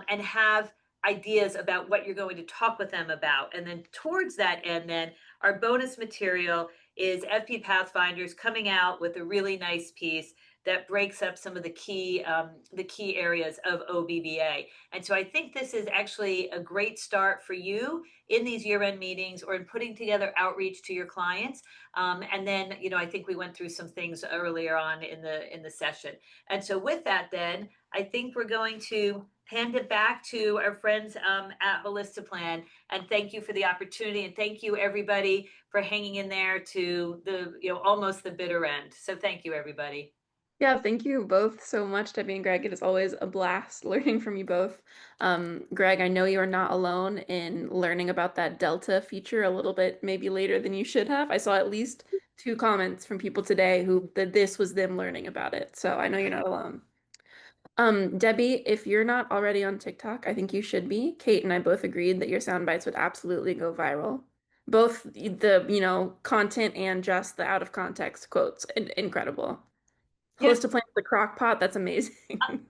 and have ideas about what you're going to talk with them about. And then towards that end, then our bonus material is FP Pathfinders coming out with a really nice piece that breaks up some of the key areas of OBBA. And so I think this is actually a great start for you in these year-end meetings or in putting together outreach to your clients. And then, I think we went through some things earlier on in the session. And so with that, then I think we're going to hand it back to our friends at Holistiplan. And thank you for the opportunity. And thank you, everybody, for hanging in there to the, almost the bitter end. So thank you, everybody. Yeah, thank you both so much, Debbie and Greg. It is always a blast learning from you both. Greg, I know you are not alone in learning about that Delta feature a little bit maybe later than you should have. I saw at least 2 comments from people today who that this was them learning about it. So I know you're not alone. Debbie, if you're not already on TikTok, I think you should be. Kate and I both agreed that your sound bites would absolutely go viral. Both the content and just the out of context quotes, incredible. Yes. Holistiplan the crock pot, that's amazing.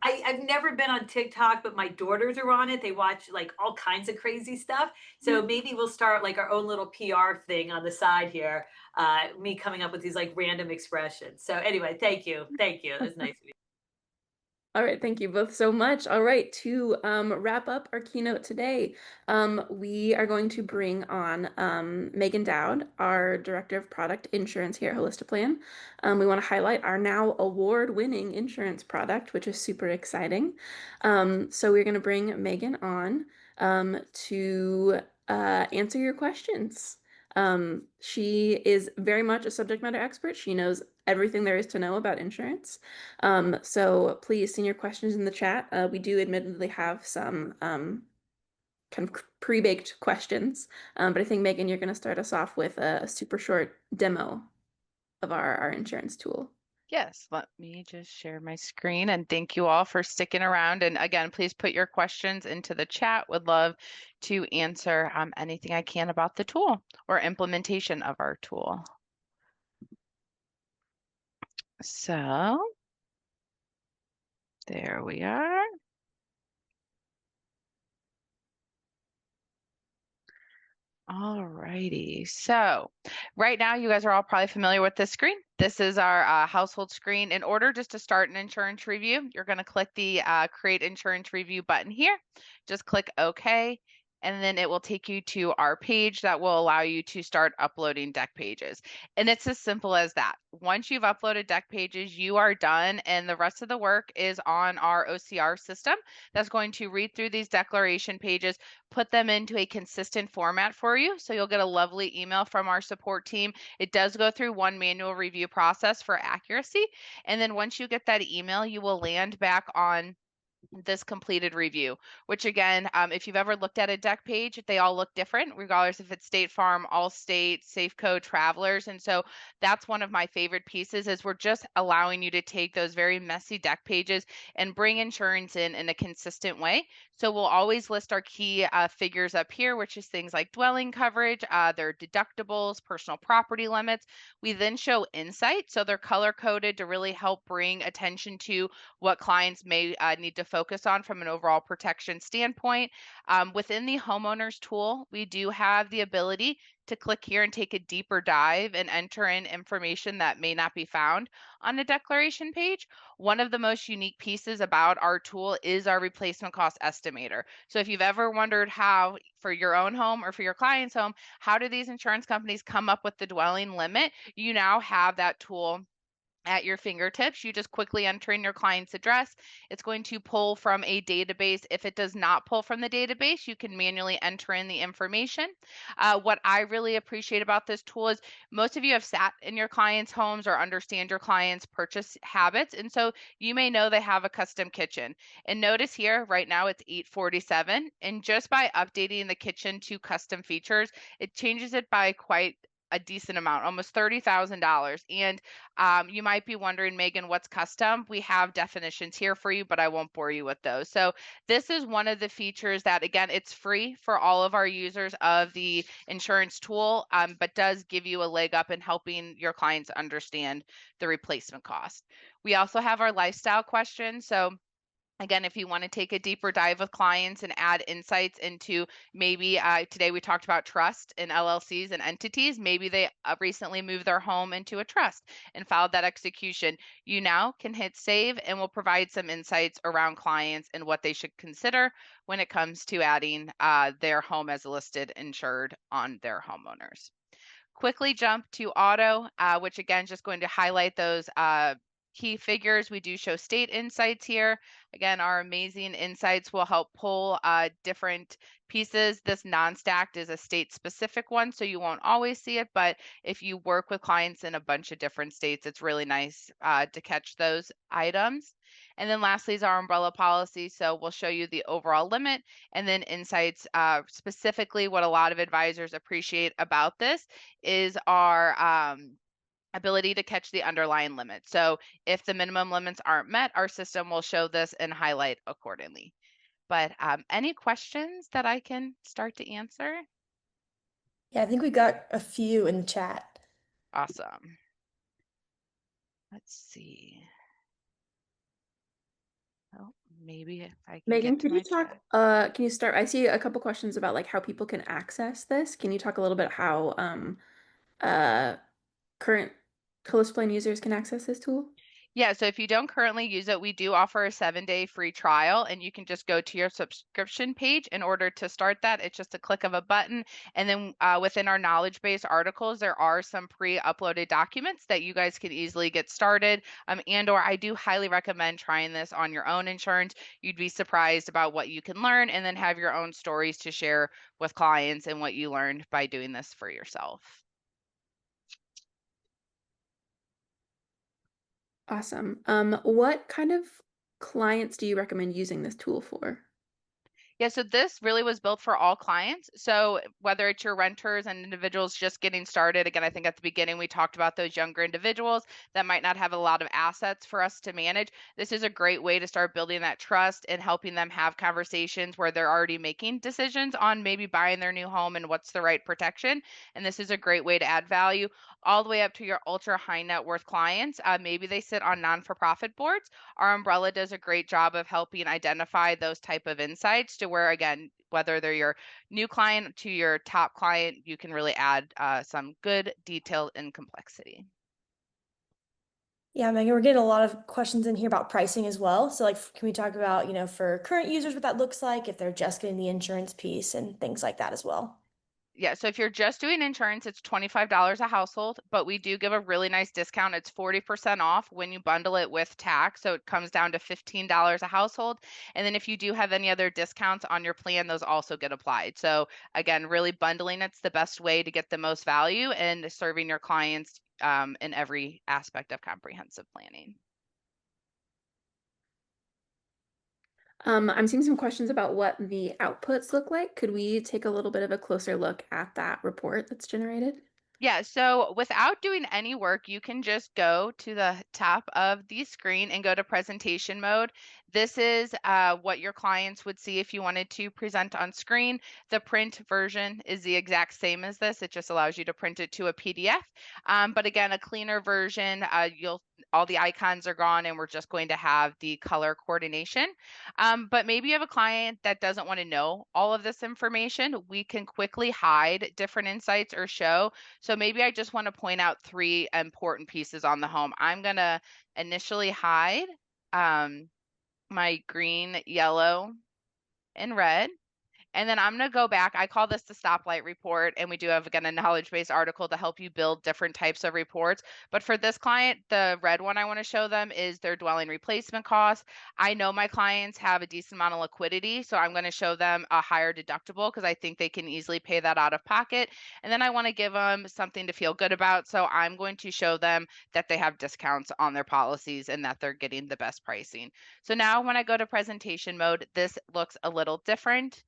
I've never been on TikTok, but my daughters are on it. They watch like all kinds of crazy stuff. So maybe we'll start like our own little PR thing on the side here. Me coming up with these like random expressions. So anyway, thank you. Thank you. It was nice of you. All right, thank you both so much. All right, to wrap up our keynote today, we are going to bring on Megan Dowd, our Director of Product Insurance here at Holistiplan. We want to highlight our now award-winning insurance product, which is super exciting. So we're going to bring Megan on to answer your questions. She is very much a subject matter expert. She knows everything there is to know about insurance. So please send your questions in the chat. We do admittedly have some kind of pre-baked questions, but I think Megan, you're going to start us off with a super short demo of our insurance tool. Yes, let me just share my screen and thank you all for sticking around. And again, please put your questions into the chat. Would love to answer anything I can about the tool or implementation of our tool. So there we are. All righty. So right now, you guys are all probably familiar with this screen. This is our household screen. In order just to start an insurance review, you're going to click the Create Insurance Review button here. Just click OK. And then it will take you to our page that will allow you to start uploading deck pages. And it's as simple as that. Once you've uploaded deck pages, you are done. And the rest of the work is on our OCR system that's going to read through these declaration pages, put them into a consistent format for you. So you'll get a lovely email from our support team. It does go through one manual review process for accuracy. And then once you get that email, you will land back on this completed review, which again, if you've ever looked at a deck page, they all look different, regardless if it's State Farm, Allstate, Safeco, Travelers. And so that's one of my favorite pieces is we're just allowing you to take those very messy deck pages and bring insurance in a consistent way. So we'll always list our key figures up here, which is things like dwelling coverage, their deductibles, personal property limits. We then show insight. So they're color coded to really help bring attention to what clients may need to focus on from an overall protection standpoint. Within the homeowners tool, we do have the ability to click here and take a deeper dive and enter in information that may not be found on the declaration page. One of the most unique pieces about our tool is our replacement cost estimator. So if you've ever wondered how, for your own home or for your client's home, how do these insurance companies come up with the dwelling limit? You now have that tool at your fingertips. You just quickly enter in your client's address. It's going to pull from a database. If it does not pull from the database, you can manually enter in the information. What I really appreciate about this tool is most of you have sat in your clients' homes or understand your clients' purchase habits. And so you may know they have a custom kitchen. And notice here, right now it's 847. And just by updating the kitchen to custom features, it changes it by quite a decent amount, almost $30,000. And you might be wondering, Megan, what's custom? We have definitions here for you, but I won't bore you with those. So this is one of the features that, again, it's free for all of our users of the insurance tool, but does give you a leg up in helping your clients understand the replacement cost. We also have our lifestyle questions. So again, if you want to take a deeper dive with clients and add insights into maybe today we talked about trust in LLCs and entities. Maybe they recently moved their home into a trust and filed that execution. You now can hit save and we'll provide some insights around clients and what they should consider when it comes to adding their home as a listed insured on their homeowners. Quickly jump to auto, which again, just going to highlight those key figures. We do show state insights here. Again, our amazing insights will help pull different pieces. This non-stacked is a state-specific one, so you won't always see it, but if you work with clients in a bunch of different states, it's really nice to catch those items. And then lastly is our umbrella policy. So we'll show you the overall limit and then insights. Specifically, what a lot of advisors appreciate about this is our ability to catch the underlying limit. So if the minimum limits aren't met, our system will show this and highlight accordingly. But any questions that I can start to answer? Yeah, I think we got a few in the chat. Awesome. Let's see. Oh, maybe if I can Megan, get to could you my talk, chat. can you start? I see a couple questions about like how people can access this. Can you talk a little bit how current Holistiplan users can access this tool? Yeah, so if you don't currently use it, we do offer a 7-day free trial, and you can just go to your subscription page in order to start that. It's just a click of a button. And then within our knowledge base articles, there are some pre-uploaded documents that you guys can easily get started. And/or I do highly recommend trying this on your own insurance. You'd be surprised about what you can learn and then have your own stories to share with clients and what you learned by doing this for yourself. Awesome. What kind of clients do you recommend using this tool for? Yeah, so this really was built for all clients. So whether it's your renters and individuals just getting started, again, I think at the beginning we talked about those younger individuals that might not have a lot of assets for us to manage. This is a great way to start building that trust and helping them have conversations where they're already making decisions on maybe buying their new home and what's the right protection. And this is a great way to add value all the way up to your ultra high net worth clients. Maybe they sit on non-for-profit boards. Our umbrella does a great job of helping identify those type of insights to where, again, whether they're your new client to your top client, you can really add some good detail and complexity. Yeah, Megan, we're getting a lot of questions in here about pricing as well. So like, can we talk about, for current users, what that looks like if they're just getting the insurance piece and things like that as well? Yeah, so if you're just doing insurance, it's $25 a household, but we do give a really nice discount. It's 40% off when you bundle it with tax. So it comes down to $15 a household. And then if you do have any other discounts on your plan, those also get applied. So again, really bundling it's the best way to get the most value and serving your clients in every aspect of comprehensive planning. I'm seeing some questions about what the outputs look like. Could we take a little bit of a closer look at that report that's generated? Yeah, so without doing any work, you can just go to the top of the screen and go to presentation mode. This is what your clients would see if you wanted to present on screen. The print version is the exact same as this. It just allows you to print it to a PDF. But again, a cleaner version, all the icons are gone and we're just going to have the color coordination. But maybe you have a client that doesn't want to know all of this information. We can quickly hide different insights or show. So maybe I just want to point out 3 important pieces on the home. I'm going to initially hide my green, yellow, and red. And then I'm going to go back. I call this the stoplight report. And we do have, again, a knowledge-based article to help you build different types of reports. But for this client, the red one I want to show them is their dwelling replacement costs. I know my clients have a decent amount of liquidity, so I'm going to show them a higher deductible because I think they can easily pay that out of pocket. And then I want to give them something to feel good about. So I'm going to show them that they have discounts on their policies and that they're getting the best pricing. So now when I go to presentation mode, this looks a little different.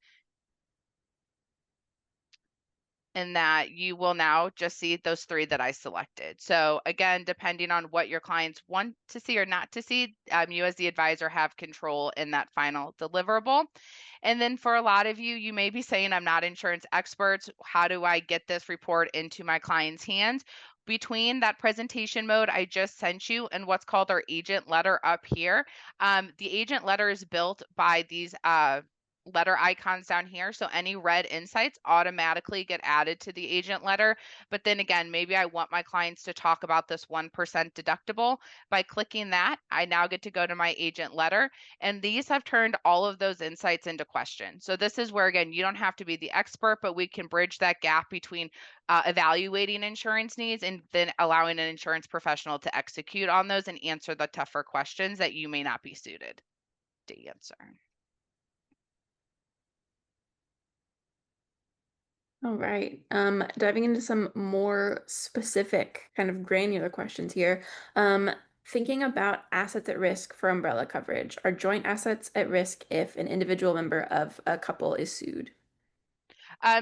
And that you will now just see those 3 that I selected. So again, depending on what your clients want to see or not to see, you as the advisor have control in that final deliverable. And then for a lot of you, you may be saying, I'm not insurance experts. How do I get this report into my client's hands? Between that presentation mode I just sent you and what's called our agent letter up here, the agent letter is built by these letter icons down here. So any red insights automatically get added to the agent letter. But then again, maybe I want my clients to talk about this 1% deductible. By clicking that, I now get to go to my agent letter, and these have turned all of those insights into questions. So this is where, again, you don't have to be the expert, but we can bridge that gap between evaluating insurance needs and then allowing an insurance professional to execute on those and answer the tougher questions that you may not be suited to answer. All right. Diving into some more specific, kind of granular questions here. Thinking about assets at risk for umbrella coverage. Are joint assets at risk if an individual member of a couple is sued?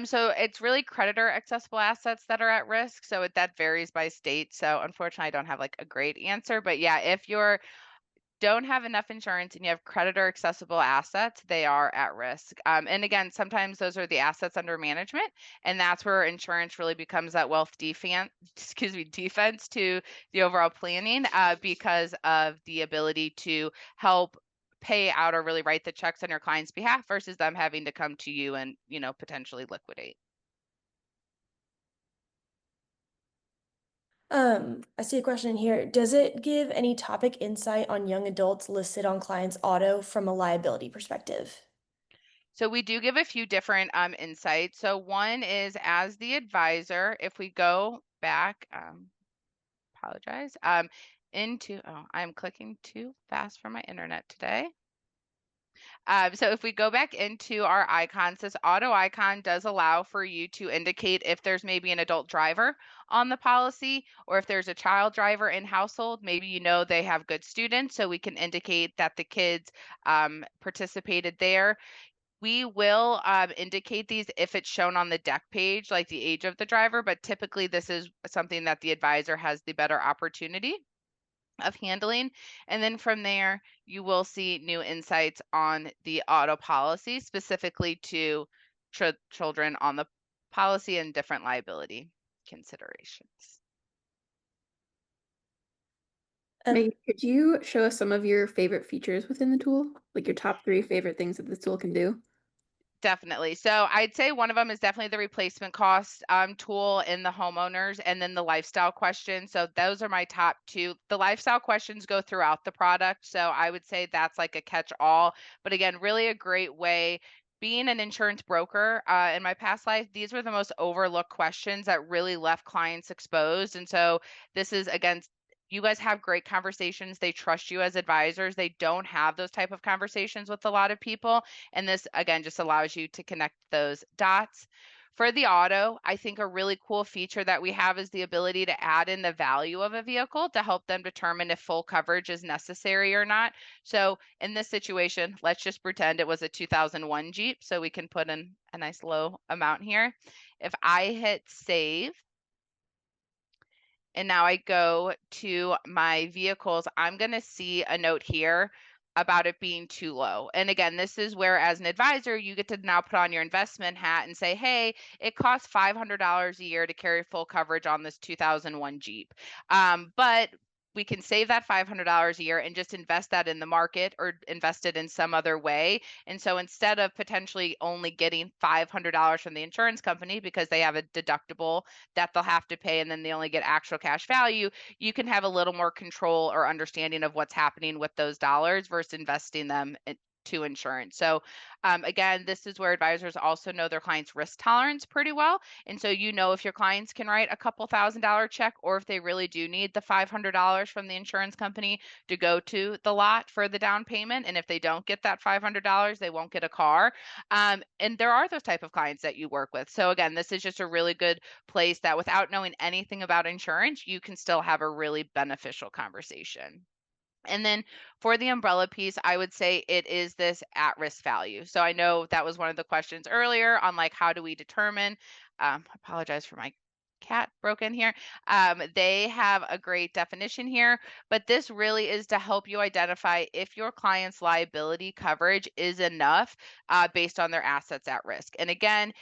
So it's really creditor accessible assets that are at risk. So that varies by state. So unfortunately, I don't have like a great answer. But yeah, if you're don't have enough insurance and you have creditor accessible assets, they are at risk. And again, sometimes those are the assets under management, and that's where insurance really becomes that wealth defense, defense to the overall planning, because of the ability to help pay out or really write the checks on your client's behalf versus them having to come to you and, potentially liquidate. I see a question here. Does it give any topic insight on young adults listed on clients' auto from a liability perspective? So we do give a few different insights. So one is, as the advisor, if we go back, apologize, I'm clicking too fast for my internet today. So if we go back into our icons, this auto icon does allow for you to indicate if there's maybe an adult driver on the policy, or if there's a child driver in household. Maybe they have good students, so we can indicate that the kids participated there. We will indicate these if it's shown on the deck page, like the age of the driver, but typically this is something that the advisor has the better opportunity of handling. And then from there, you will see new insights on the auto policy, specifically to children on the policy and different liability considerations. Megan, could you show us some of your favorite features within the tool? Like your top 3 favorite things that this tool can do? Definitely. So I'd say one of them is definitely the replacement cost tool in the homeowners, and then the lifestyle questions. So those are my top 2. The lifestyle questions go throughout the product. So I would say that's like a catch-all. But again, really a great way. Being an insurance broker in my past life, these were the most overlooked questions that really left clients exposed. And so this is, again, you guys have great conversations. They trust you as advisors. They don't have those type of conversations with a lot of people. And this, again, just allows you to connect those dots. For the auto, I think a really cool feature that we have is the ability to add in the value of a vehicle to help them determine if full coverage is necessary or not. So in this situation, let's just pretend it was a 2001 Jeep. So we can put in a nice low amount here. If I hit save, and now I go to my vehicles, I'm going to see a note here about it being too low. And again, this is where, as an advisor, you get to now put on your investment hat and say, hey, it costs $500 a year to carry full coverage on this 2001 Jeep. But we can save that $500 a year and just invest that in the market or invest it in some other way. And so instead of potentially only getting $500 from the insurance company because they have a deductible that they'll have to pay and then they only get actual cash value, you can have a little more control or understanding of what's happening with those dollars versus investing them to insurance. So again, this is where advisors also know their clients' risk tolerance pretty well. And so if your clients can write a couple $1,000 check, or if they really do need the $500 from the insurance company to go to the lot for the down payment. And if they don't get that $500, they won't get a car. And there are those type of clients that you work with. So again, this is just a really good place that without knowing anything about insurance, you can still have a really beneficial conversation. And then for the umbrella piece, I would say it is this at-risk value. So I know that was one of the questions earlier on, like, how do we determine? Apologize for my cat broke in here. They have a great definition here, but this really is to help you identify if your client's liability coverage is enough based on their assets at risk. And again,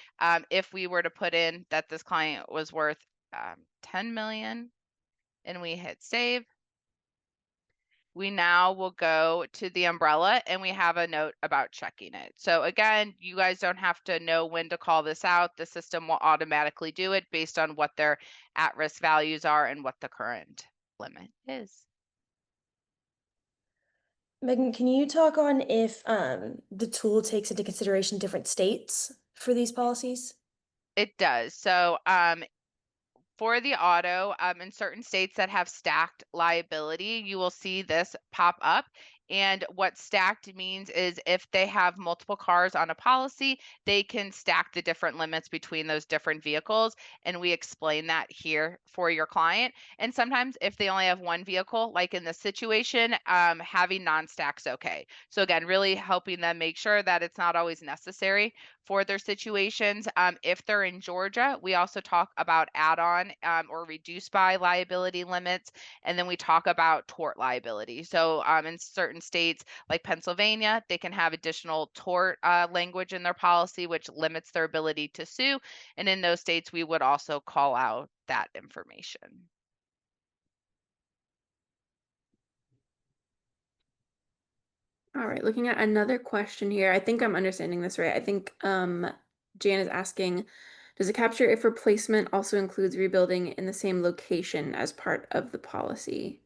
if we were to put in that this client was worth 10 million and we hit save, we now will go to the umbrella and we have a note about checking it. So again, you guys don't have to know when to call this out. The system will automatically do it based on what their at-risk values are and what the current limit is. Megan, can you talk on if the tool takes into consideration different states for these policies? It does. So for the auto, in certain states that have stacked liability, you will see this pop up. And what stacked means is if they have multiple cars on a policy, they can stack the different limits between those different vehicles. And we explain that here for your client. And sometimes if they only have one vehicle, like in this situation, having non-stacks okay. So again, really helping them make sure that it's not always necessary for their situations. If they're in Georgia, we also talk about add-on or reduce by liability limits, and then we talk about tort liability. So in certain states like Pennsylvania, they can have additional tort language in their policy, which limits their ability to sue. And in those states, we would also call out that information. All right, looking at another question here. I think I'm understanding this right. I think Jan is asking, does it capture if replacement also includes rebuilding in the same location as part of the policy?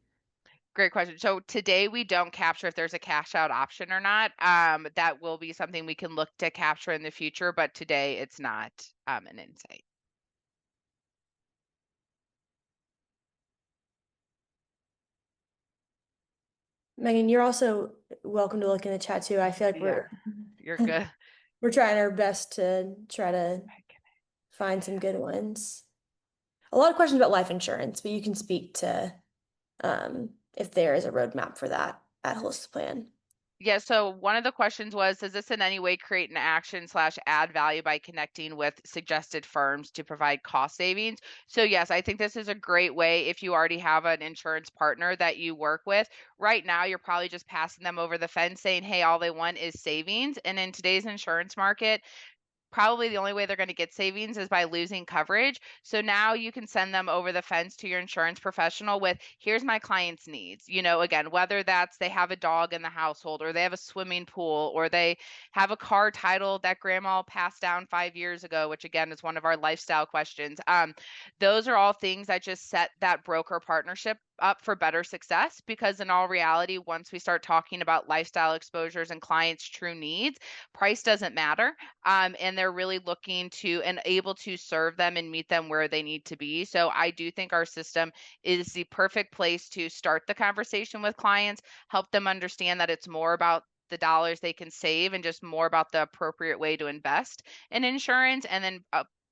Great question. So today we don't capture if there's a cash out option or not. That will be something we can look to capture in the future, but today it's not an insight. Megan, you're also welcome to look in the chat too. I feel like You're good. we're trying our best to try to find some good ones. A lot of questions about life insurance, but you can speak to if there is a roadmap for that at Holistiplan. Yeah, so one of the questions was, does this in any way create an action / add value by connecting with suggested firms to provide cost savings? So yes, I think this is a great way if you already have an insurance partner that you work with. Right now, you're probably just passing them over the fence saying, hey, all they want is savings. And in today's insurance market, probably the only way they're going to get savings is by losing coverage. So now you can send them over the fence to your insurance professional with, here's my client's needs. You know, again, whether that's they have a dog in the household or they have a swimming pool or they have a car title that grandma passed down 5 years ago, which again is one of our lifestyle questions. Those are all things that just set that broker partnership up for better success, because in all reality, once we start talking about lifestyle exposures and clients' true needs, price doesn't matter. And they're really looking to and able to serve them and meet them where they need to be. So I do think our system is the perfect place to start the conversation with clients, help them understand that it's more about the dollars they can save and just more about the appropriate way to invest in insurance, and then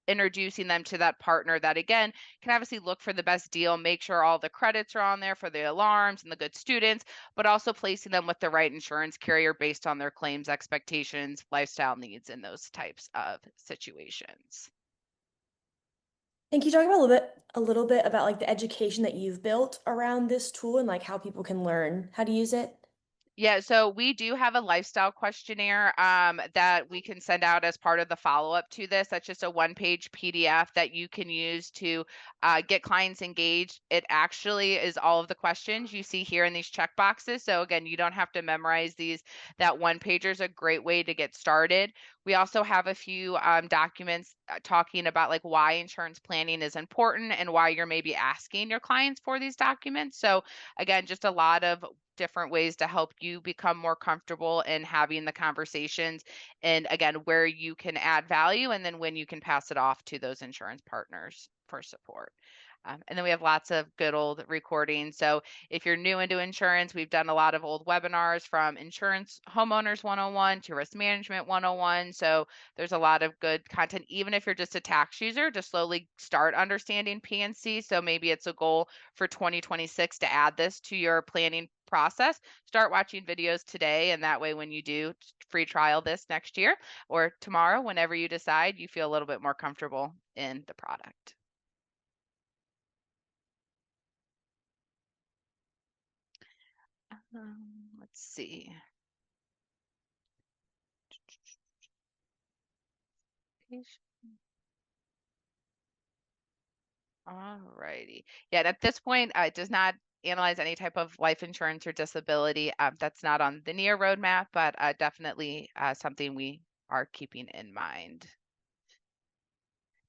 introducing them to that partner that again can obviously look for the best deal, make sure all the credits are on there for the alarms and the good students, but also placing them with the right insurance carrier based on their claims expectations, lifestyle needs, and those types of situations. And can you talk about a little bit about like the education that you've built around this tool and like how people can learn how to use it? Yeah, so we do have a lifestyle questionnaire that we can send out as part of the follow-up to this. That's just a one-page PDF that you can use to get clients engaged. It actually is all of the questions you see here in these check boxes. So again, you don't have to memorize these. That one pager is a great way to get started. We also have a few documents talking about like why insurance planning is important and why you're maybe asking your clients for these documents. So again, just a lot of different ways to help you become more comfortable in having the conversations, and again where you can add value and then when you can pass it off to those insurance partners for support. And then we have lots of good old recordings. So if you're new into insurance, we've done a lot of old webinars from Insurance Homeowners 101 to Risk Management 101. So there's a lot of good content, even if you're just a tax user, to slowly start understanding P&C. So maybe it's a goal for 2026 to add this to your planning process. Start watching videos today, and that way when you do free trial this next year or tomorrow, whenever you decide, you feel a little bit more comfortable in the product. Let's see. All righty. Yeah, at this point, it does not analyze any type of life insurance or disability. That's not on the near roadmap, but definitely something we are keeping in mind.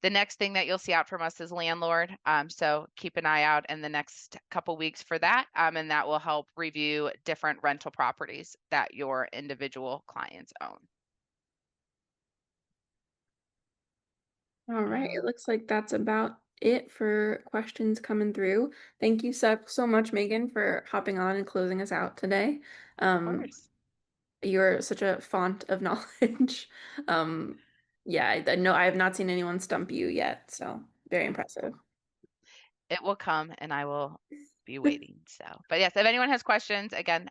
The next thing that you'll see out from us is landlord. So keep an eye out in the next couple weeks for that. And that will help review different rental properties that your individual clients own. All right, it looks like that's about it for questions coming through. Thank you so much, Megan, for hopping on and closing us out today. Of course. You're such a font of knowledge. Yeah, I know I have not seen anyone stump you yet, so very impressive. It will come and I will be waiting. So, but yes, if anyone has questions, again,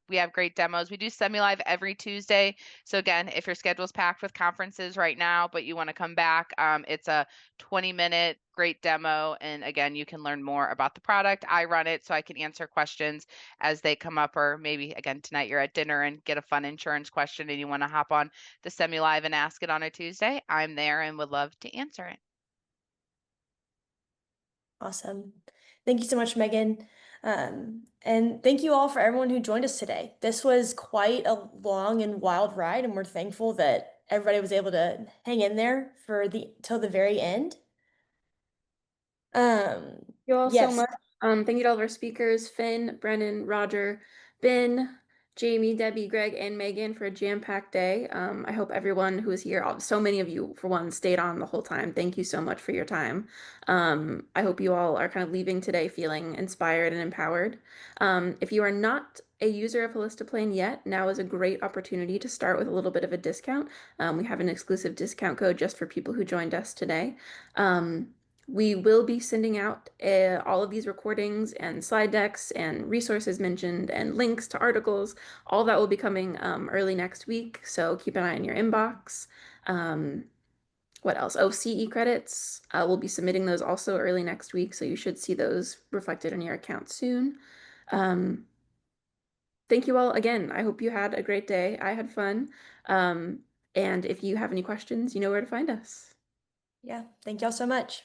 we have great demos. We do semi-live every Tuesday. So again, if your schedule's packed with conferences right now, but you want to come back, it's a 20-minute great demo. And again, you can learn more about the product. I run it so I can answer questions as they come up, or maybe again, tonight you're at dinner and get a fun insurance question and you want to hop on the semi-live and ask it on a Tuesday. I'm there and would love to answer it. Awesome. Thank you so much, Megan. And thank you all for everyone who joined us today. This was quite a long and wild ride, and we're thankful that everybody was able to hang in there for till the very end. You all so Yes. much. Thank you to all of our speakers, Finn, Brennan, Roger, Ben, Jamie, Debbie, Greg, and Megan for a jam-packed day. I hope everyone who is here, so many of you for one, stayed on the whole time. Thank you so much for your time. I hope you all are kind of leaving today feeling inspired and empowered. If you are not a user of Holistiplan yet, now is a great opportunity to start with a little bit of a discount. We have an exclusive discount code just for people who joined us today. We will be sending out all of these recordings and slide decks and resources mentioned and links to articles. All that will be coming early next week, so keep an eye on your inbox. What else? Oh, CE credits. We'll be submitting those also early next week, so you should see those reflected in your account soon. Thank you all again. I hope you had a great day. I had fun. And if you have any questions, you know where to find us. Yeah. Thank y'all so much.